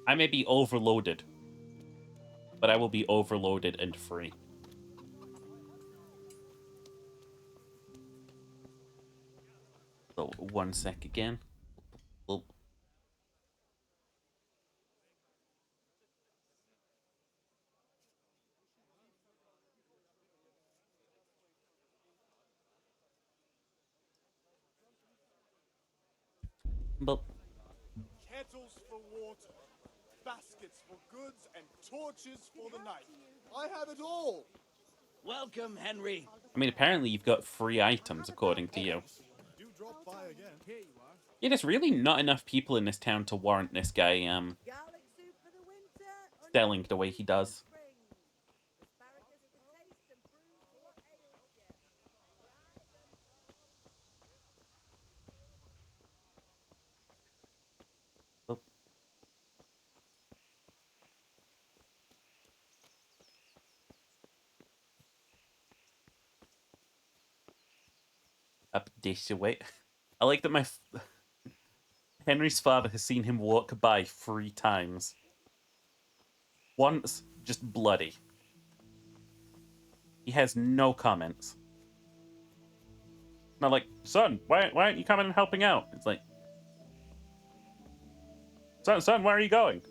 I may be overloaded, but I will be overloaded and free. So 1 sec again. Oh. But Kettles for water, baskets for goods, and torches for the night. I have it all. Welcome, Henry. I mean, apparently you've got free items, according to you. Do drop by again. Here you are. Yeah, there's really not enough people in this town to warrant this guy, selling the way he does. Oh. Up this way. I like that Henry's father has seen him walk by 3 times. Once, just bloody. He has no comments. Not like, son, why aren't you coming and helping out? It's like, son, where are you going?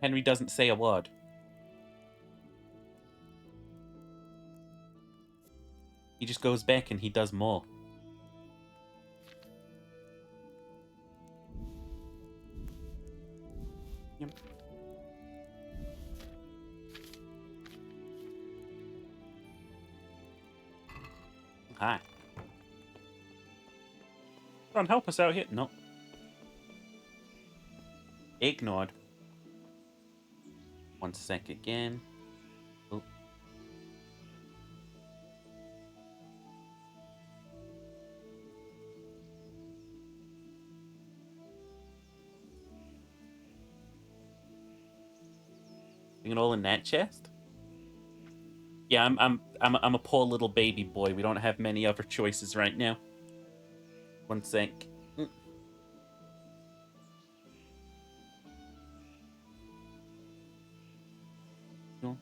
Henry doesn't say a word. He just goes back and he does more. Yep. Hi. Come on, help us out here. No. Ignored. 1 sec again. Oh. It all in that chest? Yeah, I'm a poor little baby boy. We don't have many other choices right now. 1 sec. No.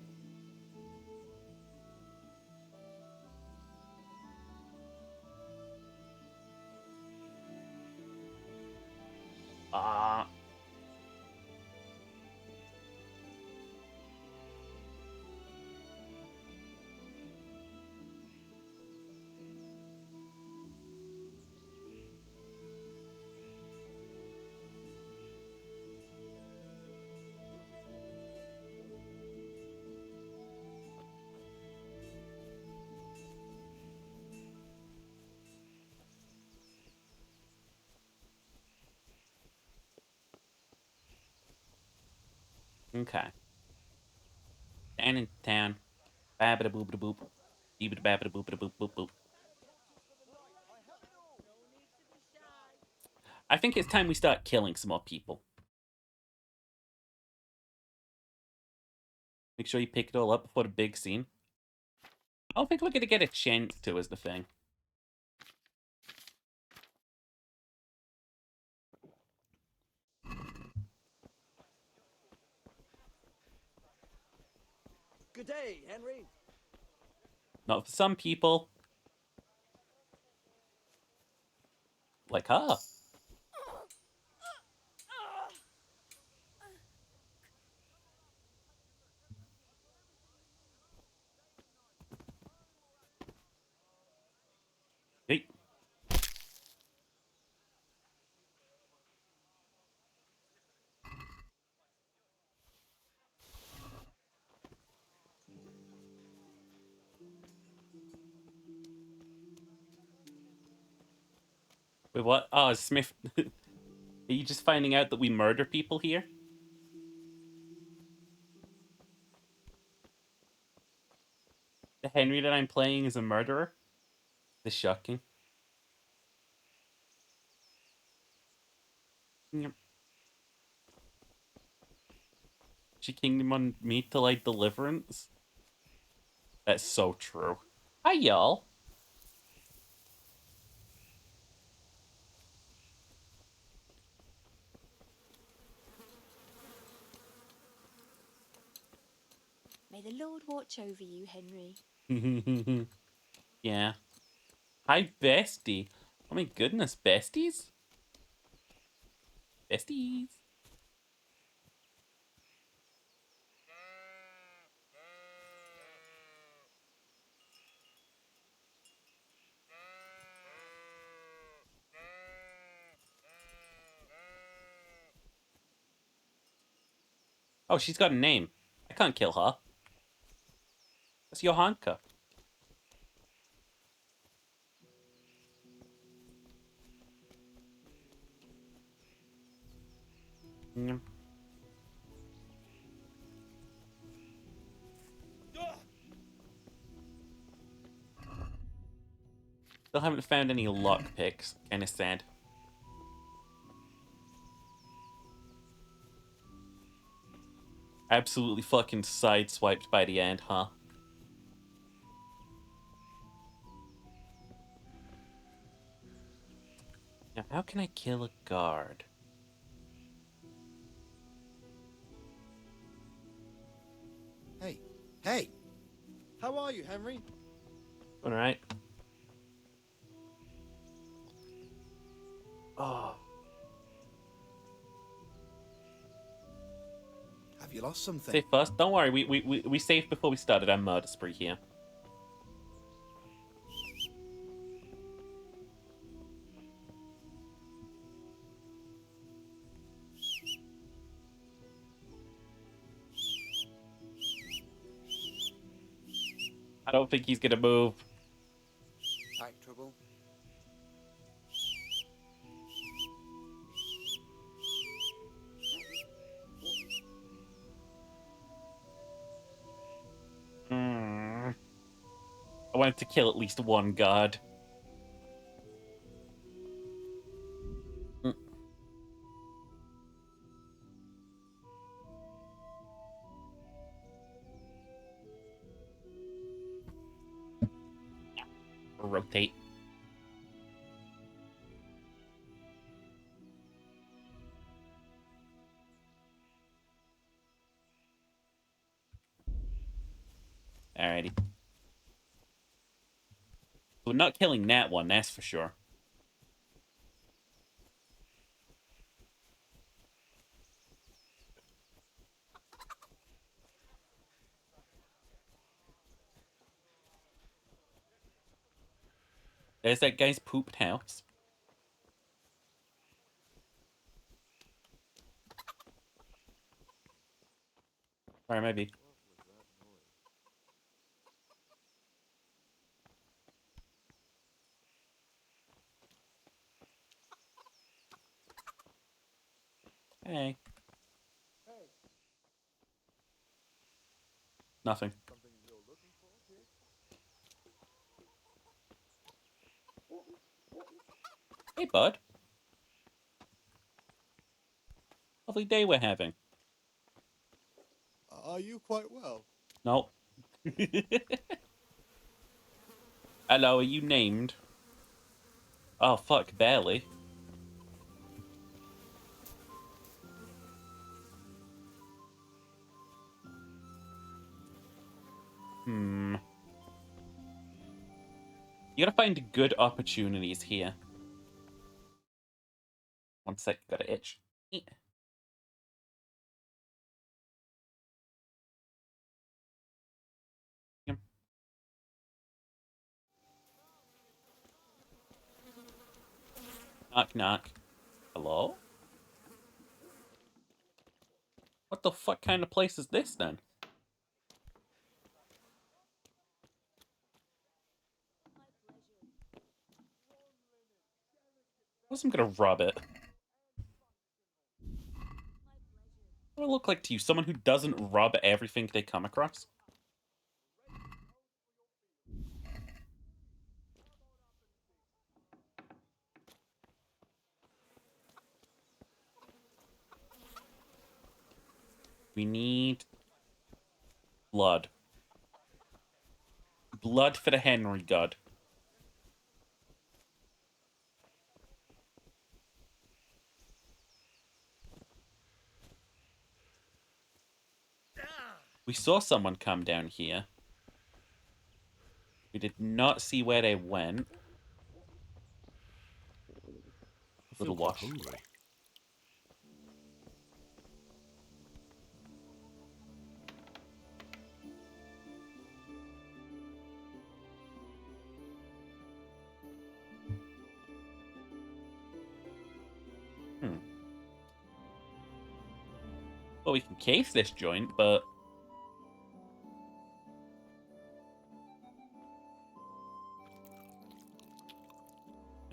Okay. Down in town. Babada boop boop. I think it's time we start killing some more people. Make sure you pick it all up before the big scene. I don't think we're going to get a chance to, is the thing. Good day, Henry. Not for some people. Like her. Hey. Wait, what? Oh, Smith. Are you just finding out that we murder people here? The Henry that I'm playing is a murderer? This is shocking. Yep. She kingdom on me to like deliverance? That's so true. Hi, y'all. May the Lord watch over you, Henry. Yeah. Hi, bestie. Oh my goodness, besties? Besties. Oh, she's got a name. I can't kill her. That's Johanka. Mm. Still haven't found any lockpicks. Kinda sad. Absolutely fucking sideswiped by the end, huh? Now, how can I kill a guard? Hey! How are you, Henry? Alright. Oh. Have you lost something? Save first. Don't worry, we saved before we started our murder spree here. I don't think he's gonna move. Back trouble? I wanted to kill at least one guard. Rotate. Alrighty. We're not killing that one, that's for sure. There's that guy's pooped house. Or maybe. Hey. Nothing. Hey, bud. Lovely day we're having. Are you quite well? No. Hello, are you named? Oh, fuck, barely. You gotta find good opportunities here. One sec, got an itch. Knock, knock. Hello? What the fuck kind of place is this, then? I wasn't gonna rob it. What do I look like to you? Someone who doesn't rob everything they come across? We need blood. Blood for the Henry God. We saw someone come down here. We did not see where they went. Little wash. Well, we can case this joint, but...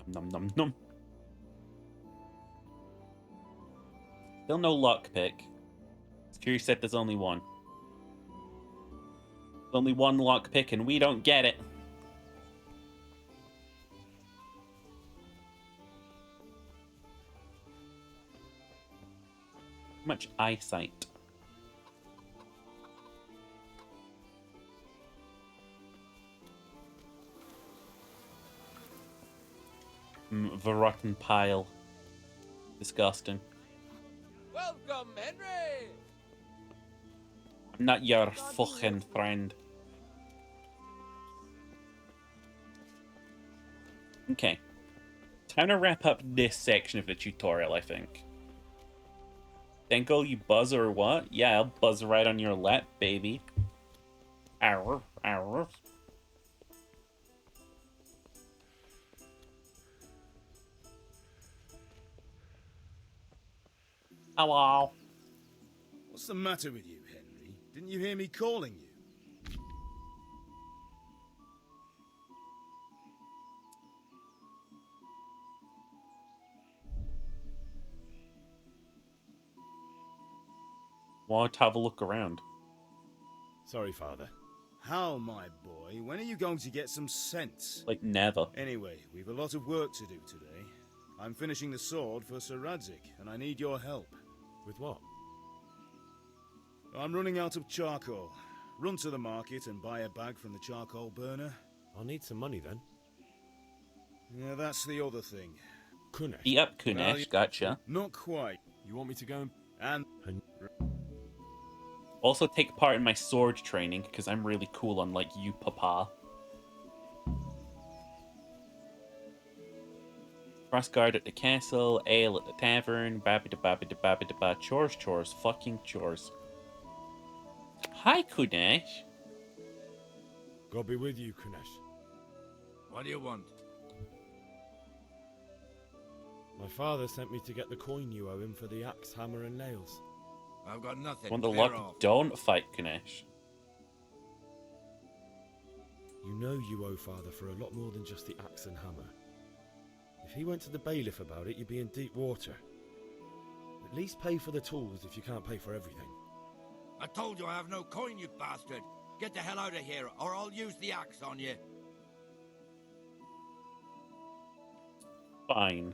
Nom nom nom. Still no lockpick. Security said there's only one. There's only one lockpick and we don't get it. Much eyesight. The rotten pile. Disgusting. Welcome, Henry! I'm not your fucking friend. Okay. Time to wrap up this section of the tutorial, I think. Denko, you buzz or what? Yeah, I'll buzz right on your lap, baby. Arr, arr. Hello. What's the matter with you, Henry? Didn't you hear me calling you? Want to have a look around? Sorry, Father. How, my boy? When are you going to get some sense? Like never. Anyway, we've a lot of work to do today. I'm finishing the sword for Sir Radzig, and I need your help. With what? I'm running out of charcoal. Run to the market and buy a bag from the charcoal burner. I'll need some money then. Yeah, that's the other thing. Kunesh. Beat up Kunesh, gotcha. Not quite. You want me to go and also take part in my sword training, because I'm really cool unlike you, Papa. Cross guard at the castle, ale at the tavern, babby-da-babby-da-babby-da-ba, chores, chores, fucking chores. Hi, Kunesh. God be with you, Kunesh. What do you want? My father sent me to get the coin you owe him for the axe, hammer, and nails. I've got nothing. Want the Clear luck? off. Don't fight, Kunesh. You know you owe father for a lot more than just the axe and hammer. If he went to the bailiff about it, you'd be in deep water. At least pay for the tools if you can't pay for everything. I told you I have no coin, you bastard. Get the hell out of here, or I'll use the axe on you. Fine.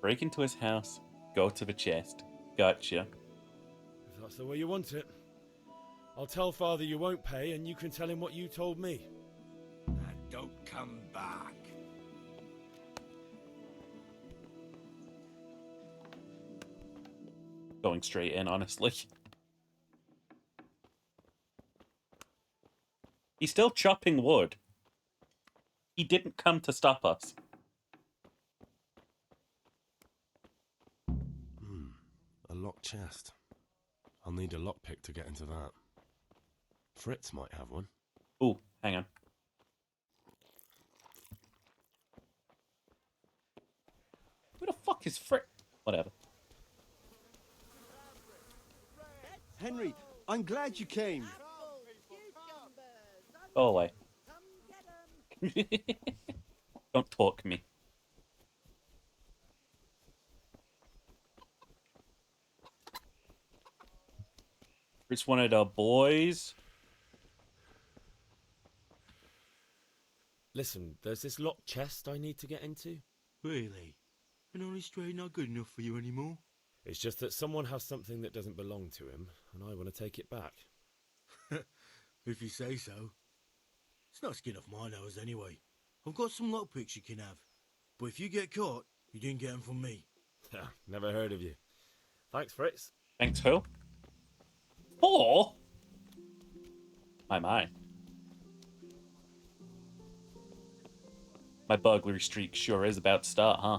Break into his house, go to the chest. Gotcha. If that's the way you want it. I'll tell Father you won't pay, and you can tell him what you told me. And don't come back. Going straight in, honestly. He's still chopping wood. He didn't come to stop us. A locked chest. I'll need a lockpick to get into that. Fritz might have one. Ooh, hang on. Who the fuck is Fritz? Whatever. Henry, I'm glad you came. Go away. Don't talk me. It's one of the boys. Listen, there's this locked chest I need to get into. Really? And only straight not good enough for you anymore? It's just that someone has something that doesn't belong to him, and I want to take it back. If you say so. It's not skin off my nose anyway. I've got some lockpicks you can have. But if you get caught, you didn't get them from me. Never heard of you. Thanks, Fritz. Thanks, who? Oh! My. My burglary streak sure is about to start, huh?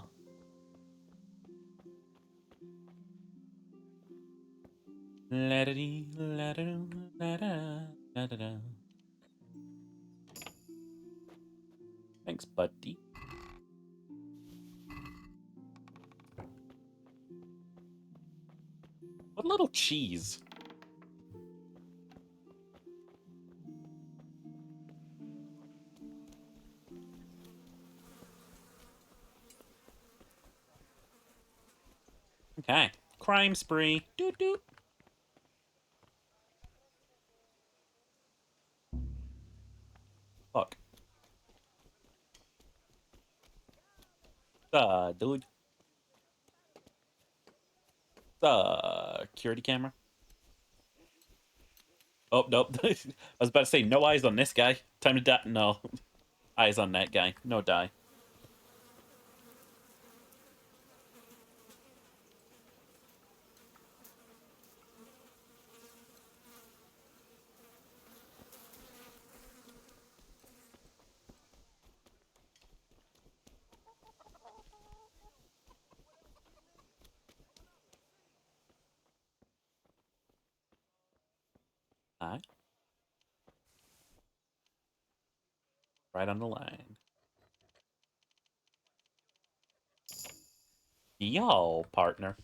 La-da-dee, la-da-da, la-da, la-da-da. Thanks, buddy. What little cheese. Okay. Crime spree. Doot doot. Fuck. Dude. Security camera. Oh, nope. I was about to say, no eyes on this guy. Time to die. No. Eyes on that guy. No die. Alright. Right on the line. Yo, partner.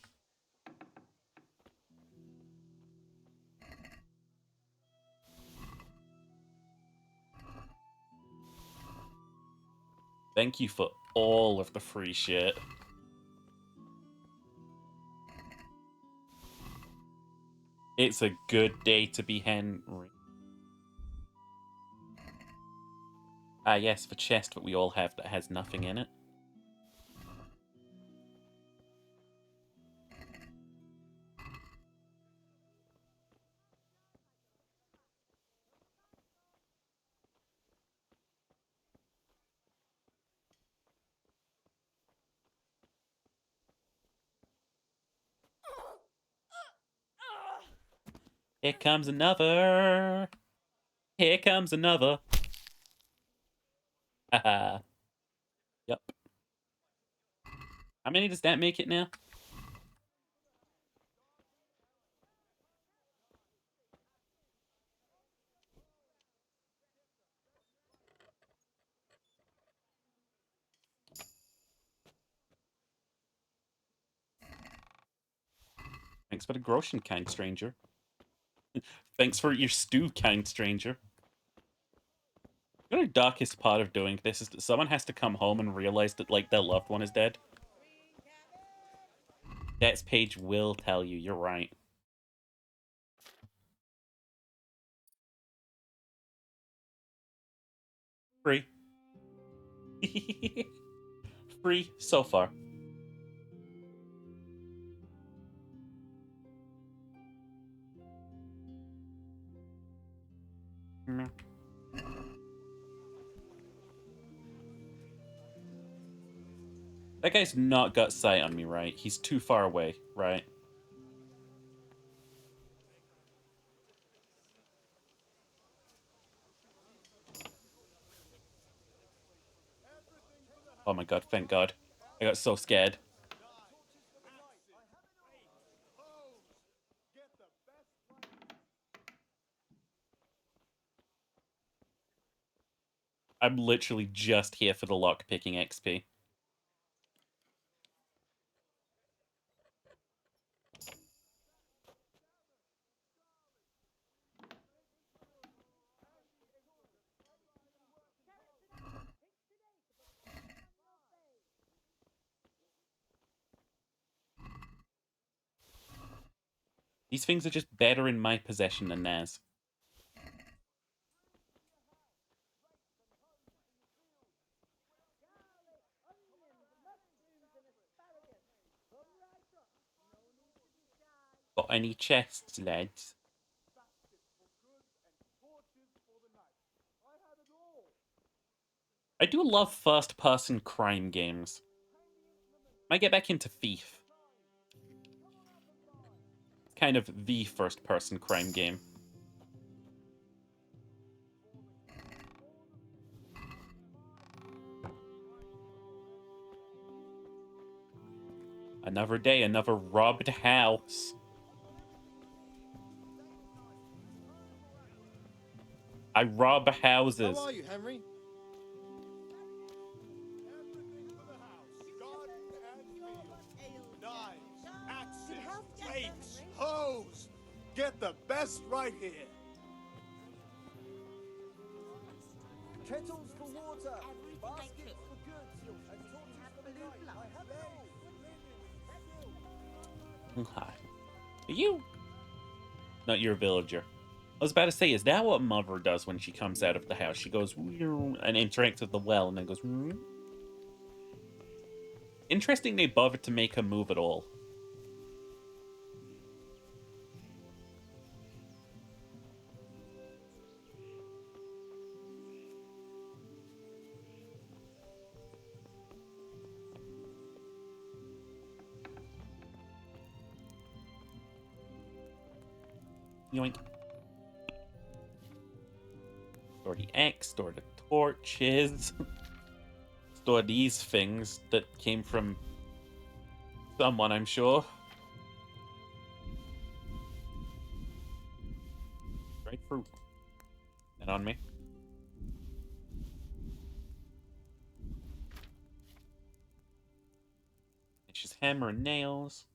Thank you for all of the free shit. It's a good day to be Henry. Ah, yes, the chest that we all have that has nothing in it. Here comes another. Here comes another. Haha. Yep. How many does that make it now? Thanks for the groschen, kind stranger. Thanks for your stew, kind stranger. The darkest part of doing this is that someone has to come home and realize that, like, their loved one is dead. That page will tell you, you're right. Free. Free so far. That guy's not got sight on me, right? He's too far away, right? Oh my god, thank god. I got so scared. I'm literally just here for the lockpicking XP. These things are just better in my possession than theirs. Got any chests, lads? I do love first-person crime games. Might get back into Thief. Kind of the first-person crime game. Another day, another robbed house. I rob houses. How are you, Henry? Knives, axes, rakes, hoes. Get the best right here. Kettles for water, baskets for goods, and torches for the night. I have it all. Hi. Are you? Not your villager. I was about to say, is that what Mother does when she comes out of the house? She goes and interacts with the well and then goes. Interesting they bothered to make her move at all. Yoink. Store the X, store the torches. Store these things that came from someone, I'm sure. Dried fruit. That on me. It's just hammer and nails.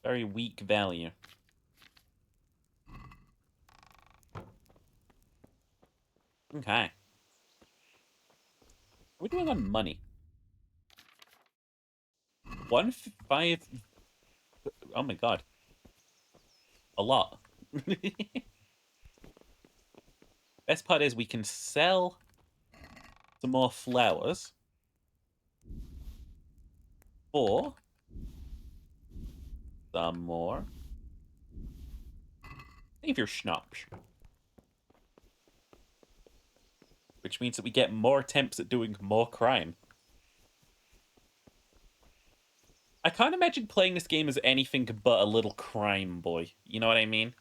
Very weak value. Okay. What are we doing on money? 1.5. Oh my god. A lot. Best part is we can sell some more flowers for some more. Save your schnapps. Which means that we get more attempts at doing more crime. I can't imagine playing this game as anything but a little crime boy. You know what I mean?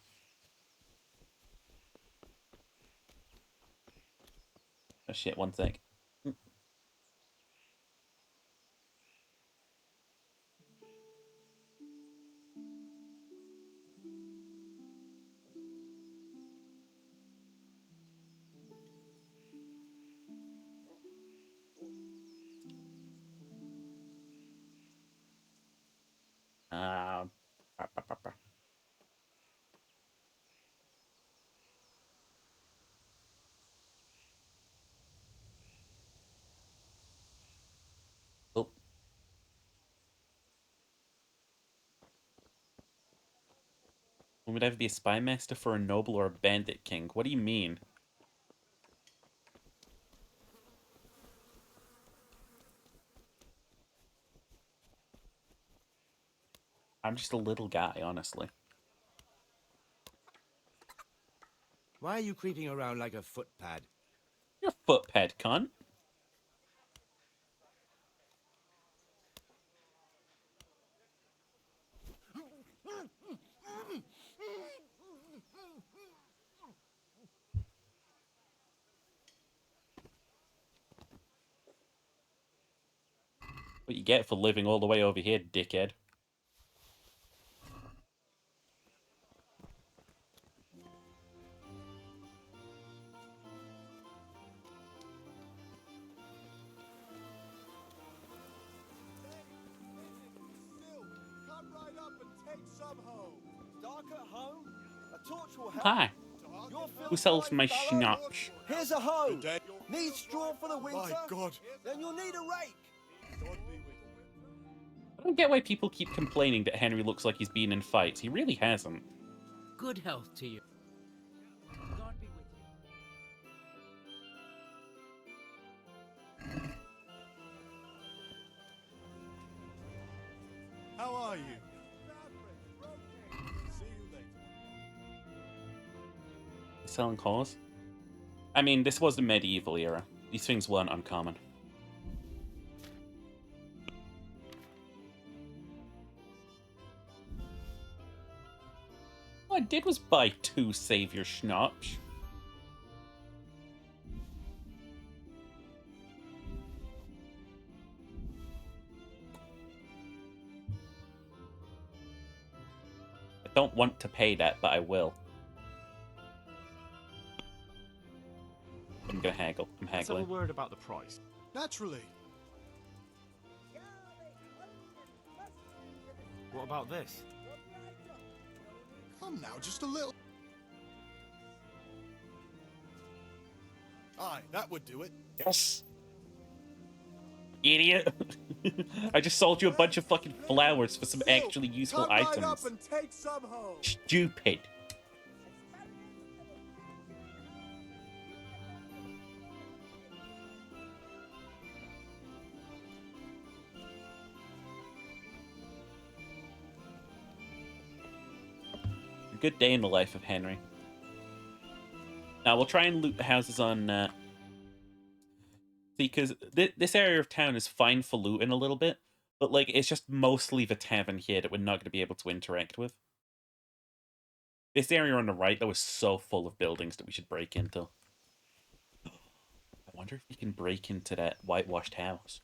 Oh shit, one sec. One would either be a spy master for a noble or a bandit king. What do you mean? I'm just a little guy, honestly. Why are you creeping around like a footpad? You're a footpad, cunt. What you get for living all the way over here, dickhead. Come right up and take some home. Dark at home? A torch will help. Hi. You're Who sells my schnapps? Here's a hoe. Need straw for the winter? My God. Then you'll need a rake. I don't get why people keep complaining that Henry looks like he's been in fights. He really hasn't. Good health to you. God be with you. How are you? See you later. Selling cars? I mean, this was the medieval era. These things weren't uncommon. All I did was buy 2 savior schnapps. I don't want to pay that, but I will. I'm gonna haggle. I'm Let's have a haggling. word about the price. Naturally. What about this? Come now, just a little. Aye, that would do it. Yes. Idiot. I just sold you a bunch of fucking flowers for some actually useful Come right items. up and take some home. Stupid. A good day in the life of Henry. Now we'll try and loot the houses on. See, because this area of town is fine for looting a little bit, but like it's just mostly the tavern here that we're not going to be able to interact with. This area on the right, though, is so full of buildings that we should break into. I wonder if we can break into that whitewashed house.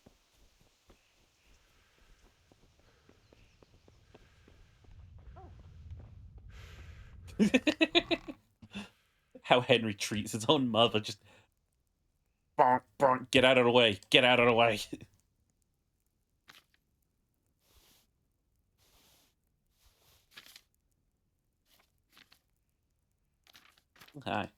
How Henry treats his own mother, just bonk, bonk, get out of the way, get out of the way. Hi.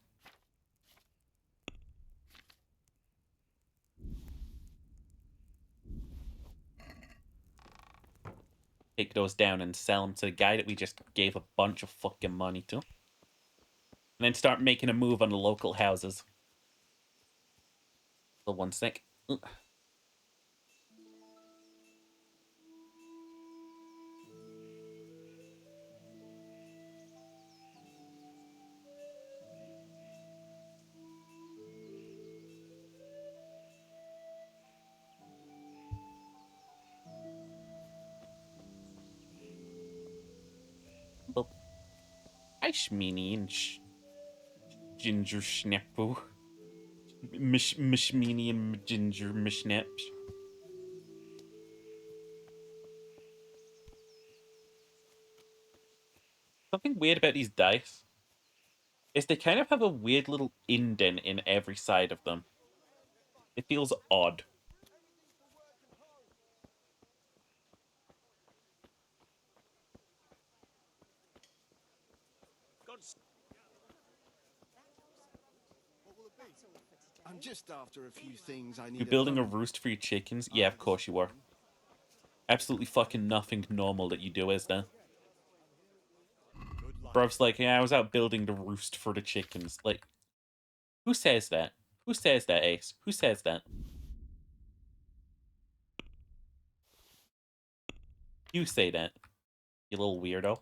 Take those down and sell them to the guy that we just gave a bunch of fucking money to. And then start making a move on the local houses. So 1 sec. Hi, Shmeeny and Ginger Schnappo. Mishmeeny and Ginger Mishnaps. Something weird about these dice is they kind of have a weird little indent in every side of them. It feels odd. I'm just after a few things I need. You're building a roost for your chickens? Yeah, of course you are. Absolutely fucking nothing normal that you do, is there? Bruv like, yeah, I was out building the roost for the chickens. Like, who says that? Who says that, Ace? Who says that? You say that, you little weirdo.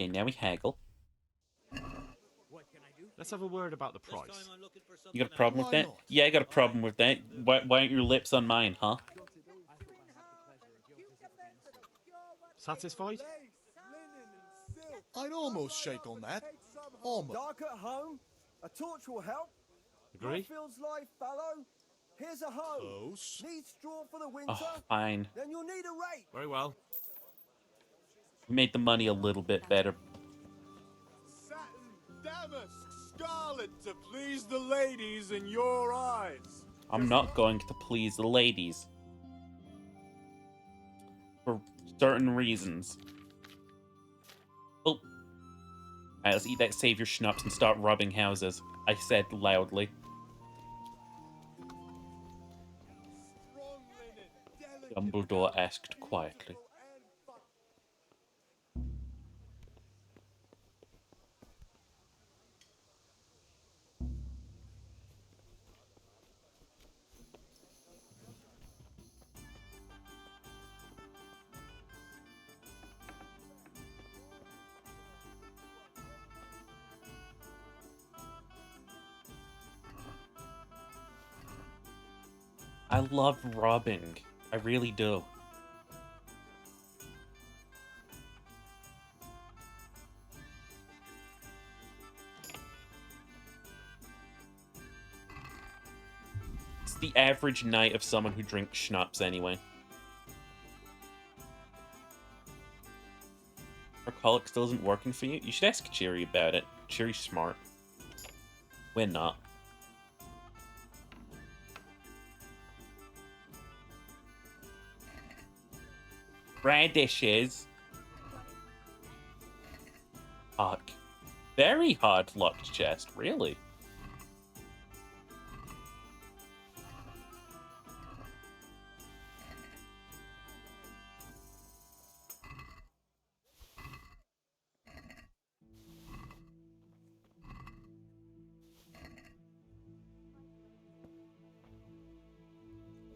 Okay, now we haggle. Let's have a word about the price. You got a problem with that? Yeah, I got a problem with that. Why aren't your lips on mine, huh? Satisfied? I'd almost shake on that. Almost. Dark at home. A torch will help. Agree? Feels life fallow. Here's a hoe. Close. Need straw for the winter. Oh, fine. Then you'll need a rake. Very well. We made the money a little bit better. Satin, damask, scarlet to please the ladies in your eyes. I'm not going to please the ladies. For certain reasons. Oh. Alright, let's eat that savior schnapps and start robbing houses. I said loudly. Dumbledore asked quietly. I love robbing. I really do. It's the average night of someone who drinks schnapps anyway. Alcoholic still isn't working for you? You should ask Cheery about it. Cheery's smart. We're not. Radishes. Fuck. Very hard locked chest, really.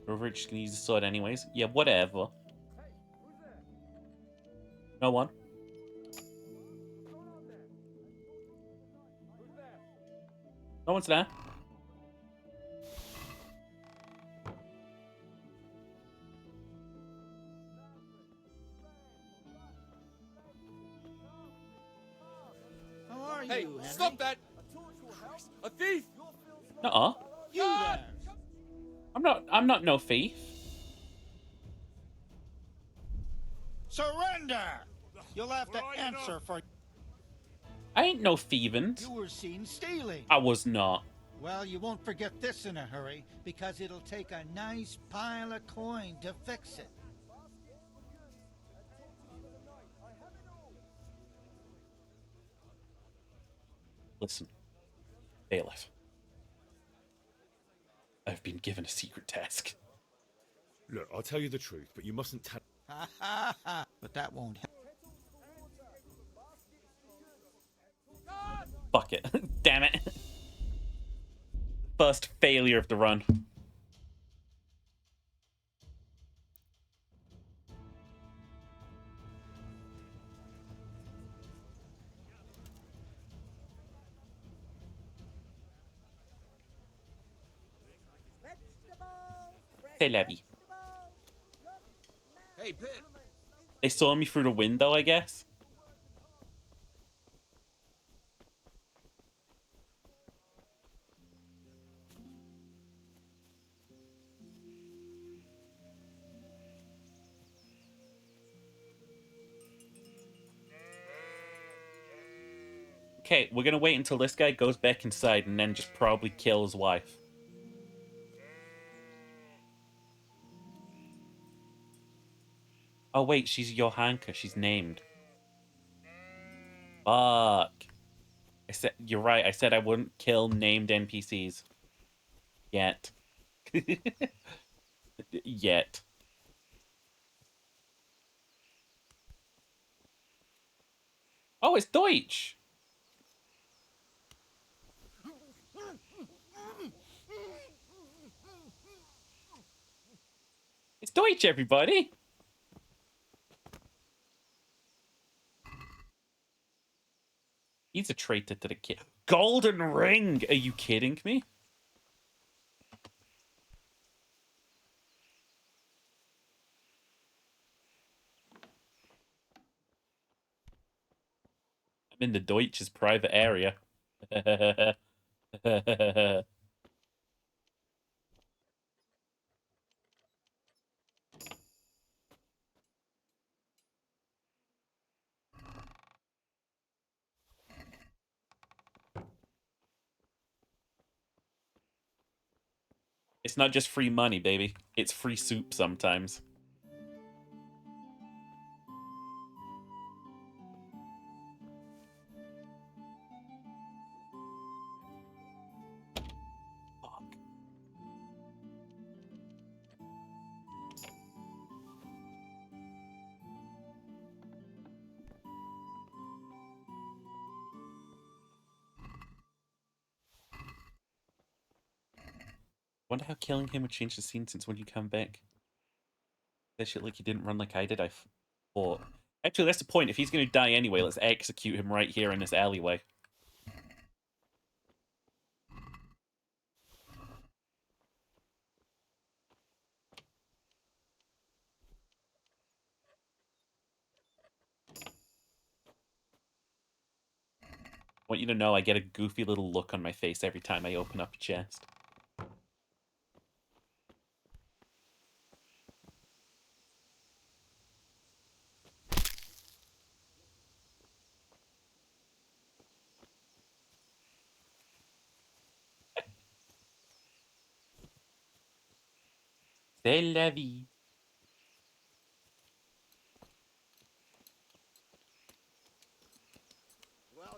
Rover just gonna use the sword anyways. Yeah, whatever. No one. No one's there. How are you, Hey, Henry? stop that! A thief! Nuh-uh. You there! I'm not no thief. Surrender! You'll have to answer for... I ain't no thieving. You were seen stealing. I was not. Well, you won't forget this in a hurry, because it'll take a nice pile of coin to fix it. Listen, Bailiff. I've been given a secret task. Look, I'll tell you the truth, but you mustn't tell... Ha ha ha! But that won't help. Fuck it. Damn it. First failure of the run. C'est la vie. Hey, Pit. They saw me through the window, I guess. Okay, we're gonna wait until this guy goes back inside and then just probably kill his wife. Oh wait, she's Johanka. She's named. Fuck. You're right. I said I wouldn't kill named NPCs. Yet. Yet. Oh, it's Deutsch! It's Deutsch, everybody! He's a traitor to the kid. Golden ring! Are you kidding me? I'm in the Deutsch's private area. It's not just free money, baby. It's free soup sometimes. Wonder how killing him would change the scene since when you come back. That shit like he didn't run like I did, I thought. Actually, that's the point. If he's going to die anyway, let's execute him right here in this alleyway. I want you to know I get a goofy little look on my face every time I open up a chest. C'est la vie.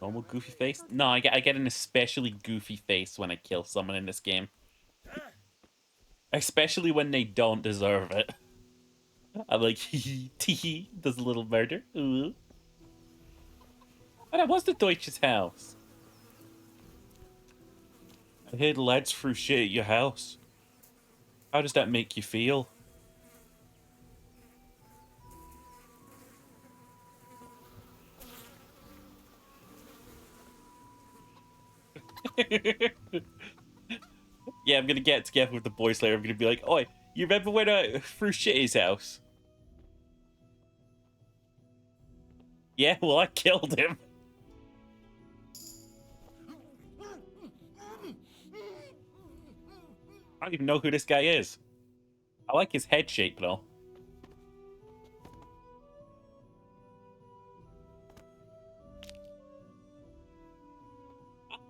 Normal goofy face? No, I get an especially goofy face when I kill someone in this game. Especially when they don't deserve it. I'm like, hee hee, does a little murder. Ooh. But that was the Deutsch's house. I heard lads threw shit at your house. How does that make you feel? Yeah, I'm gonna get together with the boys later. I'm gonna be like, oi, you remember when I threw shit at his house? Yeah, well, I killed him. I don't even know who this guy is. I like his head shape, though.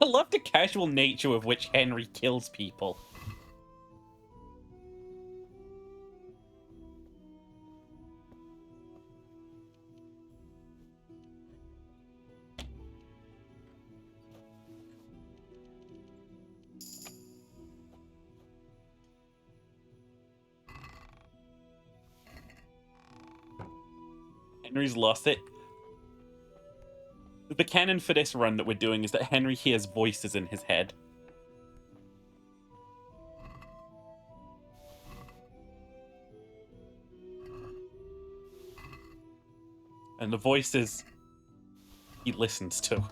I love the casual nature with which Henry kills people. Henry's lost it. The canon for this run that we're doing is that Henry hears voices in his head. And the voices he listens to.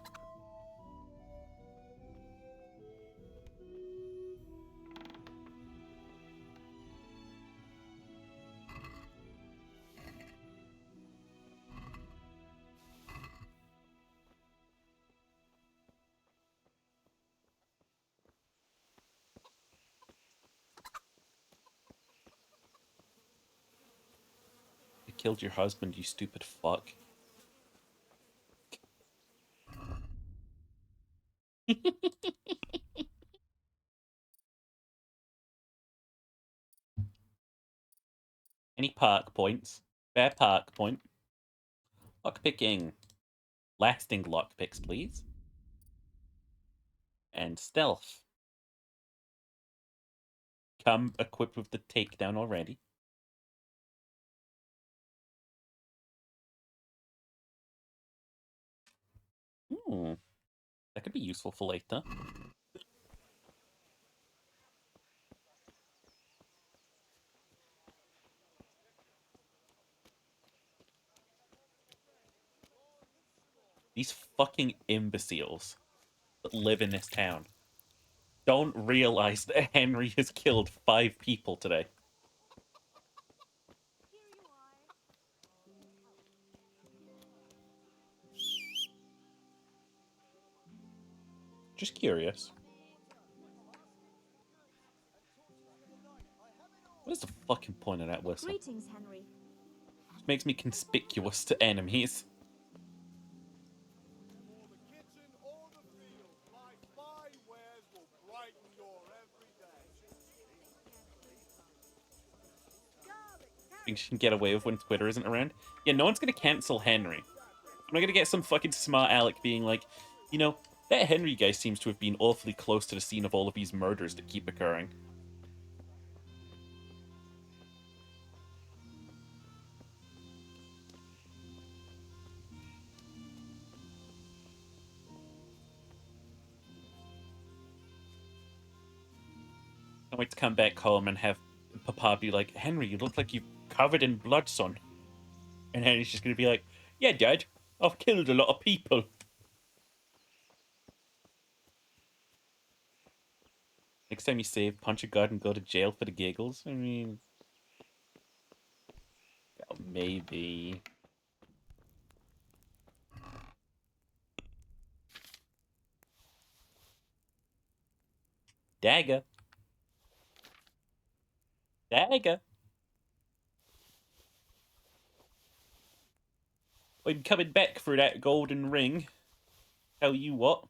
Killed your husband, you stupid fuck. Any park points? Fair park point. Lockpicking. Lasting lockpicks, please. And stealth. come equipped with the takedown already. That could be useful for later. These fucking imbeciles that live in this town don't realize that Henry has killed 5 people today. Just curious. What is the fucking point of that whistle? Greetings, Henry. It makes me conspicuous to enemies. Things you can get away with when Twitter isn't around. Yeah, no one's gonna cancel Henry. I'm not gonna get some fucking smart aleck being like, you know, that Henry guy seems to have been awfully close to the scene of all of these murders that keep occurring. Can't wait to come back home and have Papa be like, Henry, you look like you're covered in blood, son. And Henry's just gonna be like, yeah, Dad, I've killed a lot of people. Next time you save, punch a guard and go to jail for the giggles? I mean... Oh, maybe... Dagger. Dagger. I'm coming back for that golden ring. Tell you what.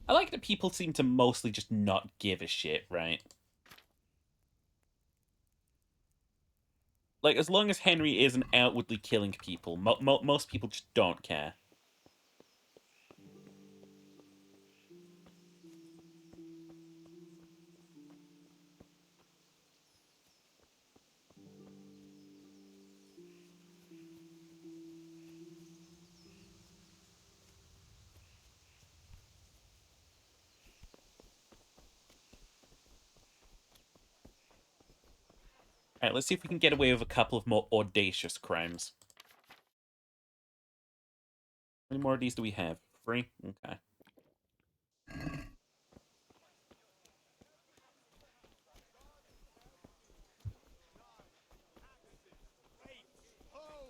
I like that people seem to mostly just not give a shit, right? Like, as long as Henry isn't outwardly killing people, most people just don't care. Alright, let's see if we can get away with a couple of more audacious crimes. How many more of these do we have? 3? Okay.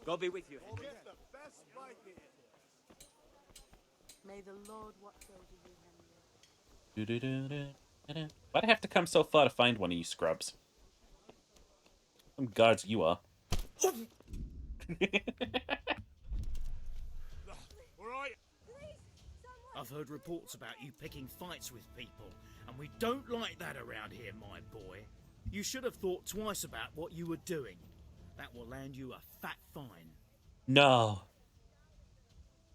God be with you. May the Lord watch over you, Henry. Why'd I have to come so far to find one of you scrubs? Some guards you are. I've heard reports about you picking fights with people, and we don't like that around here, my boy. You should have thought twice about what you were doing. That will land you a fat fine. No.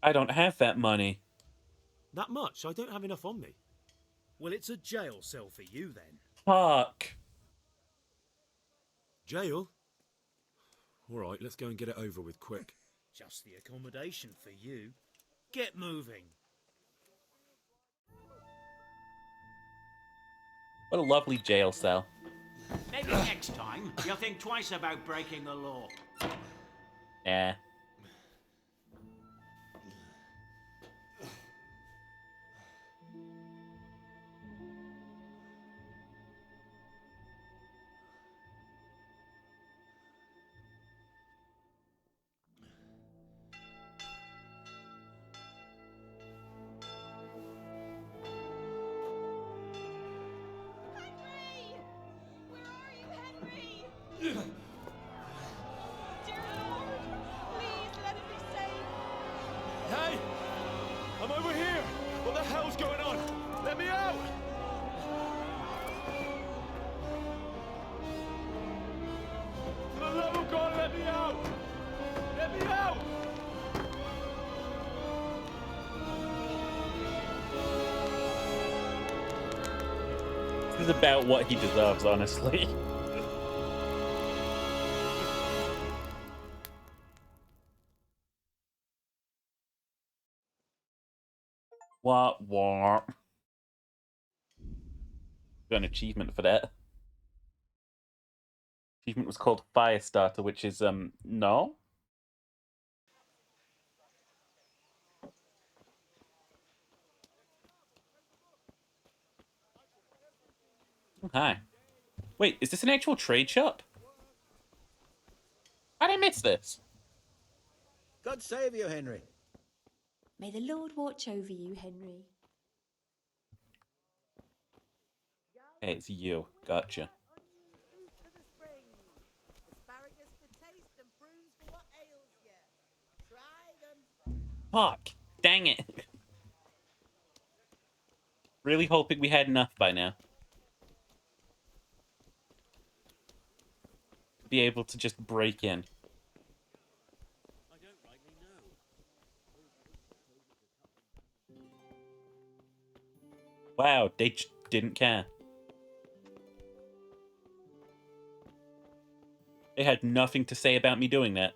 I don't have that money. That much? I don't have enough on me. Well, it's a jail cell for you, then. Fuck. Jail? All right, let's go and get it over with quick. Just the accommodation for you. Get moving. What a lovely jail cell. Maybe next time you'll think twice about breaking the law. Yeah. is about what he deserves, honestly. What? Got an achievement for that. Achievement was called Firestarter, which is, no? Oh, hi. Wait, is this an actual trade shop? How did I miss this? God save you, Henry. May the Lord watch over you, Henry. Hey, it's you. Gotcha. Asparagus for taste and prunes for what ails you. Try them. Fuck. Dang it. Really hoping we had enough by now. Be able to just break in. Wow, they just didn't care. They had nothing to say about me doing that.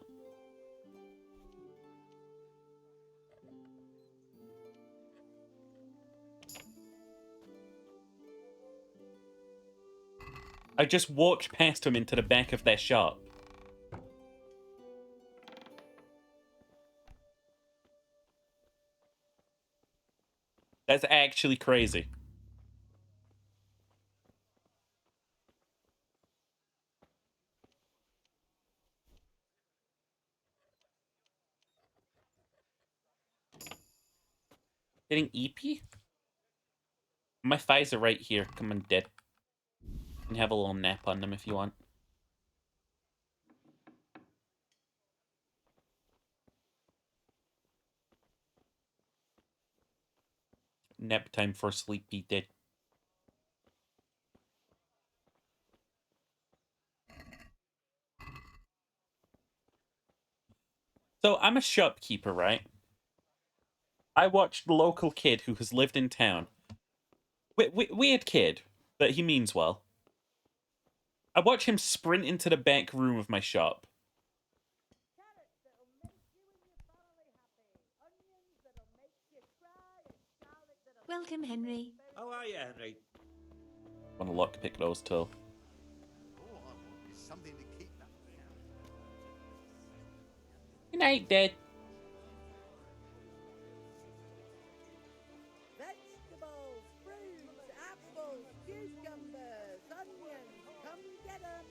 I just walked past them into the back of their shop. That's actually crazy. Getting EP? My thighs are right here. Come on, dead. You can have a little nap on them if you want. Nap time for sleepy dead. So I'm a shopkeeper, right? I watched the local kid who has lived in town. Weird kid, but he means well. I watch him sprint into the back room of my shop. Welcome, Henry. How are you, Henry? Want to lockpick those too. Something to keep that. Good night, Dad. Vegetables, fruits, apples, cucumbers, onions. Come get 'em.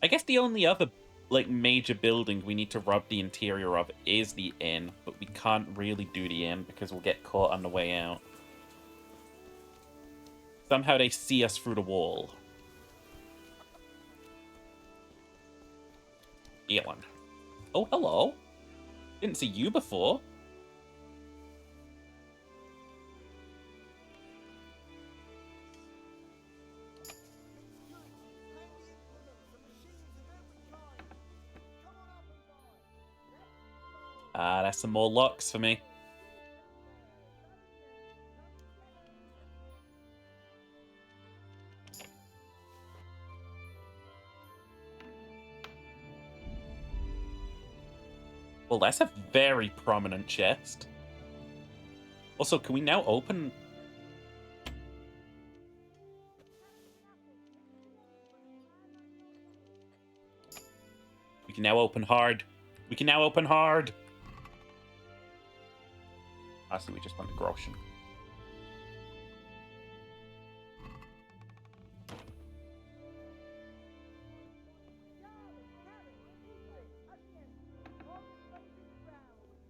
I guess the only other major building we need to rob the interior of is the inn, but we can't really do the inn because we'll get caught on the way out. Somehow they see us through the wall. Elon. Oh, hello. Didn't see you before. Ah, that's some more locks for me. Well, that's a very prominent chest. Also, can we now open... We can now open hard. We can now open hard. I see we just went to Groschen.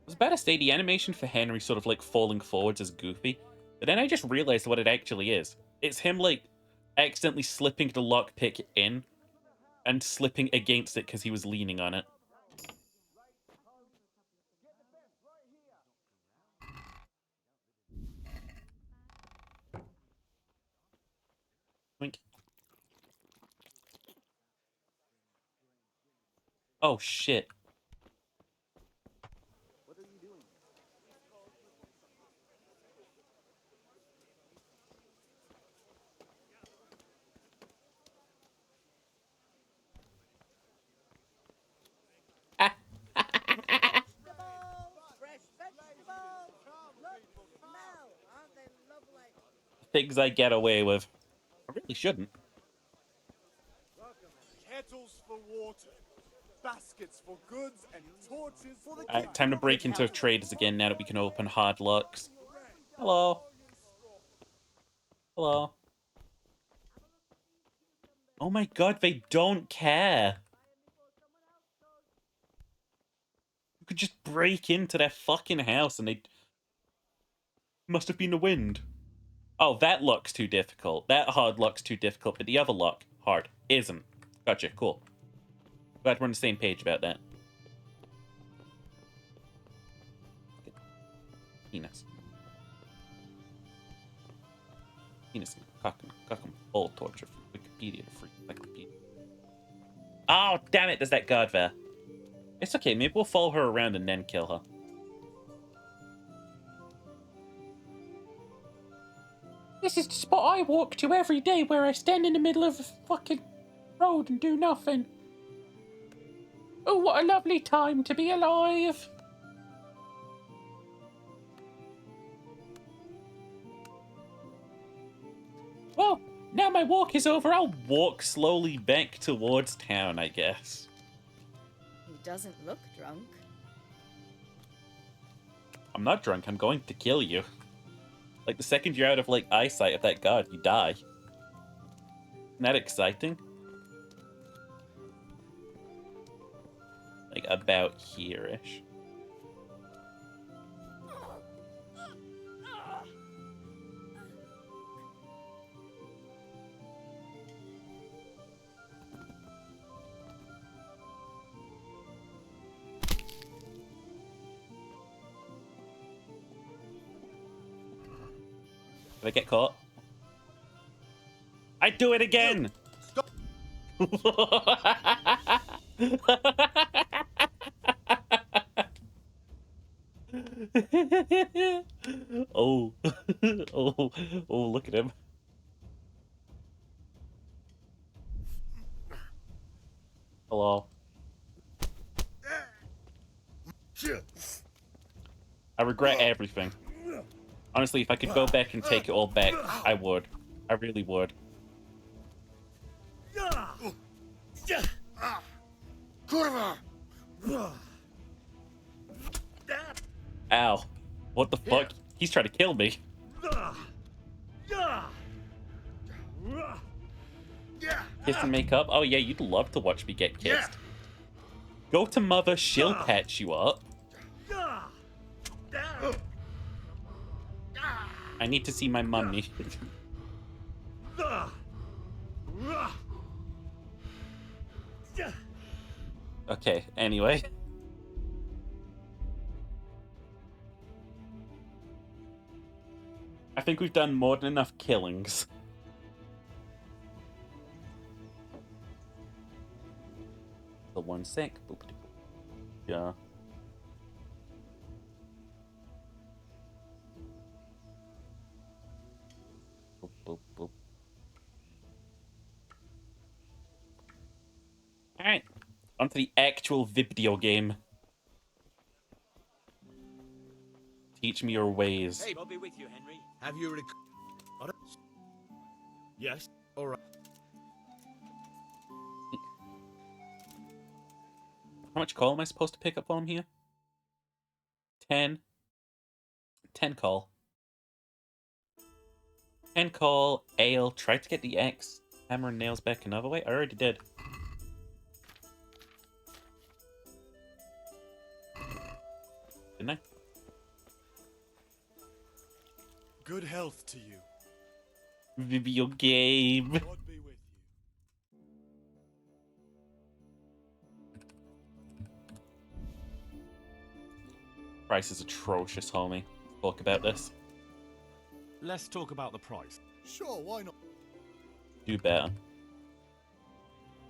I was about to say the animation for Henry sort of falling forwards is goofy, but then I just realized what it actually is. It's him accidentally slipping the lockpick in and slipping against it because he was leaning on it. Wink. Oh shit. things I get away with. I really shouldn't. Kettles for water, baskets for goods, and torches for the Alright, time to break into traders again now that we can open hard locks. Hello. Hello. Oh my god, they don't care. You could just break into their fucking house and they... Must have been the wind. Oh, that lock's too difficult. That hard lock's too difficult, but the other lock, hard, isn't. Gotcha, cool. Glad we're on the same page about that. Penis. Penis. Cockum. Old torture from Wikipedia to free encyclopedia. Oh, damn it, there's that guard there. It's okay, maybe we'll follow her around and then kill her. This is the spot I walk to every day where I stand in the middle of a fucking road and do nothing. Oh, what a lovely time to be alive. Well, now my walk is over, I'll walk slowly back towards town, I guess. He doesn't look drunk. I'm not drunk, I'm going to kill you. Like, the second you're out of, like, eyesight of that guard, you die. Isn't that exciting? Like, about here-ish. Did I get caught? I do it again! Stop. Oh. Oh, look at him. Hello. I regret everything. Honestly, if I could go back and take it all back, I would. I really would. Ow. What the fuck? He's trying to kill me. Kiss and make up? Oh yeah, you'd love to watch me get kissed. Go to mother, she'll patch you up. I need to see my mummy. Okay, anyway. I think we've done more than enough killings. The 1 sec. Yeah. Boop, boop, boop. Alright, onto the actual video game. Teach me your ways. Hey, I'll be with you, Henry. Have you Yes. All right. How much call am I supposed to pick up on here? 10. 10 call. 10 call, ale. Try to get the X. Hammer and nails back another way. I already did. Didn't I? Good health to you. Video game. God be with Price is atrocious, homie. Talk about this. Let's talk about the price. you. Sure, why not? Do better.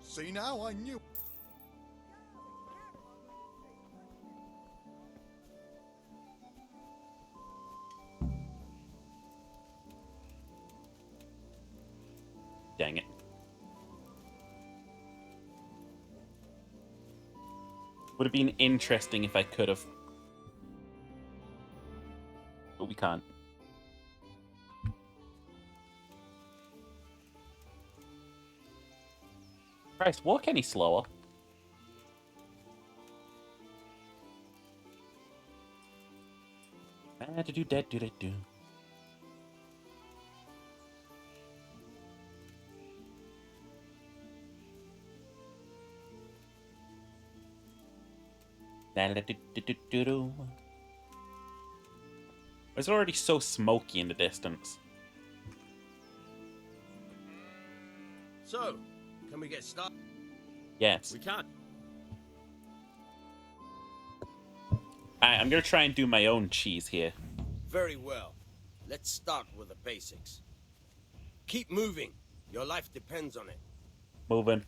See now, I knew. Dang it. Would have been interesting if I could have. But we can't. Christ, walk any slower. Do. It's already so smoky in the distance. So, can we get started? Yes. We can. I'm gonna try and do my own cheese here. Very well. Let's start with the basics. Keep moving. Your life depends on it. Moving.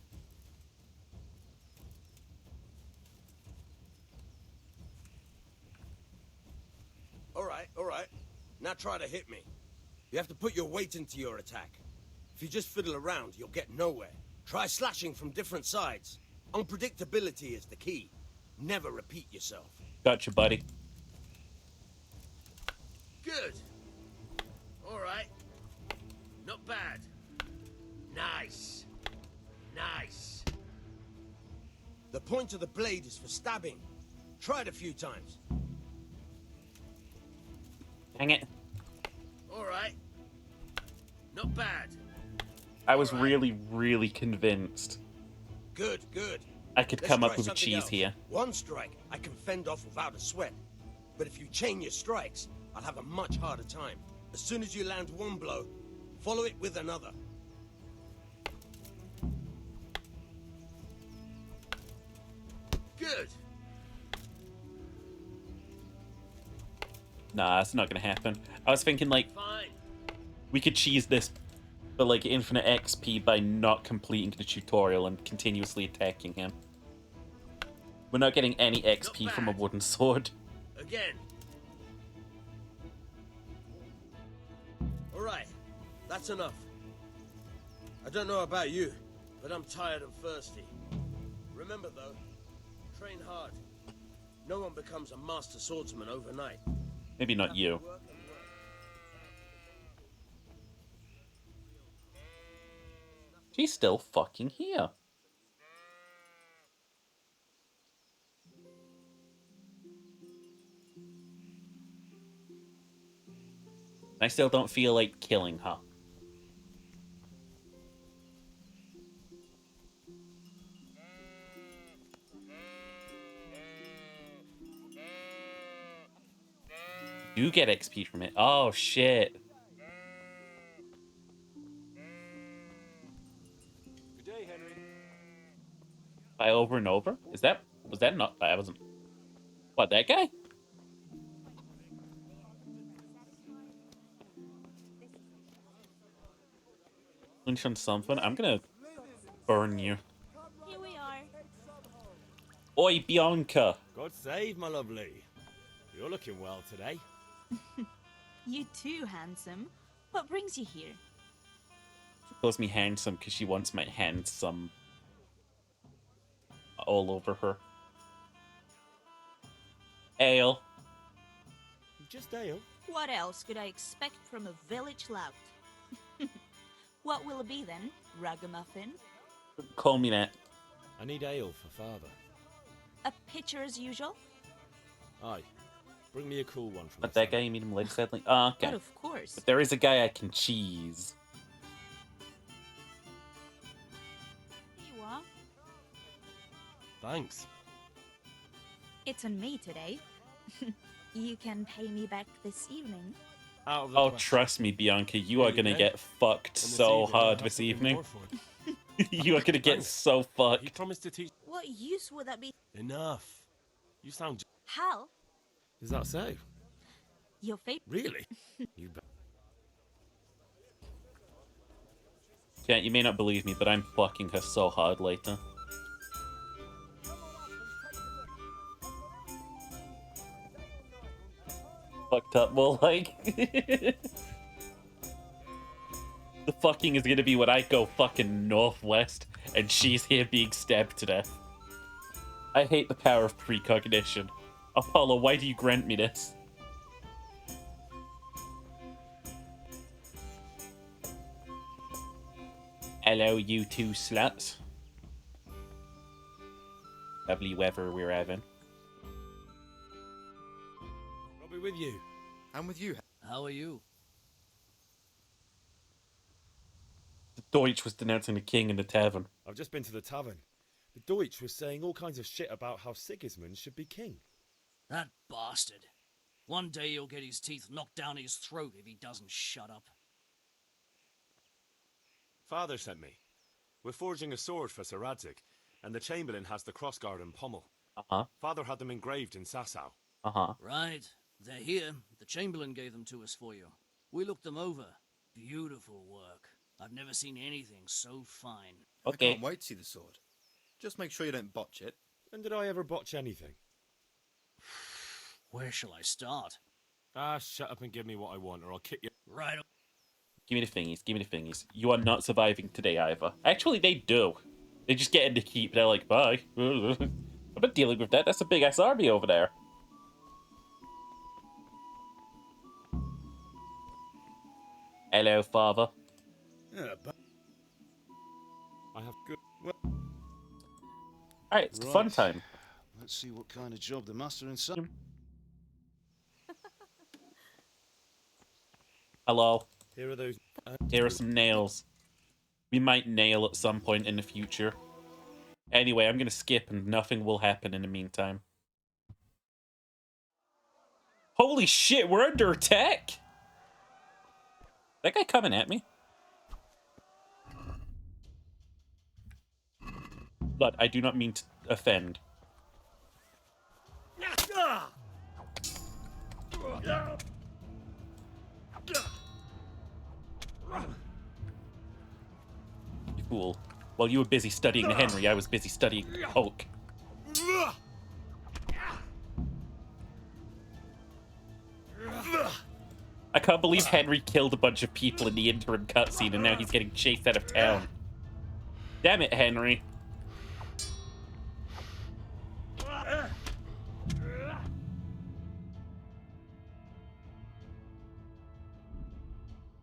All right. Now try to hit me. You have to put your weight into your attack. If you just fiddle around, you'll get nowhere. Try slashing from different sides. Unpredictability is the key. Never repeat yourself. Gotcha, buddy. Good. All right. Not bad. Nice. Nice. The point of the blade is for stabbing. Try it a few times. Dang it. All right. Not bad. I was really convinced. Good. I could come up with a cheese here. One strike I can fend off without a sweat. But if you chain your strikes, I'll have a much harder time. As soon as you land one blow, follow it with another. Good. Nah, that's not gonna happen. I was thinking, like, Fine. we could cheese this for, like, infinite XP by not completing the tutorial and continuously attacking him. We're not getting any XP from a wooden sword. Again. All right. That's enough. I don't know about you, but I'm tired and thirsty. Remember, though, train hard. No one becomes a master swordsman overnight. Maybe not you. She's still fucking here. I still don't feel like killing her. You get XP from it. Oh shit. Good day, Henry. By over and over? Was that not? I wasn't. What, that guy? Lynch on something. I'm gonna burn you. Here we are. Oi, Bianca. God save my lovely. You're looking well today. You too, handsome. What brings you here? She calls me handsome because she wants my handsome all over her. Ale. Just ale. What else could I expect from a village lout? What will it be then? Ragamuffin? Call me that. I need ale for father. A pitcher as usual? Aye. Bring me a cool one from But that guy, you mean him later, sadly? Oh, okay. But of course. But there is a guy I can cheese. Here you are. Thanks. It's on me today. You can pay me back this evening. Oh, trust me, Bianca, you are gonna get fucked so hard this evening. You are gonna get so fucked. He promised to teach. What use would that be? Enough. You sound. Hal, Is that so? your favorite. Really? You bet. Yeah, you may not believe me, but I'm fucking her so hard later. Fucked up, well, like... The fucking is gonna be when I go fucking northwest, and she's here being stabbed to death. I hate the power of precognition. Apollo, why do you grant me this? Hello, you two sluts. lovely weather we're having. I'll be with you. I'm with you. How are you? The Deutsch was denouncing the king in the tavern. I've just been to the tavern. The Deutsch was saying all kinds of shit about how Sigismund should be king. That bastard. One day he'll get his teeth knocked down his throat if he doesn't shut up. Father sent me. We're forging a sword for Sir Radzig, and the Chamberlain has the crossguard and pommel. Uh-huh. Father had them engraved in Sasau. Uh-huh. Right. They're here. The Chamberlain gave them to us for you. We looked them over. Beautiful work. I've never seen anything so fine. Okay. I can't wait to see the sword. Just make sure you don't botch it. When did I ever botch anything? Where shall I start? Ah, shut up and give me what I want, or I'll kick you. Right. Give me the thingies, give me the thingies. You are not surviving today either. Actually, they do. They just get in to keep. They're like, bye. I'm not dealing with that. That's a big-ass army over there. Hello, father. Yeah, but I have good... Alright, it's the fun time. Let's see what kind of job the master and son... Hello. Here are those... Here are some nails. We might nail at some point in the future. Anyway, I'm gonna skip and nothing will happen in the meantime. Holy shit, we're under attack? That guy coming at me? But I do not mean to offend. You fool. While you were busy studying the Henry, I was busy studying Hulk. I can't believe Henry killed a bunch of people in the interim cutscene and now he's getting chased out of town. Damn it, Henry.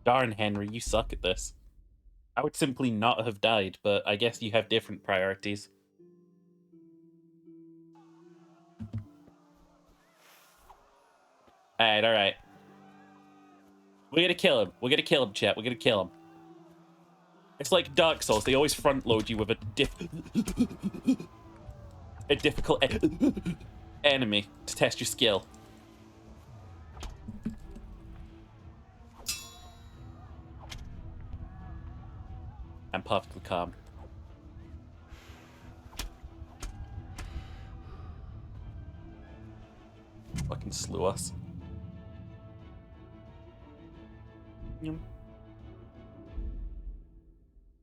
Darn, Henry, you suck at this. I would simply not have died, but I guess you have different priorities. Alright. We're gonna kill him. We're gonna kill him, chat. We're gonna kill him. It's like Dark Souls. They always front load you with a difficult enemy to test your skill. I'm perfectly calm. Fucking slew us.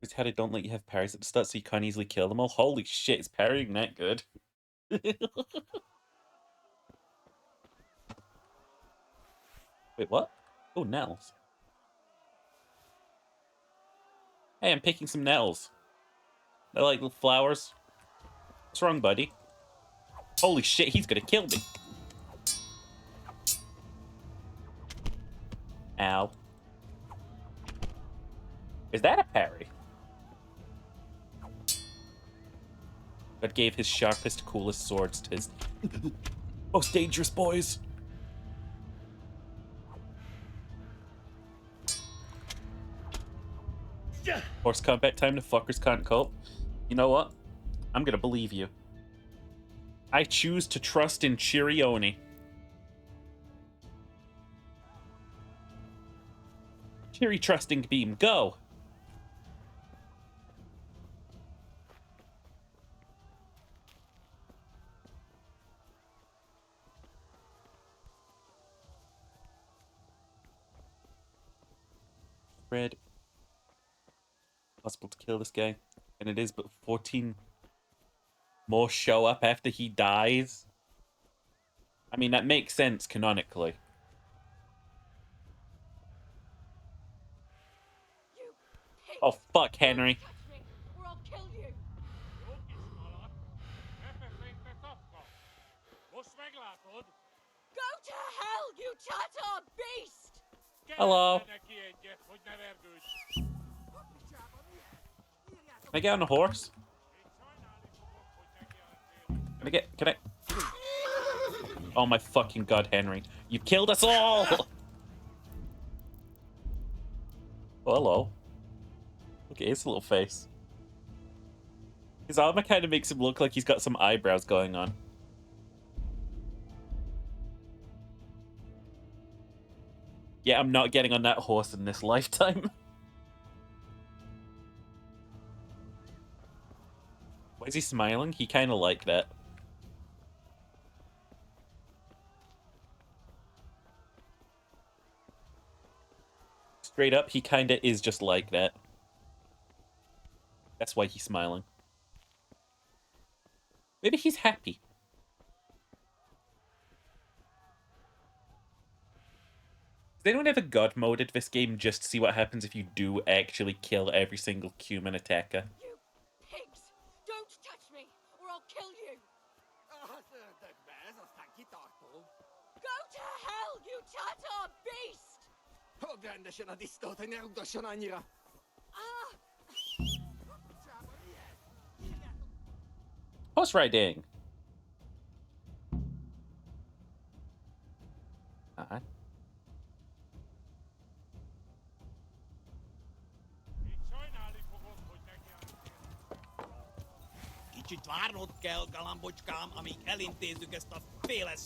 His head, I don't let you have parries at the start so you can't easily kill them all. Holy shit, is parrying that good? Wait, what? Oh, Nels. Hey, I'm picking some Nels. They're like little flowers. What's wrong, buddy? Holy shit, he's gonna kill me. Ow. Is that a parry? God gave his sharpest, coolest swords to his most dangerous boys. Horse combat time, the fuckers can't cope. You know what? I'm gonna believe you. I choose to trust in Chirioni. Chiri trusting beam, go! Red. Possible to kill this guy. And it is, but 14 more show up after he dies. I mean, that makes sense canonically. Oh, fuck, Henry. Or I'll kill you. Go to hell, you Tatar beast! Hello. Can I get on a horse? Can Can I? Oh my fucking god, Henry. You killed us all! Oh, hello. Look at his little face. His armor kind of makes him look like he's got some eyebrows going on. Yeah, I'm not getting on that horse in this lifetime. Why is he smiling? He kind of like that. Straight up, he kind of is just like that. That's why he's smiling. Maybe he's happy. Has anyone ever god moded this game just to see what happens if you do actually kill every single human attacker? You pigs! Don't touch me, or I'll kill you! Go to hell, you Tatar beast! Horse riding.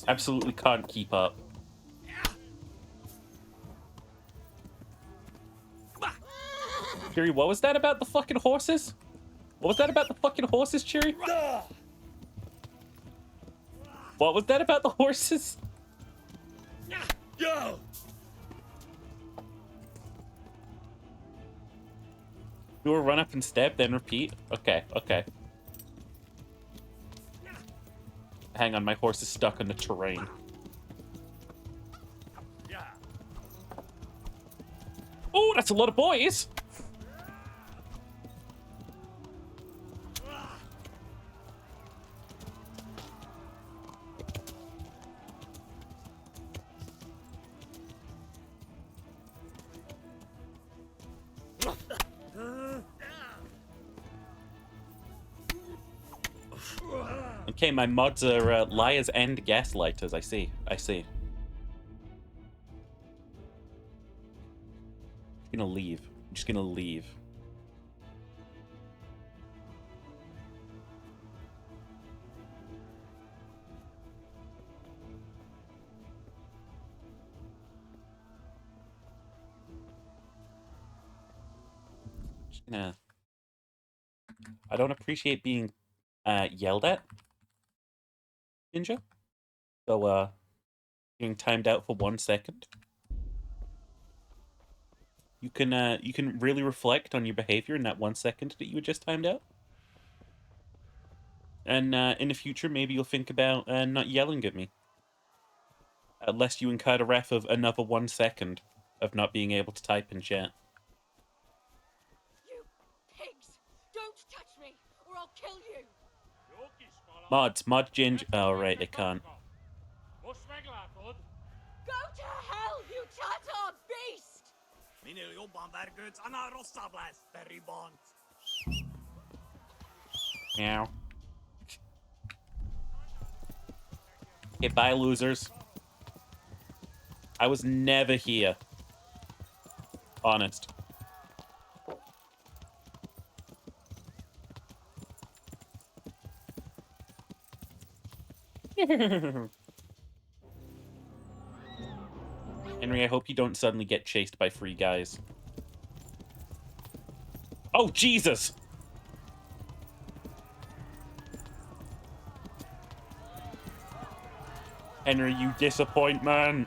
Absolutely can't keep up. Cheery, what was that about the fucking horses? What was that about the fucking horses, Cheery? What was that about the horses? Go! You will run up and stab, then repeat? Okay, okay. Hang on, my horse is stuck on the terrain. Oh, that's a lot of boys! Okay, my mods are liars and gaslighters. I see. I see. I'm gonna leave. I'm just gonna leave. Just gonna... I don't appreciate being yelled at, Ninja. So, getting timed out for 1 second. You can really reflect on your behavior in that 1 second that you were just timed out. And in the future, maybe you'll think about not yelling at me. Lest you incur the wrath of another 1 second of not being able to type in chat. You pigs! Don't touch me, or I'll kill you! Mods, mod Ginger. Oh, right, they can't. Go to hell, you Tatar beast! Meow. Okay, bye, losers. I was never here. Honest. Henry, I hope you don't suddenly get chased by free guys. Oh, Jesus! Henry, you disappoint, man.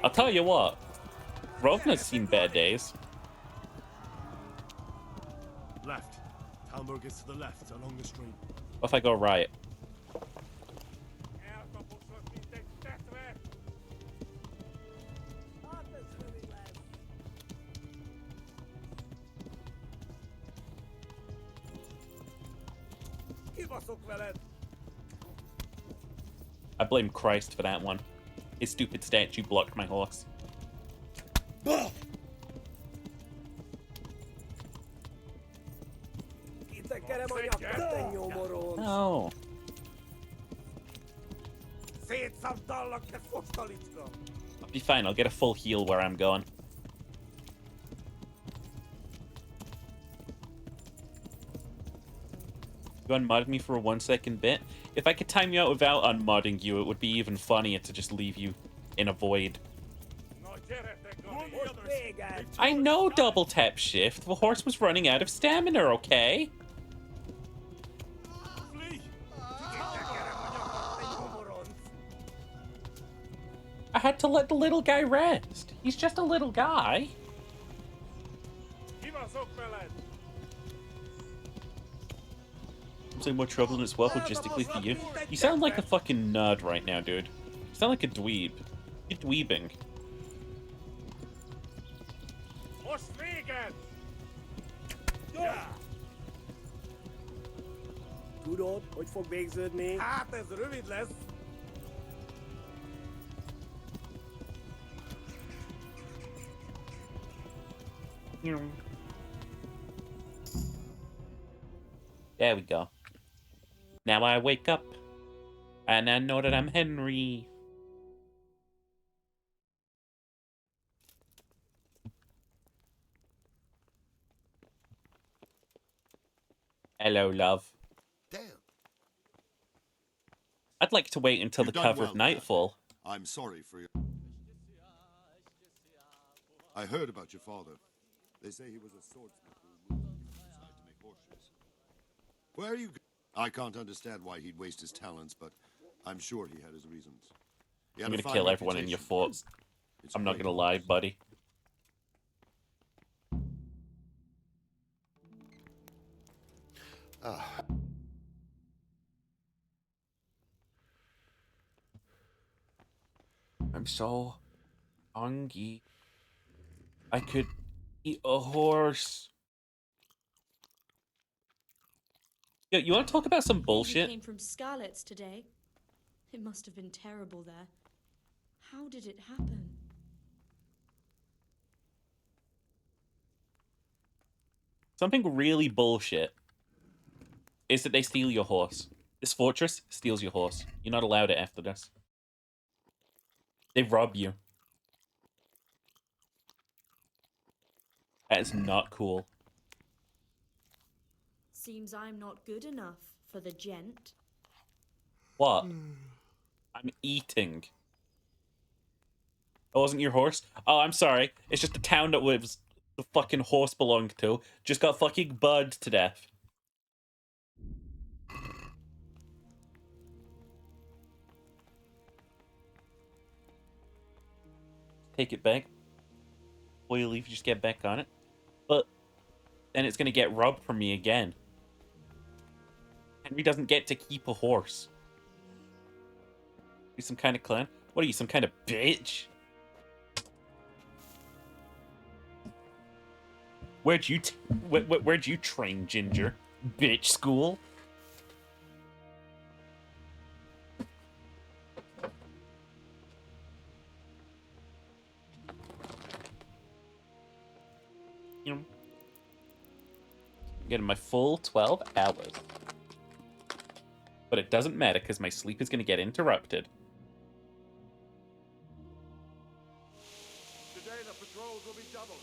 I'll tell you what. Rovna's seen bad days. Left. Talmberg is to the left, along the stream. What if I go right? I blame Christ for that one. His stupid statue blocked my horse. I'll be fine. I'll get a full heal where I'm going. You unmodded me for a 1 second bit. If I could time you out without unmodding you, it would be even funnier to just leave you in a void. I know double tap shift. The horse was running out of stamina, okay? I had to let the little guy rest. He's just a little guy. I'm saying more trouble than it's worth logistically for you. You sound like a fucking nerd right now, dude. You sound like a dweeb. You're dweebing. Tudod, hogy fog végződni? Hát ez rövid lesz. There we go. Now I wake up, and I know that I'm Henry. Hello, love. Damn. I'd like to wait until the cover of Nightfall. I'm sorry for you. I heard about your father. They say he was a swordsmith who moved to the side to make horseshoes. Where are you? I can't understand why he'd waste his talents, but I'm sure he had his reasons. I'm gonna kill everyone in your fort. I'm not gonna lie, buddy. I'm so hungry. I could eat a horse. Yo, you want to talk about some bullshit? You came from Scarlet's today. It must have been terrible there. How did it happen? Something really bullshit is that they steal your horse. This fortress steals your horse. You're not allowed it after this. They rob you. That is not cool. Seems I'm not good enough for the gent. What? I'm eating. Oh, wasn't your horse? Oh, I'm sorry. It's just the town that was the fucking horse belonged to just got fucking burned to death. Take it back. Before you leave, you just get back on it. But then it's gonna get robbed from me again. Henry doesn't get to keep a horse. You some kind of clown? What are you, some kind of bitch? Where'd you train, Ginger? Bitch school? Getting my full 12 hours. But it doesn't matter because my sleep is going to get interrupted. Today the patrols will be doubled.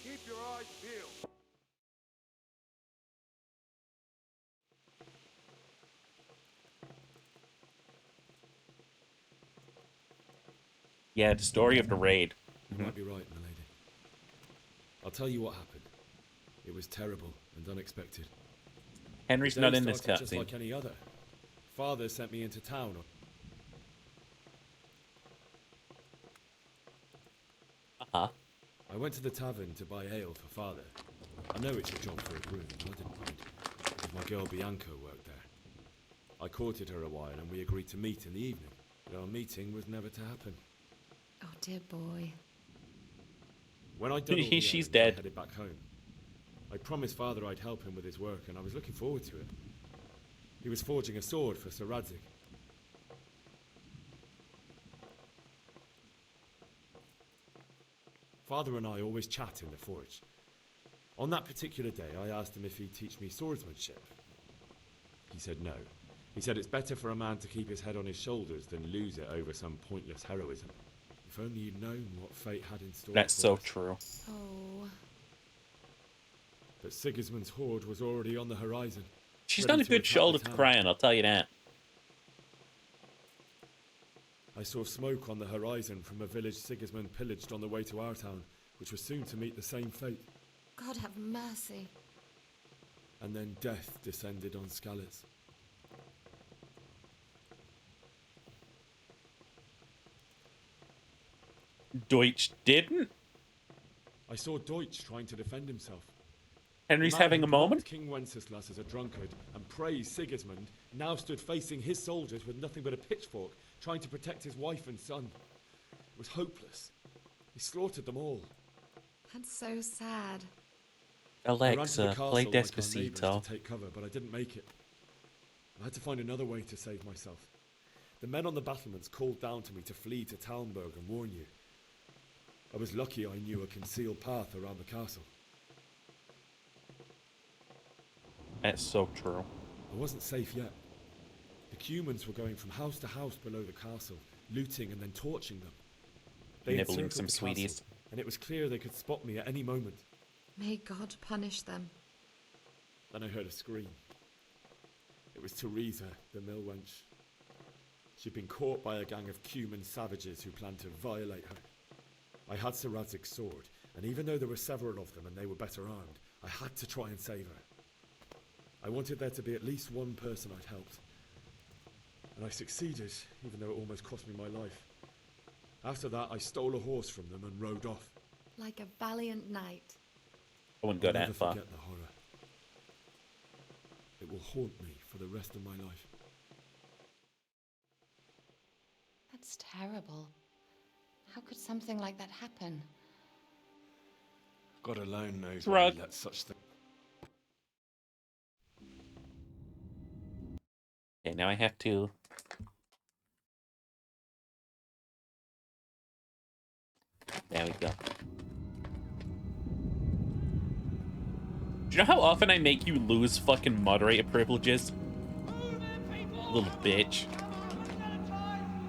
Keep your eyes peeled. Yeah, the story of the raid. You might be right, my lady. I'll tell you what happened. It was terrible and unexpected. Henry's not in this cutscene. Just like any other. Father sent me into town. Uh-huh. I went to the tavern to buy ale for Father. I know it's a job for a groom, but I didn't mind. Because my girl Bianca worked there. I courted her a while and we agreed to meet in the evening. But our meeting was never to happen. Oh dear boy. When I'd done all she's I dead. headed back home. I promised Father I'd help him with his work, and I was looking forward to it. He was forging a sword for Sir Radzig. Father and I always chat in the forge. On that particular day, I asked him if he'd teach me swordsmanship. He said no, He said it's better for a man to keep his head on his shoulders than lose it over some pointless heroism. If only you'd known what fate had in store. That's so true. Oh. But Sigismund's horde was already on the horizon. She's ready not a to good attack shoulder the to town. cry on, I'll tell you that. I saw smoke on the horizon from a village Sigismund pillaged on the way to our town, which was soon to meet the same fate. God have mercy. And then death descended on Skalitz. Deutsch didn't? I saw Deutsch trying to defend himself. Henry's The man having who a moment? mocked King Wenceslas as a drunkard and praised Sigismund now stood facing his soldiers with nothing but a pitchfork, trying to protect his wife and son. It was hopeless. He slaughtered them all. That's so sad. I ran to the Alexa, castle play like our neighbours Despacito. to take cover, but I didn't make it. I had to find another way to save myself. The men on the battlements called down to me to flee to Talmberg and warn you. I was lucky I knew a concealed path around the castle. That's so true. I wasn't safe yet. The Cumans were going from house to house below the castle, looting and then torching them. They Nibbling encircled some the sweeties. castle, and it was clear they could spot me at any moment. May God punish them. Then I heard a scream. It was Teresa, the mill wench. She'd been caught by a gang of Cuman savages who planned to violate her. I had Sir Radzig's sword, and even though there were several of them and they were better armed, I had to try and save her. I wanted there to be at least one person I'd helped. And I succeeded, even though it almost cost me my life. After that, I stole a horse from them and rode off. Like a valiant knight. I wouldn't go I'll that never far. forget the horror. It will haunt me for the rest of my life. That's terrible. How could something like that happen? God alone knows why why he he let such things. Okay, now I have to... There we go. Do you know how often I make you lose fucking moderator privileges? Little bitch.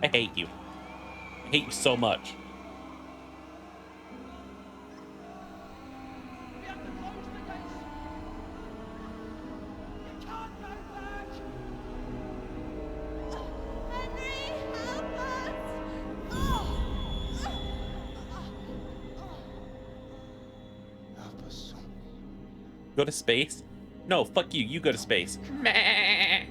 I hate you. I hate you so much. Go to space? No, fuck you. You go to space. Meh.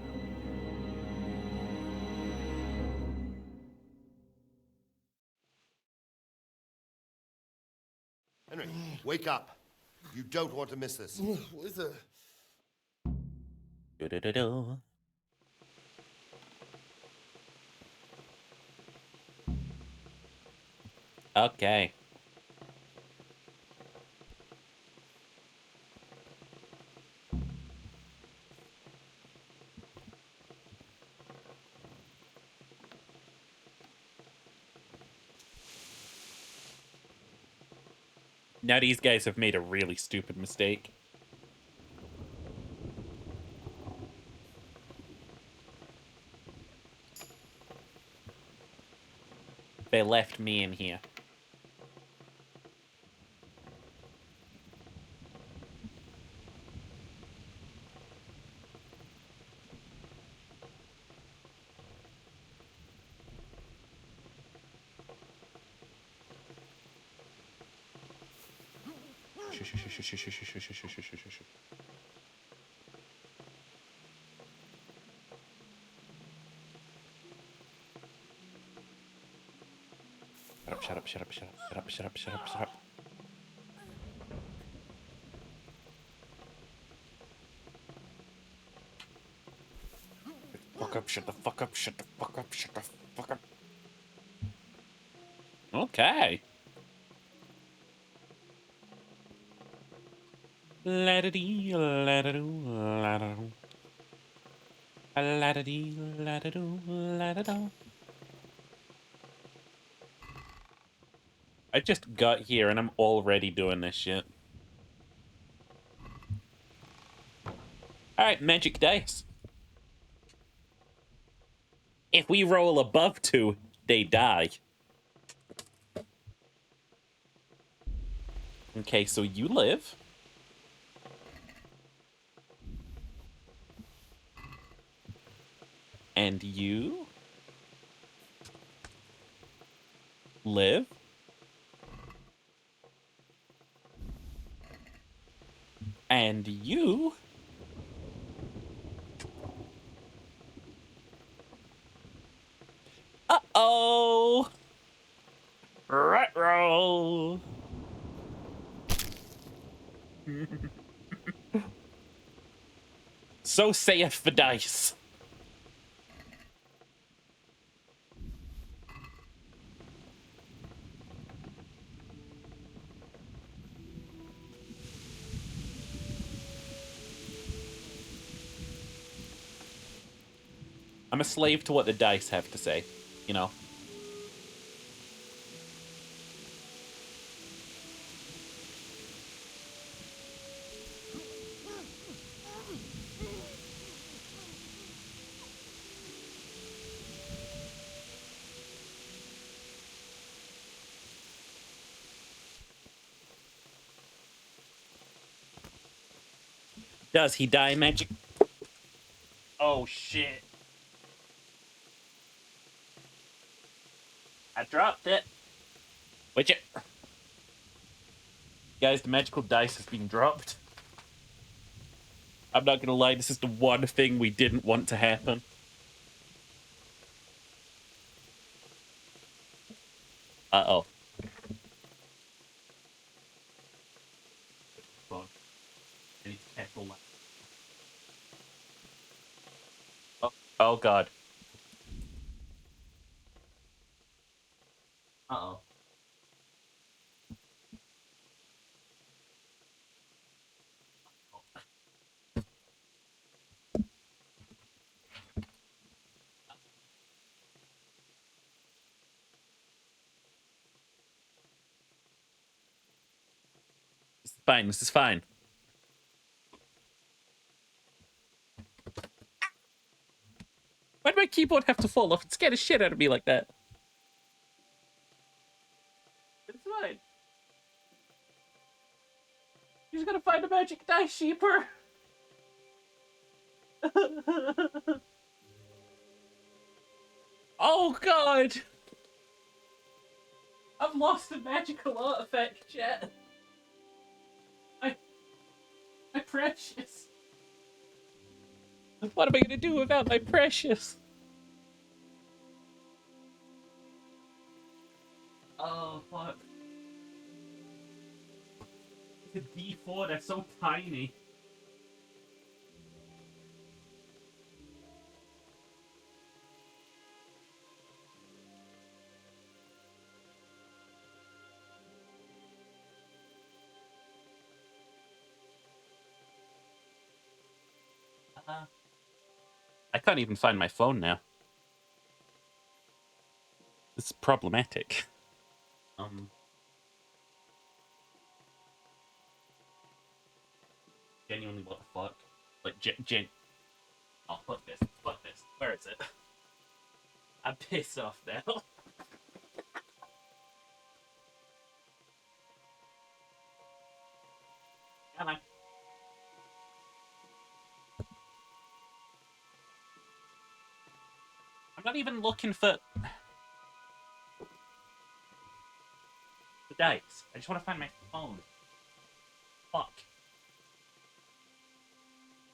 Henry, wake up. You don't want to miss this. What is it? Do-do-do-do. Okay. Now these guys have made a really stupid mistake. They left me in here. Shut up, shut up, shut up, shut up, shut up, shut up, shut up. Fuck up, shut the fuck up, shut the fuck up, shut the fuck up. Okay. La-da-dee, la-da-doo, la-da-doo. La-da-dee, la-da-doo, la-da-doo. I just got here and I'm already doing this shit. Alright, magic dice. If we roll above 2, they die. Okay, so you live. And you live. And you uh-oh. Ruh-roh. So saith the dice. I'm a slave to what the dice have to say, you know. Does he die magic? Oh shit. I dropped it. Wait it. Guys, the magical dice has been dropped. I'm not gonna lie, this is the one thing we didn't want to happen. Uh-oh. I need to careful. Oh god. Uh-oh. This is fine, this is fine. Why'd my keyboard have to fall off? It scared the shit out of me like that. It's fine. You just gotta find a magic dice, sheeper. Oh god! I've lost a magical artifact, chat. My precious. What am I gonna do without my precious? Oh fuck. It's a D4, that's so tiny. I can't even find my phone now. This is problematic. Genuinely, what the fuck? Like, oh, fuck this. Fuck this. Where is it? I'm pissed off now. Come on. I'm not even looking for the dice. I just want to find my phone. Fuck.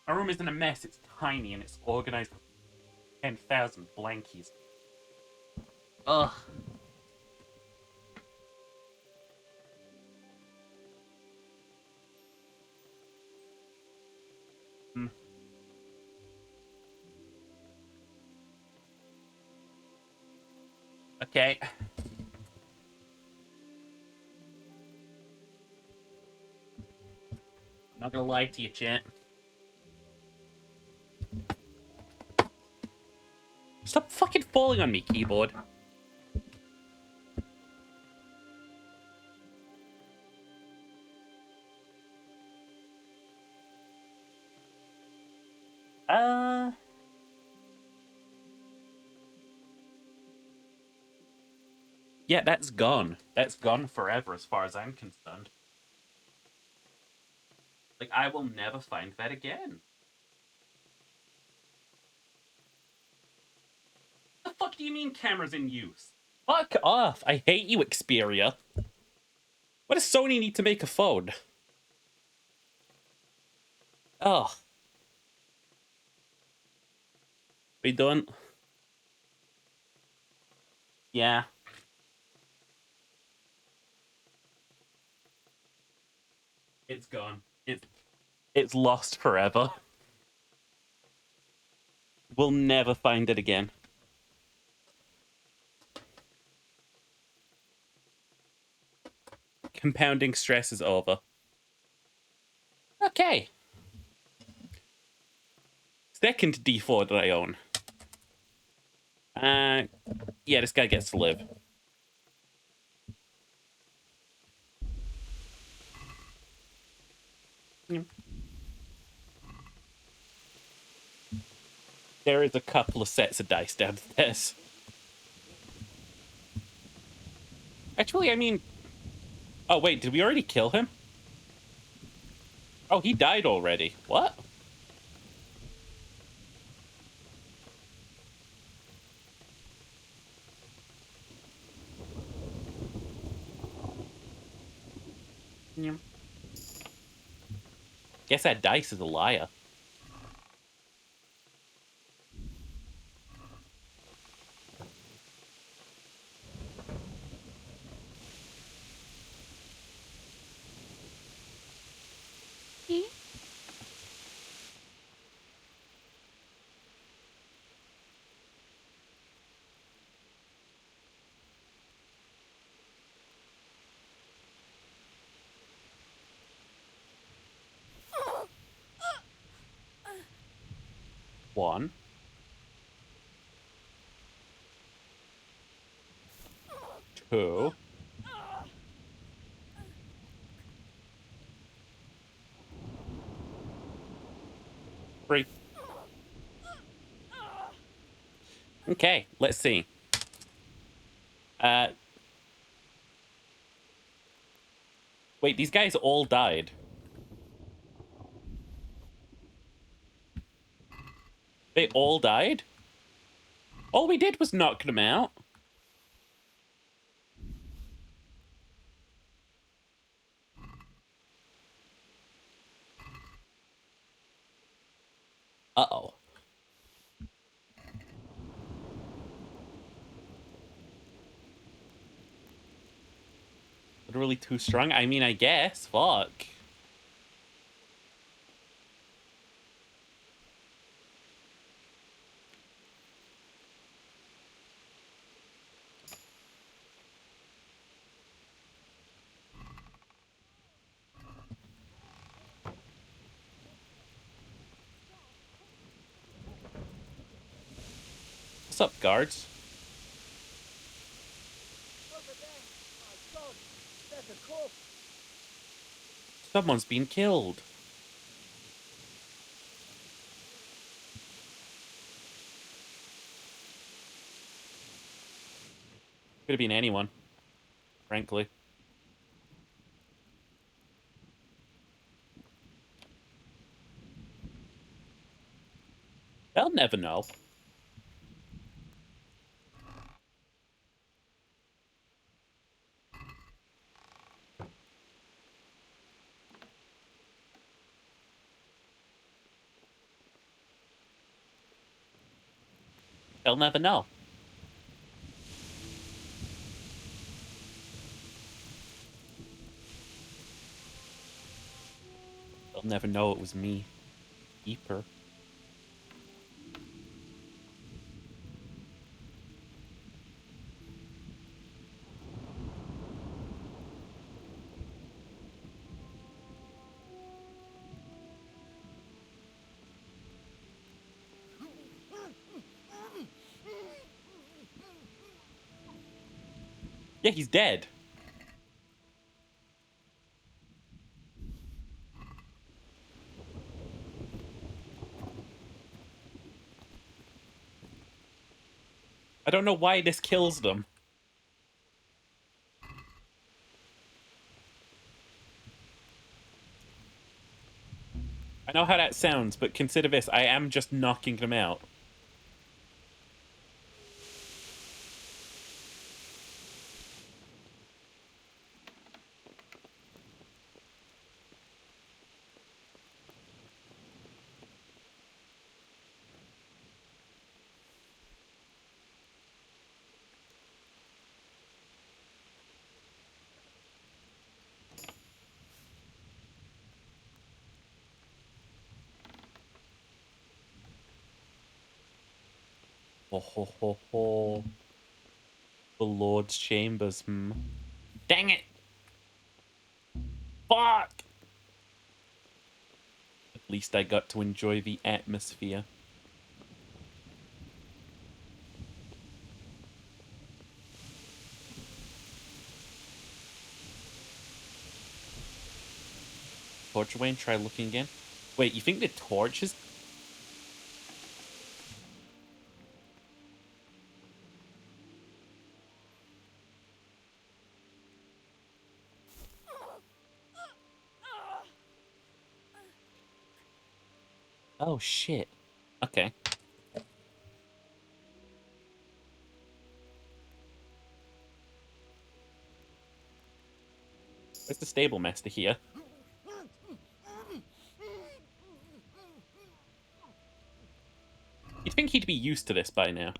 My room isn't a mess, it's tiny and it's organized with 10,000 blankies. Ugh. Okay. I'm not gonna lie to you, chat. Stop fucking falling on me, keyboard. yeah, that's gone. That's gone forever as far as I'm concerned. Like, I will never find that again. The fuck do you mean cameras in use? Fuck off. I hate you, Xperia. What does Sony need to make a phone? Oh. We done? Yeah. It's gone. It's lost forever. We'll never find it again. Compounding stress is over. Okay. Second D4 that I own. Yeah, this guy gets to live. There is a couple of sets of dice downstairs. Actually, I mean... Oh, wait, did we already kill him? Oh, he died already. What? Yeah. Guess that dice is a liar. One. Two. Three. Okay, let's see. Wait, these guys all died. They all died? All we did was knock them out. Uh-oh. Literally too strong? I mean, I guess. Fuck. What's up, guards? Over there. My God, there's a corpse. Someone's been killed. Could have been anyone, frankly. They'll never know. They'll never know. They'll never know it was me. Keeper. Yeah, he's dead. I don't know why this kills them. I know how that sounds, but consider this. I am just knocking them out. Ho ho ho ho. The Lord's Chambers, Dang it! Fuck! At least I got to enjoy the atmosphere. Torch away and try looking again. Wait, you think the torch is... Oh, shit. Okay. Where's the stable master here? You'd think he'd be used to this by now.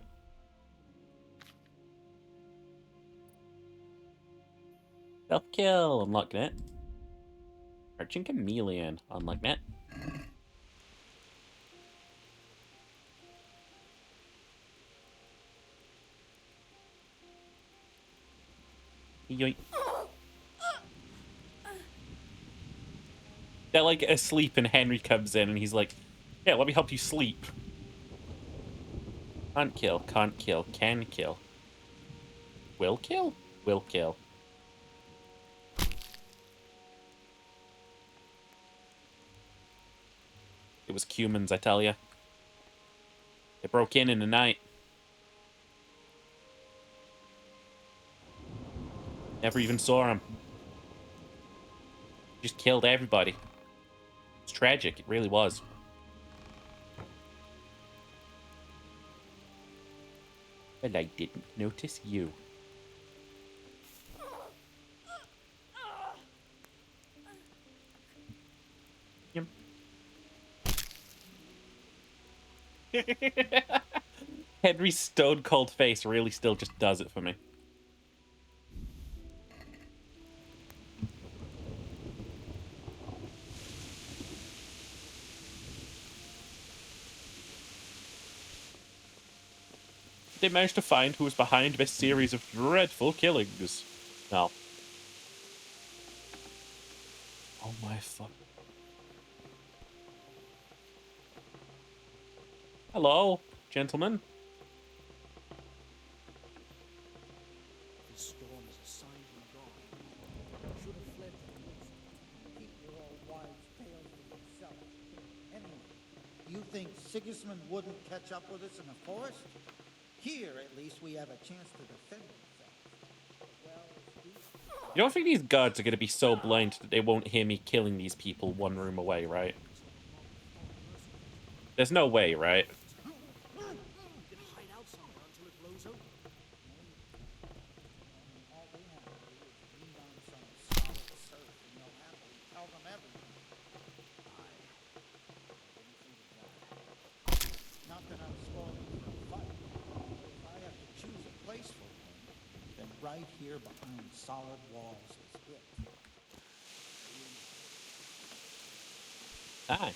Self-kill, unlock that. Arching Chameleon, unlock that. Yoink. They're like asleep and Henry comes in and he's like, yeah, let me help you sleep. Can't kill, can kill. Will kill? Will kill. It was Cumans, I tell ya. They broke in the night. Never even saw him. Just killed everybody. It's tragic, it really was. But I didn't notice you. Yum. Henry's stone cold face really still just does it for me. They managed to find who was behind this series of dreadful killings. Now. Oh my fuck. Hello, gentlemen. This storm is a sign from God. You should have fled to the east. Keep your old wives' tales to yourself. Anyway, you think Sigismund wouldn't catch up with us in the forest? Here, at least, we have a chance to defend ourselves. You don't think these guards are going to be so blind that they won't hear me killing these people one room away, right? There's no way, right? Not that I'm spoiling for a fight. If I have to choose a place for him, then right here behind solid walls is it. Hi.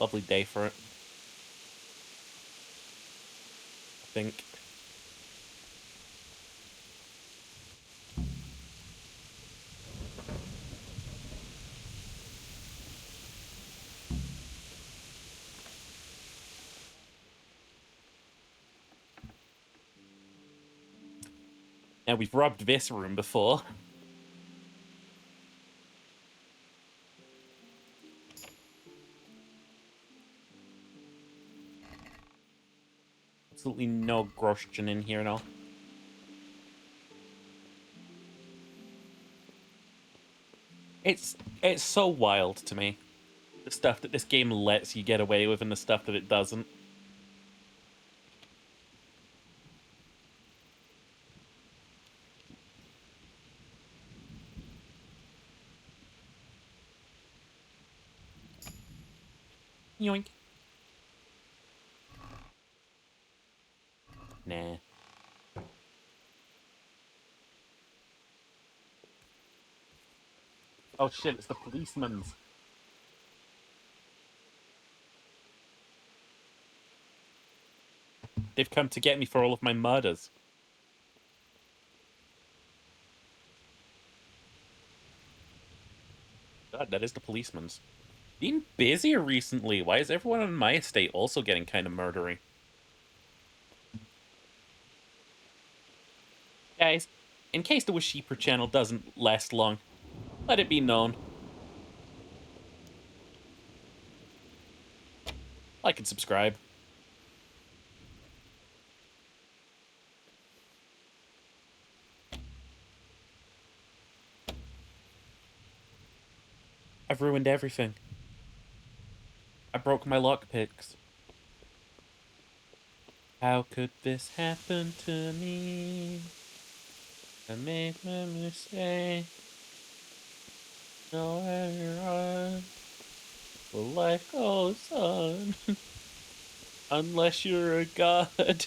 Lovely day for it. I think. Now we've robbed this room before. Absolutely no Groschen in here at all. It's so wild to me. The stuff that this game lets you get away with and the stuff that it doesn't. Yoink. Nah. Oh shit, it's the policeman's. They've come to get me for all of my murders. God, that is the policeman's. Been busier recently. Why is everyone on my estate also getting kind of murdery? Guys, in case the Washeeper channel doesn't last long, let it be known. Like and subscribe. I've ruined everything. I broke my lockpicks. How could this happen to me? I made my mistake. No run. Well, life goes on. Unless you're a god.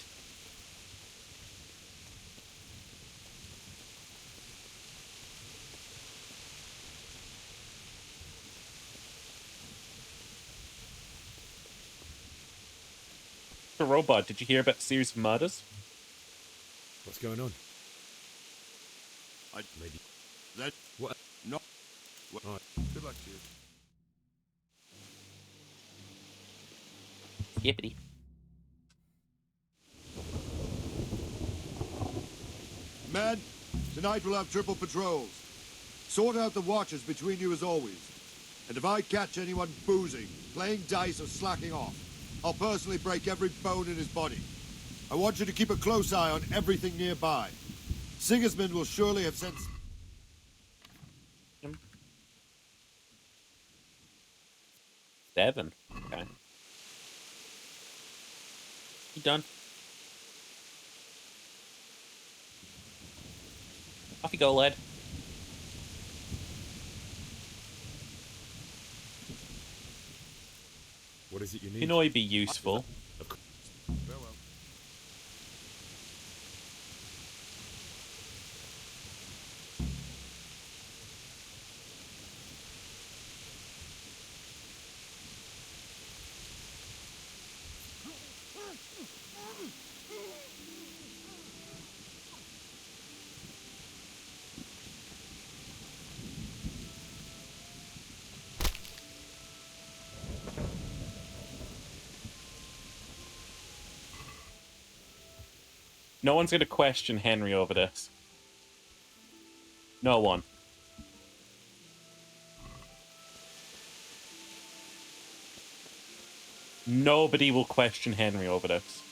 The robot, did you hear about the series of murders? What's going on? Maybe. That. What? No. What? All right. Good luck to you. Yippity. Men, tonight we'll have triple patrols. Sort out the watches between you as always. And if I catch anyone boozing, playing dice or slacking off, I'll personally break every bone in his body. I want you to keep a close eye on everything nearby. Sigismund will surely have sent... Seven. Okay. You done? Off you go, lad. What is it you need? You know he'd be useful. Farewell. No one's going to question Henry over this. No one. Nobody will question Henry over this.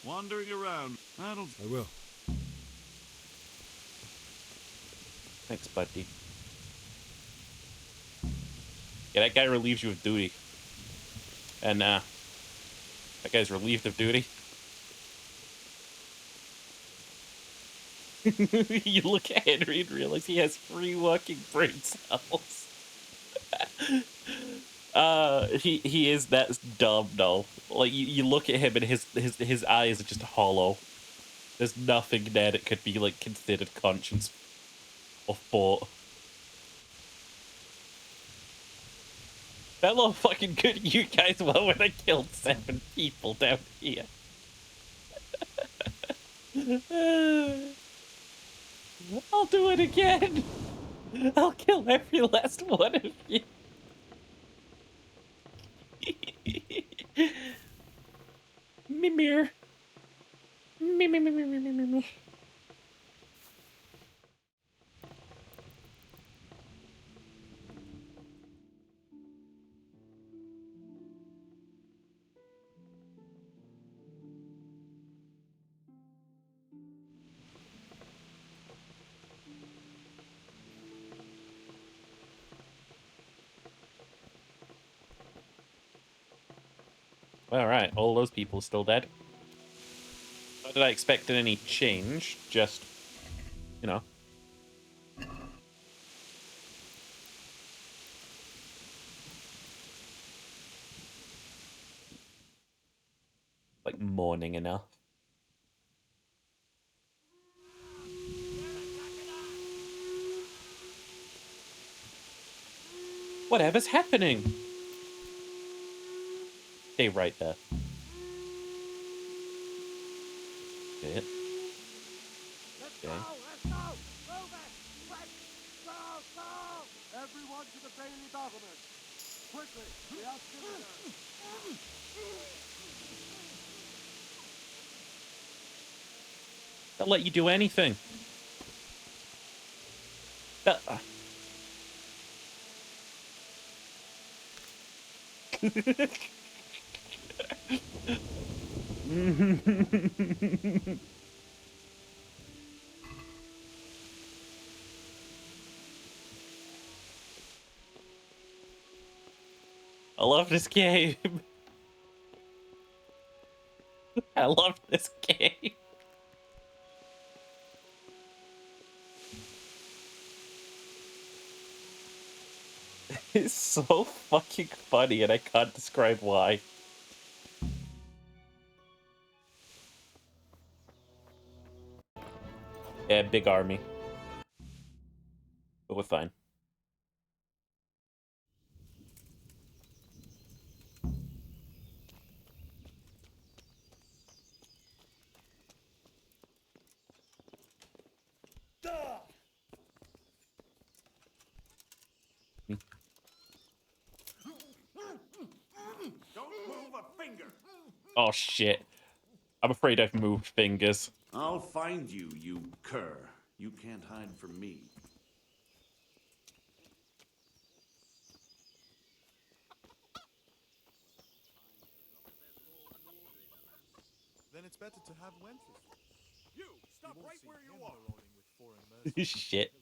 Wandering around. I will. Thanks, buddy. Yeah, that guy relieves you of duty. And, that guy's relieved of duty. You look at Henry and realize he has 3 walking brain cells. He is that dumb, though. Like, you look at him and his eyes are just hollow. There's nothing there that could be, like, considered conscience or thought. That little fucking good you guys were when I killed 7 people down here. I'll do it again. I'll kill every last one of you. Mimir. Mimir. Alright, all those people still dead. Not that I expected any change, just, you know. Like morning enough. Whatever's happening? Stay right there. Okay. Okay. Everyone to the Bailey Battlement. Quickly, we have visitors. They'll let you do anything. I love this game. I love this game. It's so fucking funny and I can't describe why. Yeah, big army. But we're fine. Don't move a finger. Oh shit. I'm afraid I've moved fingers. I'll find you, you cur. You can't hide from me. Then it's better to have Wenceslas. You stop right where you are. Shit.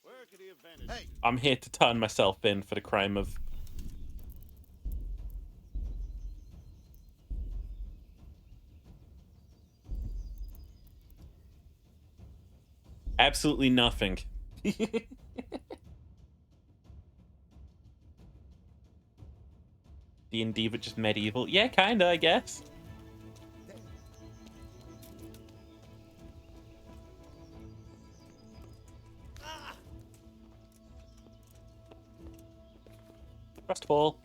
Where could he have vanished? Hey, I'm here to turn myself in for the crime of... Absolutely nothing. D&D, but just medieval. Yeah, kinda, I guess. First of all.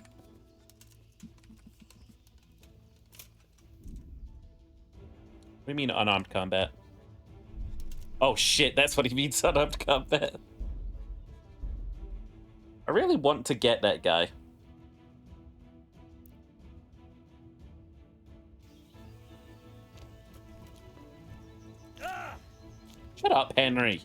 What do you mean unarmed combat? Oh shit, that's what he means, unarmed combat. I really want to get that guy. Shut up, Henry.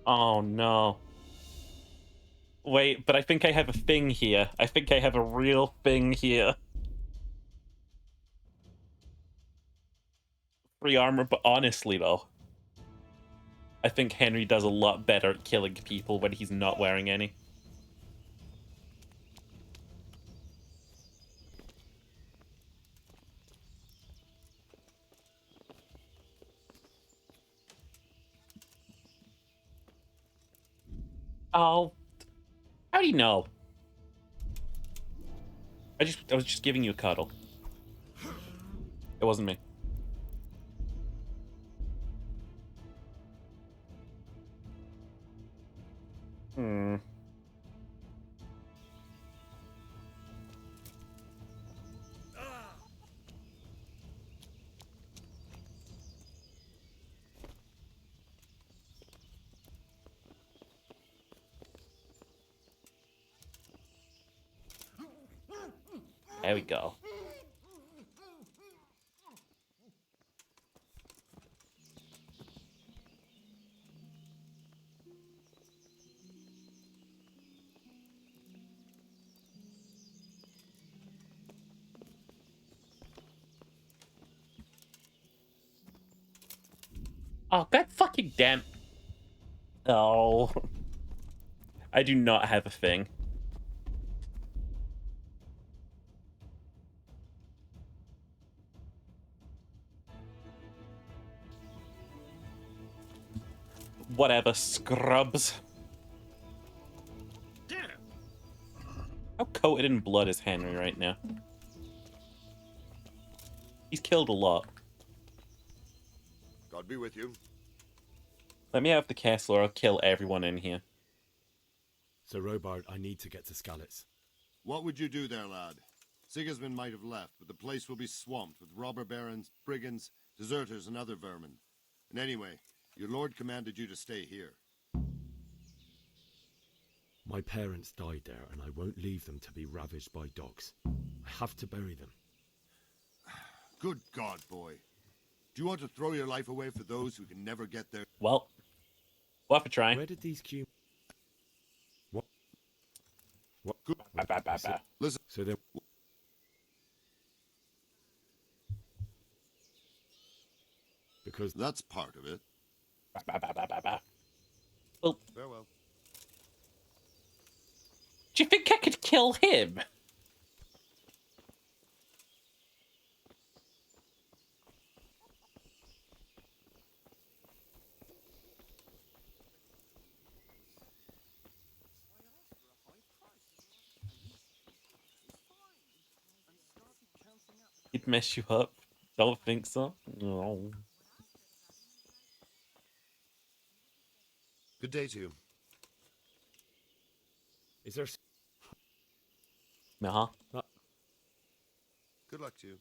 Oh no. Wait, but I think I have a thing here. I think I have a real thing here. Free armor, but honestly though, I think Henry does a lot better at killing people when he's not wearing any. Oh, how do you know? I was just giving you a cuddle. It wasn't me. Hmm. There we go. Oh, god fucking damn. Oh. I do not have a thing. Whatever, scrubs. How coated in blood is Henry right now? He's killed a lot. God be with you. Let me have the castle or I'll kill everyone in here. Sir Robard, I need to get to Skalitz. What would you do there, lad? Sigismund might have left, but the place will be swamped with robber barons, brigands, deserters, and other vermin. And anyway, your lord commanded you to stay here. My parents died there, and I won't leave them to be ravaged by dogs. I have to bury them. Good God, boy. Do you want to throw your life away for those who can never get there? Well, we'll have to try. Where did these cube... What? Good. Listen. So then... Because... That's part of it. Well, farewell. Do you think I could kill him? He'd mess you up. Don't think so? No. Good day to you. Is there... Uh-huh. Good luck to you.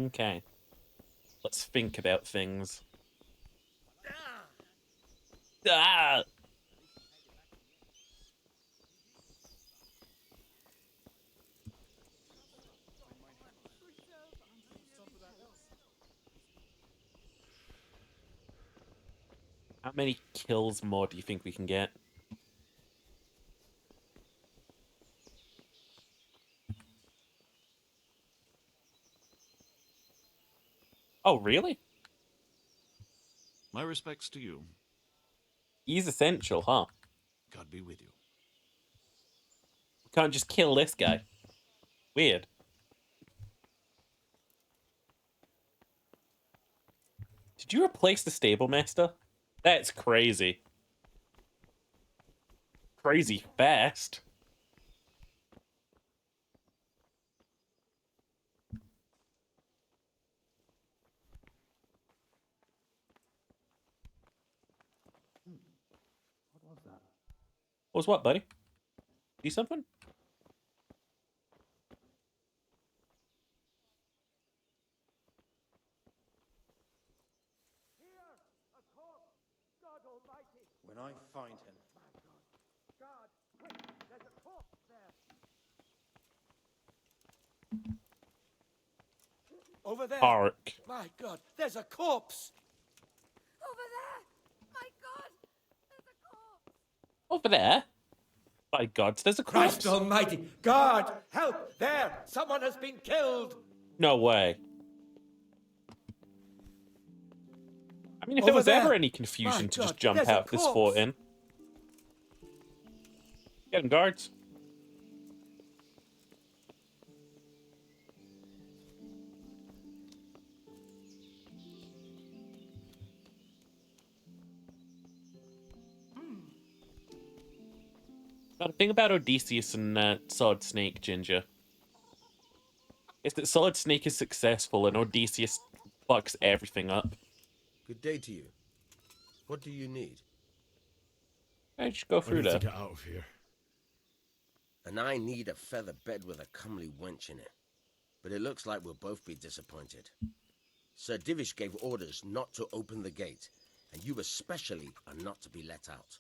Okay. Let's think about things. Ah! How many kills more do you think we can get? Oh, really? My respects to you. He's essential, huh? God be with you. We can't just kill this guy. Weird. Did you replace the stable master? That's crazy. Crazy fast. What was what, buddy? Do something? When I find him. God, quick, there's a corpse there. Over there. Ark. My God, there's a corpse. Over there! My God! There's a corpse! Over there? By God, there's a corpse. Christ almighty. God, help. There. Someone has been killed. No way. I mean, if there Over was there. ever any confusion My to just God, jump there's a out this corpse. fort in. Get him, guards. Now, the thing about Odysseus and Solid Snake, Ginger, is that Solid Snake is successful and Odysseus fucks everything up. Good day to you. What do you need? I just go through I need that. to get out of here. And I need a feather bed with a comely wench in it. But it looks like we'll both be disappointed. Sir Divish gave orders not to open the gate, and you especially are not to be let out.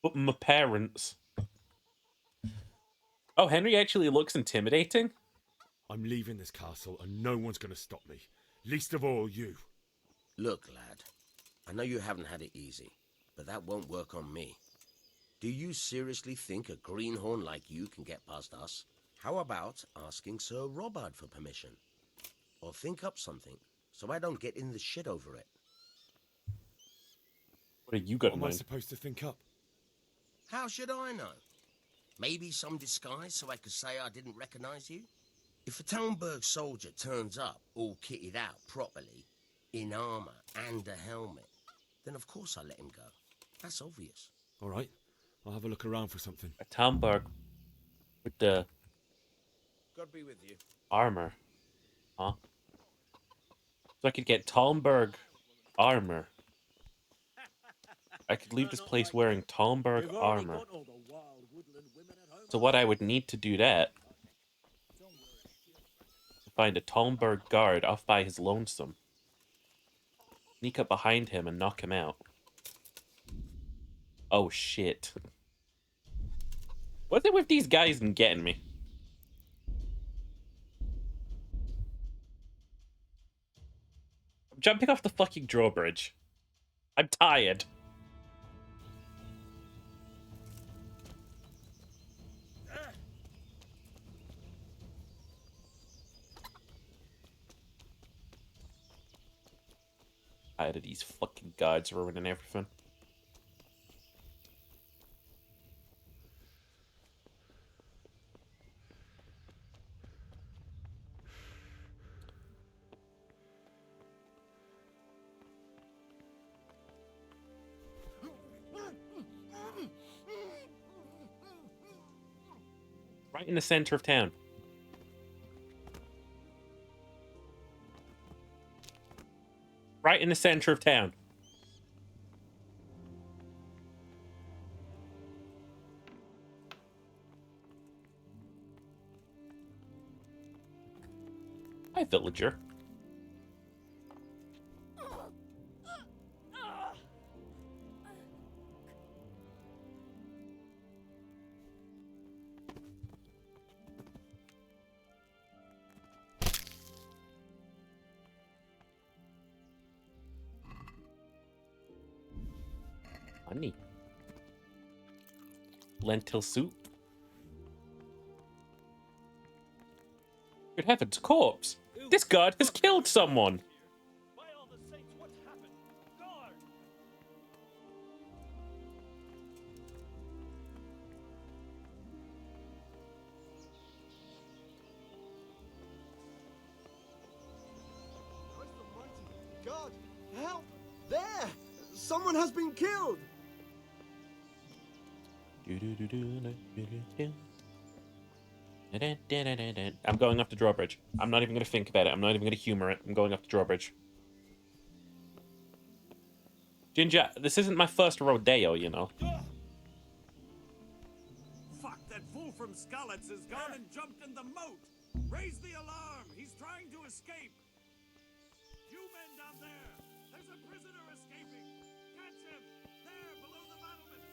But my parents. Oh, Henry actually looks intimidating. I'm leaving this castle and no one's going to stop me. Least of all you. Look, lad. I know you haven't had it easy, but that won't work on me. Do you seriously think a greenhorn like you can get past us? How about asking Sir Robard for permission? Or think up something, so I don't get in the shit over it. What are you got What in am I mind? supposed to think up? How should I know? Maybe some disguise so I could say I didn't recognize you? If a Talmberg soldier turns up all kitted out properly, in armor and a helmet, then of course I let him go. That's obvious. All right, I'll have a look around for something. A Talmberg with the God be with you. armor. Huh? So I could get Talmberg armor. I could leave this place wearing Talmberg armor. So what I would need to do that, to find a Talmberg guard off by his lonesome. Sneak up behind him and knock him out. Oh shit. What's it with these guys and getting me? I'm jumping off the fucking drawbridge. I'm tired. Tired of these fucking guards ruining everything. Right in the center of town. Right in the center of town. Hi, villager. Honey. Lentil soup. Good heavens, corpse! This guard has killed someone! God, help! There! Someone has been killed! I'm going off the drawbridge. I'm not even going to think about it. I'm not even going to humor it. I'm going off the drawbridge. Ginger, this isn't my first rodeo, you know. Fuck, that fool from Skalitz has gone and jumped in the moat. Raise the alarm. He's trying to escape. You men down there. There's a prisoner escaping. Catch him. There, below the battlements.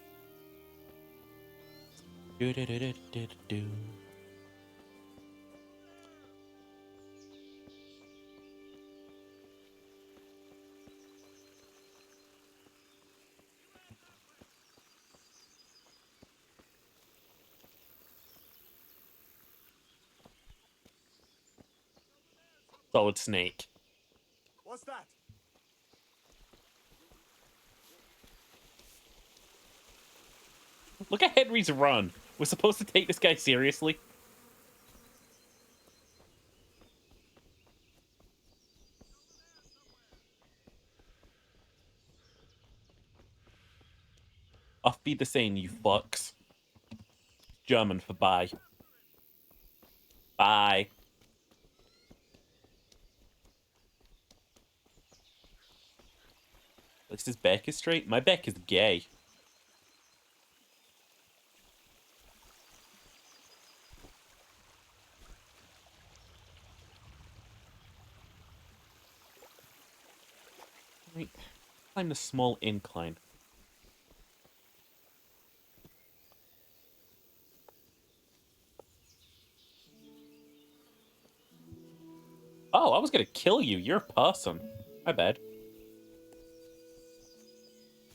Solid Snake. What's that? Look at Henry's run. We're supposed to take this guy seriously. Off be the same, you fucks. German for bye. Bye. At least his back is straight. My back is gay. Right. Climb the small incline. Oh, I was gonna kill you. You're a person. My bad.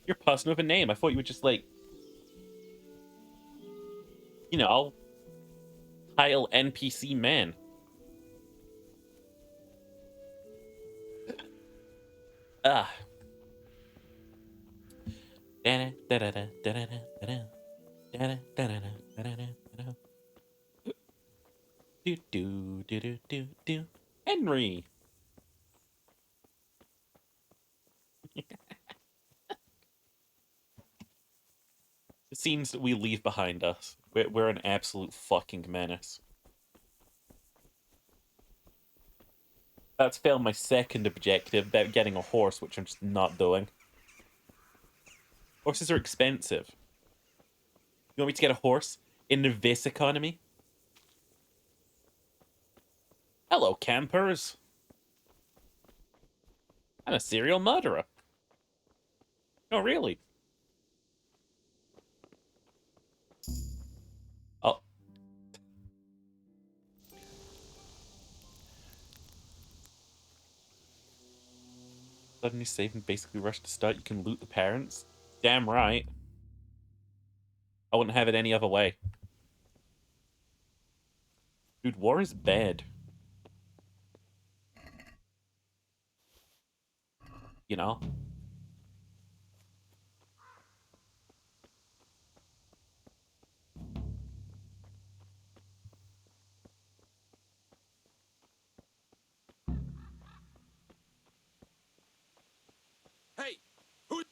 You're a person with a name. I thought you were just like, you know, title NPC man. Ah. Henry. The scenes that we leave behind us. We're an absolute fucking menace. That's failed my second objective about getting a horse, which I'm just not doing. Horses are expensive. You want me to get a horse in this economy? Hello, campers. I'm a serial murderer. Oh, really? Oh. Suddenly save and basically rush to start. You can loot the parents. Damn right. I wouldn't have it any other way. Dude, war is bad. You know? Hey, who?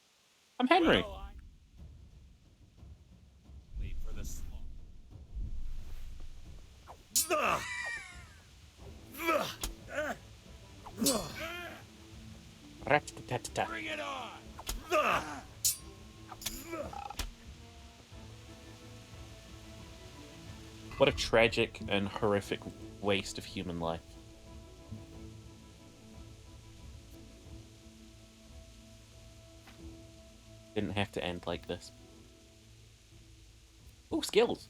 I'm Henry. Well, leave for the Bring it on! What a tragic and horrific waste of human life. Didn't have to end like this. Ooh, skills.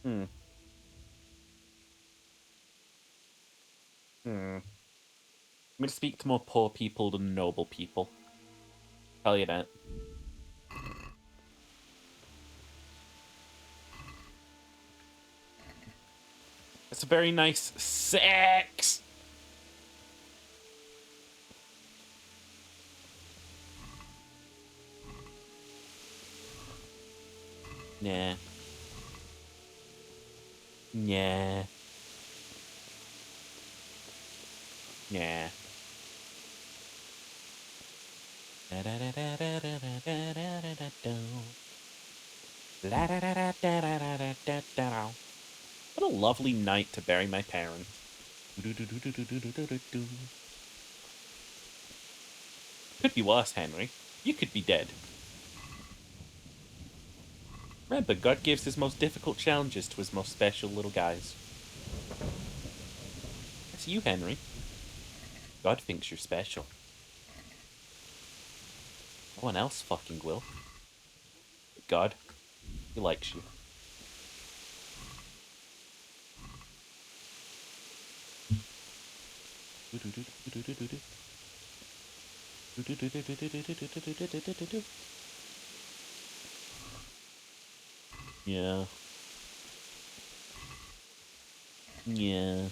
I'm gonna speak to more poor people than noble people. Tell you that. It's a very nice sex. Nah. Nah. Nah. What a lovely night to bury my parents. Could be worse, Henry. You could be dead. Remember, God gives his most difficult challenges to his most special little guys. That's you, Henry. God thinks you're special. No one else fucking will. God, he likes you. Yeah. Yeah.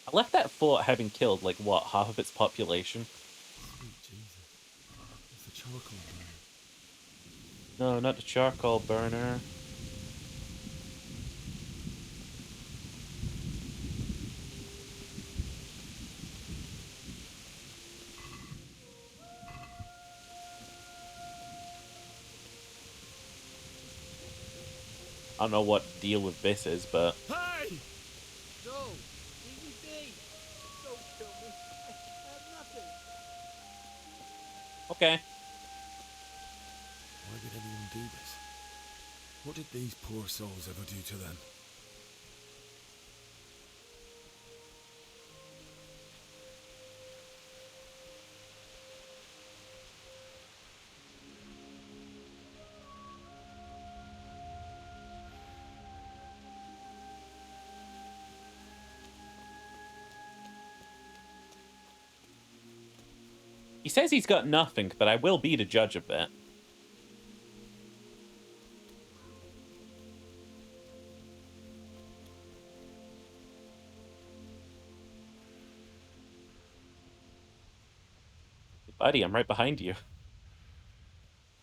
I left that fort having killed, like, what, half of its population? Sweet Jesus. It's the charcoal burner. No, not the charcoal burner. I don't know what the deal with this is, but... Hey! No! Leave me! Don't kill me. I have nothing. Okay. Why would anyone do this? What did these poor souls ever do to them? He says he's got nothing, but I will be the judge of that. Buddy, I'm right behind you.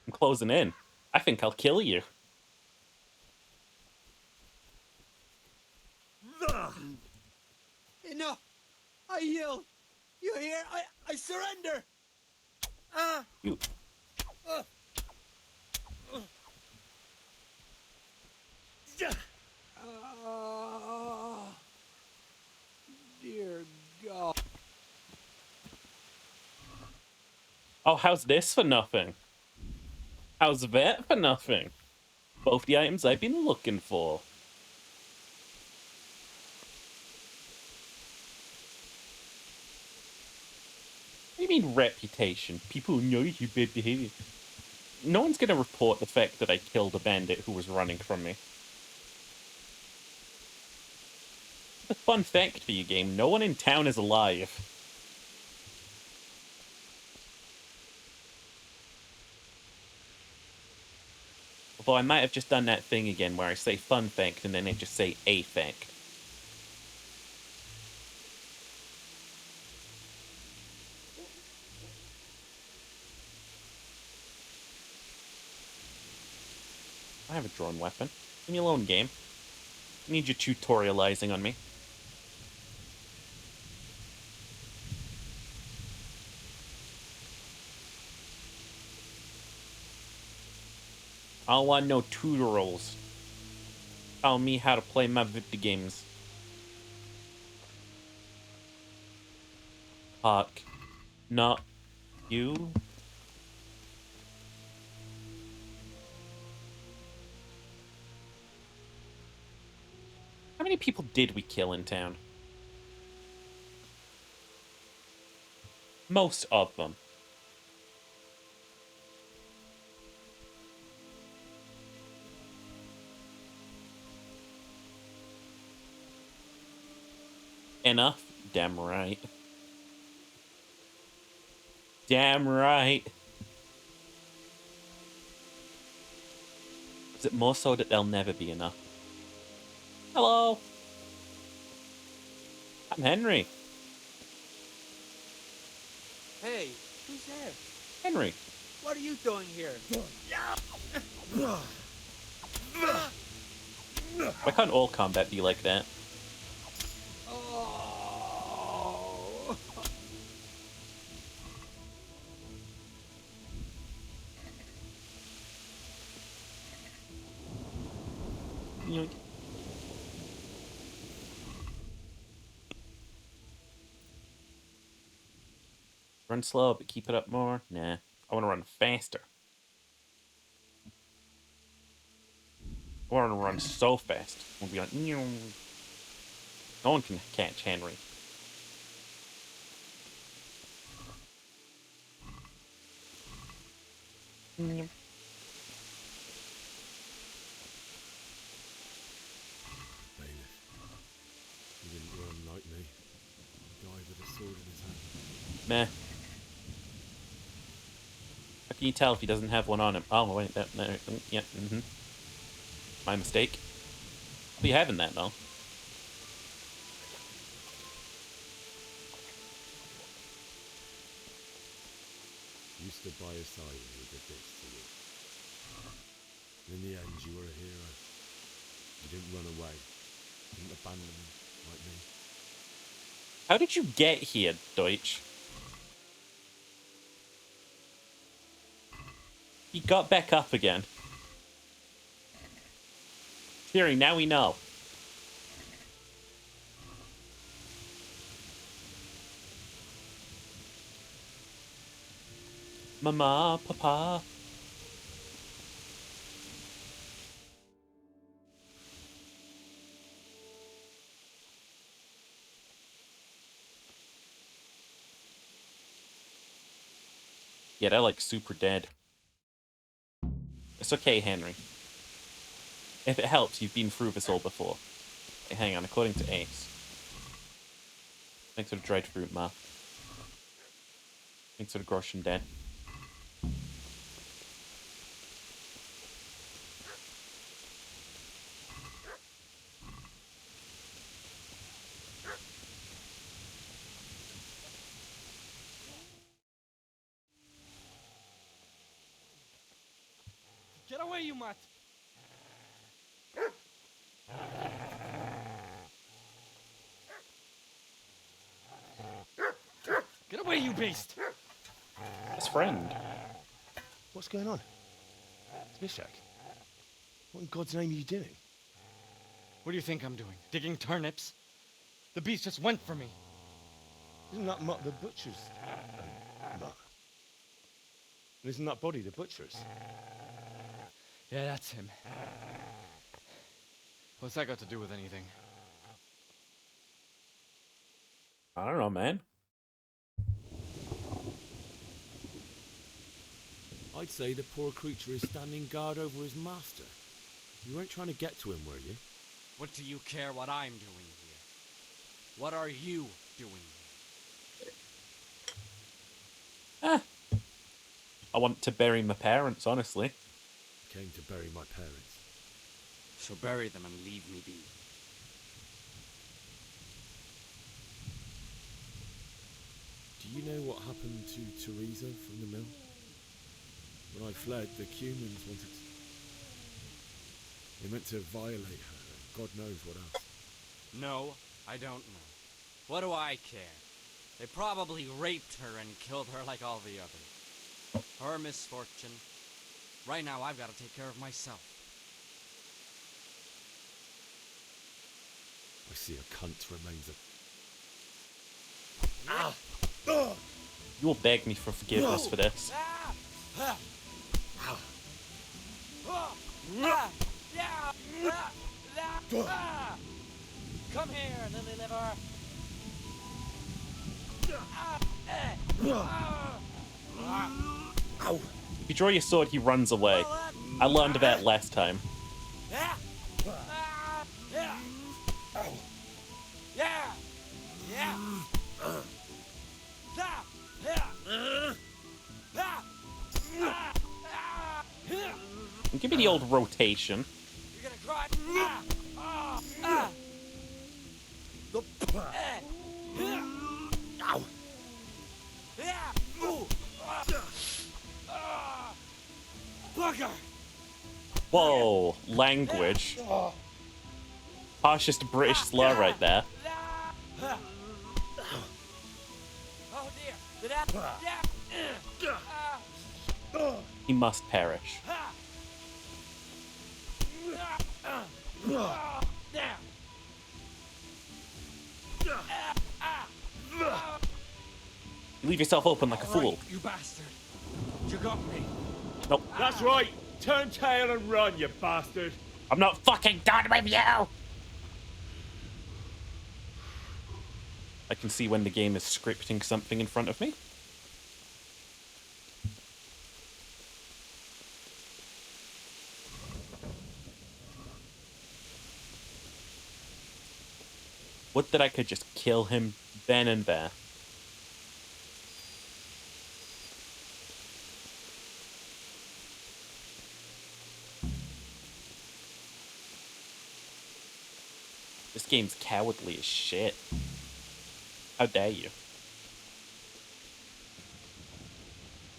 I'm closing in. I think I'll kill you. Enough! I yield! You hear? I surrender! You. Dear God. Oh, how's this for nothing? How's that for nothing? Both the items I've been looking for. What do you mean reputation? People know you bad behavior. No one's gonna report the fact that I killed a bandit who was running from me. A fun fact for you, game. No one in town is alive. Although I might have just done that thing again where I say fun fact and then I just say a fact. I have a drawn weapon. Leave me alone, game. I need you tutorializing on me. I don't want no tutorials. Tell me how to play my video games. Fuck. Not you. How many people did we kill in town? Most of them. Enough? Damn right. Damn right. Is it more so that there'll never be enough? Hello. I'm Henry. Hey, who's there? Henry. What are you doing here? Why can't all combat be like that? Yoink. Run slow, but keep it up more. Nah, I want to run faster. I want to run so fast. We'll be like, no one can catch Henry. He didn't run like me. He died with a sword in his hand. Meh. How can you tell if he doesn't have one on him? Oh, wait, yeah, My mistake. I'll be having that, though. You stood by his side when he did this to you. And in the end, you were a hero. You didn't run away. You didn't abandon him like me. How did you get here, Deutsch? He got back up again. Theory, now we know. Mama, Papa. Yeah, they're like super dead. It's okay, Henry. If it helps, you've been through this all before. Hey, hang on, according to Ace. Thanks for the dried fruit, Ma. Thanks for the groschen, Dan. Get away, you mutt! Get away, you beast! Best friend. What's going on? It's Mishak. What in God's name are you doing? What do you think I'm doing? Digging turnips? The beast just went for me. Isn't that Mutt the butcher's? Mutt? And isn't that body the butcher's? Yeah, that's him. What's that got to do with anything? I don't know, man. I'd say the poor creature is standing guard over his master. You weren't trying to get to him, were you? What do you care what I'm doing here? What are you doing here? I want to bury my parents, honestly. Came to bury my parents. So bury them and leave me be. Do you know what happened to Teresa from the mill? When I fled, the Cumans wanted to... They meant to violate her, and God knows what else. No, I don't know. What do I care? They probably raped her and killed her like all the others. Her misfortune. Right now, I've got to take care of myself. I see a cunt remains a... Ah! You will beg me for forgiveness for this. Come here, lily liver. If you draw your sword, he runs away. I learned that last time. And give me the old rotation. You're gonna cry. Whoa, language. Harshest British slur right there. Oh dear. He must perish. You leave yourself open like a fool. You bastard. You got me. Nope. That's right. Turn tail and run, you bastard. I'm not fucking done with you! I can see when the game is scripting something in front of me. Would that I could just kill him then and there. This game's cowardly as shit. How dare you?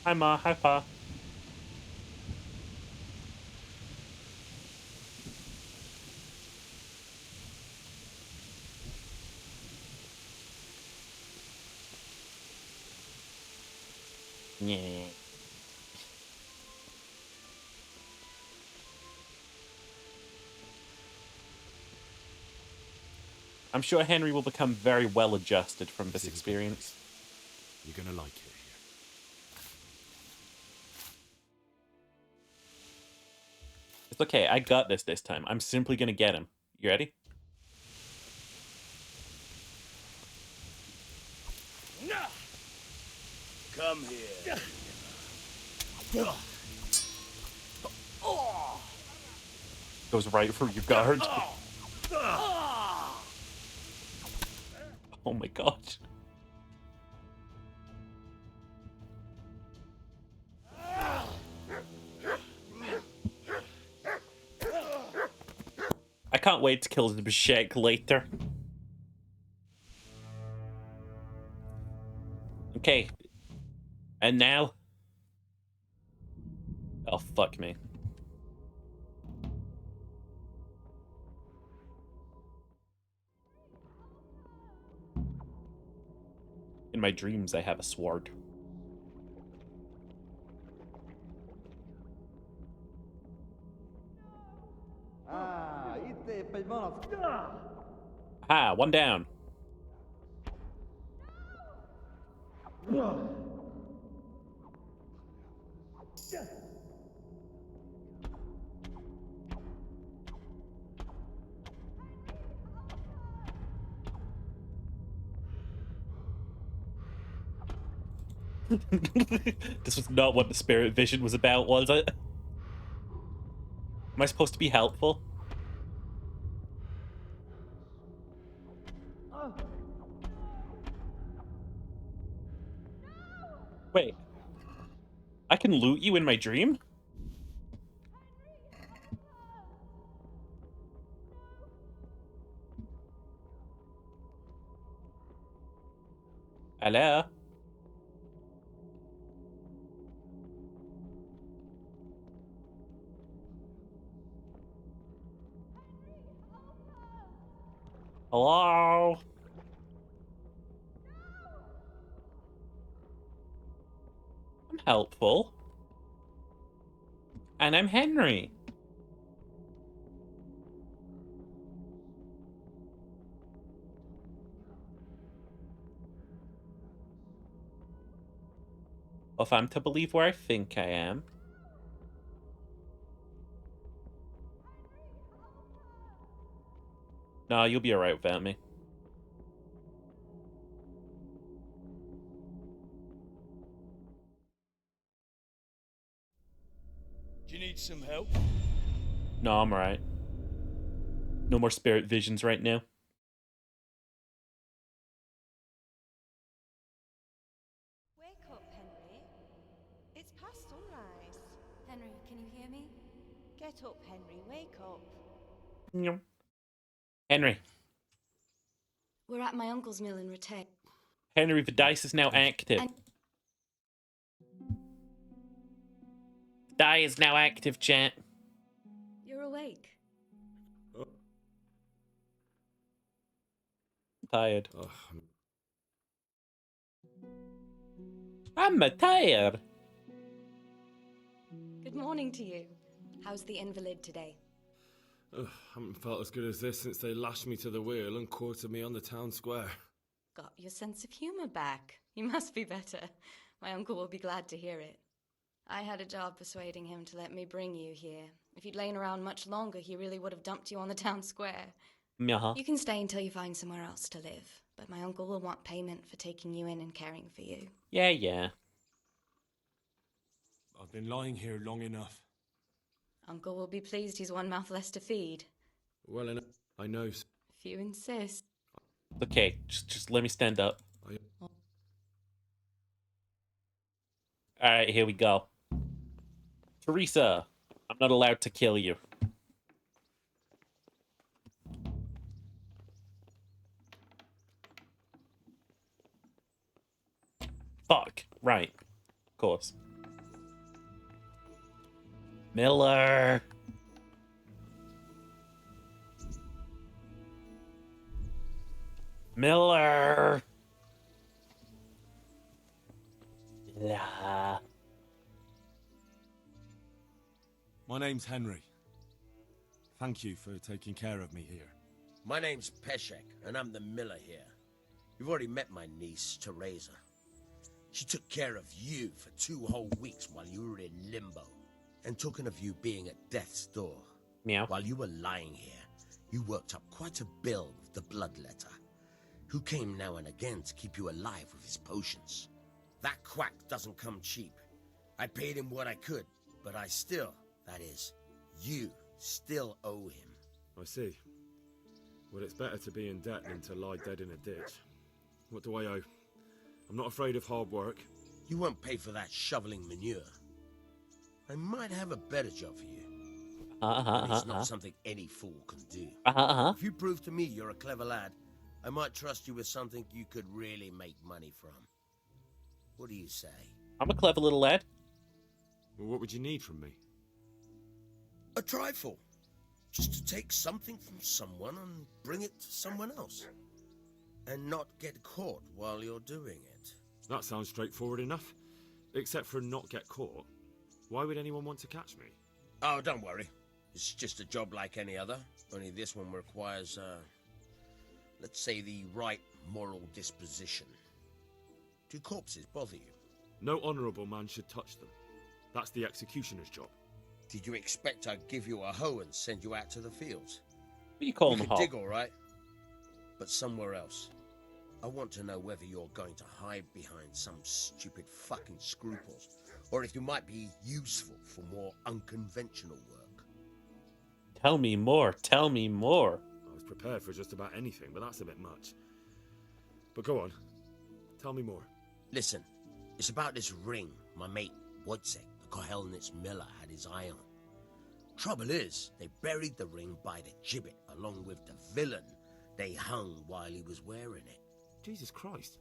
Hi Ma, hi Pa. Yeah. I'm sure Henry will become very well adjusted from this experience. You're gonna like it here. It's okay, I got this time. I'm simply gonna get him. You ready? Come here. Goes right for your guard. Oh my god. I can't wait to kill the Bashek later. Okay. And now... Oh, fuck me. In my dreams, I have a sword. Ah, one down. This was not what the spirit vision was about, was it? Am I supposed to be helpful? Wait. I can loot you in my dream? Hello? Hello? I'm helpful. And I'm Henry. If I'm to believe where I think I am. No, you'll be alright without me. Do you need some help? No, I'm alright. No more spirit visions right now. Wake up, Henry. It's past sunrise. Henry, can you hear me? Get up, Henry. Wake up. No. Henry. We're at my uncle's mill in Rattay. Henry, the dice is now active. Die is now active, chat. You're awake. Tired. I'm tired. Good morning to you. How's the invalid today? Haven't felt as good as this since they lashed me to the wheel and quartered me on the town square. Got your sense of humor back. You must be better. My uncle will be glad to hear it. I had a job persuading him to let me bring you here. If you'd lain around much longer, he really would have dumped you on the town square. Uh-huh. You can stay until you find somewhere else to live, but my uncle will want payment for taking you in and caring for you. Yeah. I've been lying here long enough. Uncle will be pleased he's one mouth less to feed. Well enough. I know. If you insist. Okay, just let me stand up. Alright, here we go. Teresa, I'm not allowed to kill you. Fuck. Right. Of course. Miller. Miller. Yeah. My name's Henry. Thank you for taking care of me here. My name's Peshek, and I'm the miller here. You've already met my niece, Teresa. She took care of you for 2 whole weeks while you were in limbo. And talking of you being at death's door, meow. While you were lying here, you worked up quite a bill with the bloodletter, who came now and again to keep you alive with his potions. That quack doesn't come cheap. I paid him what I could, but I still, that is, you still owe him. I see. Well, it's better to be in debt than to lie dead in a ditch. What do I owe? I'm not afraid of hard work. You won't pay for that shoveling manure. I might have a better job for you. It's not something any fool can do. If you prove to me you're a clever lad, I might trust you with something you could really make money from. What do you say? I'm a clever little lad. Well, what would you need from me? A trifle. Just to take something from someone and bring it to someone else. And not get caught while you're doing it. That sounds straightforward enough. Except for not get caught. Why would anyone want to catch me? Oh, don't worry. It's just a job like any other. Only this one requires, let's say, the right moral disposition. Do corpses bother you? No honourable man should touch them. That's the executioner's job. Did you expect I'd give you a hoe and send you out to the fields? What are you calling you a could hoe? dig, all right, but somewhere else. I want to know whether you're going to hide behind some stupid fucking scruples, or if you might be useful for more unconventional work. Tell me more. Tell me more. I was prepared for just about anything, but that's a bit much. But go on. Tell me more. Listen, it's about this ring my mate Wojciech, the Kohelnitz miller, had his eye on. Trouble is, they buried the ring by the gibbet along with the villain they hung while he was wearing it. Jesus Christ.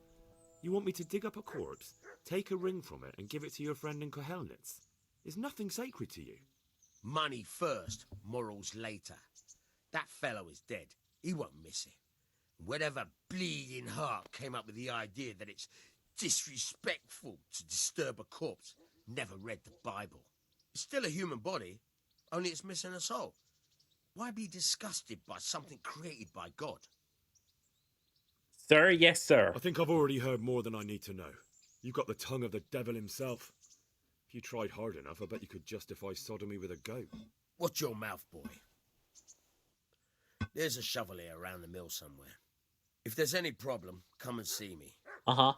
You want me to dig up a corpse, take a ring from it, and give it to your friend in Kohelnitz? Is nothing sacred to you? Money first, morals later. That fellow is dead. He won't miss it. Whatever bleeding heart came up with the idea that it's disrespectful to disturb a corpse never read the Bible. It's still a human body, only it's missing a soul. Why be disgusted by something created by God? Sir, yes, sir. I think I've already heard more than I need to know. You've got the tongue of the devil himself. If you tried hard enough, I bet you could justify sodomy with a goat. Watch your mouth, boy. There's a shovel here around the mill somewhere. If there's any problem, come and see me. Uh-huh.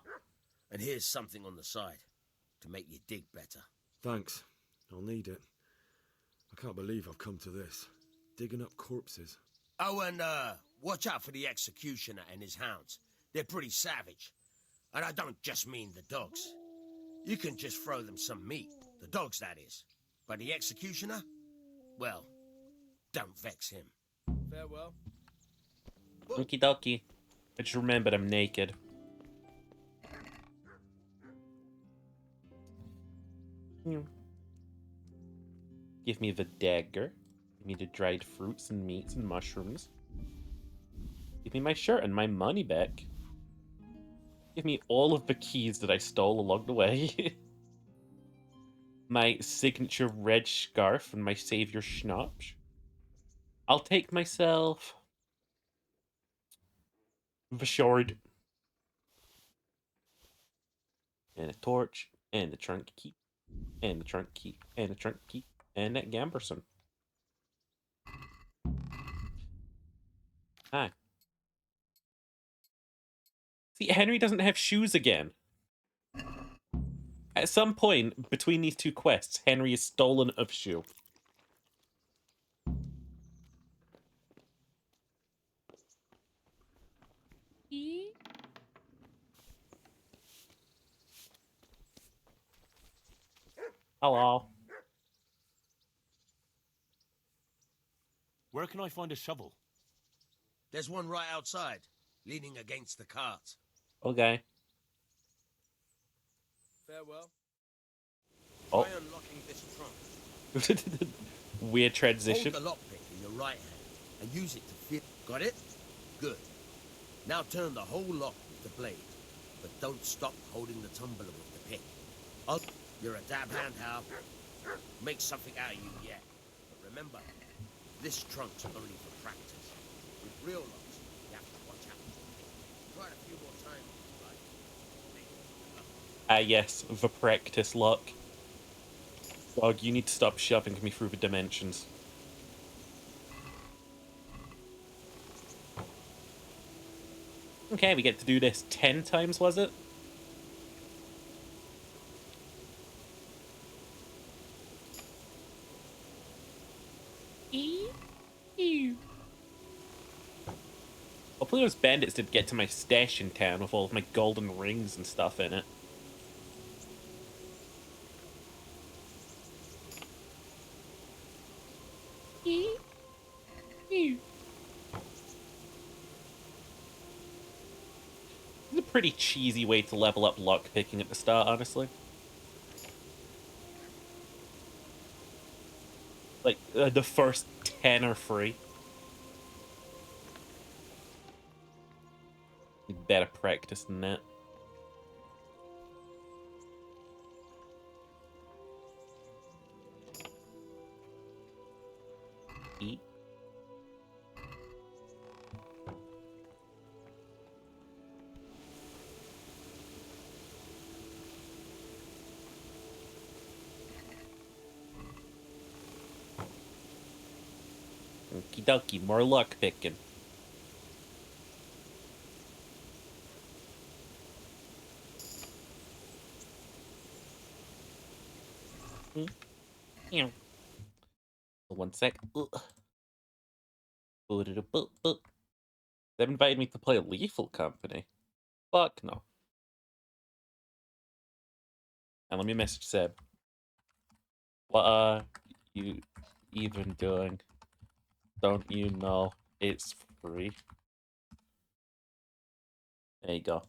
And here's something on the side to make you dig better. Thanks. I'll need it. I can't believe I've come to this. Digging up corpses. Oh, and watch out for the executioner and his hounds. They're pretty savage. And I don't just mean the dogs. You can just throw them some meat. The dogs, that is. But the executioner? Well, don't vex him. Farewell. Okie dokie. But just remember, I'm naked. Give me the dagger. Give me the dried fruits and meats and mushrooms. Give me my shirt and my money back. Give me all of the keys that I stole along the way. My signature red scarf and my savior schnapps. I'll take myself the sword and a torch and the trunk key and the trunk key and the trunk key and that Gamberson. Hi. See, Henry doesn't have shoes again. At some point between these two quests, Henry is stolen of shoe. Hello. Where can I find a shovel? There's one right outside, leaning against the cart. Okay. Farewell. Oh. Try unlocking this trunk. Weird transition. Hold the lockpick in your right hand and use it to fit. Got it? Good. Now turn the whole lock with the blade, but don't stop holding the tumbler with the pick. You're a dab hand, Hal. Make something out of you yet. But remember, this trunk's only for practice. With real locks, you have to watch out. Try it a few more times, right? Yes, the practice lock. Dog, you need to stop shoving me through the dimensions. Okay, we get to do this 10 times, was it? Hopefully those bandits did get to my stash in town with all of my golden rings and stuff in it. It's a pretty cheesy way to level up lockpicking at the start, honestly. Like, the first 10 are free. Better practice than that. Eat. Okie dokie, more luck picking. One sec. They've invited me to play Lethal Company. Fuck no. And let me message Seb. What are you even doing? Don't you know it's free? There you go.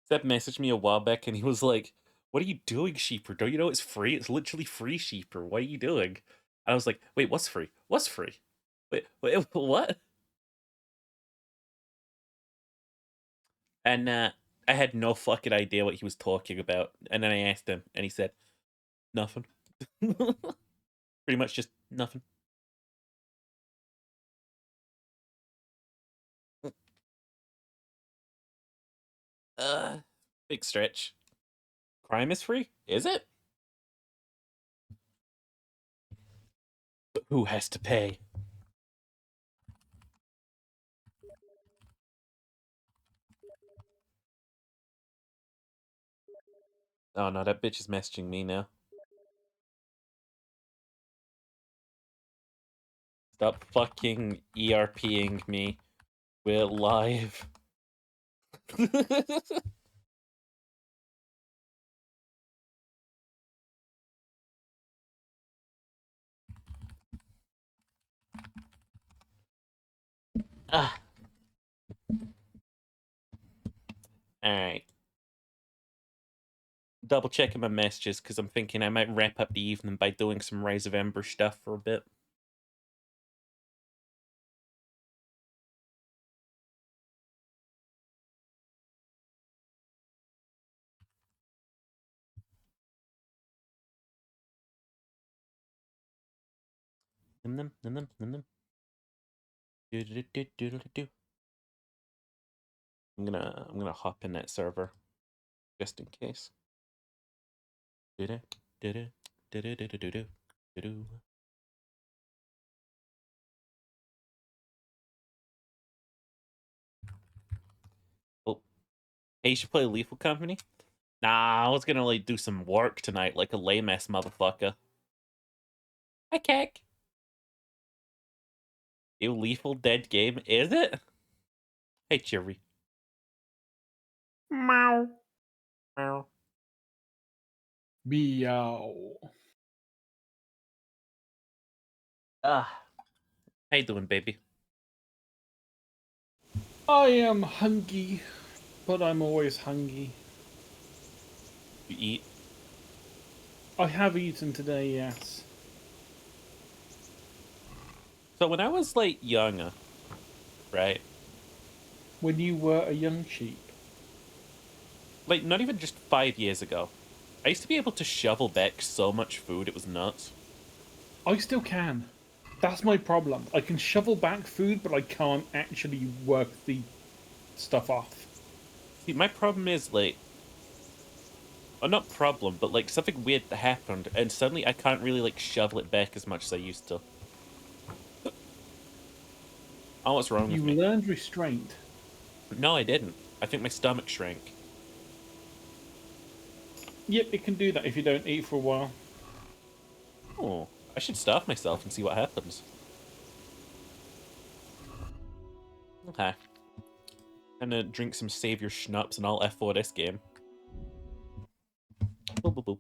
Seb messaged me a while back and he was like, what are you doing, Sheeper? Don't you know it's free? It's literally free, Sheeper. What are you doing? I was like, wait, what's free? What's free? Wait, what? And I had no fucking idea what he was talking about. And then I asked him, and he said, nothing. Pretty much just nothing. Big stretch. Crime is free? Is it? But who has to pay? Oh no, that bitch is messaging me now. Stop fucking ERPing me. We're live. Ah. Alright. Double checking my messages because I'm thinking I might wrap up the evening by doing some Rise of Ember stuff for a bit. I'm gonna hop in that server just in case. Oh, hey, you should play Lethal Company? Nah, I was gonna like do some work tonight, like a lame ass motherfucker. Hi, Keck. You lethal dead game, is it? Hey, Cherry. Meow. Meow. Meow. How you doing, baby? I am hungry, but I'm always hungry. You eat? I have eaten today, yes. So when I was like younger, right? When you were a young sheep? Like not even just 5 years ago. I used to be able to shovel back so much food, it was nuts. I still can. That's my problem. I can shovel back food, but I can't actually work the stuff off. See, my problem is like... Well, not problem, but like something weird that happened, and suddenly I can't really like shovel it back as much as I used to. Oh, what's wrong with me? You learned restraint. No, I didn't. I think my stomach shrank. Yep, it can do that if you don't eat for a while. Oh, I should starve myself and see what happens. Okay. I'm gonna drink some Savior Schnapps and I'll F4 this game. Boop, boop, boop.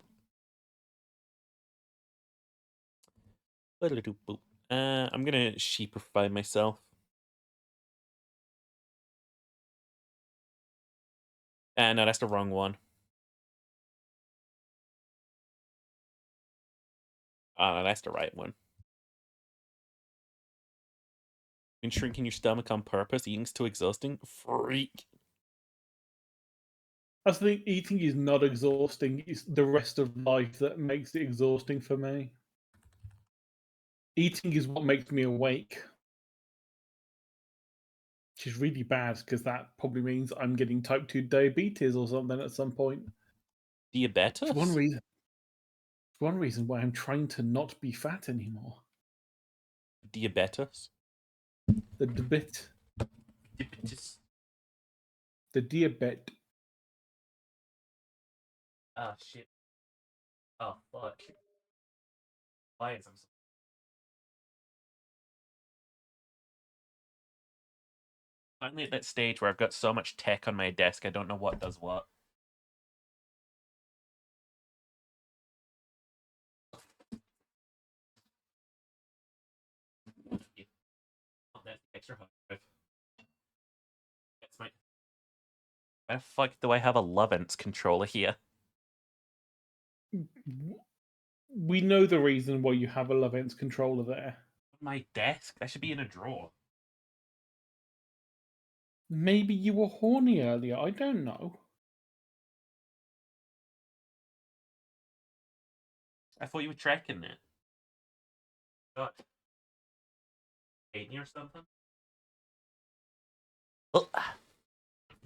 I'm gonna sheepify myself. No, that's the wrong one. Oh, no, that's the right one. Been shrinking your stomach on purpose, eating's too exhausting? Freak. I think eating is not exhausting. It's the rest of life that makes it exhausting for me. Eating is what makes me awake. Which is really bad, because that probably means I'm getting type 2 diabetes or something at some point. Diabetes? It's one reason why I'm trying to not be fat anymore. Diabetes? The debit. Diabetes. The diabet. Oh, shit. Oh, fuck. Why is I'm so... Finally at that stage where I've got so much tech on my desk, I don't know what does what. Oh, that's extra hard drive. That's my... Why the fuck do I have a Lovence controller here? We know the reason why you have a Lovence controller there. My desk? That should be in a drawer. Maybe you were horny earlier, I don't know. I thought you were tracking it. What? Hating or something? Oh.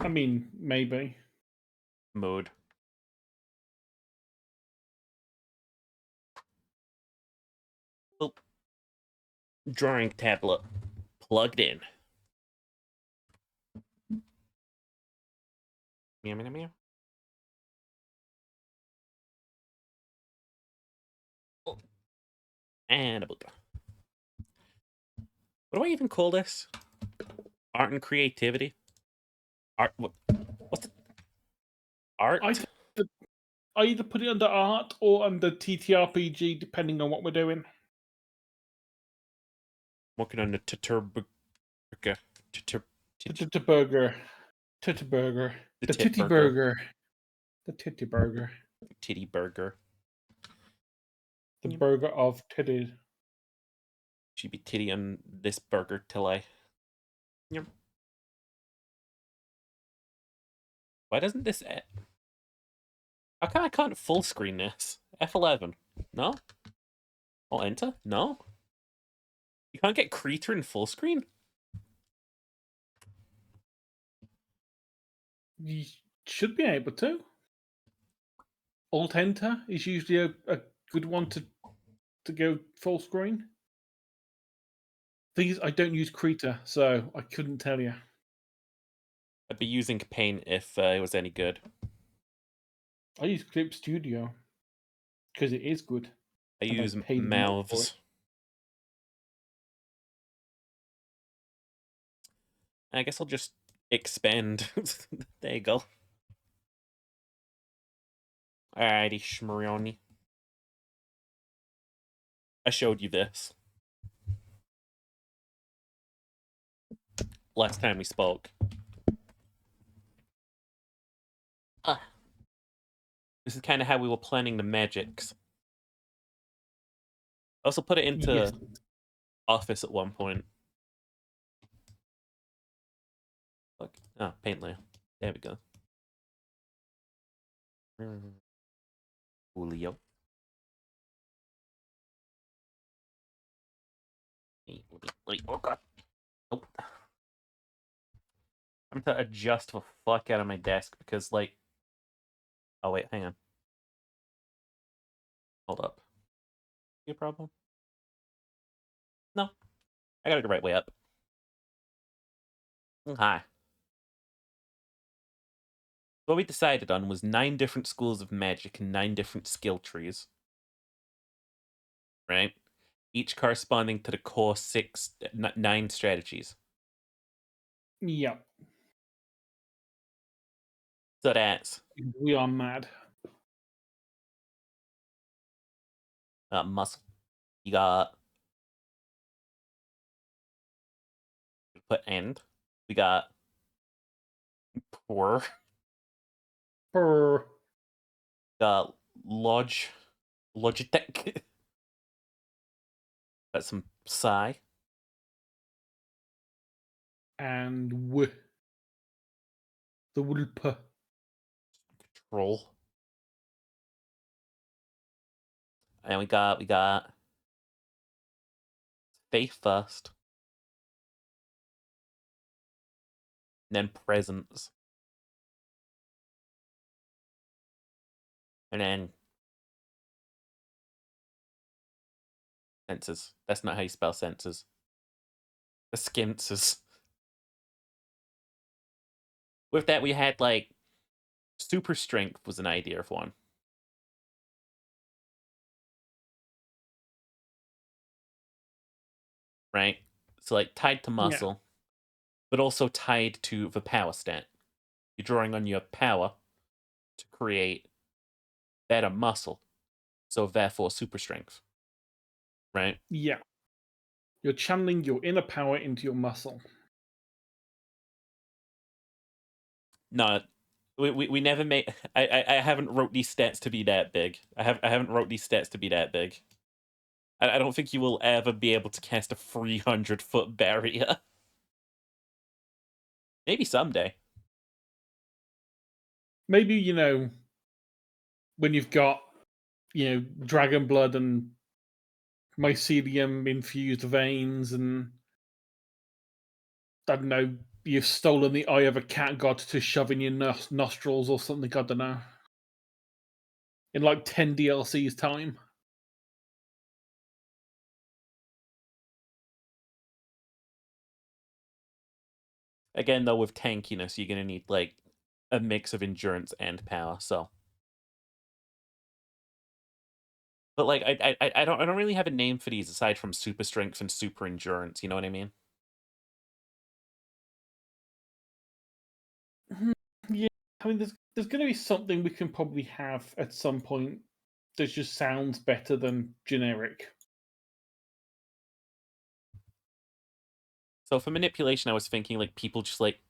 I mean, maybe. Mode. Oh. Drawing tablet. Plugged in. Meow, meow, meow. Oh. And a book. What do I even call this? Art and creativity? Art? What's the... Art? I either put it under art or under TTRPG, depending on what we're doing. Working on the Titterburger. Titterburger. Titterburger. The Titty Burger. The Titty Burger. Titty Burger. The burger of titties. She'd be titty on this burger till I... Yep. Why doesn't this... How come I can't full screen this? F11. No? Oh, enter? No? You can't get Creator in full screen? You should be able to. Alt Enter is usually a good one to go full screen. Thing is, I don't use Creator, so I couldn't tell you. I'd be using Paint if it was any good. I use Clip Studio because it is good. I use Mouths. I guess I'll just expand. There you go. Alrighty, Shmurioni. I showed you this last time we spoke. This is kind of how we were planning the magics. I also put it into Office at one point. Look. Oh, paint layer. There we go. Julio. Oh god. Nope. I'm to adjust the fuck out of my desk because, like... Oh, wait, hang on. Hold up. See a problem? No. I gotta go right way up. Hi. What we decided on was 9 different schools of magic and 9 different skill trees. Right? Each corresponding to the core 9 strategies. Yep. So that's... We are mad. Muscle. You got put end. We got poor. Got Logitech. Got some Psy. And the Wulpa. Control. And we got Faith first. And then presence. And then senses. That's not how you spell senses. The skinses. With that, we had like super strength was an idea of one. Right? So like tied to muscle, but also tied to the power stat. You're drawing on your power to create better muscle. So therefore super strength. Right? Yeah. You're channeling your inner power into your muscle. No, we never made. I haven't wrote these stats to be that big. I haven't wrote these stats to be that big. I don't think you will ever be able to cast a 300-foot barrier. Maybe someday. Maybe, you know, when you've got, you know, dragon blood and mycelium infused veins, and I don't know, you've stolen the eye of a cat god to shove in your nostrils or something, I don't know. In like 10 DLC's time. Again, though, with tankiness, you're going to need, like, a mix of endurance and power, so. But, like, I don't really have a name for these aside from super strength and super endurance, you know what I mean? Yeah, I mean, there's going to be something we can probably have at some point that just sounds better than generic. So for manipulation, I was thinking, like, people just, like,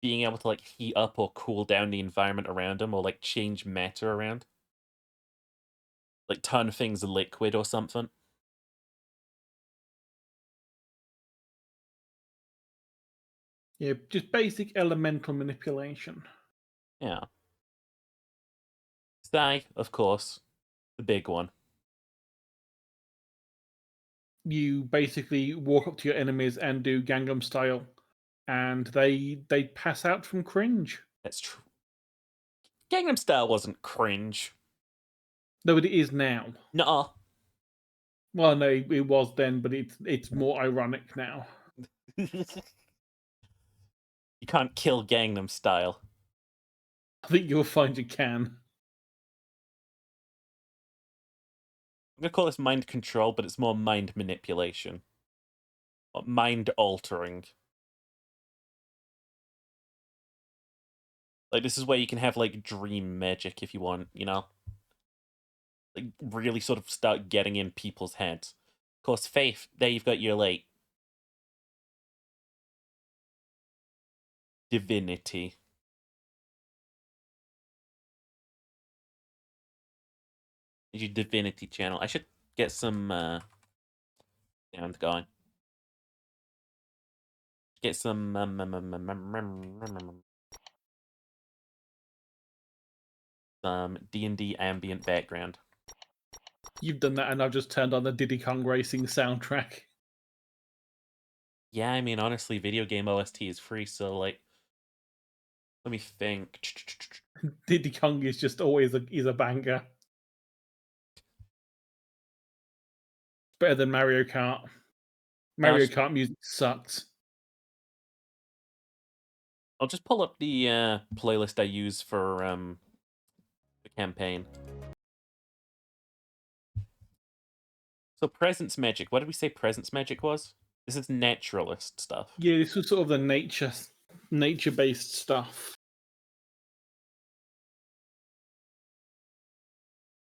being able to, like, heat up or cool down the environment around them or, like, change matter around. Like, turn things liquid or something. Yeah, just basic elemental manipulation. Yeah. Psy, of course. The big one. You basically walk up to your enemies and do Gangnam Style, and they pass out from cringe. That's true. Gangnam Style wasn't cringe. No, but it is now. Nuh-uh. Well, no, it was then, but it's more ironic now. You can't kill Gangnam Style. I think you'll find you can. I'm going to call this mind control, but it's more mind manipulation. Or mind altering. Like, this is where you can have, like, dream magic if you want, you know? Like, really sort of start getting in people's heads. Of course, Faith, there you've got your, like, divinity. Your divinity channel. I should get some sound going. Get some D&D ambient background. You've done that, and I've just turned on the Diddy Kong Racing soundtrack. Yeah, I mean, honestly, video game OST is free, so, like, let me think. Diddy Kong is just always a banger. Better than Mario Kart. Mario Kart music sucks. I'll just pull up the playlist I use for the campaign. So presence magic. What did we say presence magic was? This is naturalist stuff. Yeah, this was sort of the nature-based stuff.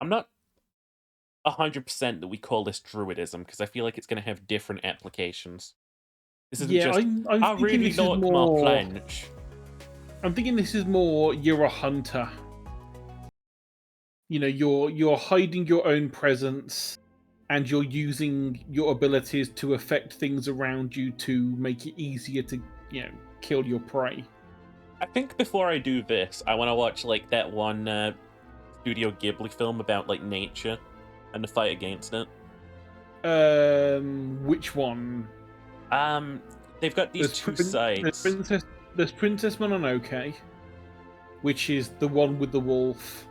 I'm not 100% that we call this druidism, because I feel like it's going to have different applications. This isn't just, I'm I thinking really this is like more... my planch. I'm thinking this is more, you're a hunter. You know, you're hiding your own presence, and you're using your abilities to affect things around you to make it easier to, you know, kill your prey. I think before I do this, I want to watch like that one Studio Ghibli film about like nature and the fight against it. Which one? They've got these two sides. There's Princess Mononoke, which is the one with the wolf.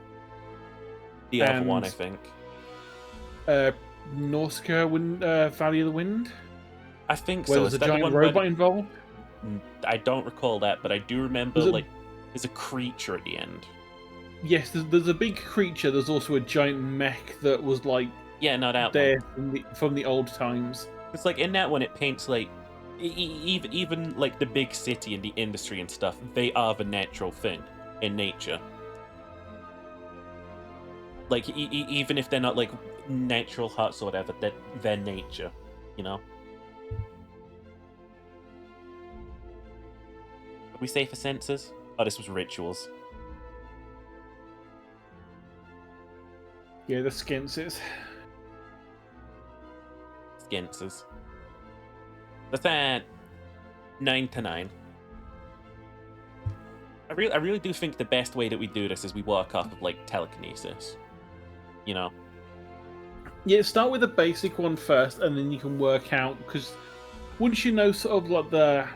The other one, I think. Nausicaa Valley of the Wind? I think where so. There's a giant robot involved? I don't recall that, but I do remember there's a creature at the end. Yes, there's a big creature. There's also a giant mech that was like that from the old times. It's like in that one, it paints like even like the big city and the industry and stuff. They are the natural thing in nature. Like even if they're not like natural huts or whatever, they're nature, you know. Are we safe for sensors? Oh, this was rituals. Yeah, the skinses. Skinses. That's at 9 to 9. I really do think the best way that we do this is we work off of like telekinesis. You know. Yeah, start with the basic one first, and then you can work out, because once you know sort of like the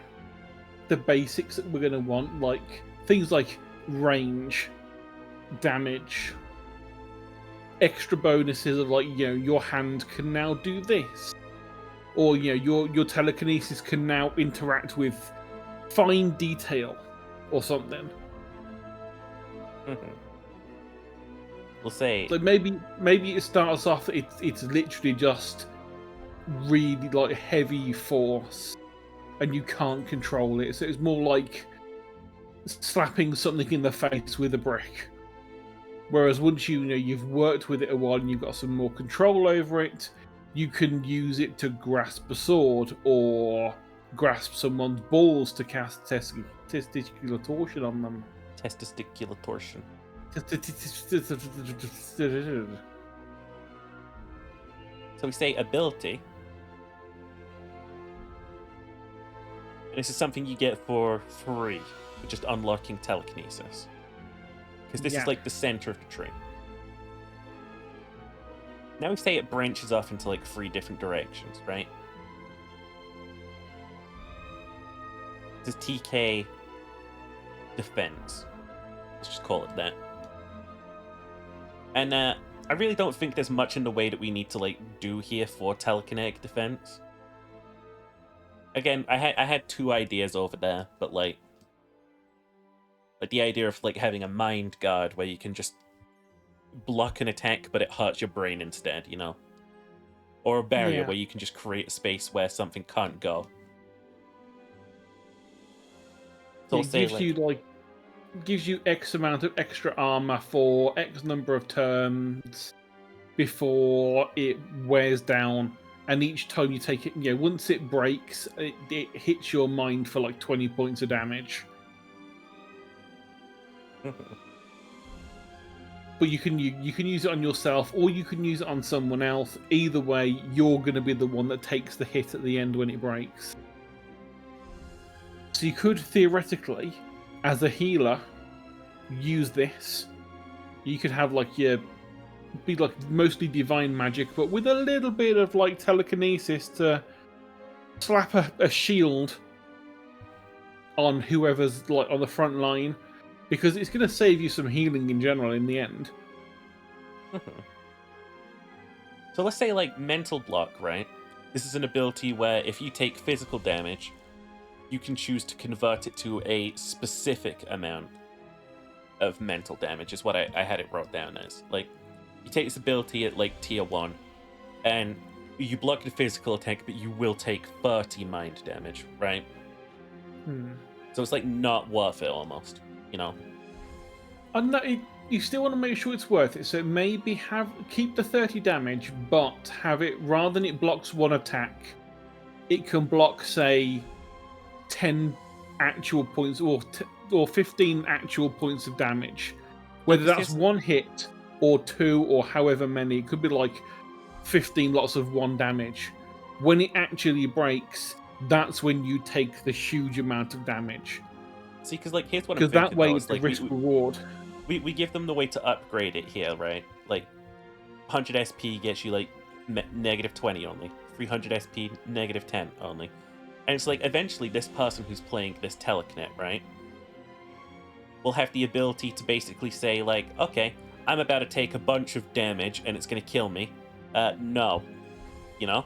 basics that we're going to want, like things like range, damage, extra bonuses of like, you know, your hand can now do this, or you know, your telekinesis can now interact with fine detail or something. We'll say like maybe it starts off it's literally just really like heavy force and you can't control it, so it's more like slapping something in the face with a brick. Whereas once you've worked with it a while and you've got some more control over it, you can use it to grasp a sword or grasp someone's balls to cast testicular torsion on them. Testicular torsion. So we say ability. And this is something you get for free, with just unlocking telekinesis. Because this is like the center of the tree. Now we say it branches off into like 3 different directions, right? This is TK defense. Let's just call it that. And I really don't think there's much in the way that we need to like do here for telekinetic defense. Again, I had 2 ideas over there, but like the idea of like having a mind guard where you can just block an attack but it hurts your brain instead, you know? Or a barrier where you can just create a space where something can't go. So it gives you X amount of extra armor for X number of turns before it wears down, and each time you take it, once it breaks, it hits your mind for like 20 points of damage. But you can use it on yourself, or you can use it on someone else. Either way, you're going to be the one that takes the hit at the end when it breaks. So you could theoretically, as a healer, use this. You could have be mostly divine magic, but with a little bit of like telekinesis to slap a shield on whoever's like on the front line, because it's going to save you some healing in general in the end. So let's say like mental block, right? This is an ability where if you take physical damage, you can choose to convert it to a specific amount of mental damage, is what I had it wrote down as. Like, you take this ability at like tier 1, and you block the physical attack, but you will take 30 mind damage, right? So it's like not worth it almost, you know? And you still want to make sure it's worth it, so maybe keep the 30 damage, but have it, rather than it blocks 1 attack, it can block, say, 10 actual points or 15 actual points of damage. Whether that's one hit or 2 or however many, it could be like 15 lots of 1 damage. When it actually breaks, that's when you take the huge amount of damage. See, because like here's what I'm thinking. Because that way it's like, the risk reward. We give them the way to upgrade it here, right? Like 100 SP gets you like negative 20 only, 300 SP negative 10 only, and it's like eventually this person who's playing this telekinet, right, will have the ability to basically say like, okay, I'm about to take a bunch of damage and it's going to kill me. No, you know.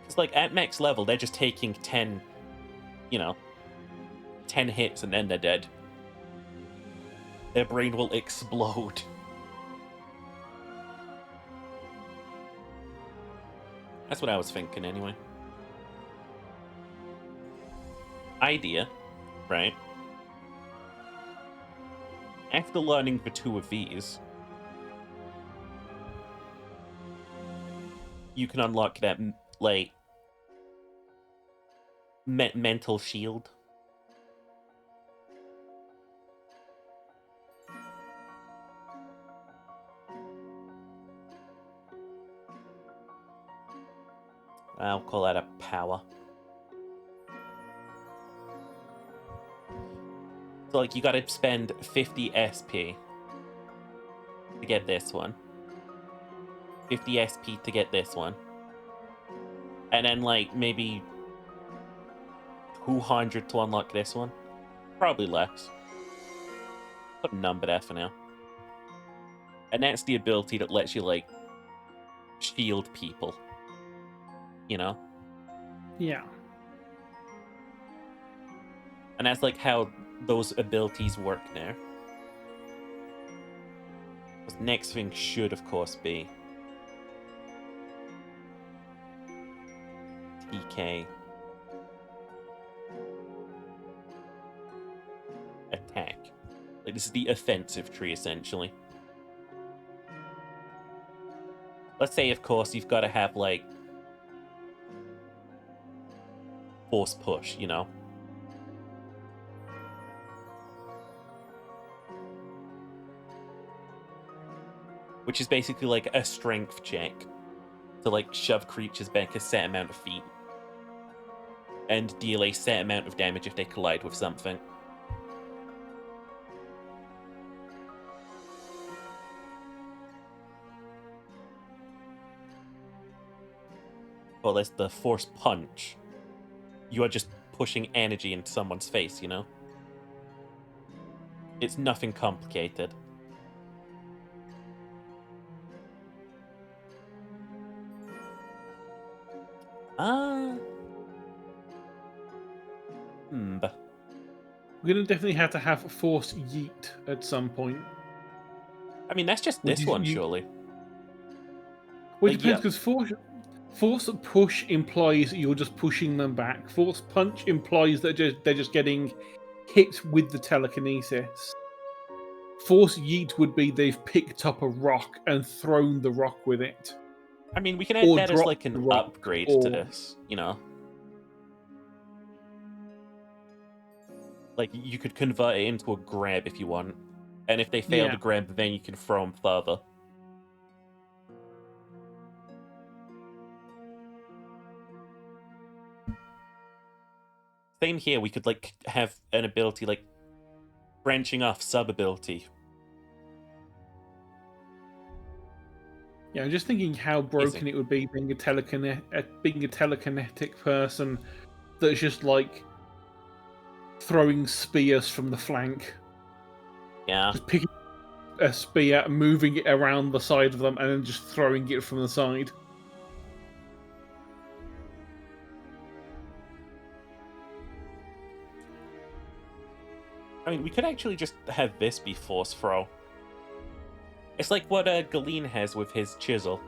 It's like at max level they're just taking 10, you know, 10 hits and then they're dead. Their brain will explode. That's what I was thinking anyway. Idea, right? After learning the 2 of these, you can unlock that, like, mental shield. I'll call that a power. So, like, you gotta spend 50 SP to get this one. 50 SP to get this one. And then, like, maybe 200 to unlock this one. Probably less. Put a number there for now. And that's the ability that lets you, like, shield people. You know? Yeah. And that's, like, how those abilities work there. The next thing should, of course, be TK attack. Like, this is the offensive tree, essentially. Let's say, of course, you've got to have, like, force push, you know? Which is basically like a strength check to like shove creatures back a set amount of feet and deal a set amount of damage if they collide with something. Well, there's the force punch. You are just pushing energy into someone's face, you know? It's nothing complicated. We're gonna definitely have to have force yeet at some point. I mean, that's just this one, surely. Well, it depends, because force push implies you're just pushing them back. Force punch implies that they're just getting hit with the telekinesis. Force yeet would be they've picked up a rock and thrown the rock with it. I mean, we can add that as like an upgrade to this, you know? Like, you could convert it into a grab if you want. And if they fail to grab, then you can throw them further. Same here, we could, like, have an ability, like, branching off sub-ability. Yeah, I'm just thinking how broken it would be being a telekinetic person that's just, like, throwing spears from the flank. Yeah. Just picking a spear, moving it around the side of them, and then just throwing it from the side. I mean, we could actually just have this be force throw. It's like what Galeen has with his chisel.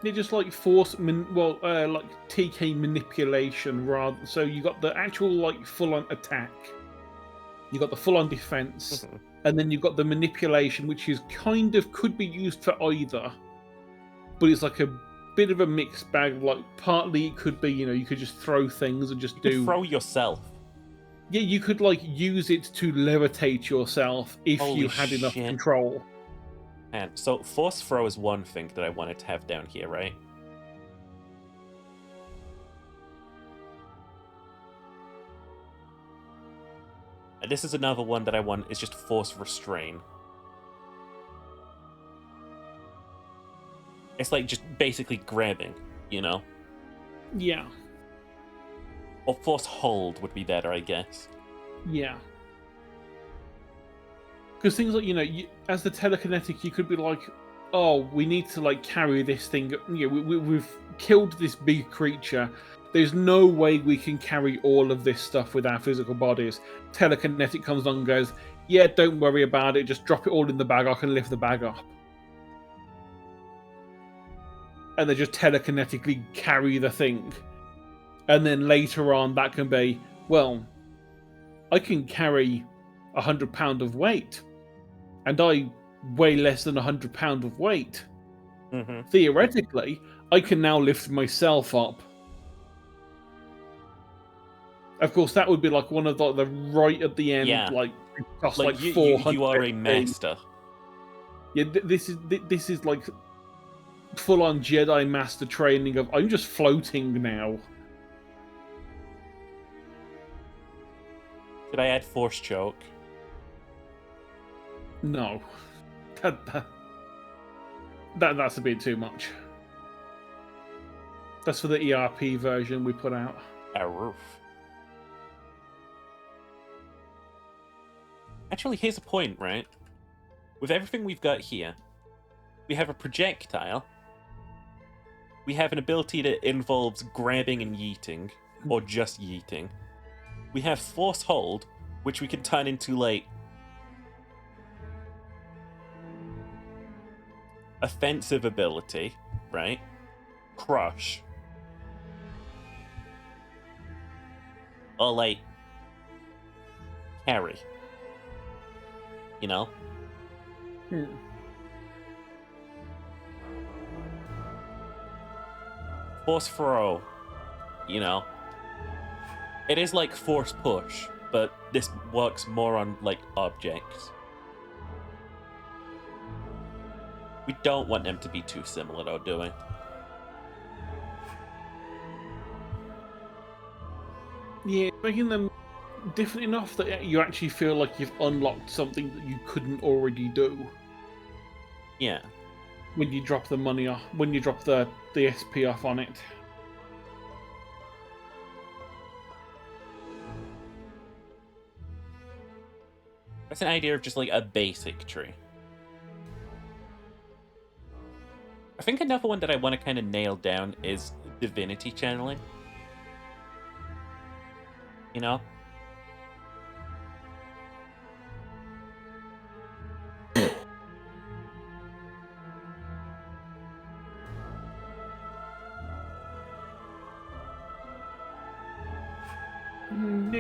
They're just like force, like TK manipulation rather. So you got the actual like full-on attack, you got the full-on defense, and then you've got the manipulation, which is kind of could be used for either, but it's like bit of a mixed bag. Like, partly it could be, you could just throw things and just throw yourself. Yeah, you could, like, use it to levitate yourself if Holy you had enough shit. control. And so force throw is one thing that I wanted to have down here, right? And this is another one that I want, is just force restrain. It's like just basically grabbing, Yeah. Or force hold would be better, I guess. Yeah. Because things like, as the telekinetic, you could be like, oh, we need to, like, carry this thing. We've killed this big creature. There's no way we can carry all of this stuff with our physical bodies. Telekinetic comes along and goes, yeah, don't worry about it. Just drop it all in the bag. I can lift the bag up. And they just telekinetically carry the thing. And then later on, that can be, well, I can carry 100 pounds of weight. And I weigh less than 100 pounds of weight. Mm-hmm. Theoretically, I can now lift myself up. Of course, that would be like one of the right at the end, like cost like 400. You are a master. Yeah, this is like full-on Jedi Master training of I'm just floating now. Should I add force choke? No, that's a bit too much. That's for the ERP version we put out. Aroof. Actually, here's a point, right? With everything we've got here, we have a projectile. We have an ability that involves grabbing and yeeting, or just yeeting. We have force hold, which we can turn into, like, offensive ability, right? Crush. Or, like, carry. Force throw, It is like force push, but this works more on, like, objects. We don't want them to be too similar, though, do we? Yeah, making them different enough that you actually feel like you've unlocked something that you couldn't already do. Yeah. When you drop the money off, when you drop the SP off on it. That's an idea of just, like, a basic tree. I think another one that I want to kind of nail down is divinity channeling. Yeah,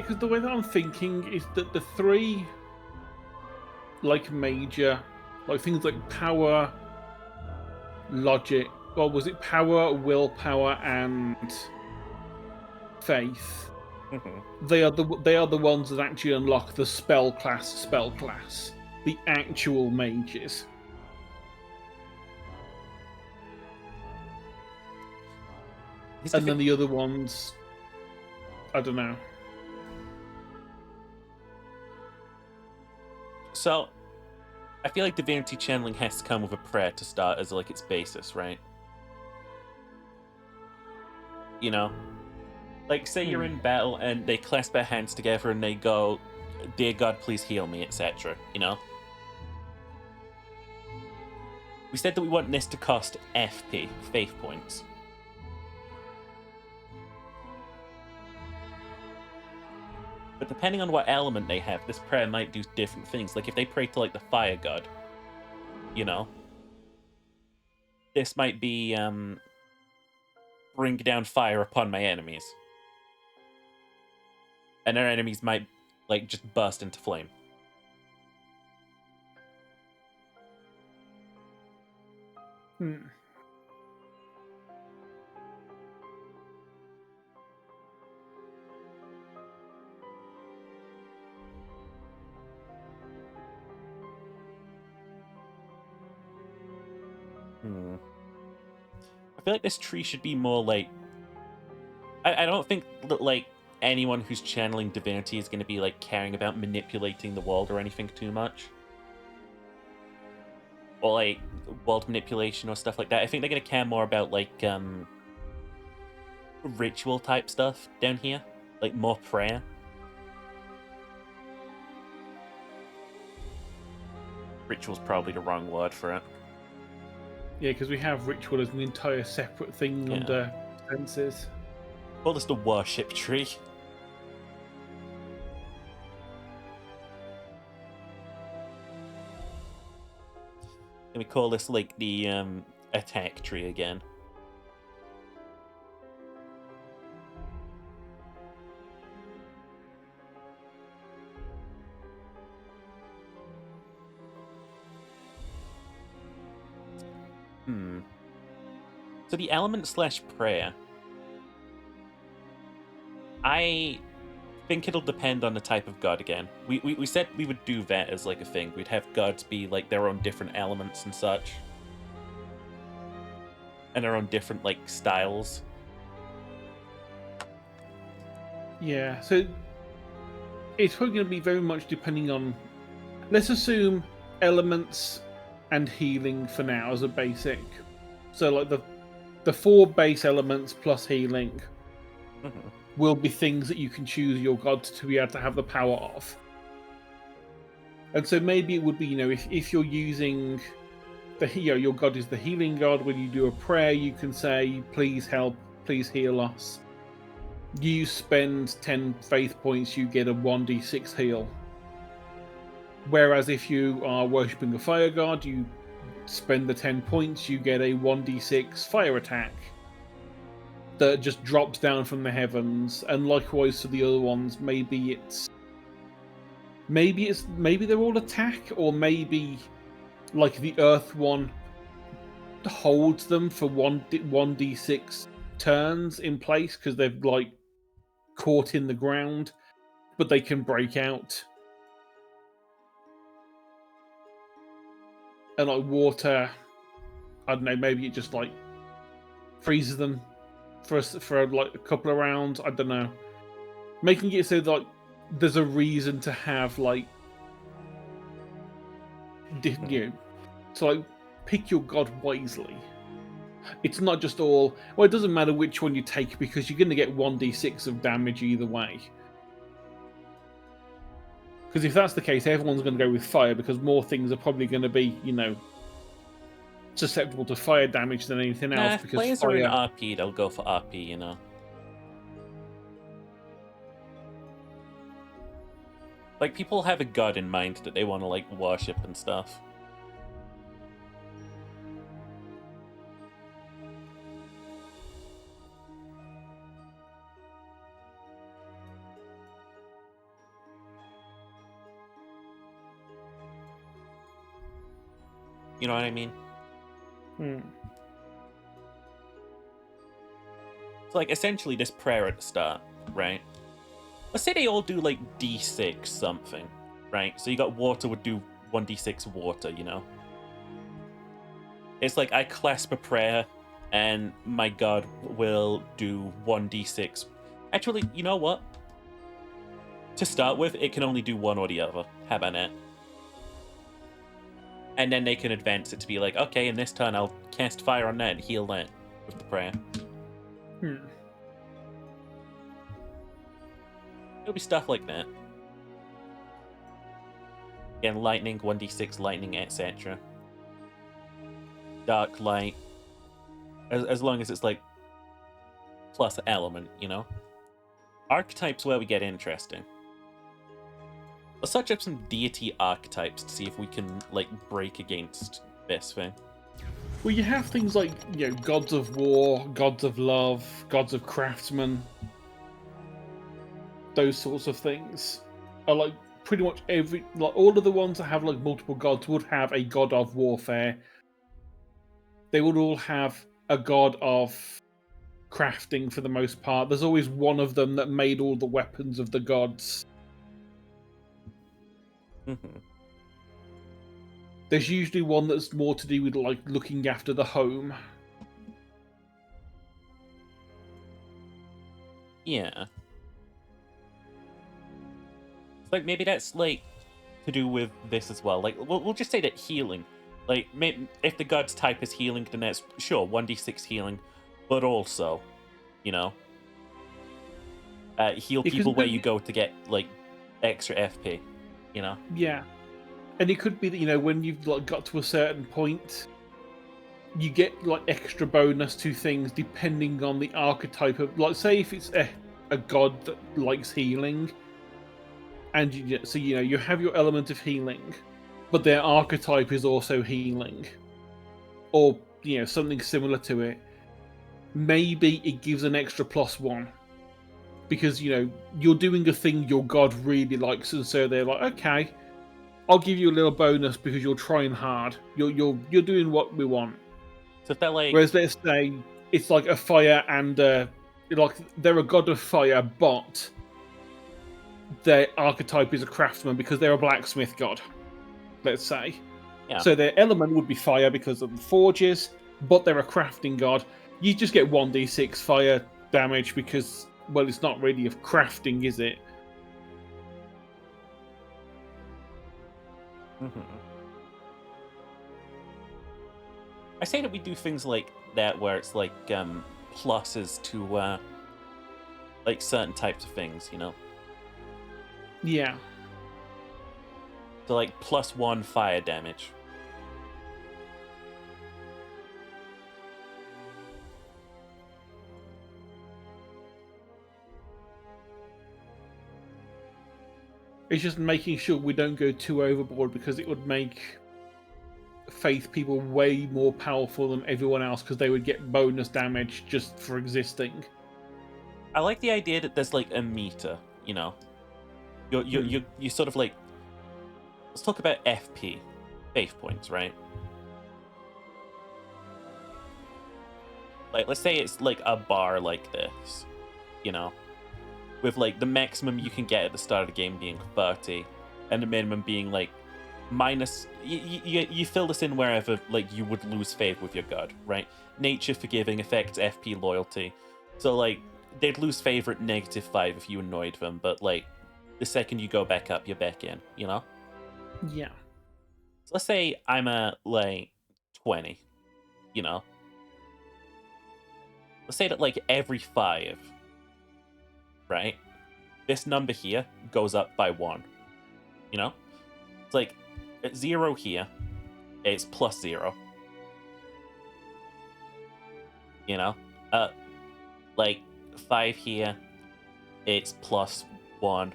because the way that I'm thinking is that the three, like, major, like, things like power, logic, or was it power, willpower, and faith? Mm-hmm. They are the ones that actually unlock the spell class, the actual mages. And then the other ones, I don't know. So, I feel like divinity channeling has to come with a prayer to start as, like, its basis, right? Like, say you're in battle and they clasp their hands together and they go, "Dear God, please heal me," etc., We said that we want this to cost FP, faith points. But depending on what element they have, this prayer might do different things. Like, if they pray to, like, the fire god, this might be, bring down fire upon my enemies. And their enemies might, like, just burst into flame. feel like this tree should be more like... I don't think that, like, anyone who's channeling divinity is going to be, like, caring about manipulating the world or anything too much. Or, like, world manipulation or stuff like that. I think they're going to care more about, like, ritual type stuff down here. Like, more prayer. Ritual's probably the wrong word for it. Yeah, because we have ritual as an entire separate thing under senses. Call this the worship tree. Let me call this like the attack tree again. So the element / prayer. I think it'll depend on the type of god again. We said we would do that as like a thing. We'd have gods be like their own different elements and such. And their own different like styles. Yeah, so it's probably going to be very much depending on... Let's assume elements and healing for now as a basic. So like the 4 base elements plus healing will be things that you can choose your god to be able to have the power of. And so maybe it would be, if you're using your god is the healing god, when you do a prayer, you can say, please help, please heal us. You spend 10 faith points, you get a 1d6 heal. Whereas if you are worshipping a fire god, you spend the 10 points, you get a 1d6 fire attack that just drops down from the heavens. And likewise for the other ones, maybe they're all attack, or maybe like the earth one holds them for 1d6 turns in place because they've like caught in the ground, but they can break out. And like water, I don't know, maybe it just like freezes them for like a couple of rounds. I don't know, making it so like there's a reason to have like so like pick your god wisely. It's not just all, well, it doesn't matter which one you take because you're going to get 1d6 of damage either way. Because if that's the case, everyone's going to go with fire because more things are probably going to be, susceptible to fire damage than anything else. Because players are in RP, they'll go for RP, Like, people have a god in mind that they want to, like, worship and stuff. You know what I mean? So, like, essentially this prayer at the start, right? Let's say they all do, like, d6 something, right? So you got water would do 1d6 water, It's like I clasp a prayer, and my god will do 1d6. Actually, you know what? To start with, it can only do one or the other. How about that? And then they can advance it to be like, okay, in this turn I'll cast fire on that and heal that with the prayer. It'll be stuff like that. Again, lightning, 1d6 lightning, etc. Dark light. As long as it's like plus element, Archetypes where we get interesting. Let's search up some deity archetypes to see if we can, like, break against this thing. Well, you have things like, gods of war, gods of love, gods of craftsmen. Those sorts of things are, like, pretty much all of the ones that have, like, multiple gods would have a god of warfare. They would all have a god of crafting for the most part. There's always one of them that made all the weapons of the gods. There's usually one that's more to do with like looking after the home. Yeah. Like, maybe that's, like, to do with this as well. Like, we'll just say that healing. Like, if the god's type is healing, then that's, sure, 1d6 healing. But also, you know, heal people where you go to get, like, extra FP, you know? Yeah. And it could be that, you know, when you've like got to a certain point, you get, like, extra bonus to things depending on the archetype of... Like, say if it's a god that likes healing... And so, you know, you have your element of healing, but their archetype is also healing. Or, you know, something similar to it. Maybe it gives an extra +1. Because, you know, you're doing a thing your god really likes, and so they're like, okay, I'll give you a little bonus because you're trying hard. You're doing what we want. So if they're like... Whereas let's say it's like a fire and like they're a god of fire, but their archetype is a craftsman because they're a blacksmith god, let's say. Yeah. So their element would be fire because of the forges, but they're a crafting god. You just get 1d6 fire damage because, well, it's not really of crafting, is it? I say that we do things like that where it's like pluses to like certain types of things, you know? Yeah. So like +1 fire damage. It's just making sure we don't go too overboard because it would make Faith people way more powerful than everyone else because they would get bonus damage just for existing. I like the idea that there's like a meter, you know? You sort of like... Let's talk about FP. Faith points, right? Like, let's say it's like a bar like this, you know? With like the maximum you can get at the start of the game being 30, and the minimum being like minus... You fill this in wherever like you would lose faith with your god, right? Nature forgiving affects FP loyalty. So like, they'd lose favor at -5 if you annoyed them, but like, the second you go back up, you're back in, you know? Yeah. So let's say I'm at, like, 20, you know? Let's say that, like, every 5, right? This number here goes up by 1, you know? It's like, at 0 here, it's +0. You know? Like, 5 here, it's +1.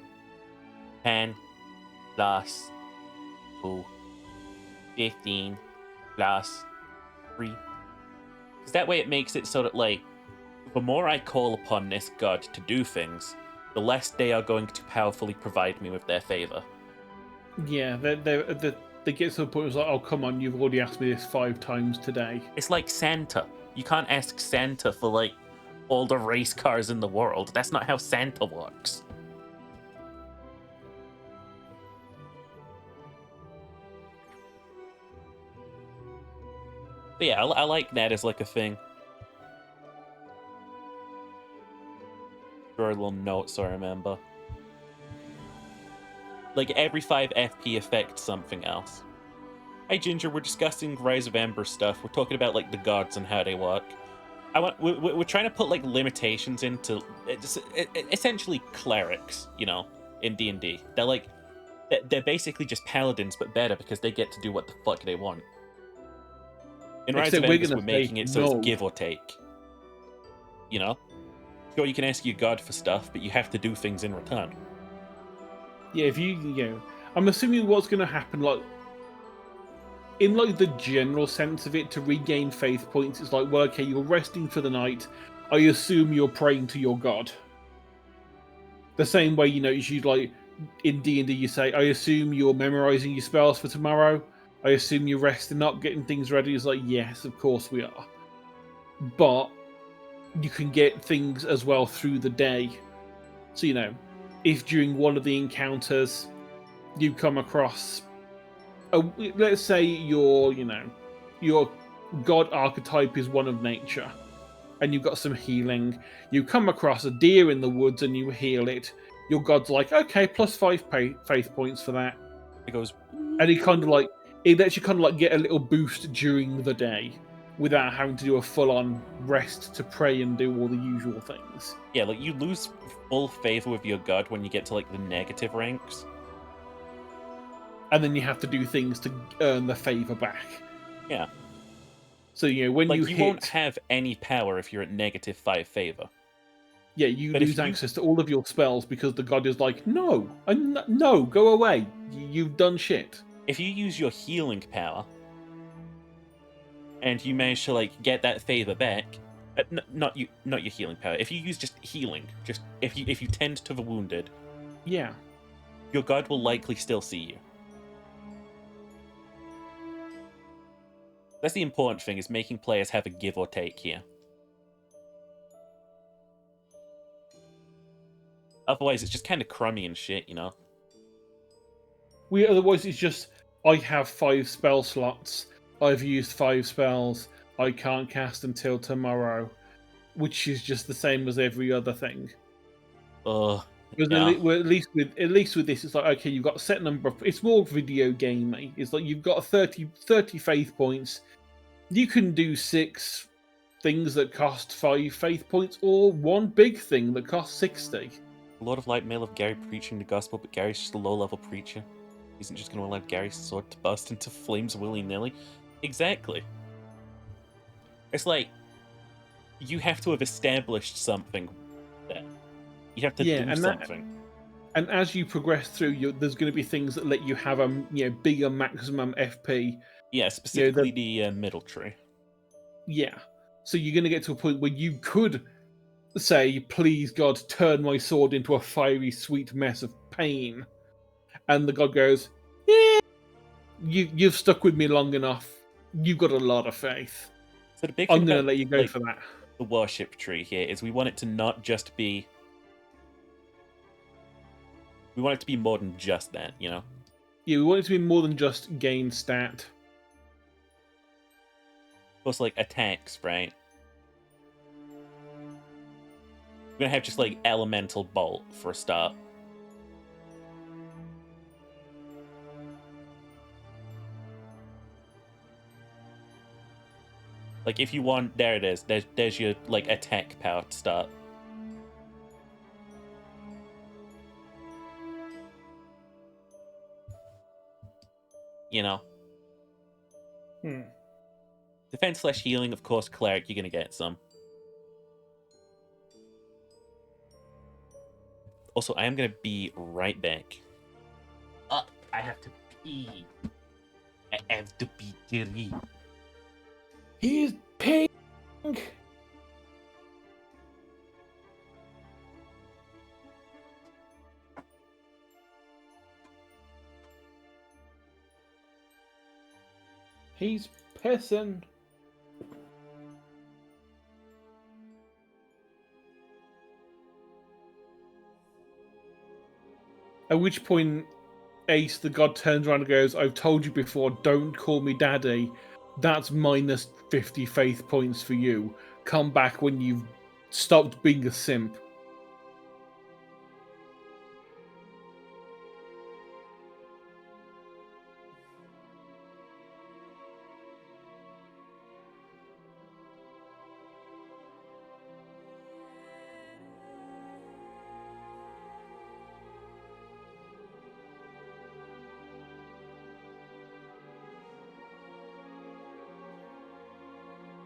10 plus 2, 15 plus 3. Because that way it makes it so that, like, the more I call upon this god to do things, the less they are going to powerfully provide me with their favor. Yeah, they get to the point where it's like, oh, come on, you've already asked me this 5 times today. It's like Santa. You can't ask Santa for, like, all the race cars in the world. That's not how Santa works. But yeah, I like that as like a thing. Draw a little note so I remember. Like every 5 FP affects something else. Hey Ginger, we're discussing Rise of Ember stuff. We're talking about like the gods and how they work. We're trying to put like limitations into essentially clerics, you know, in D&D. They're basically just paladins but better because they get to do what the fuck they want. In Rise of Embers, we're making it so it's give or take. You know? Sure, you can ask your god for stuff, but you have to do things in return. Yeah, if you know... I'm assuming what's going to happen, like... In, like, the general sense of it, to regain faith points, it's like, well, okay, you're resting for the night. I assume you're praying to your god. The same way, you know, you like, in D&D you say, I assume you're memorizing your spells for tomorrow. I assume you're resting up, getting things ready. It's like, yes, of course we are. But you can get things as well through the day. So, you know, if during one of the encounters you come across, let's say your god archetype is one of nature, and you've got some healing. You come across a deer in the woods and you heal it. Your god's like, okay, plus 5 faith points for that. It goes, and he kind of like, it lets you kind of like get a little boost during the day without having to do a full-on rest to pray and do all the usual things. Yeah, like you lose full favor with your god when you get to like the negative ranks. And then you have to do things to earn the favor back. Yeah. So, you know, when like, you hit... won't won't have any power if you're at -5 favor. Yeah, you lose access to all of your spells because the god is like, no, no, go away. You've done shit. If you use your healing power, and you manage to like get that favor back, not your healing power. If you use just healing, just if you tend to the wounded, yeah, your god will likely still see you. That's the important thing, is making players have a give or take here. Otherwise, it's just kind of crummy and shit, you know? Otherwise, it's just, I have 5 spell slots, I've used 5 spells, I can't cast until tomorrow, which is just the same as every other thing. Yeah. At least with this, it's like, okay, you've got a set number of... It's more video gamey. It's like you've got 30 faith points. You can do 6 things that cost 5 faith points, or 1 big thing that costs 60. Lord of Light may love Gary preaching the gospel, but Gary's just a low-level preacher. He isn't just going to allow Gary's sword to burst into flames willy-nilly. Exactly. It's like, you have to have established something there. You have to do something. And as you progress through, there's going to be things that let you have a bigger maximum FP. Yeah, specifically the middle tree. Yeah. So you're going to get to a point where you could say, please God, turn my sword into a fiery sweet mess of pain. And the god goes, yeah, you've stuck with me long enough. You've got a lot of faith. So the big I'm going to let you go for that. The worship tree here is we want it to not just be... We want it to be more than just that, you know? Yeah, we want it to be more than just gain stat. Also, like, attacks, right? We're gonna have just, like, elemental bolt for a start. Like, if you want... There it is. There's your, like, attack power to start. You know? Defense/healing, of course, cleric, you're gonna get some. Also, I am gonna be right back. I have to pee. I have to pee, Jerry. He's peeing! He's pissing. At which point, Ace, the god, turns around and goes, I've told you before, don't call me daddy. That's minus 50 faith points for you. Come back when you've stopped being a simp.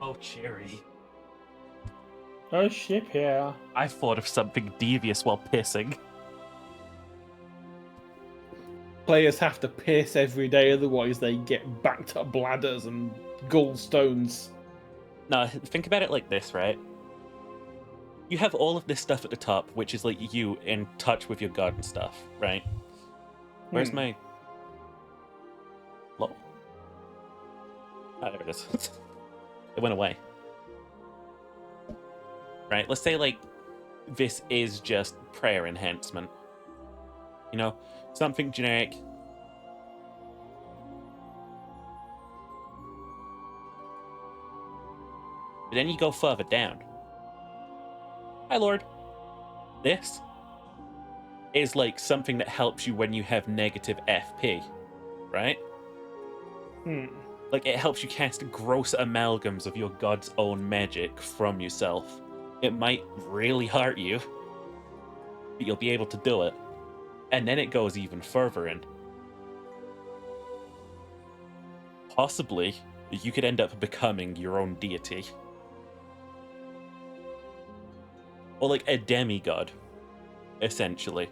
Oh, Cherry. Oh, ship here. I thought of something devious while pissing. Players have to piss every day, otherwise they get backed up bladders and gallstones. No, think about it like this, right? You have all of this stuff at the top, which is like you in touch with your god and stuff, right? Where's my... Lol. Oh, there it is. It went away. Right, let's say, like, this is just prayer enhancement. You know? Something generic. But then you go further down, Hi, Lord. This is like something that helps you when you have negative FP, right? Like, it helps you cast gross amalgams of your god's own magic from yourself. It might really hurt you, but you'll be able to do it. And then it goes even further in. Possibly, you could end up becoming your own deity. Or like a demigod, essentially.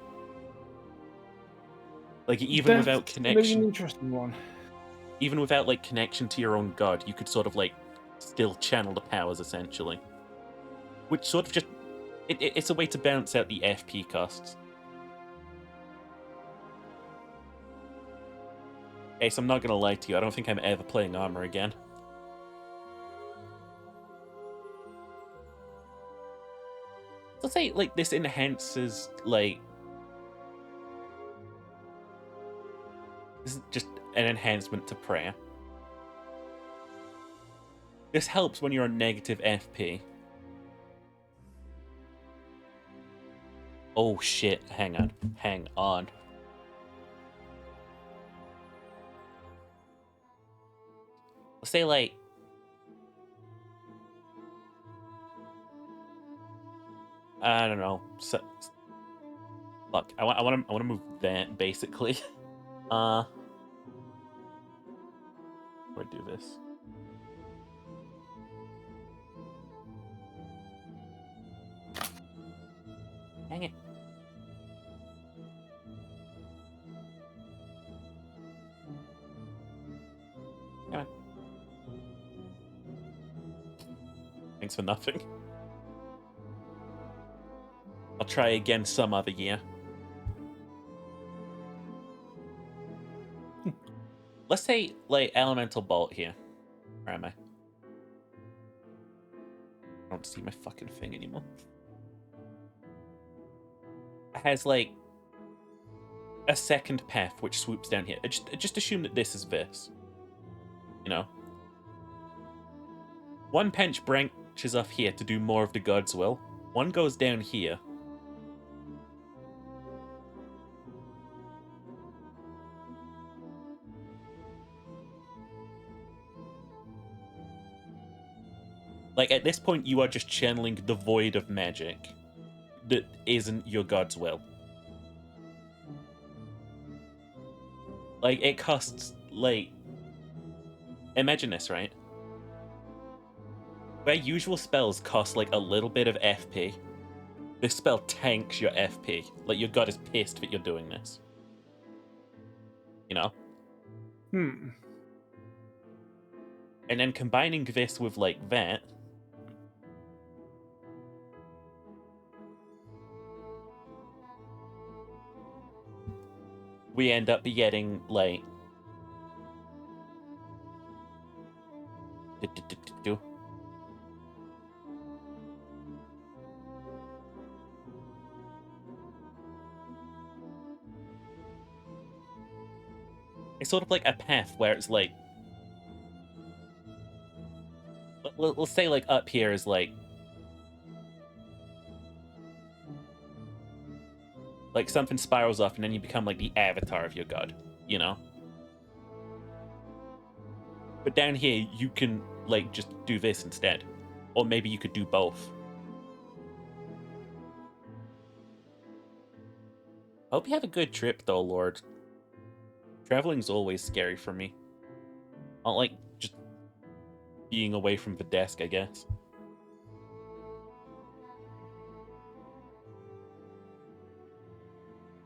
Like, even without connection... An interesting one. Even without, like, connection to your own god, you could sort of, like, still channel the powers, essentially. Which sort of just... It's a way to balance out the FP costs. Okay, so I'm not gonna lie to you, I don't think I'm ever playing armor again. Let's say, like, this enhances, like... This is just an enhancement to prayer. This helps when you're on negative FP. Oh shit, hang on. Let's say, like... I don't know. So, look, I want to move that, basically. How do I do this? Dang it. Come on. Thanks for nothing. I'll try again some other year. Let's say, like, Elemental Bolt here. Where am I? I don't see my fucking thing anymore. It has, like, a second path which swoops down here. Just assume that this is this. You know? One pinch branches off here to do more of the god's will. One goes down here. Like, at this point, you are just channeling the void of magic that isn't your god's will. Like, it costs, like... Imagine this, right? Where usual spells cost, like, a little bit of FP, this spell tanks your FP. Like, your god is pissed that you're doing this. You know? And then combining this with, like, that... we end up getting, like... It's sort of like a path where it's like... Let's say, like, up here is, like... Like, something spirals off, and then you become, like, the avatar of your god, you know? But down here, you can, like, just do this instead. Or maybe you could do both. I hope you have a good trip, though, Lord. Traveling's always scary for me. I don't like just being away from the desk, I guess.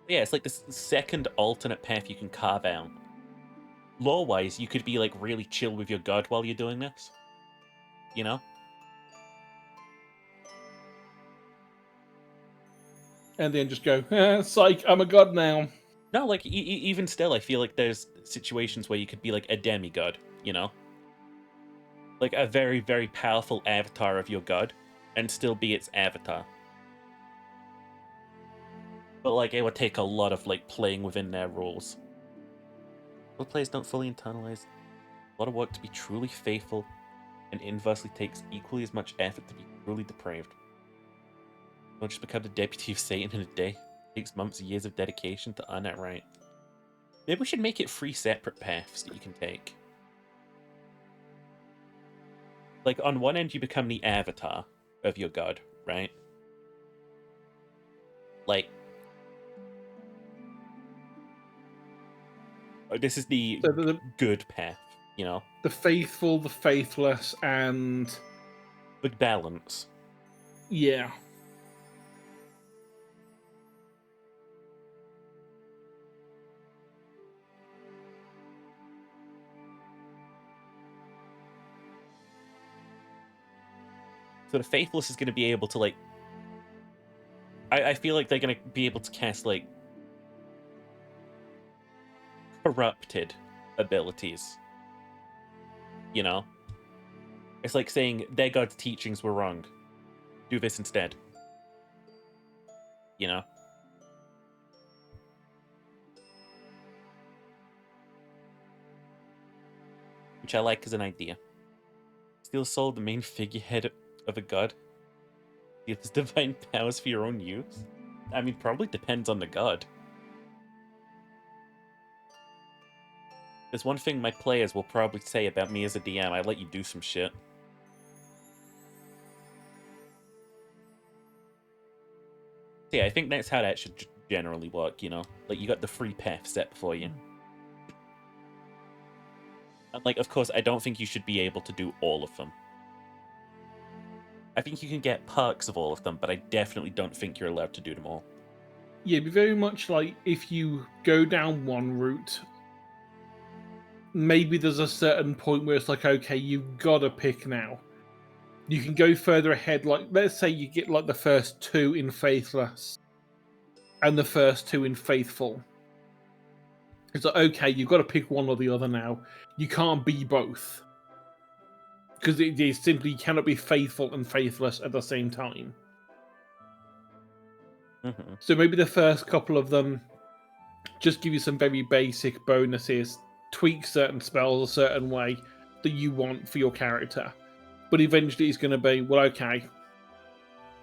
Yeah, it's like this second alternate path you can carve out. Lore-wise, you could be, like, really chill with your god while you're doing this. You know? And then just go, psych, I'm a god now. No, like, even still, I feel like there's situations where you could be, like, a demigod, you know? Like, a very, very powerful avatar of your god, and still be its avatar. But, like, it would take a lot of, like, playing within their rules. Most players don't fully internalize a lot of work to be truly faithful, and inversely takes equally as much effort to be truly depraved. Don't just become the deputy of Satan in a day. It takes months and years of dedication to earn it right. Maybe we should make it 3 separate paths that you can take. Like, on one end, you become the avatar of your god, right? Like, this is the good path, you know? The faithful, the faithless, and... the balance. Yeah. So the faithless is going to be able to, like... I feel like they're going to be able to cast, like, corrupted abilities. You know? It's like saying their god's teachings were wrong. Do this instead. You know? Which I like as an idea. Steal soul, the main figurehead of a god. Steal his divine powers for your own use? I mean, probably depends on the god. There's one thing my players will probably say about me as a DM. I let you do some shit. Yeah, I think that's how that should generally work, you know? Like, you got the free path set before you. And, like, of course, I don't think you should be able to do all of them. I think you can get perks of all of them, but I definitely don't think you're allowed to do them all. Yeah, it'd be very much like if you go down one route, maybe there's a certain point where it's like, okay, you've got to pick now. You can go further ahead, like, let's say you get, like, the first 2 in Faithless and the first 2 in Faithful. It's like, okay, you've got to pick one or the other now. You can't be both. Because it is simply, you cannot be faithful and faithless at the same time. Mm-hmm. So maybe the first couple of them just give you some very basic bonuses, tweak certain spells a certain way that you want for your character. But eventually it's going to be, well, okay,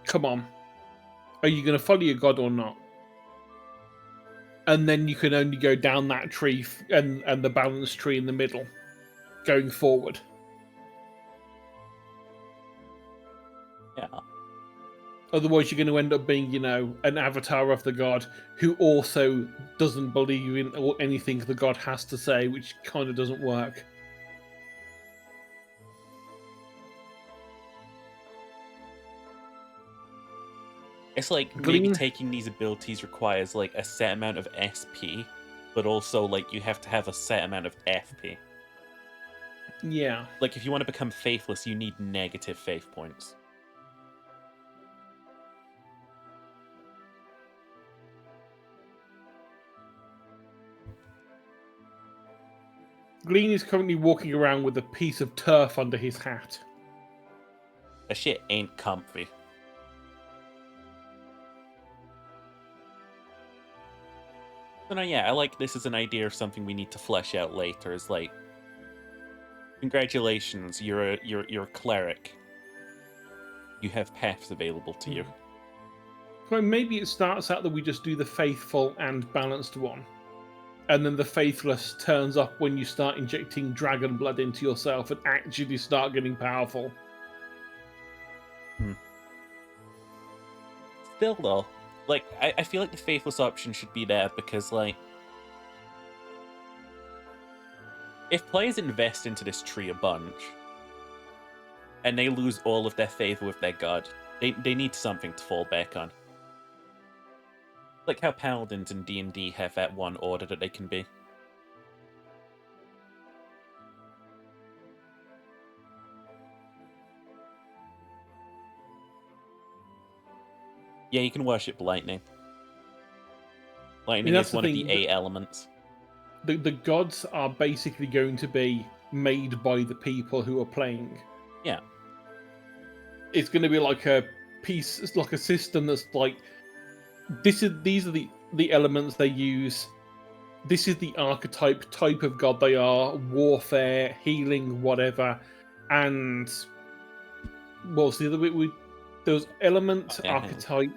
come on. Are you going to follow your god or not? And then you can only go down that tree and the balanced tree in the middle, going forward. Yeah. Otherwise, you're going to end up being, you know, an avatar of the god who also doesn't believe in anything the god has to say, which kind of doesn't work. It's like maybe taking these abilities requires like a set amount of SP, but also like you have to have a set amount of FP. Yeah. Like if you want to become faithless, you need negative faith points. Glean is currently walking around with a piece of turf under his hat. That shit ain't comfy. So no, yeah, I like this as an idea of something we need to flesh out later. Is like, congratulations, you're a cleric. You have paths available to you. Well, maybe it starts out that we just do the faithful and balanced one. And then the faithless turns up when you start injecting dragon blood into yourself and actually start getting powerful. Still though, like, I feel like the faithless option should be there because, like, if players invest into this tree a bunch, and they lose all of their favor with their god, they need something to fall back on. Like how paladins in D&D have that one order that they can be. Yeah, you can worship lightning. Lightning is one of the 8 elements. The gods are basically going to be made by the people who are playing. Yeah. It's going to be like a piece, it's like a system that's like, these are the elements they use. This is the archetype type of god they are: warfare, healing, whatever. And what's the other bit? There was element, archetype,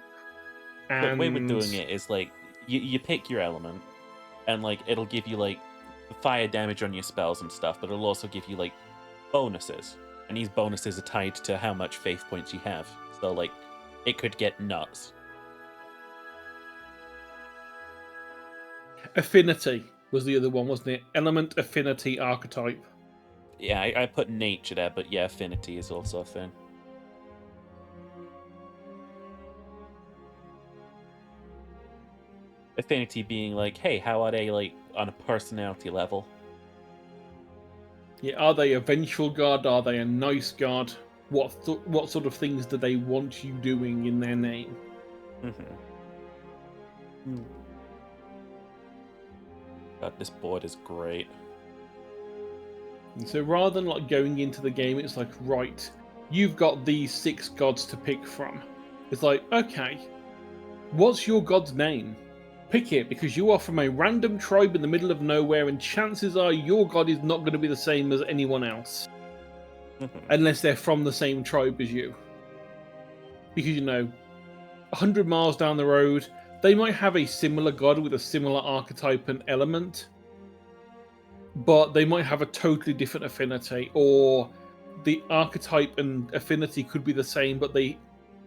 So the way we're doing it is like you pick your element, and like it'll give you like fire damage on your spells and stuff, but it'll also give you like bonuses, and these bonuses are tied to how much faith points you have. So like it could get nuts. Affinity was the other one, wasn't it? Element, affinity, archetype. Yeah, I put nature there, but yeah, affinity is also a thing. Affinity being like, hey, how are they like on a personality level? Yeah, are they a vengeful god? Are they a nice god? What sort of things do they want you doing in their name? God, this board is great. And so rather than like going into the game, it's like, right, you've got these 6 gods to pick from. It's like, okay, what's your god's name? Pick it, because you are from a random tribe in the middle of nowhere, and chances are your god is not going to be the same as anyone else. Unless they're from the same tribe as you. Because, you know, 100 miles down the road, they might have a similar god with a similar archetype and element, but they might have a totally different affinity, or the archetype and affinity could be the same, but they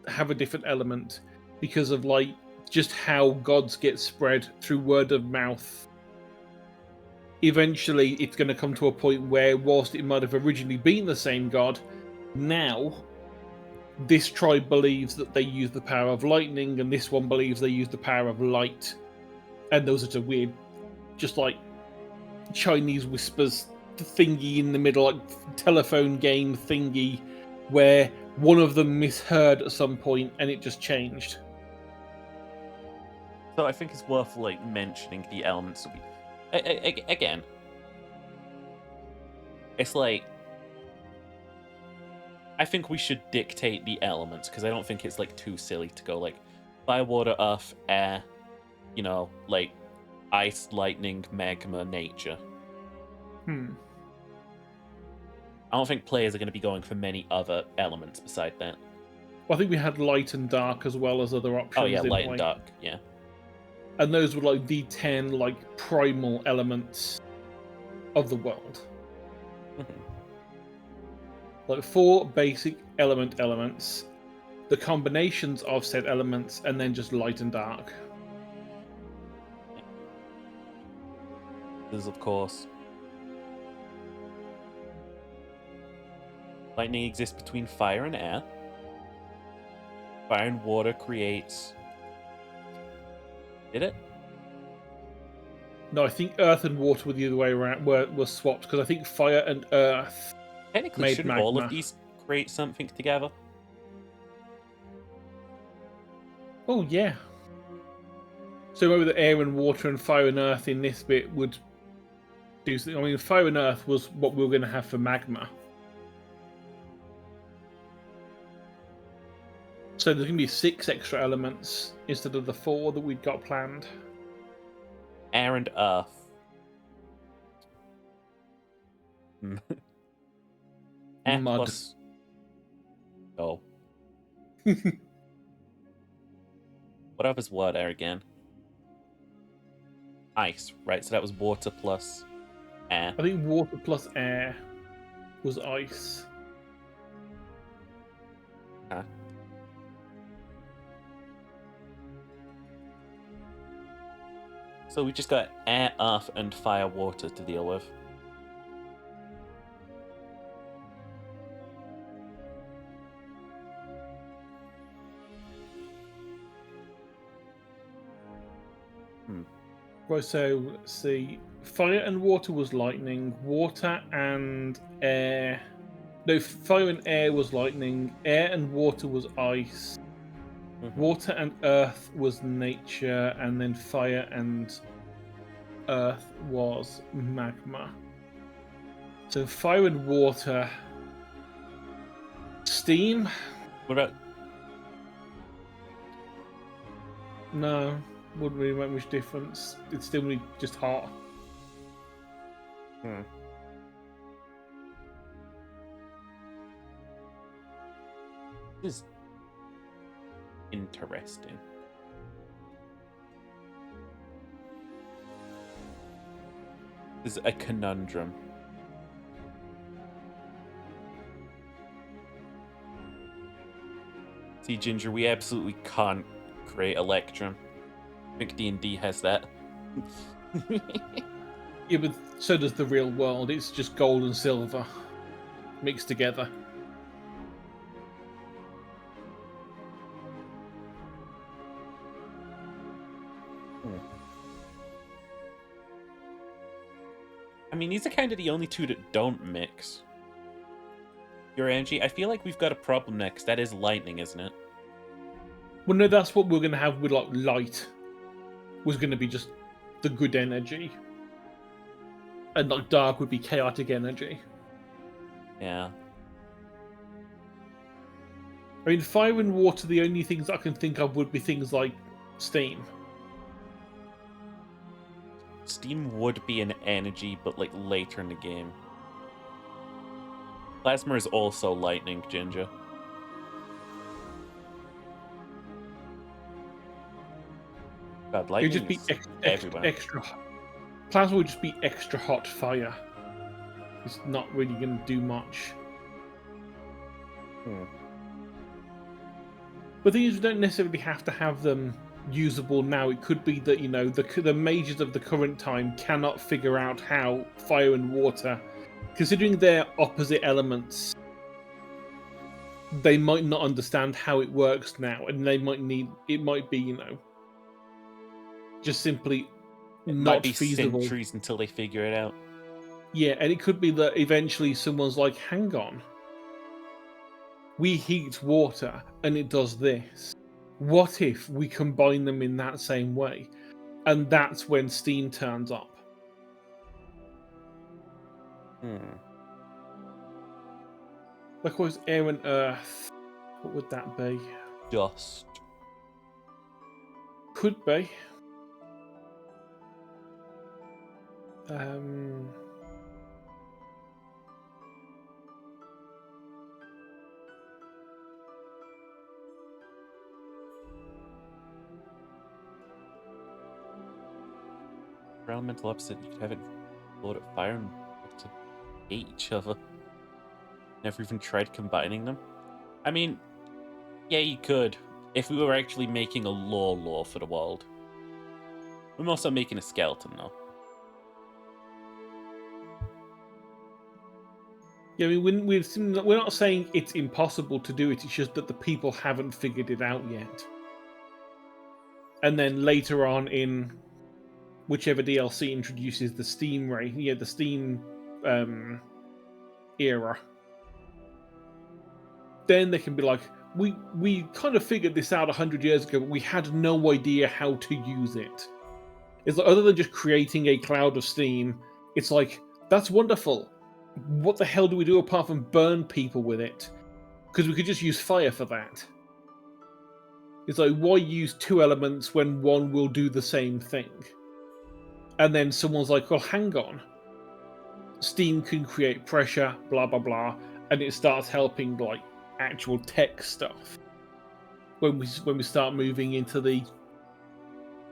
have a different element because of, like, just how gods get spread through word of mouth. Eventually, it's going to come to a point where, whilst it might have originally been the same god, now this tribe believes that they use the power of lightning, and this one believes they use the power of light. And those are weird, just like Chinese whispers thingy in the middle, like telephone game thingy, where one of them misheard at some point and it just changed. So I think it's worth like mentioning the elements. Again, it's like I think we should dictate the elements, because I don't think it's like too silly to go like fire, water, earth, air, you know, like ice, lightning, magma, nature. I don't think players are going to be going for many other elements beside that. Well, I think we had light and dark as well as other options. Oh yeah, light and dark, yeah. And those were like the 10 like primal elements of the world. Like 4 basic elements, the combinations of said elements, and then just light and dark. There's of course lightning exists between fire and air. Fire and water creates... Did it? No, I think earth and water were the other way around, were swapped, because I think fire and earth technically made shouldn't magma. all of these create something together? Oh, yeah. So maybe the air and water and fire and earth in this bit would do something. I mean, fire and earth was what we were going to have for magma. So there's going to be 6 extra elements instead of the 4 that we'd got planned. Air and earth. Air Mud. plus... Oh. What other's word there again? Ice, right? So that was water plus air. I think water plus air was ice. Huh. So we just got air, earth, and fire, water to deal with. Right, so let's see. Fire and water was lightning. Water and air. No, fire and air was lightning. Air and water was ice. Water and earth was nature. And then fire and earth was magma. So fire and water. Steam? What about... No. Wouldn't really make much difference. It's still really just hot. This is interesting. This is a conundrum. See, Ginger, we absolutely can't create Electrum. I think D&D has that. Yeah, but so does the real world. It's just gold and silver mixed together. I mean, these are kind of the only two that don't mix. Your energy. I feel like we've got a problem next. That is lightning, isn't it? Well, no, that's what we're going to have with like light. Was going to be just the good energy, and like dark would be chaotic energy. Yeah. I mean, fire and water. The only things I can think of would be things like steam. Steam would be an energy, but like later in the game. Plasma is also lightning, Ginger. God, lightning It'd just be everywhere. extra. Plasma would just be extra hot fire. It's not really going to do much. But these don't necessarily have to have them usable now. It could be that, you know, the mages of the current time cannot figure out how fire and water, considering they're opposite elements, they might not understand how it works now, and they might need, it might be, you know, just simply it not might be feasible. Centuries until they figure it out. Yeah, and it could be that eventually someone's like, hang on, we heat water and it does this. What if we combine them in that same way? And that's when steam turns up. Likewise, air and earth. What would that be? Dust. Could be. Elemental opposite, you could have it load at fire and to hate each other. Never even tried combining them. I mean, yeah, you could. If we were actually making a lore for the world. I'm also making a skeleton, though. Yeah, I mean, we're not saying it's impossible to do it, it's just that the people haven't figured it out yet. And then later on in whichever DLC introduces the steam the steam era, then they can be like, we kind of figured this out 100 years ago, but we had no idea how to use it. It's like, other than just creating a cloud of steam, it's like, that's wonderful. What the hell do we do apart from burn people with it? Because we could just use fire for that. It's like, why use two elements when one will do the same thing? And then someone's like, well, hang on. Steam can create pressure, blah, blah, blah. And it starts helping, like, actual tech stuff. When we start moving into the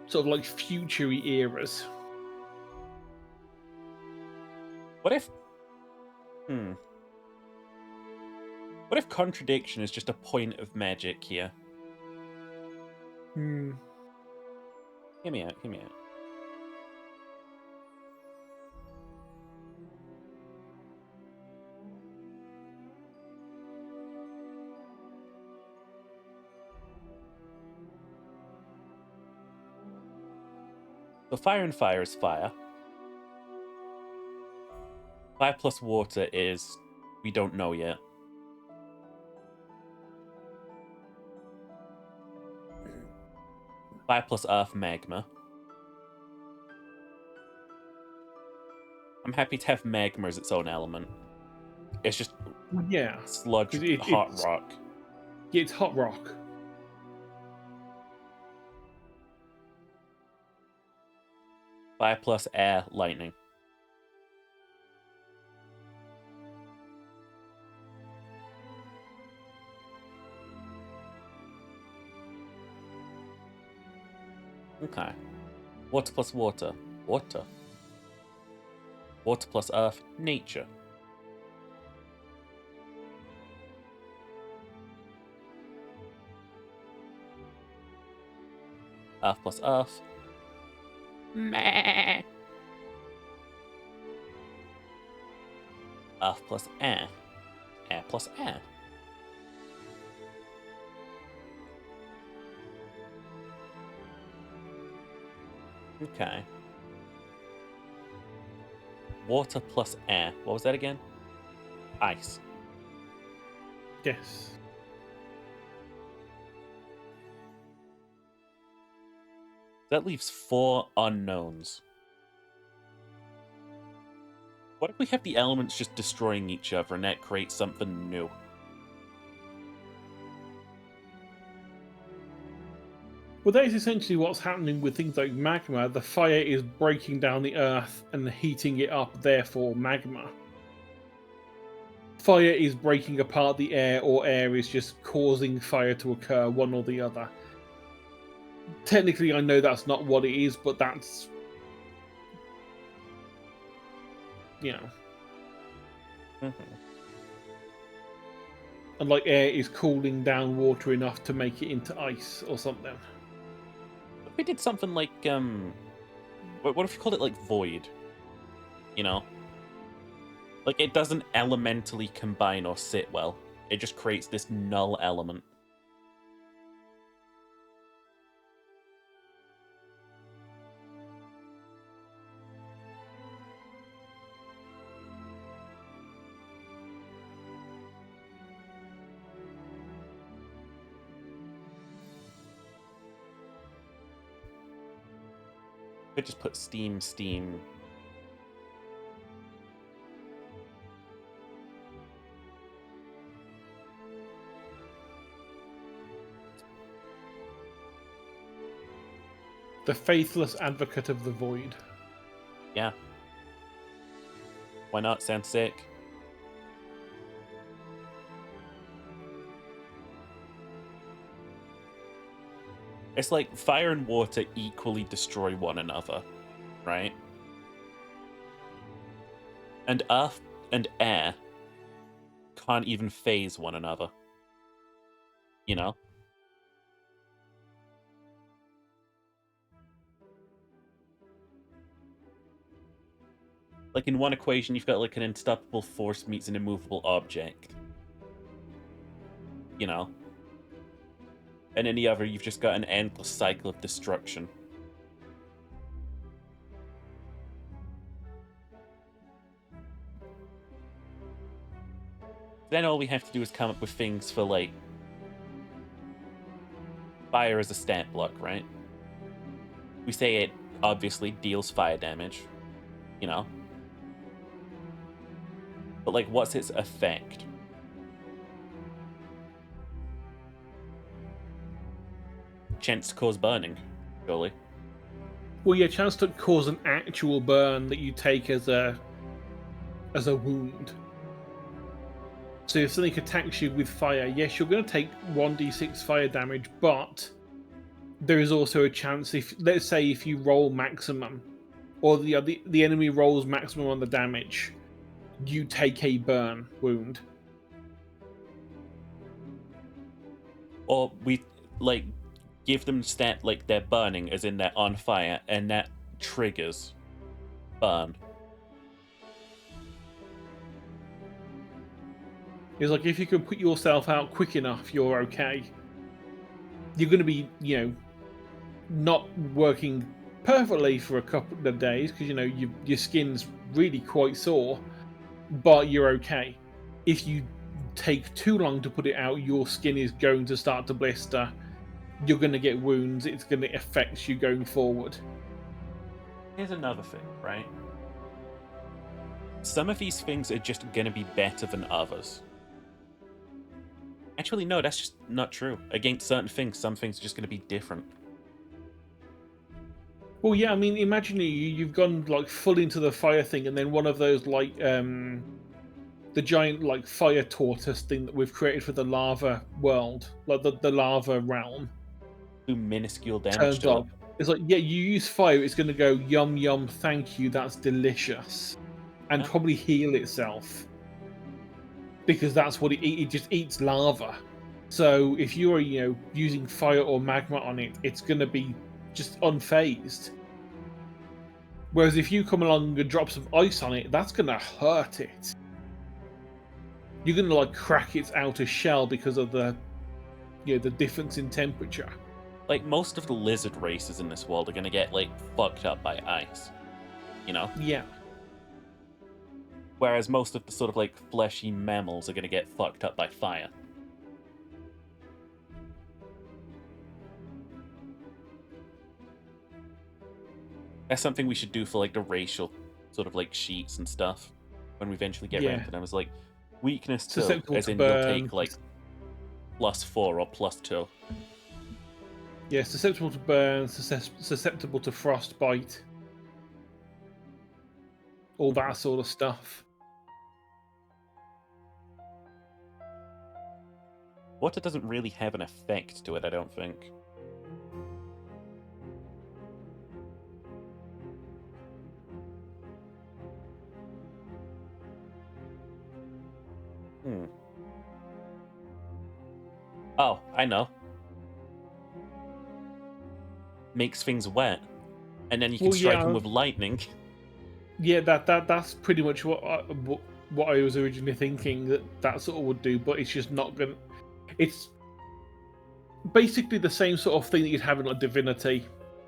sort of, like, future-y eras. What if... What if contradiction is just a point of magic here? Hear me out, hear me out. So fire and fire is fire. Fire plus water is... we don't know yet. Fire plus earth, magma. I'm happy to have magma as its own element. It's just... yeah. Sludge, hot rock. Yeah, it's hot rock. Fire plus air, lightning. Okay. Water plus water. Water. Water plus earth, nature. Earth plus earth. Meh. Earth plus air. Air plus air. Okay. Water plus air. What was that again? Ice. Yes. That leaves 4 unknowns. What if we have the elements just destroying each other and that creates something new? Well, that is essentially what's happening with things like magma. The fire is breaking down the earth and heating it up, therefore magma. Fire is breaking apart the air, or air is just causing fire to occur, one or the other. Technically, I know that's not what it is, but that's... you know. And like air is cooling down water enough to make it into ice or something. If we did something like, what if you called it like void? You know? Like it doesn't elementally combine or sit well. It just creates this null element. Could just put steam. The faithless advocate of the void. Yeah. Why not? Sounds sick. It's like fire and water equally destroy one another, right? And earth and air can't even phase one another. You know? Like in one equation, you've got like an unstoppable force meets an immovable object. You know? And in the other, you've just got an endless cycle of destruction. Then all we have to do is come up with things for, like, fire as a stat block, right? We say it obviously deals fire damage, you know? But, like, what's its effect? Chance to cause burning, surely. Well, yeah, chance to cause an actual burn that you take as a wound. So if something attacks you with fire, yes, you're going to take 1d6 fire damage, but there is also a chance if, let's say, if you roll maximum, or the enemy rolls maximum on the damage, you take a burn wound. Or we, like, give them stat like they're burning, as in they're on fire, and that triggers burn. It's like if you can put yourself out quick enough, you're okay. You're going to be, you know, not working perfectly for a couple of days because, you know, your skin's really quite sore, but you're okay. If you take too long to put it out, your skin is going to start to blister. You're going to get wounds. It's going to affect you going forward. Here's another thing, right? Some of these things are just going to be better than others. Actually, no, that's just not true. Against certain things, some things are just going to be different. Well, yeah, I mean, imagine you've gone like full into the fire thing, and then one of those like the giant like fire tortoise thing that we've created for the lava world, like the lava realm, do minuscule damage turns to up. It's like, yeah, you use fire, it's going to go yum yum, thank you, that's delicious. and probably heal itself. Because that's what it just eats lava. So if you're, using fire or magma on it, it's going to be just unfazed. Whereas if you come along and drop some ice on it, that's going to hurt it. You're going to like crack its outer shell because of the difference in temperature. Like most of the lizard races in this world are going to get like fucked up by ice. Yeah. Whereas most of the sort of like fleshy mammals are going to get fucked up by fire. That's something we should do for like the racial sort of like sheets and stuff when we eventually get around to them. It's like weakness to, as in you'll take like +4 or +2. Yeah, susceptible to burn, susceptible to frostbite. All that sort of stuff. Water doesn't really have an effect to it, I don't think. Oh, I know. Makes things wet, and then you can strike them with lightning. Yeah, that's pretty much what I was originally thinking that sort of would do, but it's just not gonna. It's basically the same sort of thing that you'd have in like Divinity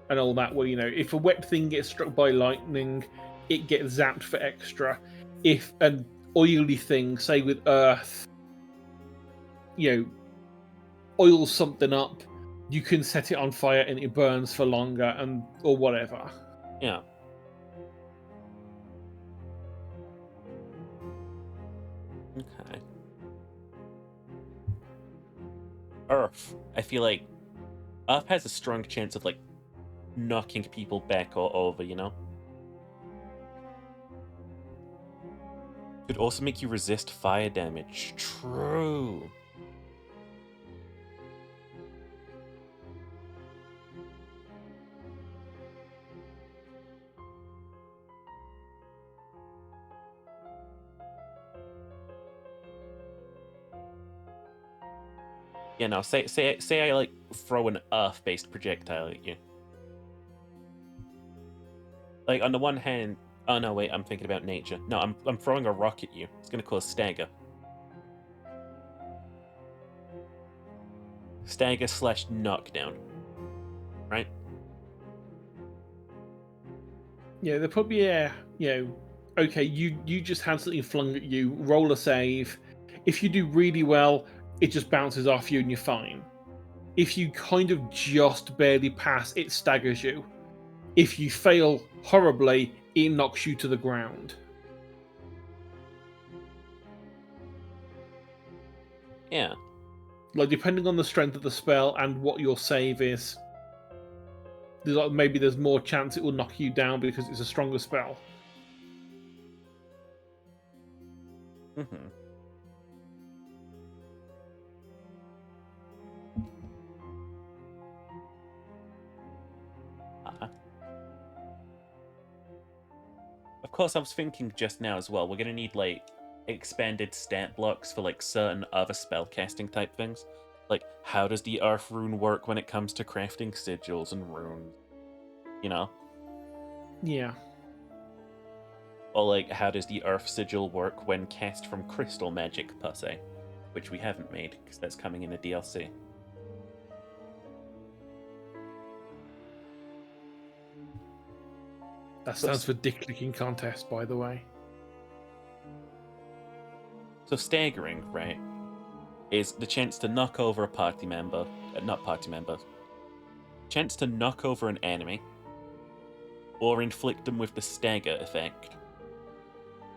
and all that, where if a wet thing gets struck by lightning, it gets zapped for extra. If an oily thing, say with Earth, oils something up, you can set it on fire and it burns for longer or whatever. Yeah. Okay. Earth. I feel like Earth has a strong chance of like knocking people back or over, Could also make you resist fire damage. True. Yeah, no, say I like throw an earth-based projectile at you. Like on the one hand, oh no, wait, I'm thinking about nature. No, I'm throwing a rock at you. It's gonna cause stagger. Stagger / knockdown. Right? Yeah, they're probably okay, you just had something flung at you, roll a save. If you do really well, it just bounces off you and you're fine. If you kind of just barely pass, it staggers you. If you fail horribly, it knocks you to the ground. Yeah. Like, depending on the strength of the spell and what your save is, maybe there's more chance it will knock you down because it's a stronger spell. Mm-hmm. Of course, I was thinking just now as well, we're gonna need, like, expanded stat blocks for, like, certain other spellcasting type things. Like, how does the Earth rune work when it comes to crafting sigils and runes? Yeah. Or, like, how does the Earth sigil work when cast from crystal magic, per se? Which we haven't made, because that's coming in a DLC. That stands for Dick Licking Contest, by the way. So staggering, right, is the chance to knock over a party member, chance to knock over an enemy, or inflict them with the stagger effect.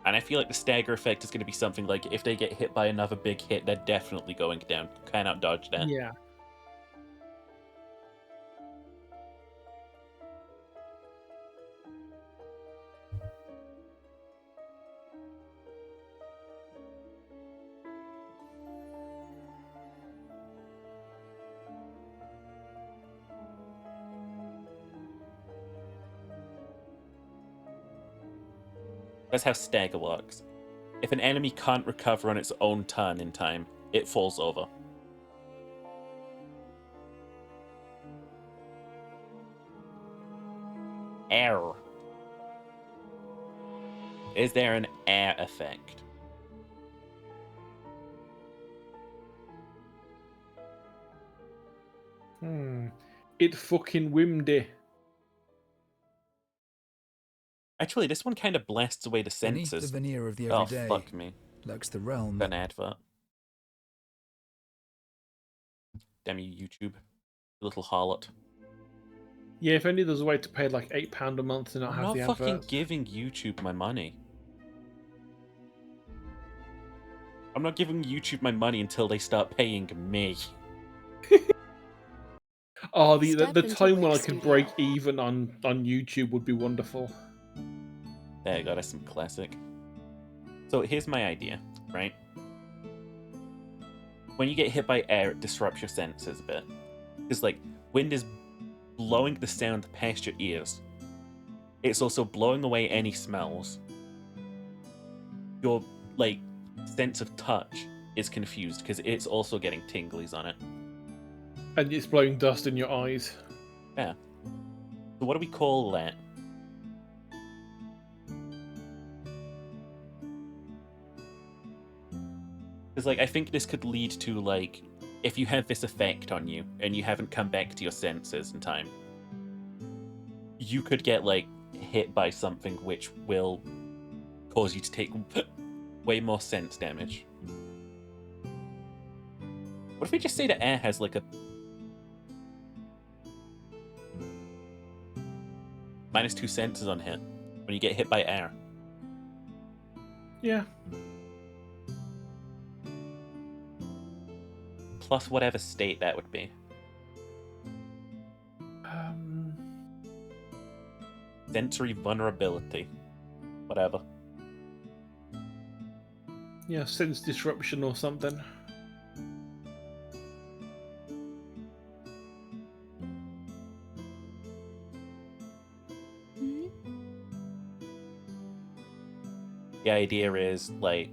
And I feel like the stagger effect is going to be something like, if they get hit by another big hit, they're definitely going down. Cannot dodge that. Yeah. That's how stagger works. If an enemy can't recover on its own turn in time, it falls over. Air. Is there an air effect? It fucking whimdy. Actually, this one kind of blasts away the Beneath senses. the veneer of the Oh, everyday fuck me. lurks the realm. An advert. Damn you, YouTube. Little harlot. Yeah, if only there's a way to pay like £8 a month to not I'm have not the fucking adverts. giving YouTube my money. I'm not giving YouTube my money until they start paying me. Oh, the time when I could break even on YouTube would be wonderful. There you go, that's some classic. So here's my idea, right? When you get hit by air, it disrupts your senses a bit. Because, like, wind is blowing the sound past your ears. It's also blowing away any smells. Your, like, sense of touch is confused because it's also getting tinglies on it. And it's blowing dust in your eyes. Yeah. So what do we call that? Because, like, I think this could lead to, like, if you have this effect on you and you haven't come back to your senses in time, you could get, like, hit by something which will cause you to take way more sense damage. What if we just say that air has, like, a -2 senses on hit when you get hit by air? Yeah. Plus whatever state that would be. Sensory vulnerability. Whatever. Yeah, sense disruption or something. The idea is, like,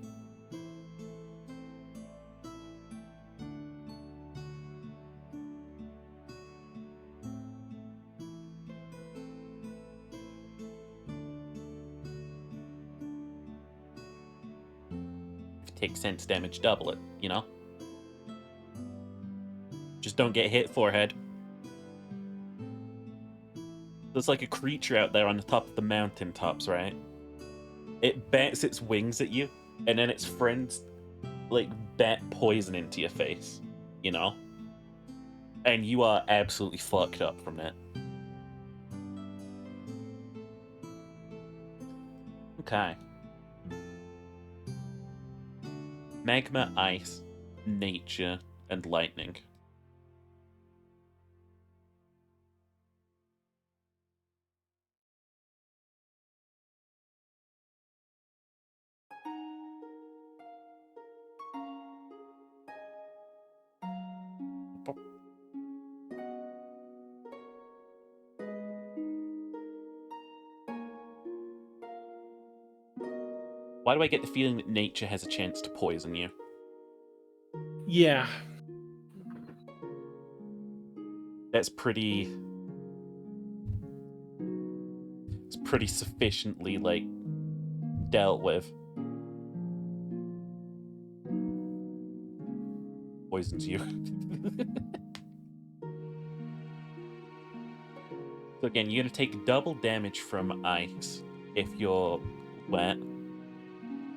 take sense damage, double it, you know? Just don't get hit, forehead. There's like a creature out there on the top of the mountaintops, right? It bats its wings at you, and then its friends, like, bat poison into your face, you know? And you are absolutely fucked up from that. Okay. Magma, ice, nature, and lightning. Why do I get the feeling that nature has a chance to poison you? Yeah. That's pretty... It's pretty sufficiently, like, dealt with. Poisons you. So again, you're going to take double damage from ice if you're wet.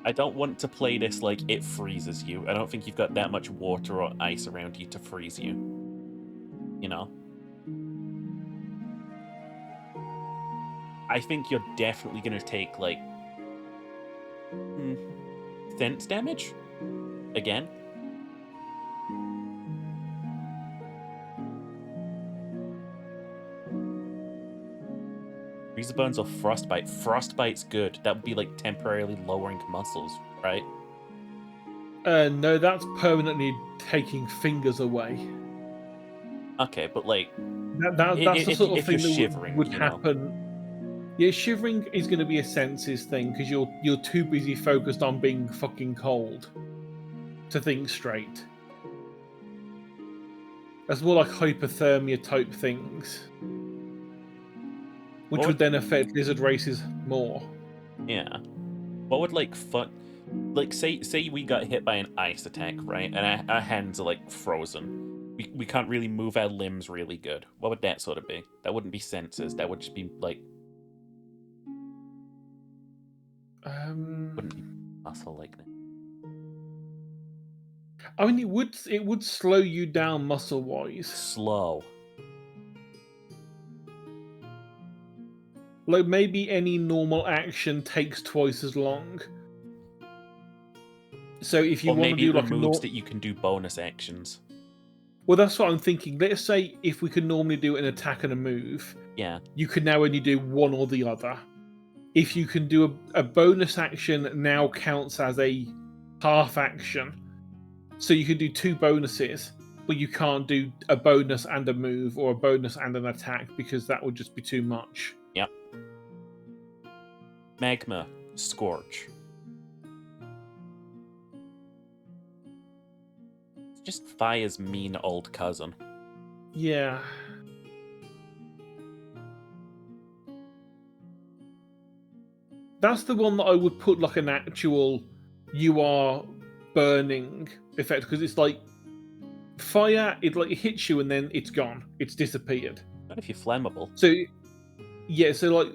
I don't want to play this like it freezes you. I don't think you've got that much water or ice around you to freeze you. You know? I think you're definitely going to take, like, sense damage? Again? Freezer burns or frostbite? Frostbite's good. That would be like temporarily lowering muscles, right? No, that's permanently taking fingers away. Okay, but like that's the sort of thing that shivering, would you know? happen Yeah, shivering is going to be a senses thing because you're too busy focused on being fucking cold to think straight. That's more like hypothermia type things, which would then affect lizard races more. Yeah. What would like say we got hit by an ice attack, right? And our hands are like frozen. We can't really move our limbs really good. What would that sort of be? That wouldn't be senses. That would just be like wouldn't be muscle like that. I mean, it would slow you down muscle wise. Slow. Like maybe any normal action takes twice as long. So if you want to do like removes that you can do bonus actions. Well, that's what I'm thinking. Let's say if we could normally do an attack and a move, yeah, you can now only do one or the other. If you can do a bonus action, now counts as a half action. So you can do 2 bonuses, but you can't do a bonus and a move or a bonus and an attack because that would just be too much. Yep. Magma, Scorch. It's just Fire's mean old cousin. Yeah. That's the one that I would put like an actual you are burning effect because it's like fire, it hits you and then it's gone. It's disappeared. Not if you're flammable. So yeah, so like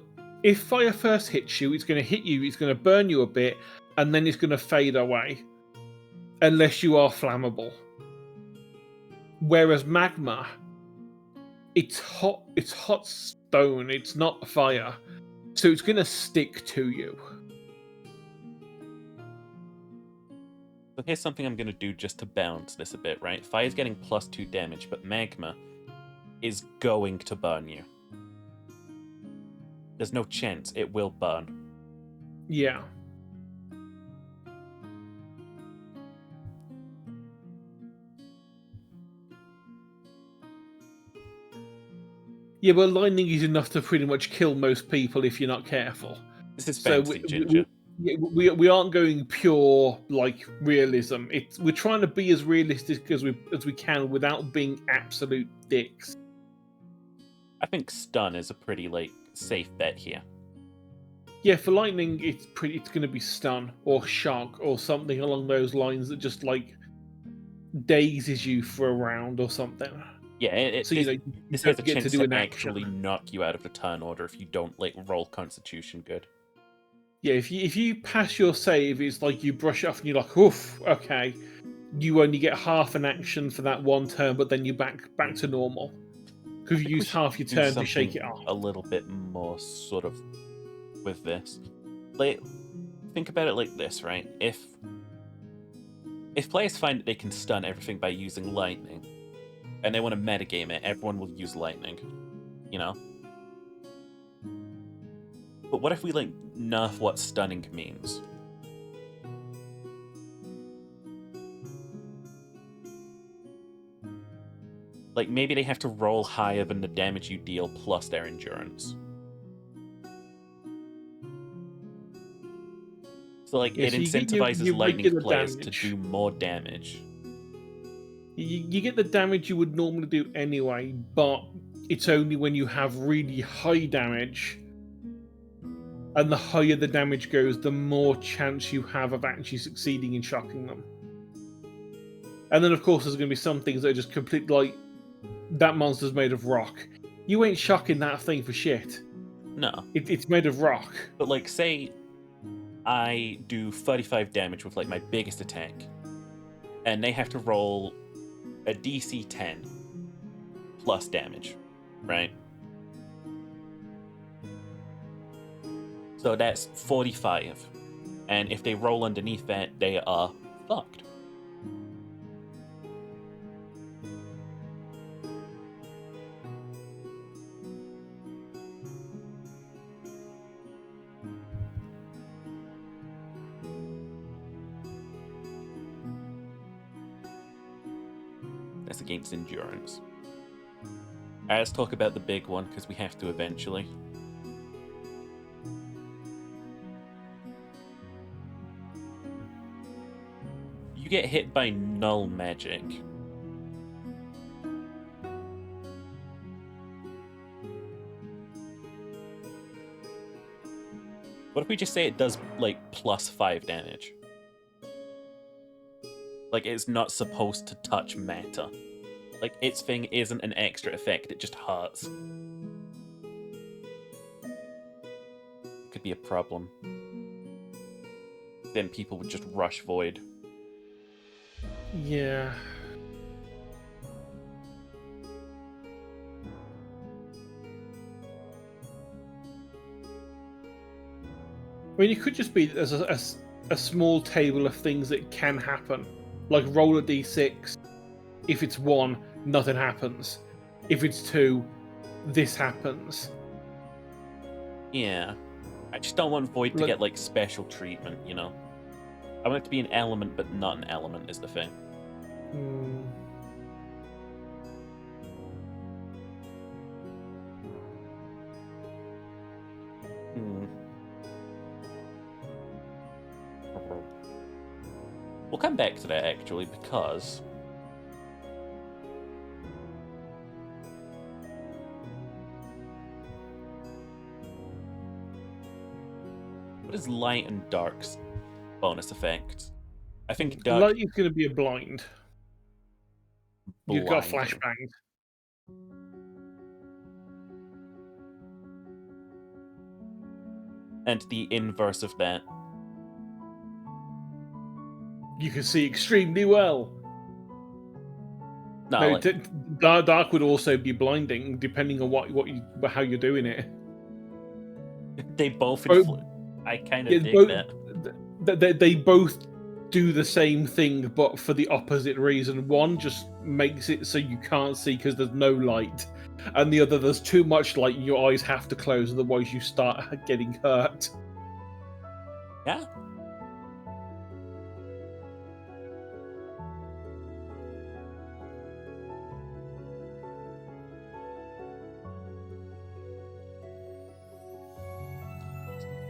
if fire first hits you, it's going to hit you, it's going to burn you a bit, and then it's going to fade away. Unless you are flammable. Whereas magma, it's hot stone, it's not fire. So it's going to stick to you. So here's something I'm going to do just to balance this a bit, right? Fire's getting +2 damage, but magma is going to burn you. There's no chance it will burn. Yeah. Yeah, but lightning is enough to pretty much kill most people if you're not careful. This is fancy, Ginger. We aren't going pure like realism. We're trying to be as realistic as we can without being absolute dicks. I think stun is a pretty like safe bet here. Yeah, for lightning, it's going to be stun or shock or something along those lines that just like dazes you for a round or something. Yeah, so this has a chance to actually knock you out of the turn order if you don't like roll Constitution good. Yeah, if you pass your save, it's like you brush it off and you're like, oof, okay. You only get half an action for that one turn, but then you're back to normal. Because you used half your turn to shake it off. A little bit more sort of with this. Like, think about it like this, right? If players find that they can stun everything by using lightning, and they want to metagame it, everyone will use lightning. You know? But what if we, like, nerf what stunning means? Like, maybe they have to roll higher than the damage you deal plus their endurance. So, like, it incentivizes lightning players to do more damage. You get the damage you would normally do anyway, but it's only when you have really high damage. And the higher the damage goes, the more chance you have of actually succeeding in shocking them. And then, of course, there's going to be some things that are just complete, like, that monster's made of rock. You ain't shocking that thing for shit. No. It's made of rock. But, like, say I do 35 damage with, like, my biggest attack, and they have to roll a DC 10 plus damage, right? So that's 45. And if they roll underneath that, they are fucked. That's against endurance. Alright, let's talk about the big one, because we have to eventually. you get hit by null magic, what if we just say it does, like, +5 damage? Like, it's not supposed to touch meta. Like, its thing isn't an extra effect, it just hurts. Could be a problem. Then people would just rush Void. Yeah. I mean, it could just be as a small table of things that can happen. Like, roll a d6. If it's 1, nothing happens. If it's 2, this happens. Yeah. I just don't want Void to get, like, special treatment, you know? I want it to be an element, but not an element, is the thing. Hmm. We'll come back to that, actually, because... what is light and dark's bonus effect? I think dark... light is going to be a blind. You've got flashbang. And the inverse of that. You can see extremely well. No, like... dark would also be blinding, depending on how you're doing it. They both influence. I kind of dig that. They both do the same thing, but for the opposite reason. One just makes it so you can't see because there's no light, and the other, there's too much light and your eyes have to close, otherwise you start getting hurt. Yeah.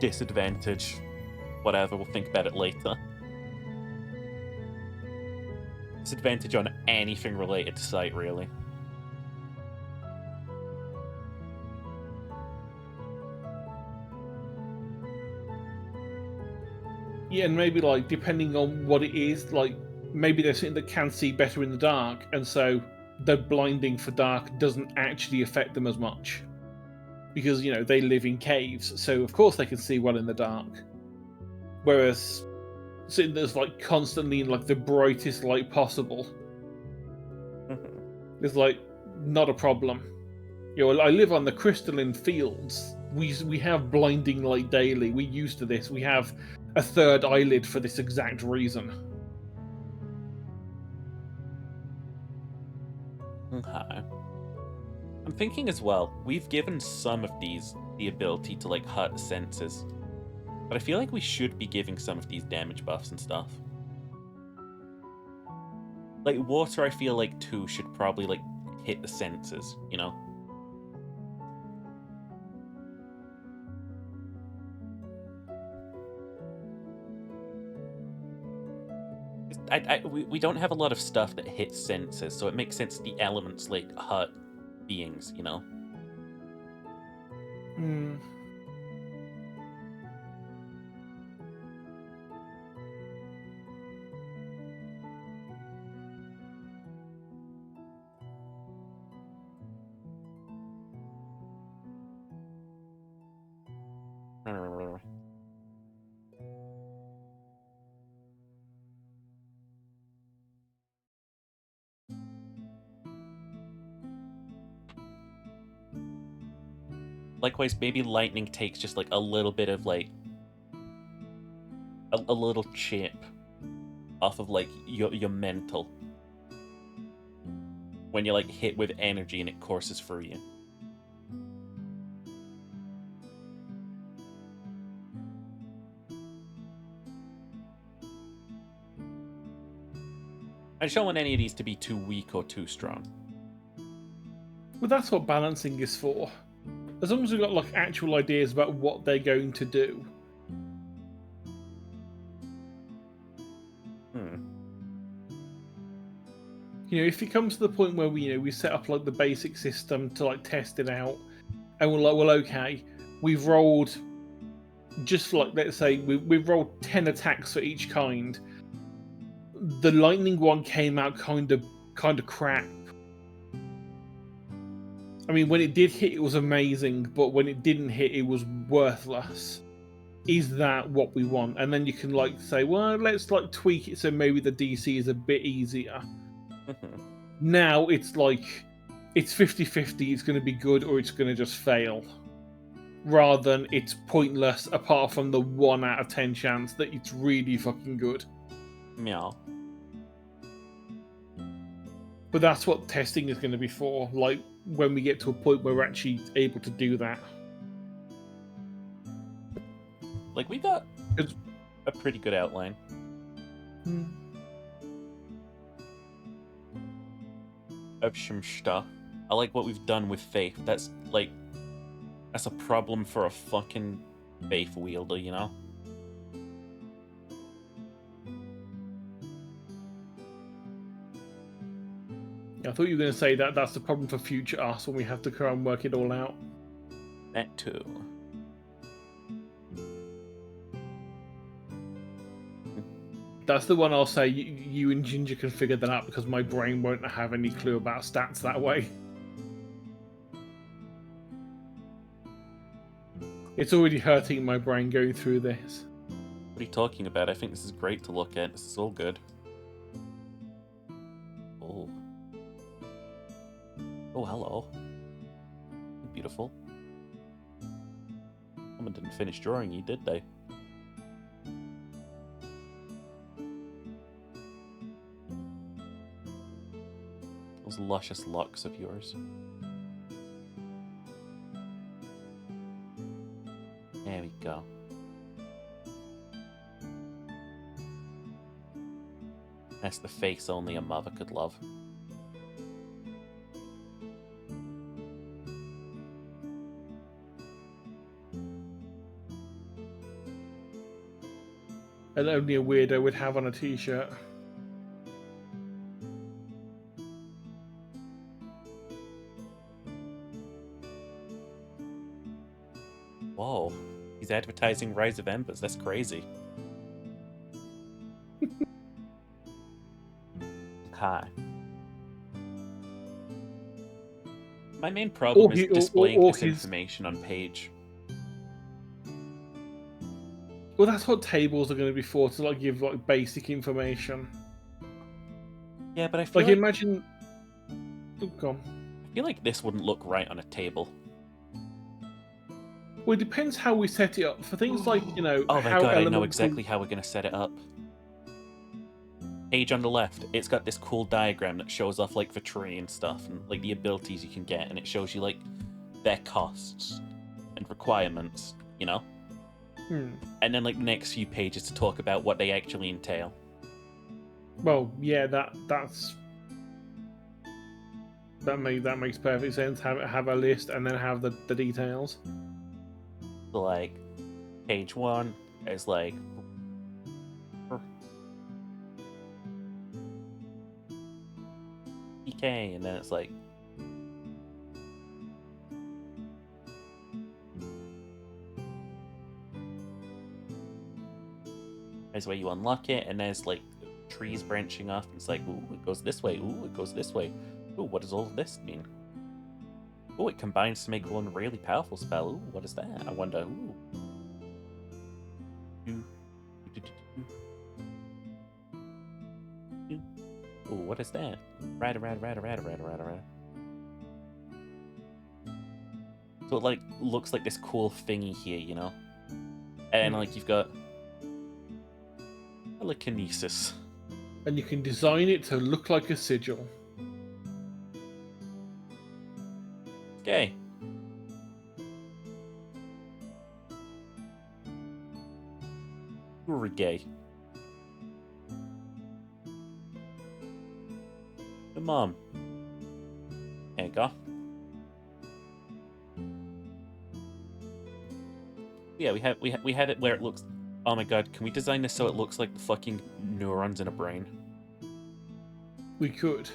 Disadvantage. Whatever, we'll think about it later. Disadvantage on anything related to sight, really. Yeah, and maybe, like, depending on what it is, like, maybe there's something that can see better in the dark, and so the blinding for dark doesn't actually affect them as much. Because, you know, they live in caves, so of course they can see well in the dark. Whereas something that's, like, constantly in, like, the brightest light possible is, like, not a problem. You know, I live on the crystalline fields. We have blinding light daily. We're used to this. We have a third eyelid for this exact reason. Okay. I'm thinking as well, we've given some of these the ability to, like, hurt the senses. But I feel like we should be giving some of these damage buffs and stuff. Like, water, I feel like, too, should probably, like, hit the senses, you know? We don't have a lot of stuff that hits senses, so it makes sense the elements, like, hurt beings, you know? Hmm. Likewise, maybe lightning takes just, like, a little bit of, like, a little chip off of, like, your mental. When you're, like, hit with energy and it courses through you. I just don't want any of these to be too weak or too strong. Well, that's what balancing is for. As long as we've got, like, actual ideas about what they're going to do. You know, if it comes to the point where we set up like the basic system to like test it out, and we're like, well, okay, we've rolled just like, let's say we've rolled 10 attacks for each kind. The lightning one came out kind of crap. I mean, when it did hit, it was amazing, but when it didn't hit, it was worthless. Is that what we want? And then you can like say, well, let's like tweak it so maybe the DC is a bit easier. Now it's like, it's 50-50, it's going to be good or it's going to just fail. Rather than it's pointless apart from the 1 out of 10 chance that it's really fucking good. Meow. But that's what testing is going to be for, like when we get to a point where we're actually able to do that. Like, we got a pretty good outline. Of some stuff. I like what we've done with Faith. That's a problem for a fucking Faith wielder, you know? I thought you were going to say that that's the problem for future us when we have to try and work it all out. That too. That's the one I'll say you and Ginger can figure that out because my brain won't have any clue about stats that way. It's already hurting my brain going through this. What are you talking about? I think this is great to look at. This is all good. Oh. Oh, hello. Beautiful. Someone didn't finish drawing you, did they? Those luscious locks of yours. There we go. That's the face only a mother could love. And only a weirdo would have on a t-shirt. Whoa. He's advertising Rise of Embers. That's crazy. Okay. My main problem is displaying this information on page. Well, that's what tables are going to be for, to like give like basic information. Yeah, but I feel like imagine. Oh, go on. I feel like this wouldn't look right on a table. Well, it depends how we set it up. For things like, you know, oh my god, I know exactly how we're going to set it up. Page on the left, it's got this cool diagram that shows off like the tree and stuff, and like the abilities you can get, and it shows you like their costs and requirements, you know? And then like the next few pages to talk about what they actually entail. Well, yeah, that makes perfect sense. Have a list and then have the details. So, like page 1 is like PK, and then it's like there's where you unlock it, and there's like trees branching off, and it's like, ooh, it goes this way, ooh, it goes this way. Ooh, what does all of this mean? Ooh, it combines to make one really powerful spell. Ooh, what is that? I wonder. Ooh. Ooh, what is that? Rada. So it like looks like this cool thingy here, you know? And like you've got telekinesis. And you can design it to look like a sigil. Okay. We're gay. Come on. There you go. Yeah, we have it where it looks. Oh my god, can we design this so it looks like the fucking neurons in a brain? We could.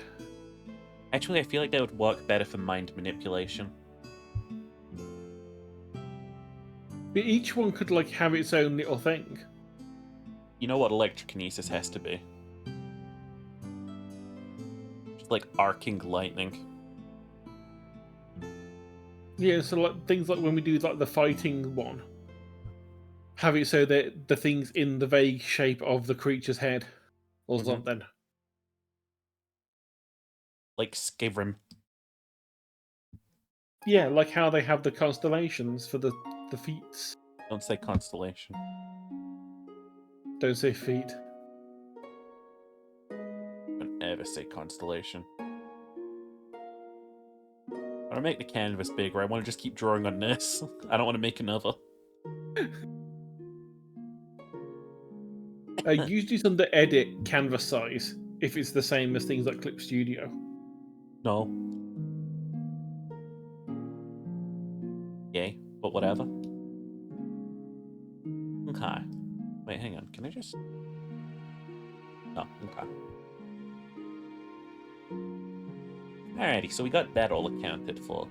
Actually, I feel like that would work better for mind manipulation. But each one could like have its own little thing. You know what electrokinesis has to be? Just like arcing lightning. Yeah, so like things like when we do like the fighting one, have it so that the thing's in the vague shape of the creature's head, or something. Like Skyrim. Yeah, like how they have the constellations for the feats. Don't say constellation. Don't say feet. Don't ever say constellation. I want to make the canvas bigger. I want to just keep drawing on this. I don't want to make another. Usually it's under edit canvas size if it's the same as things like Clip Studio. No. Yay, but whatever. Okay. Wait, hang on. Can I just... Oh, okay. Alrighty, so we got that all accounted for.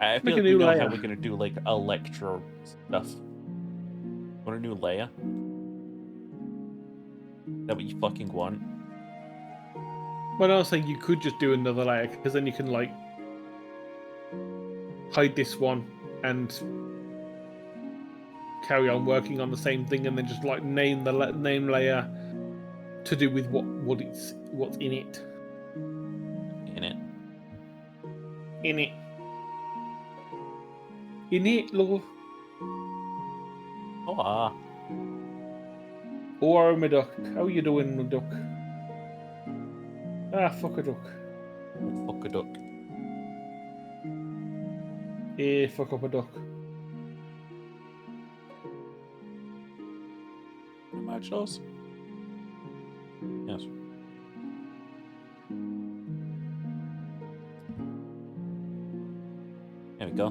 I feel like we know how we're going to do, like, electro stuff. Want a new layer? Is that what you fucking want? Well, I was saying you could just do another layer, because then you can, like, hide this one and carry on working on the same thing, and then just, like, name the name layer to do with what's in it. In it. In it. In it, love. Oh, ah. Oh, my duck. How you doing, my duck? Ah, fuck a duck. Fuck a duck. Eh, fuck up a duck. Match those? Yes. There we go.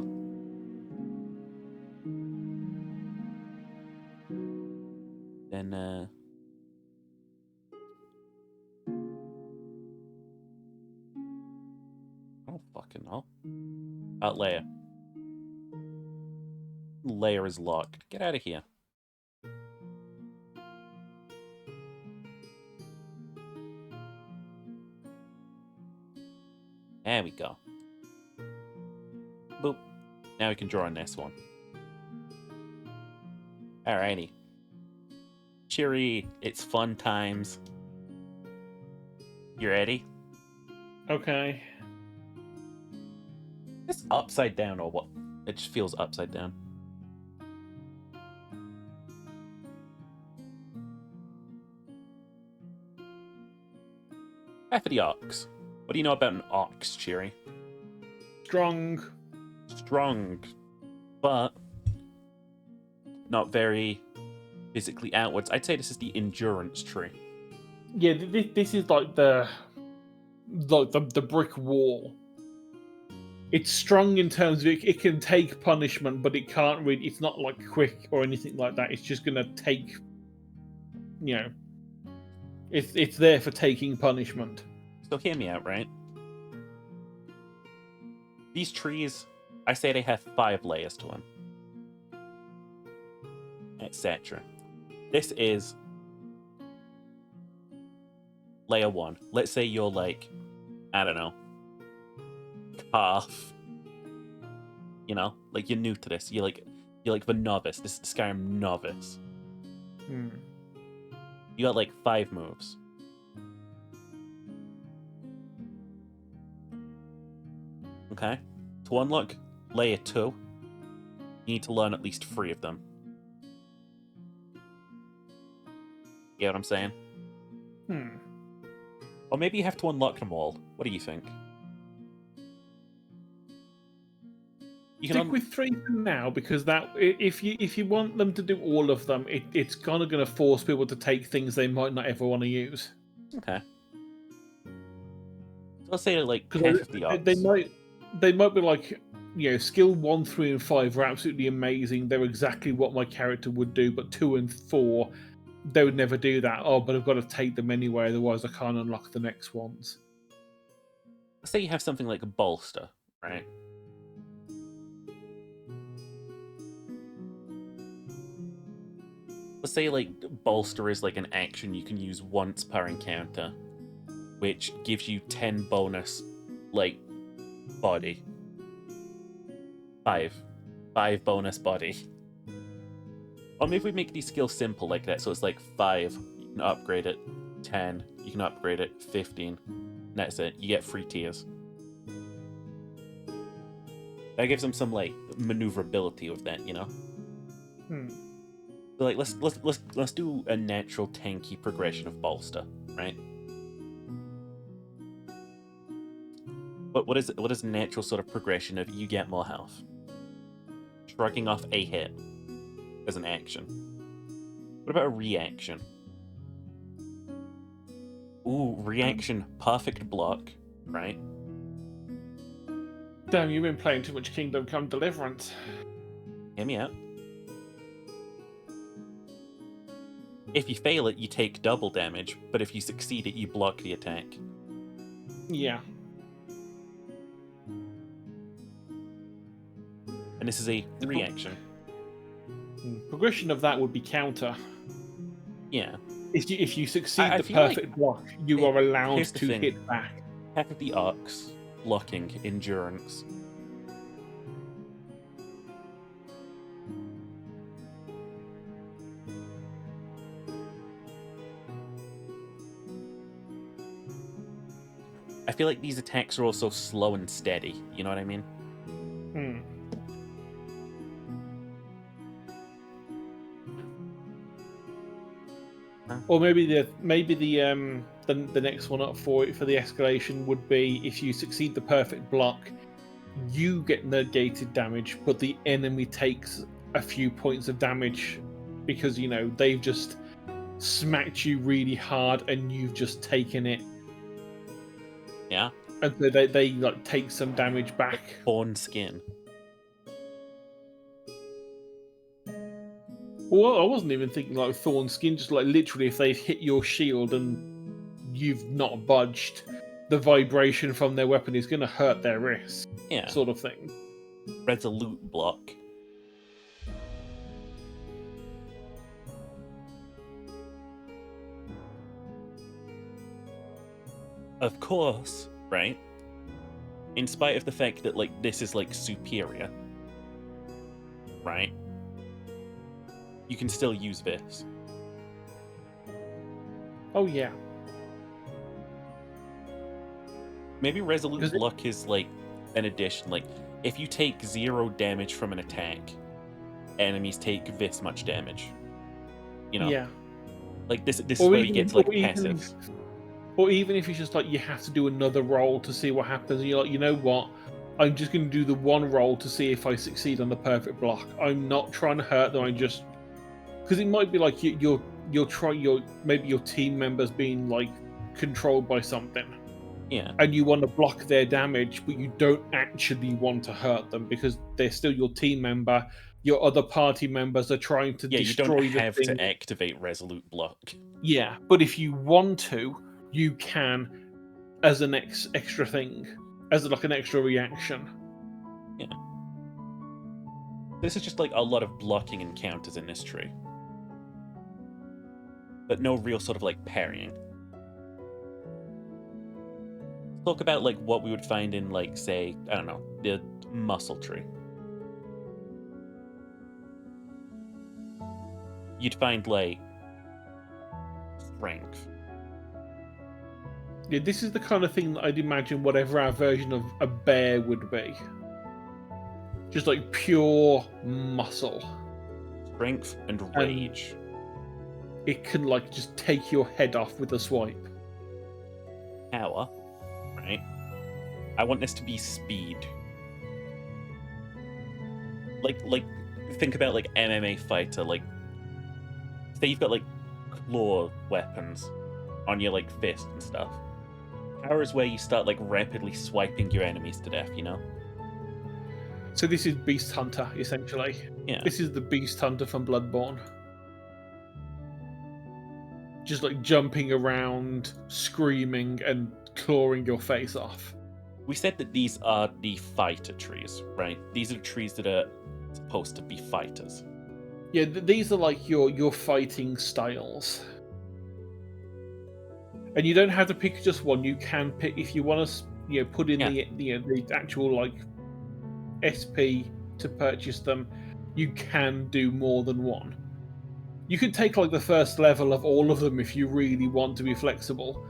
Then, I don't fucking know. Layer. Layer is locked. Get out of here. There we go. Boop. Now we can draw on this one. Alrighty. Cheery, it's fun times. You ready? Okay. It's upside down or what? It just feels upside down. For the ox. What do you know about an ox, Cheery? Strong. Strong. But not very physically outwards. I'd say this is the endurance tree. Yeah, this is like the brick wall. It's strong in terms of it can take punishment, but it can't really. It's not like quick or anything like that. It's just gonna take. You know, it's there for taking punishment. So hear me out, right? These trees, I say they have 5 layers to them, etc. This is layer 1. Let's say you're like, I don't know, calf. You know, like you're new to this. You're like the novice. This is the Skyrim novice. You got like 5 moves. Okay? To unlock layer 2, you need to learn at least 3 of them. You get what I'm saying? Or maybe you have to unlock them all. What do you think? You can stick with 3 for now, because that if you want them to do all of them, it's kind of going to force people to take things they might not ever want to use. Okay. So let's say like half of the odds. They might be like, you know, skill 1, 3, and 5 are absolutely amazing. They're exactly what my character would do, but 2 and 4, they would never do that. Oh, but I've got to take them anyway, otherwise I can't unlock the next ones. let's say you have something like a bolster, right? Let's say like bolster is like an action you can use once per encounter, which gives you 10 bonus, like, body. 5 bonus body. Or maybe we make these skills simple like that, so it's like 5, you can upgrade it, 10, you can upgrade it, 15. That's it, you get 3 tiers. That gives them some, like, maneuverability with that, you know? So, like, let's do a natural tanky progression of bolster, right? But what is a natural sort of progression of you get more health? Shrugging off a hit as an action. What about a reaction? Ooh, reaction, perfect block, right? Damn, you've been playing too much Kingdom Come Deliverance. Hear me out. If you fail it, you take double damage, but if you succeed it, you block the attack. Yeah. And this is a reaction. Progression of that would be counter. Yeah. If you succeed the perfect block, you are allowed to hit back. Half of the arcs, blocking, endurance. I feel like these attacks are also slow and steady, you know what I mean? Or maybe the next one up for the escalation would be if you succeed the perfect block, you get negated damage, but the enemy takes a few points of damage because, you know, they've just smacked you really hard and you've just taken it. Yeah. And so they like take some damage back. Torn skin. Well, I wasn't even thinking like Thorn Skin, just like literally if they've hit your shield and you've not budged, the vibration from their weapon is going to hurt their wrist. Yeah. Sort of thing. Resolute block. Of course, right? In spite of the fact that, like, this is, like, superior, right? You can still use this. Oh, yeah. Maybe Resolute Block is, like, an addition. Like, if you take 0 damage from an attack, enemies take this much damage. You know? Yeah. Like, this is where you get to, like, passive. Or even if it's just like you have to do another roll to see what happens, and you're like, you know what? I'm just going to do the one roll to see if I succeed on the perfect block. I'm not trying to hurt them. I just because it might be like maybe your team members being like controlled by something. Yeah. And you want to block their damage, but you don't actually want to hurt them because they're still your team member. Your other party members are trying to destroy you don't have the thing. to activate Resolute Block. Yeah, but if you want to, you can as an extra thing, as like an extra reaction. Yeah. This is just like a lot of blocking encounters in this tree. But no real sort of like parrying. Let's talk about like what we would find in like, say, I don't know, the muscle tree. You'd find like strength. Yeah, this is the kind of thing that I'd imagine whatever our version of a bear would be. Just like pure muscle. Strength and rage. It can like just take your head off with a swipe. Power, right? I want this to be speed. Like think about like MMA fighter, like say you've got like claw weapons on your like fist and stuff. Power is where you start like rapidly swiping your enemies to death, you know? So this is Beast Hunter, essentially. Yeah. This is the Beast Hunter from Bloodborne. Just like jumping around, screaming, and clawing your face off. We said that these are the fighter trees, right? These are the trees that are supposed to be fighters. Yeah, these are like your fighting styles. And you don't have to pick just one. You can pick if you want to, put in the actual like SP to purchase them. You can do more than one. You can take like the first level of all of them if you really want to be flexible,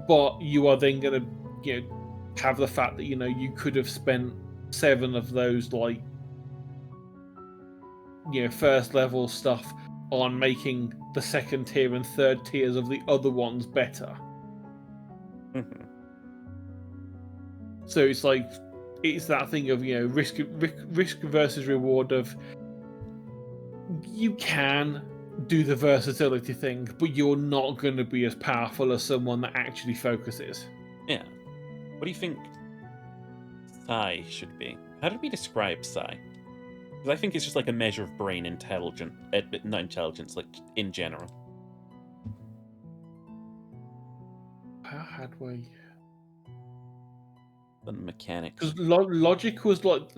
but you are then going to, have the fact that you could have spent 7 of those like, first level stuff on making the second tier and third tiers of the other ones better. Mm-hmm. So it's like it's that thing of risk versus reward of you can do the versatility thing, but you're not going to be as powerful as someone that actually focuses. Yeah. What do you think Psi should be? How did we describe Psi? Because I think it's just like a measure of brain not intelligence, like in general. How had we? The mechanics. Because logic was like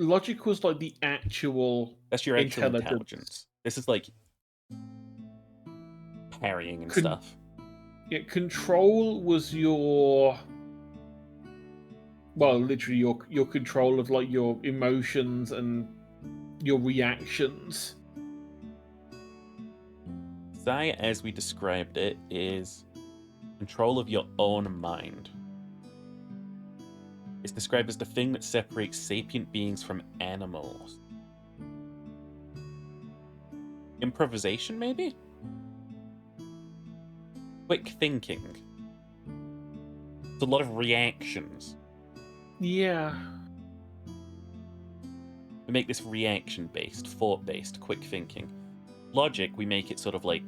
the actual. That's your actual intelligence. This is like parrying and stuff. Yeah, control was your. Well, literally your control of like your emotions and your reactions. Psi, as we described it, is control of your own mind. It's described as the thing that separates sapient beings from animals. Improvisation, maybe? Quick thinking. It's a lot of reactions. Yeah. We make this reaction-based, thought-based, quick thinking. Logic, we make it sort of like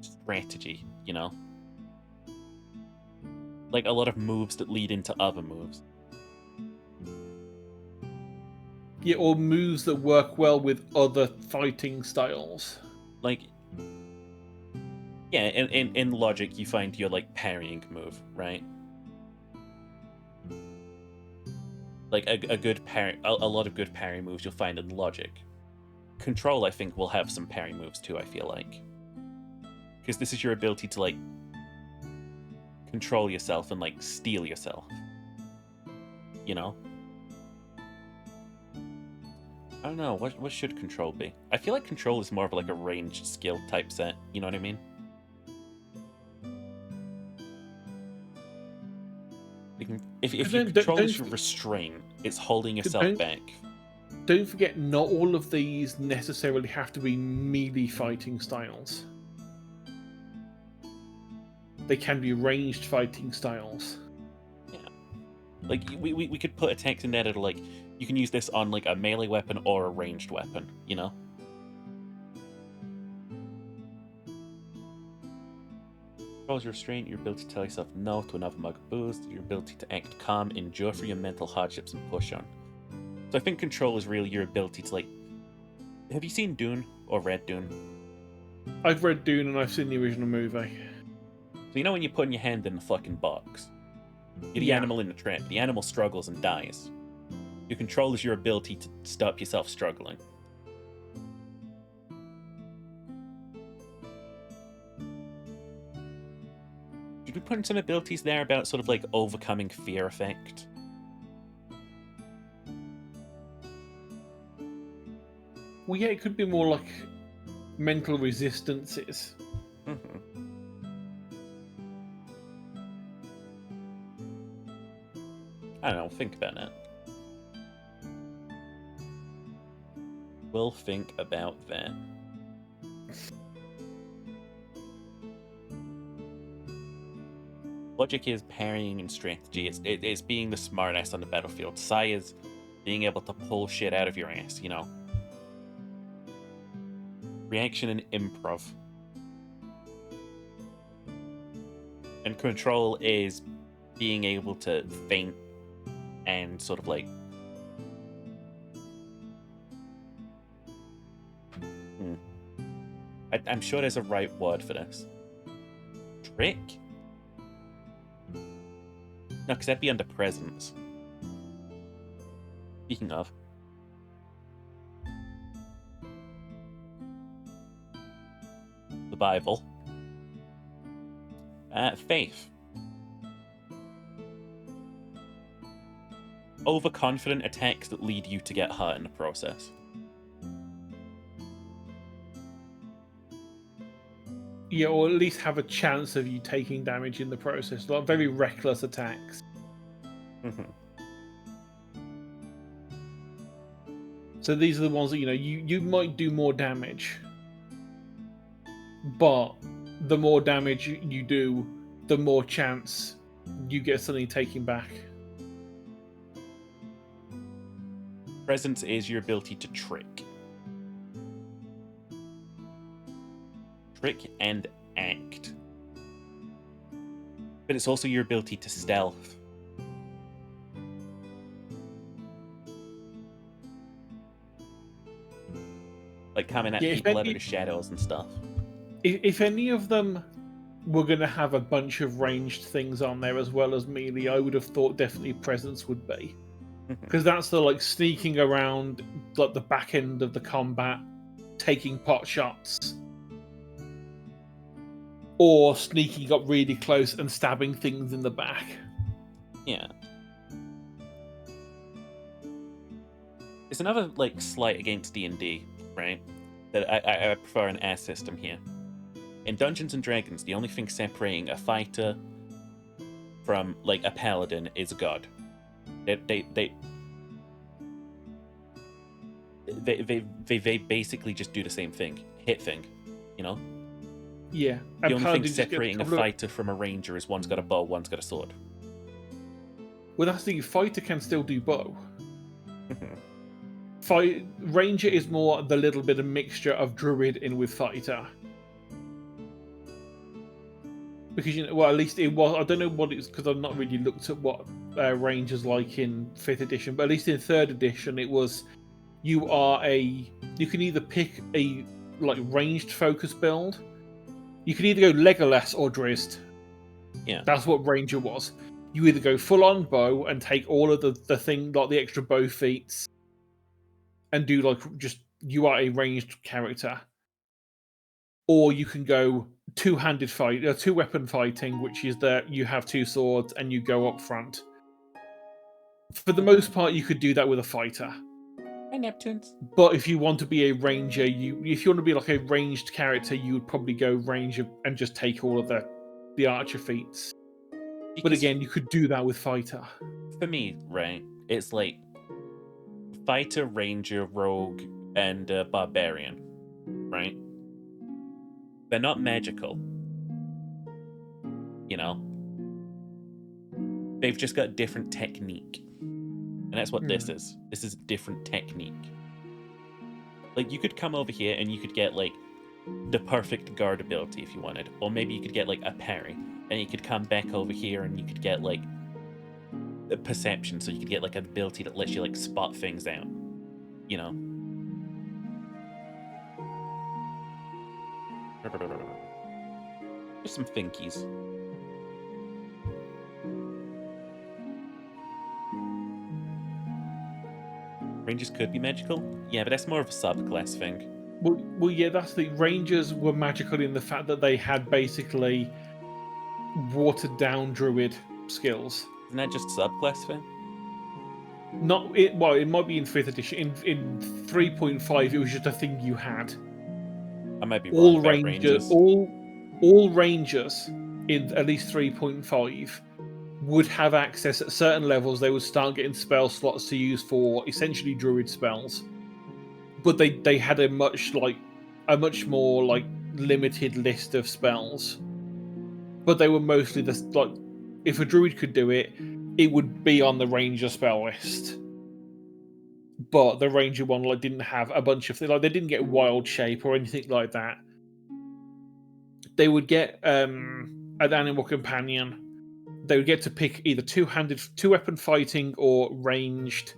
strategy, Like a lot of moves that lead into other moves. Yeah, or moves that work well with other fighting styles. Like, yeah, in Logic, you find your like parrying move, right? Like a good parry, a lot of good parry moves you'll find in Logic. Control, I think, will have some parry moves too. I feel like, because this is your ability to like control yourself and like steal yourself. I don't know, what should control be? I feel like control is more of like a ranged skill type set, you know what I mean? If you control is your restrain, it's holding yourself back. Don't forget, not all of these necessarily have to be melee fighting styles. They can be ranged fighting styles. Yeah. Like, we could put attacks in there that are like, you can use this on like a melee weapon or a ranged weapon, Controls your restraint, your ability to tell yourself no to another mug of booze, your ability to act calm, endure through your mental hardships, and push on. So I think control is really your ability to like... Have you seen Dune or read Dune? I've read Dune and I've seen the original movie. So when you're putting your hand in the fucking box, you're the animal in the trap. The animal struggles and dies. Your control is your ability to stop yourself struggling. Should we put in some abilities there about sort of like overcoming fear effect? Well, yeah, it could be more like mental resistances. Mm-hmm. I don't know, think about it. We'll think about that. Logic is parrying and strategy. It's being the smartass on the battlefield. Psi is being able to pull shit out of your ass, Reaction and improv. And control is being able to feint and sort of like... I'm sure there's a right word for this. Trick? No, because that'd be under presence. speaking of, the Bible, faith. Overconfident attacks that lead you to get hurt in the process. Yeah, or at least have a chance of you taking damage in the process. Like very reckless attacks. So these are the ones that, you know, you might do more damage. But the more damage you do, the more chance you get something taken back. Presence is your ability to trick. Trick and act. But it's also your ability to stealth. Like coming at people out of the shadows and stuff. If any of them were going to have a bunch of ranged things on there as well as melee, I would have thought definitely presence would be. Because that's the like sneaking around like the back end of the combat, taking pot shots. Or sneaking up really close and stabbing things in the back. Yeah. It's another like slight against D&D, right? That I prefer an air system here. In Dungeons and Dragons, the only thing separating a fighter from like a paladin is a god. They basically just do the same thing, hit thing, you know. Yeah. The only thing separating a fighter from a ranger is one's got a bow, one's got a sword. Well, that's the fighter can still do bow. Ranger is more the little bit of mixture of druid in with fighter. Because, you know, well, at least it was. I don't know what it's because I've not really looked at what Ranger's like in 5th edition, but at least in 3rd edition, it was you can either pick a like ranged focus build. You can either go Legolas or Drizzt. Yeah, that's what Ranger was. You either go full on bow and take all of the thing like the extra bow feats, and do like just you are a ranged character, or you can go two-handed fight, two-weapon fighting, which is that you have two swords and you go up front. For the most part, you could do that with a fighter. Hi, Neptunes. But if you want to be a ranger, if you want to be like a ranged character, you would probably go ranger and just take all of the archer feats. But again, you could do that with fighter. For me, right, it's like fighter, ranger, rogue, and barbarian, right? They're not magical. You know? They've just got different technique. And that's what this is. This is different technique. Like, you could come over here and you could get, like, the perfect guard ability if you wanted. Or maybe you could get, like, a parry. And you could come back over here and you could get, like, a perception. So you could get, like, an ability that lets you, like, spot things out. You know? Just some thinkies. Rangers could be magical? Yeah, but that's more of a subclass thing. Well, yeah, that's the Rangers were magical in the fact that they had basically watered down druid skills. Isn't that just a subclass thing? It might be in 5th edition. In 3.5, it was just a thing you had. I might be wrong about Rangers. All Rangers in at least 3.5 would have access at certain levels. They would start getting spell slots to use for essentially druid spells, but they had a much more like limited list of spells. But they were mostly if a druid could do it, it would be on the ranger spell list. But the ranger one didn't have a bunch of things. Like, they didn't get wild shape or anything like that. They would get an animal companion. They would get to pick either two-weapon fighting or ranged,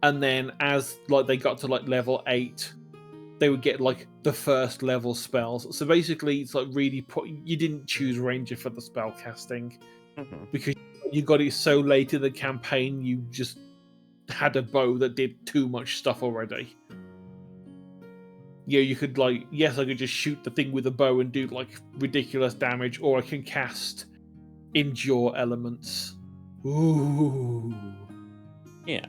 and then as they got to level 8, they would get the first level spells. So basically, it's really you didn't choose ranger for the spell casting because you got it so late in the campaign. had a bow that did too much stuff already. Yeah, you could like, yes, I could just shoot the thing with a bow and do like ridiculous damage, or I can cast endure elements. Ooh. Yeah.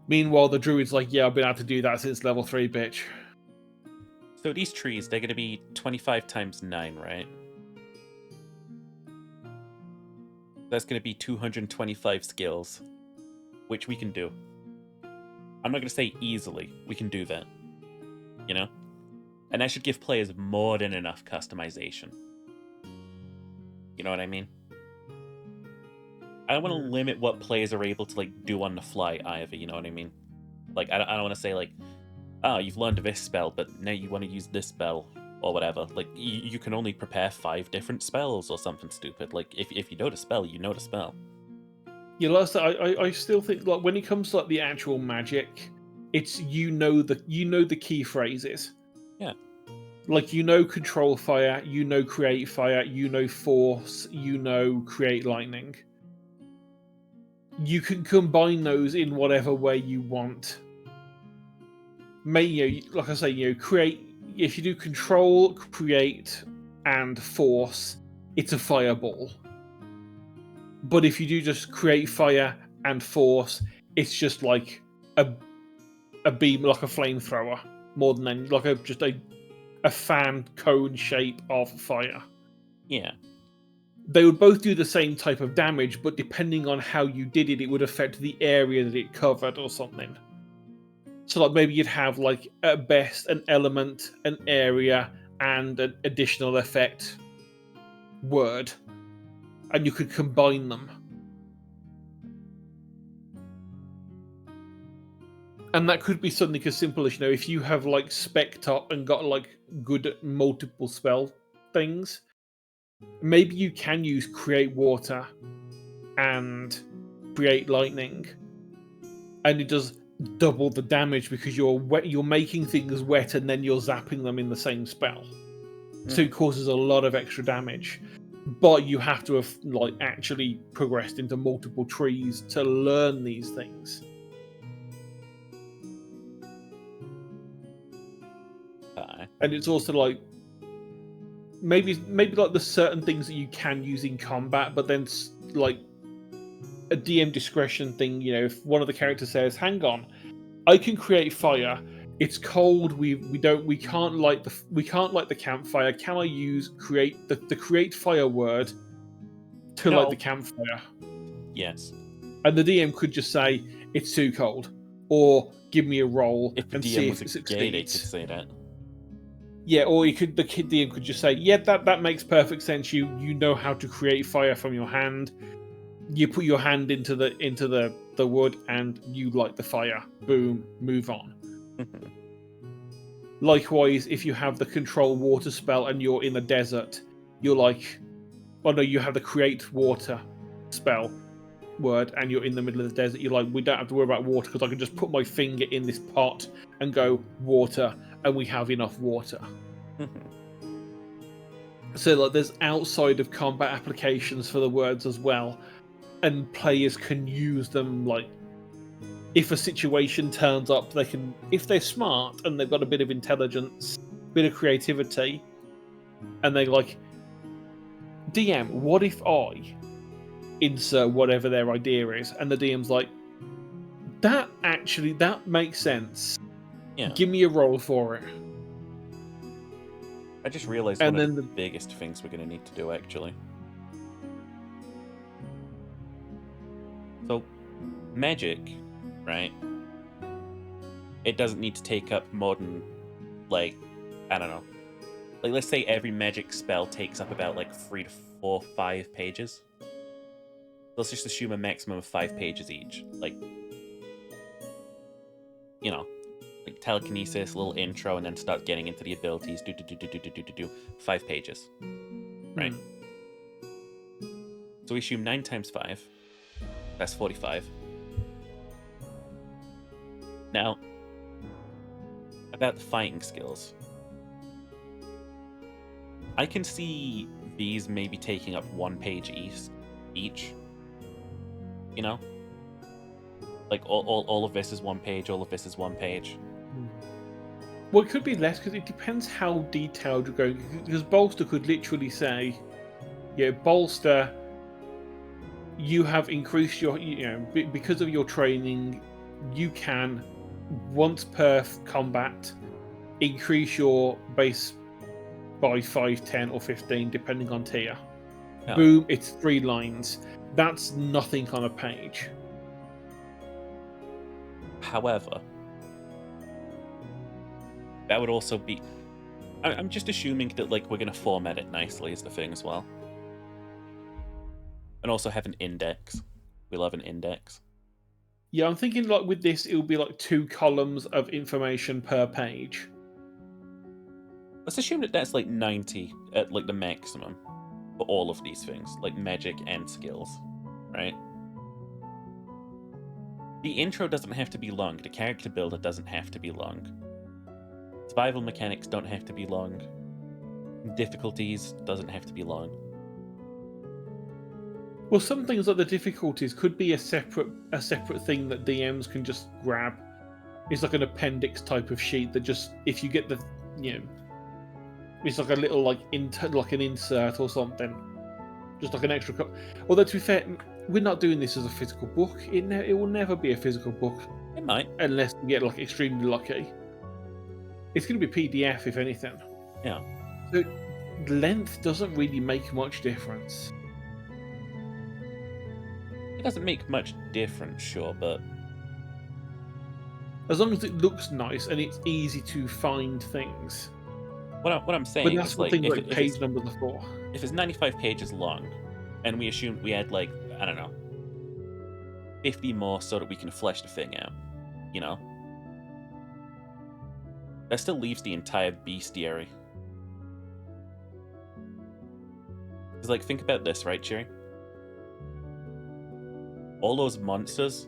Meanwhile, the druid's like, yeah, I've been able to do that since level 3, bitch. So these trees, they're going to be 25 times 9, right? That's going to be 225 skills, which we can do. I'm not going to say easily. We can do that. You know? And that should give players more than enough customization. You know what I mean? I don't want to limit what players are able to, like, do on the fly either, you know what I mean? Like, I don't want to say, like, oh, you've learned this spell, but now you want to use this spell, or whatever. Like, you can only prepare 5 different spells or something stupid. Like, if you know the spell, you know the spell. Yeah, like I still think, like, when it comes to, like, the actual magic, it's you know the key phrases. Yeah. Like, you know control fire, you know create fire, you know force, you know create lightning. You can combine those in whatever way you want. Like I say, create. If you do control, create, and force, it's a fireball. But if you do just create fire and force, it's just like a beam, like a flamethrower, more than anything, like just a fan cone shape of fire. Yeah. They would both do the same type of damage, but depending on how you did it, it would affect the area that it covered or something. So, like, maybe you'd have, like, at best, an element, an area, and an additional effect word. And you could combine them. And that could be something as simple as, if you have, like, spec'd up and got, like, good multiple spell things, maybe you can use create water and create lightning. And it does double the damage because you're making things wet and then you're zapping them in the same spell. So it causes a lot of extra damage. But you have to have, like, actually progressed into multiple trees to learn these things. And it's also like maybe like there's certain things that you can use in combat, but then like a DM discretion thing. If one of the characters says, "Hang on, I can create fire. It's cold. We can't light the campfire. Can I use create the create fire word to light the campfire?" Yes. And the DM could just say it's too cold, or give me a roll and see if it succeeds. They could say that. Yeah, or the DM could just say, "Yeah, that makes perfect sense. You know how to create fire from your hand. You put your hand into the wood and you light the fire. Boom, move on." Likewise, if you have the control water spell and you're in the desert, you're like, you have the create water spell word and you're in the middle of the desert. You're like, we don't have to worry about water because I can just put my finger in this pot and go water, and we have enough water. So, like, there's outside of combat applications for the words as well, and players can use them. Like, if a situation turns up, they can, if they're smart and they've got a bit of intelligence, bit of creativity, and they're like, "DM, what if I insert whatever their idea is?" And the DM's like, that makes sense. Yeah. Give me a roll for it. I just realized one of the biggest things we're going to need to do, actually. So, magic, right? It doesn't need to take up more than, like, I don't know. Like, let's say every magic spell takes up about, like, 3 to 4, 5 pages. Let's just assume a maximum of 5 pages each. Like, like telekinesis, a little intro, and then start getting into the abilities. Do 5 pages, right? So we assume 9 times 5. That's 45. Now, about the fighting skills. I can see these maybe taking up 1 page each. Like all of this is 1 page, all of this is 1 page. Well, it could be less because it depends how detailed you're going. Because Bolster could literally say, yeah, Bolster, you have increased your, because of your training, you can, once per combat, increase your base by 5, 10, or 15, depending on tier. Yeah. Boom, it's 3 lines. That's nothing on a page. However, that would also be... I'm just assuming that like we're going to format it nicely is the thing as well. And also have an index. We love an index. Yeah, I'm thinking like with this, it'll be like 2 columns of information per page. Let's assume that that's like 90 at like the maximum for all of these things, like magic and skills, right? The intro doesn't have to be long. The character builder doesn't have to be long. Survival mechanics don't have to be long. Difficulties doesn't have to be long. Well, some things like the difficulties could be a separate thing that DMs can just grab. It's like an appendix type of sheet that just, if you get the, it's like a little like an insert or something, just like an extra. Although to be fair, we're not doing this as a physical book. It will never be a physical book. It might, unless we get like extremely lucky. It's going to be PDF if anything. Yeah. So length doesn't really make much difference. It doesn't make much difference, sure, but as long as it looks nice and it's easy to find things. What I'm saying but that's is the like, thing if like page numbers are for. If it's 95 pages long, and we assume we had like, I don't know, 50 more so that we can flesh the thing out, that still leaves the entire bestiary. Because like, think about this, right, Cherry? All those monsters,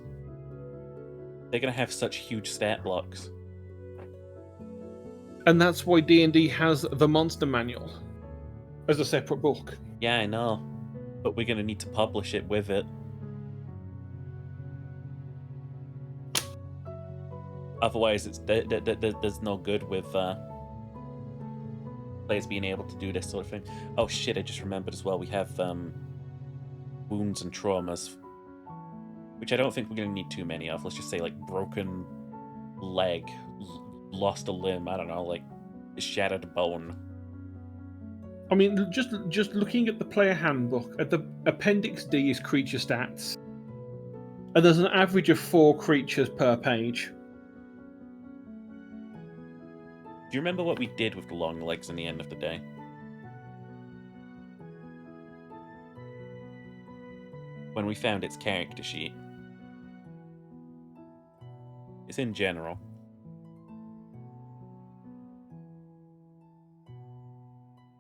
they're gonna have such huge stat blocks. And that's why D&D has the monster manual as a separate book. Yeah, I know. But we're gonna need to publish it with it. Otherwise, there's no good with players being able to do this sort of thing. Oh shit, I just remembered as well, we have wounds and traumas, which I don't think we're going to need too many of. Let's just say like broken leg, lost a limb, I don't know, like shattered bone. I mean, just looking at the player handbook, at the Appendix D is creature stats. And there's an average of 4 creatures per page. Do you remember what we did with the long legs in the end of the day? When we found its character sheet. It's in general.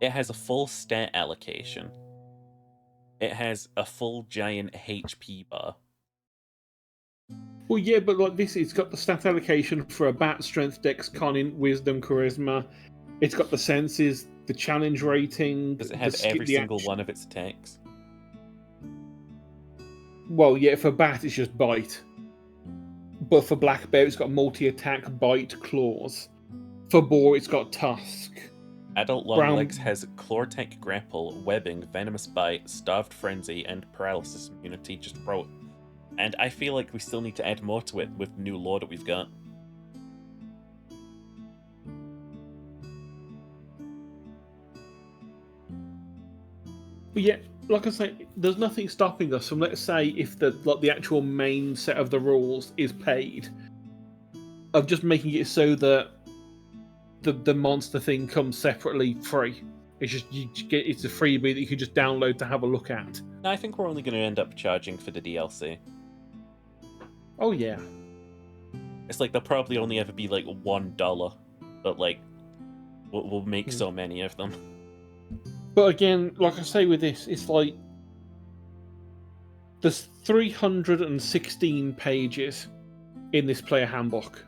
It has a full stat allocation. It has a full giant HP bar. Well, yeah, but like this, it's got the stat allocation for a bat, strength, dex, cunning, wisdom, charisma. It's got the senses, the challenge rating. Does it have every single one of its attacks? Well, yeah, for bat, it's just bite. But for black bear, it's got multi-attack, bite, claws. For boar, it's got tusk. Adult Longlegs has Clawtech Grapple, Webbing, Venomous Bite, Starved Frenzy, and Paralysis Immunity, just throw it. And I feel like we still need to add more to it with the new lore that we've got. But yeah, like I say, there's nothing stopping us from, let's say, if the actual main set of the rules is paid, of just making it so that the monster thing comes separately free. It's just it's a freebie that you can just download to have a look at. No, I think we're only going to end up charging for the DLC. Oh yeah. It's like there'll probably only ever be like $1, but like we'll make so many of them. But again, like I say with this, it's like there's 316 pages in this player handbook.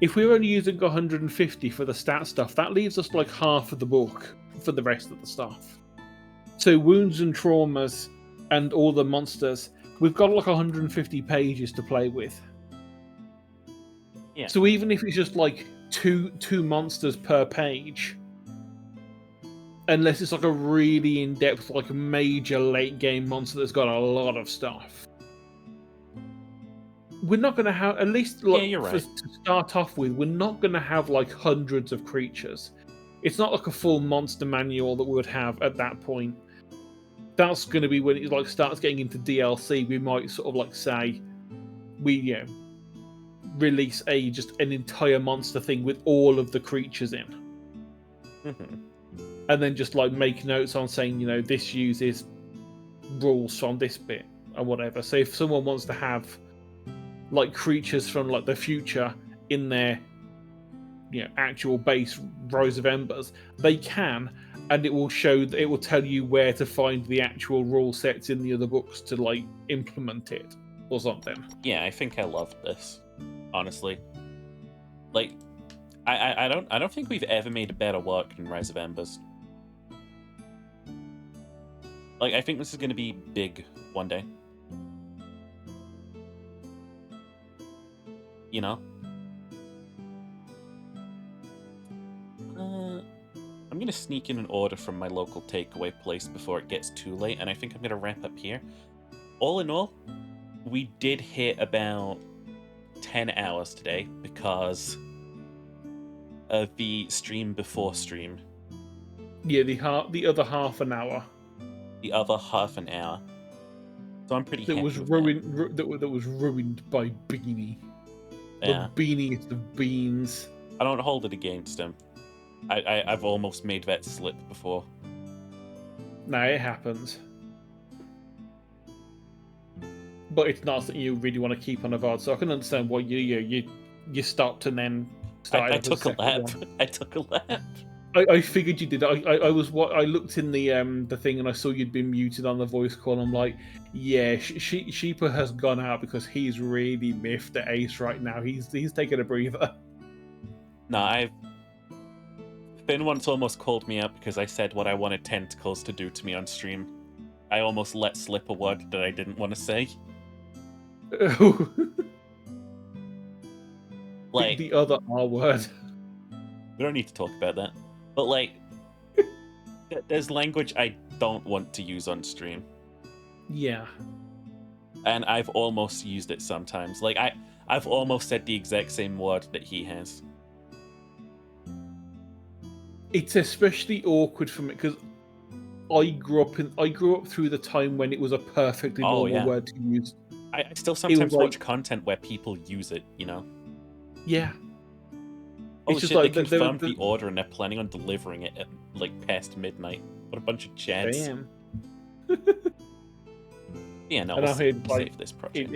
If we're only using 150 for the stat stuff, that leaves us like half of the book for the rest of the stuff. So wounds and traumas and all the monsters, we've got like 150 pages to play with. Yeah. So even if it's just like two monsters per page, unless it's like a really in-depth, like major late game monster that's got a lot of stuff, we're not going to have, at least like, you're right. to start off with, we're not going to have like hundreds of creatures. It's not like a full monster manual that we would have at that point. That's going to be when it like starts getting into DLC. We might sort of like say, we release just an entire monster thing with all of the creatures in. And then just like make notes on saying, this uses rules from this bit or whatever. So if someone wants to have like creatures from like the future in their actual base Rose of Embers, they can, and it will tell you where to find the actual rule sets in the other books to like implement it or something. Yeah, I think I loved this. Honestly, like, I don't think we've ever made a better work than Rise of Embers. Like, I think this is going to be big one day. I'm going to sneak in an order from my local takeaway place before it gets too late, and I think I'm going to wrap up here. All in all, we did hit about 10 hours today because of the stream before stream. Yeah, the other half an hour. The other half an hour. So I'm pretty that happy was with ruined. That was ruined by Beanie. Yeah. The beaniest of beans. I don't hold it against him. I've almost made that slip before. No, it happens. But it's not something you really want to keep on a VOD, so I can understand why you stopped and then started. I took a lap. I took a lap. I figured you did. I looked in the thing and I saw you'd been muted on the voice call. And I'm like, yeah, Sheepa has gone out because he's really miffed at Ace right now. He's taking a breather. No, Finn once almost called me out because I said what I wanted tentacles to do to me on stream. I almost let slip a word that I didn't want to say. Like the other R word. We don't need to talk about that. But like, there's language I don't want to use on stream. Yeah. And I've almost used it sometimes. Like I've almost said the exact same word that he has. It's especially awkward for me because I grew up through the time when it was a perfectly normal word to use. I still sometimes watch content where people use it, Yeah. Oh shit, they confirmed the order and they're planning on delivering it at like past midnight. What a bunch of chads. Damn. Yeah, no, we'll save this project.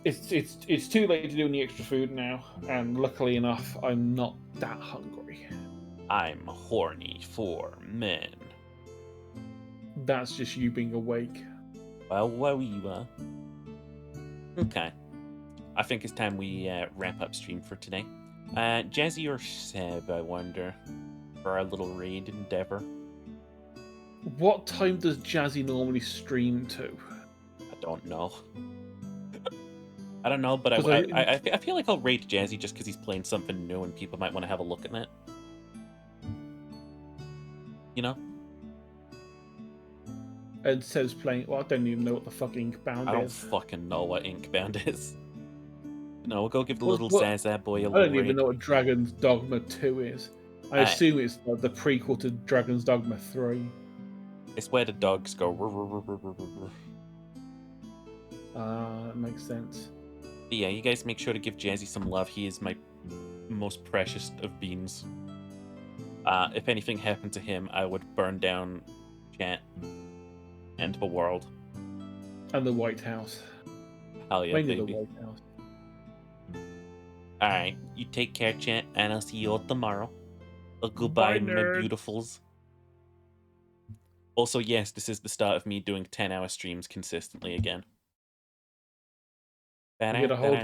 It's too late to do any extra food now, and luckily enough, I'm not that hungry. I'm horny for men. That's just you being awake. Well, where you are. Okay. I think it's time we wrap up stream for today. Jazzy or Seb, I wonder, for our little raid endeavor. What time does Jazzy normally stream to? I don't know. I don't know, but I feel like I'll raid Jazzy just because he's playing something new and people might want to have a look at that. And Seb's playing. Well, I don't even know what the fuck Inkbound is. I don't fucking know what Inkbound is. No, we'll go give the little Zaza boy a little I don't even know what Dragon's Dogma 2 is. I assume it's the prequel to Dragon's Dogma 3. It's where the dogs go. That makes sense. But yeah, you guys make sure to give Jazzy some love. He is my most precious of beans. If anything happened to him, I would burn down chat and the world. And the White House. Hell yeah, Mainly baby. the White House. Alright, you take care, chat, and I'll see you all tomorrow. Goodbye, my beautifuls. Also, yes, this is the start of me doing 10-hour streams consistently again. You gotta hold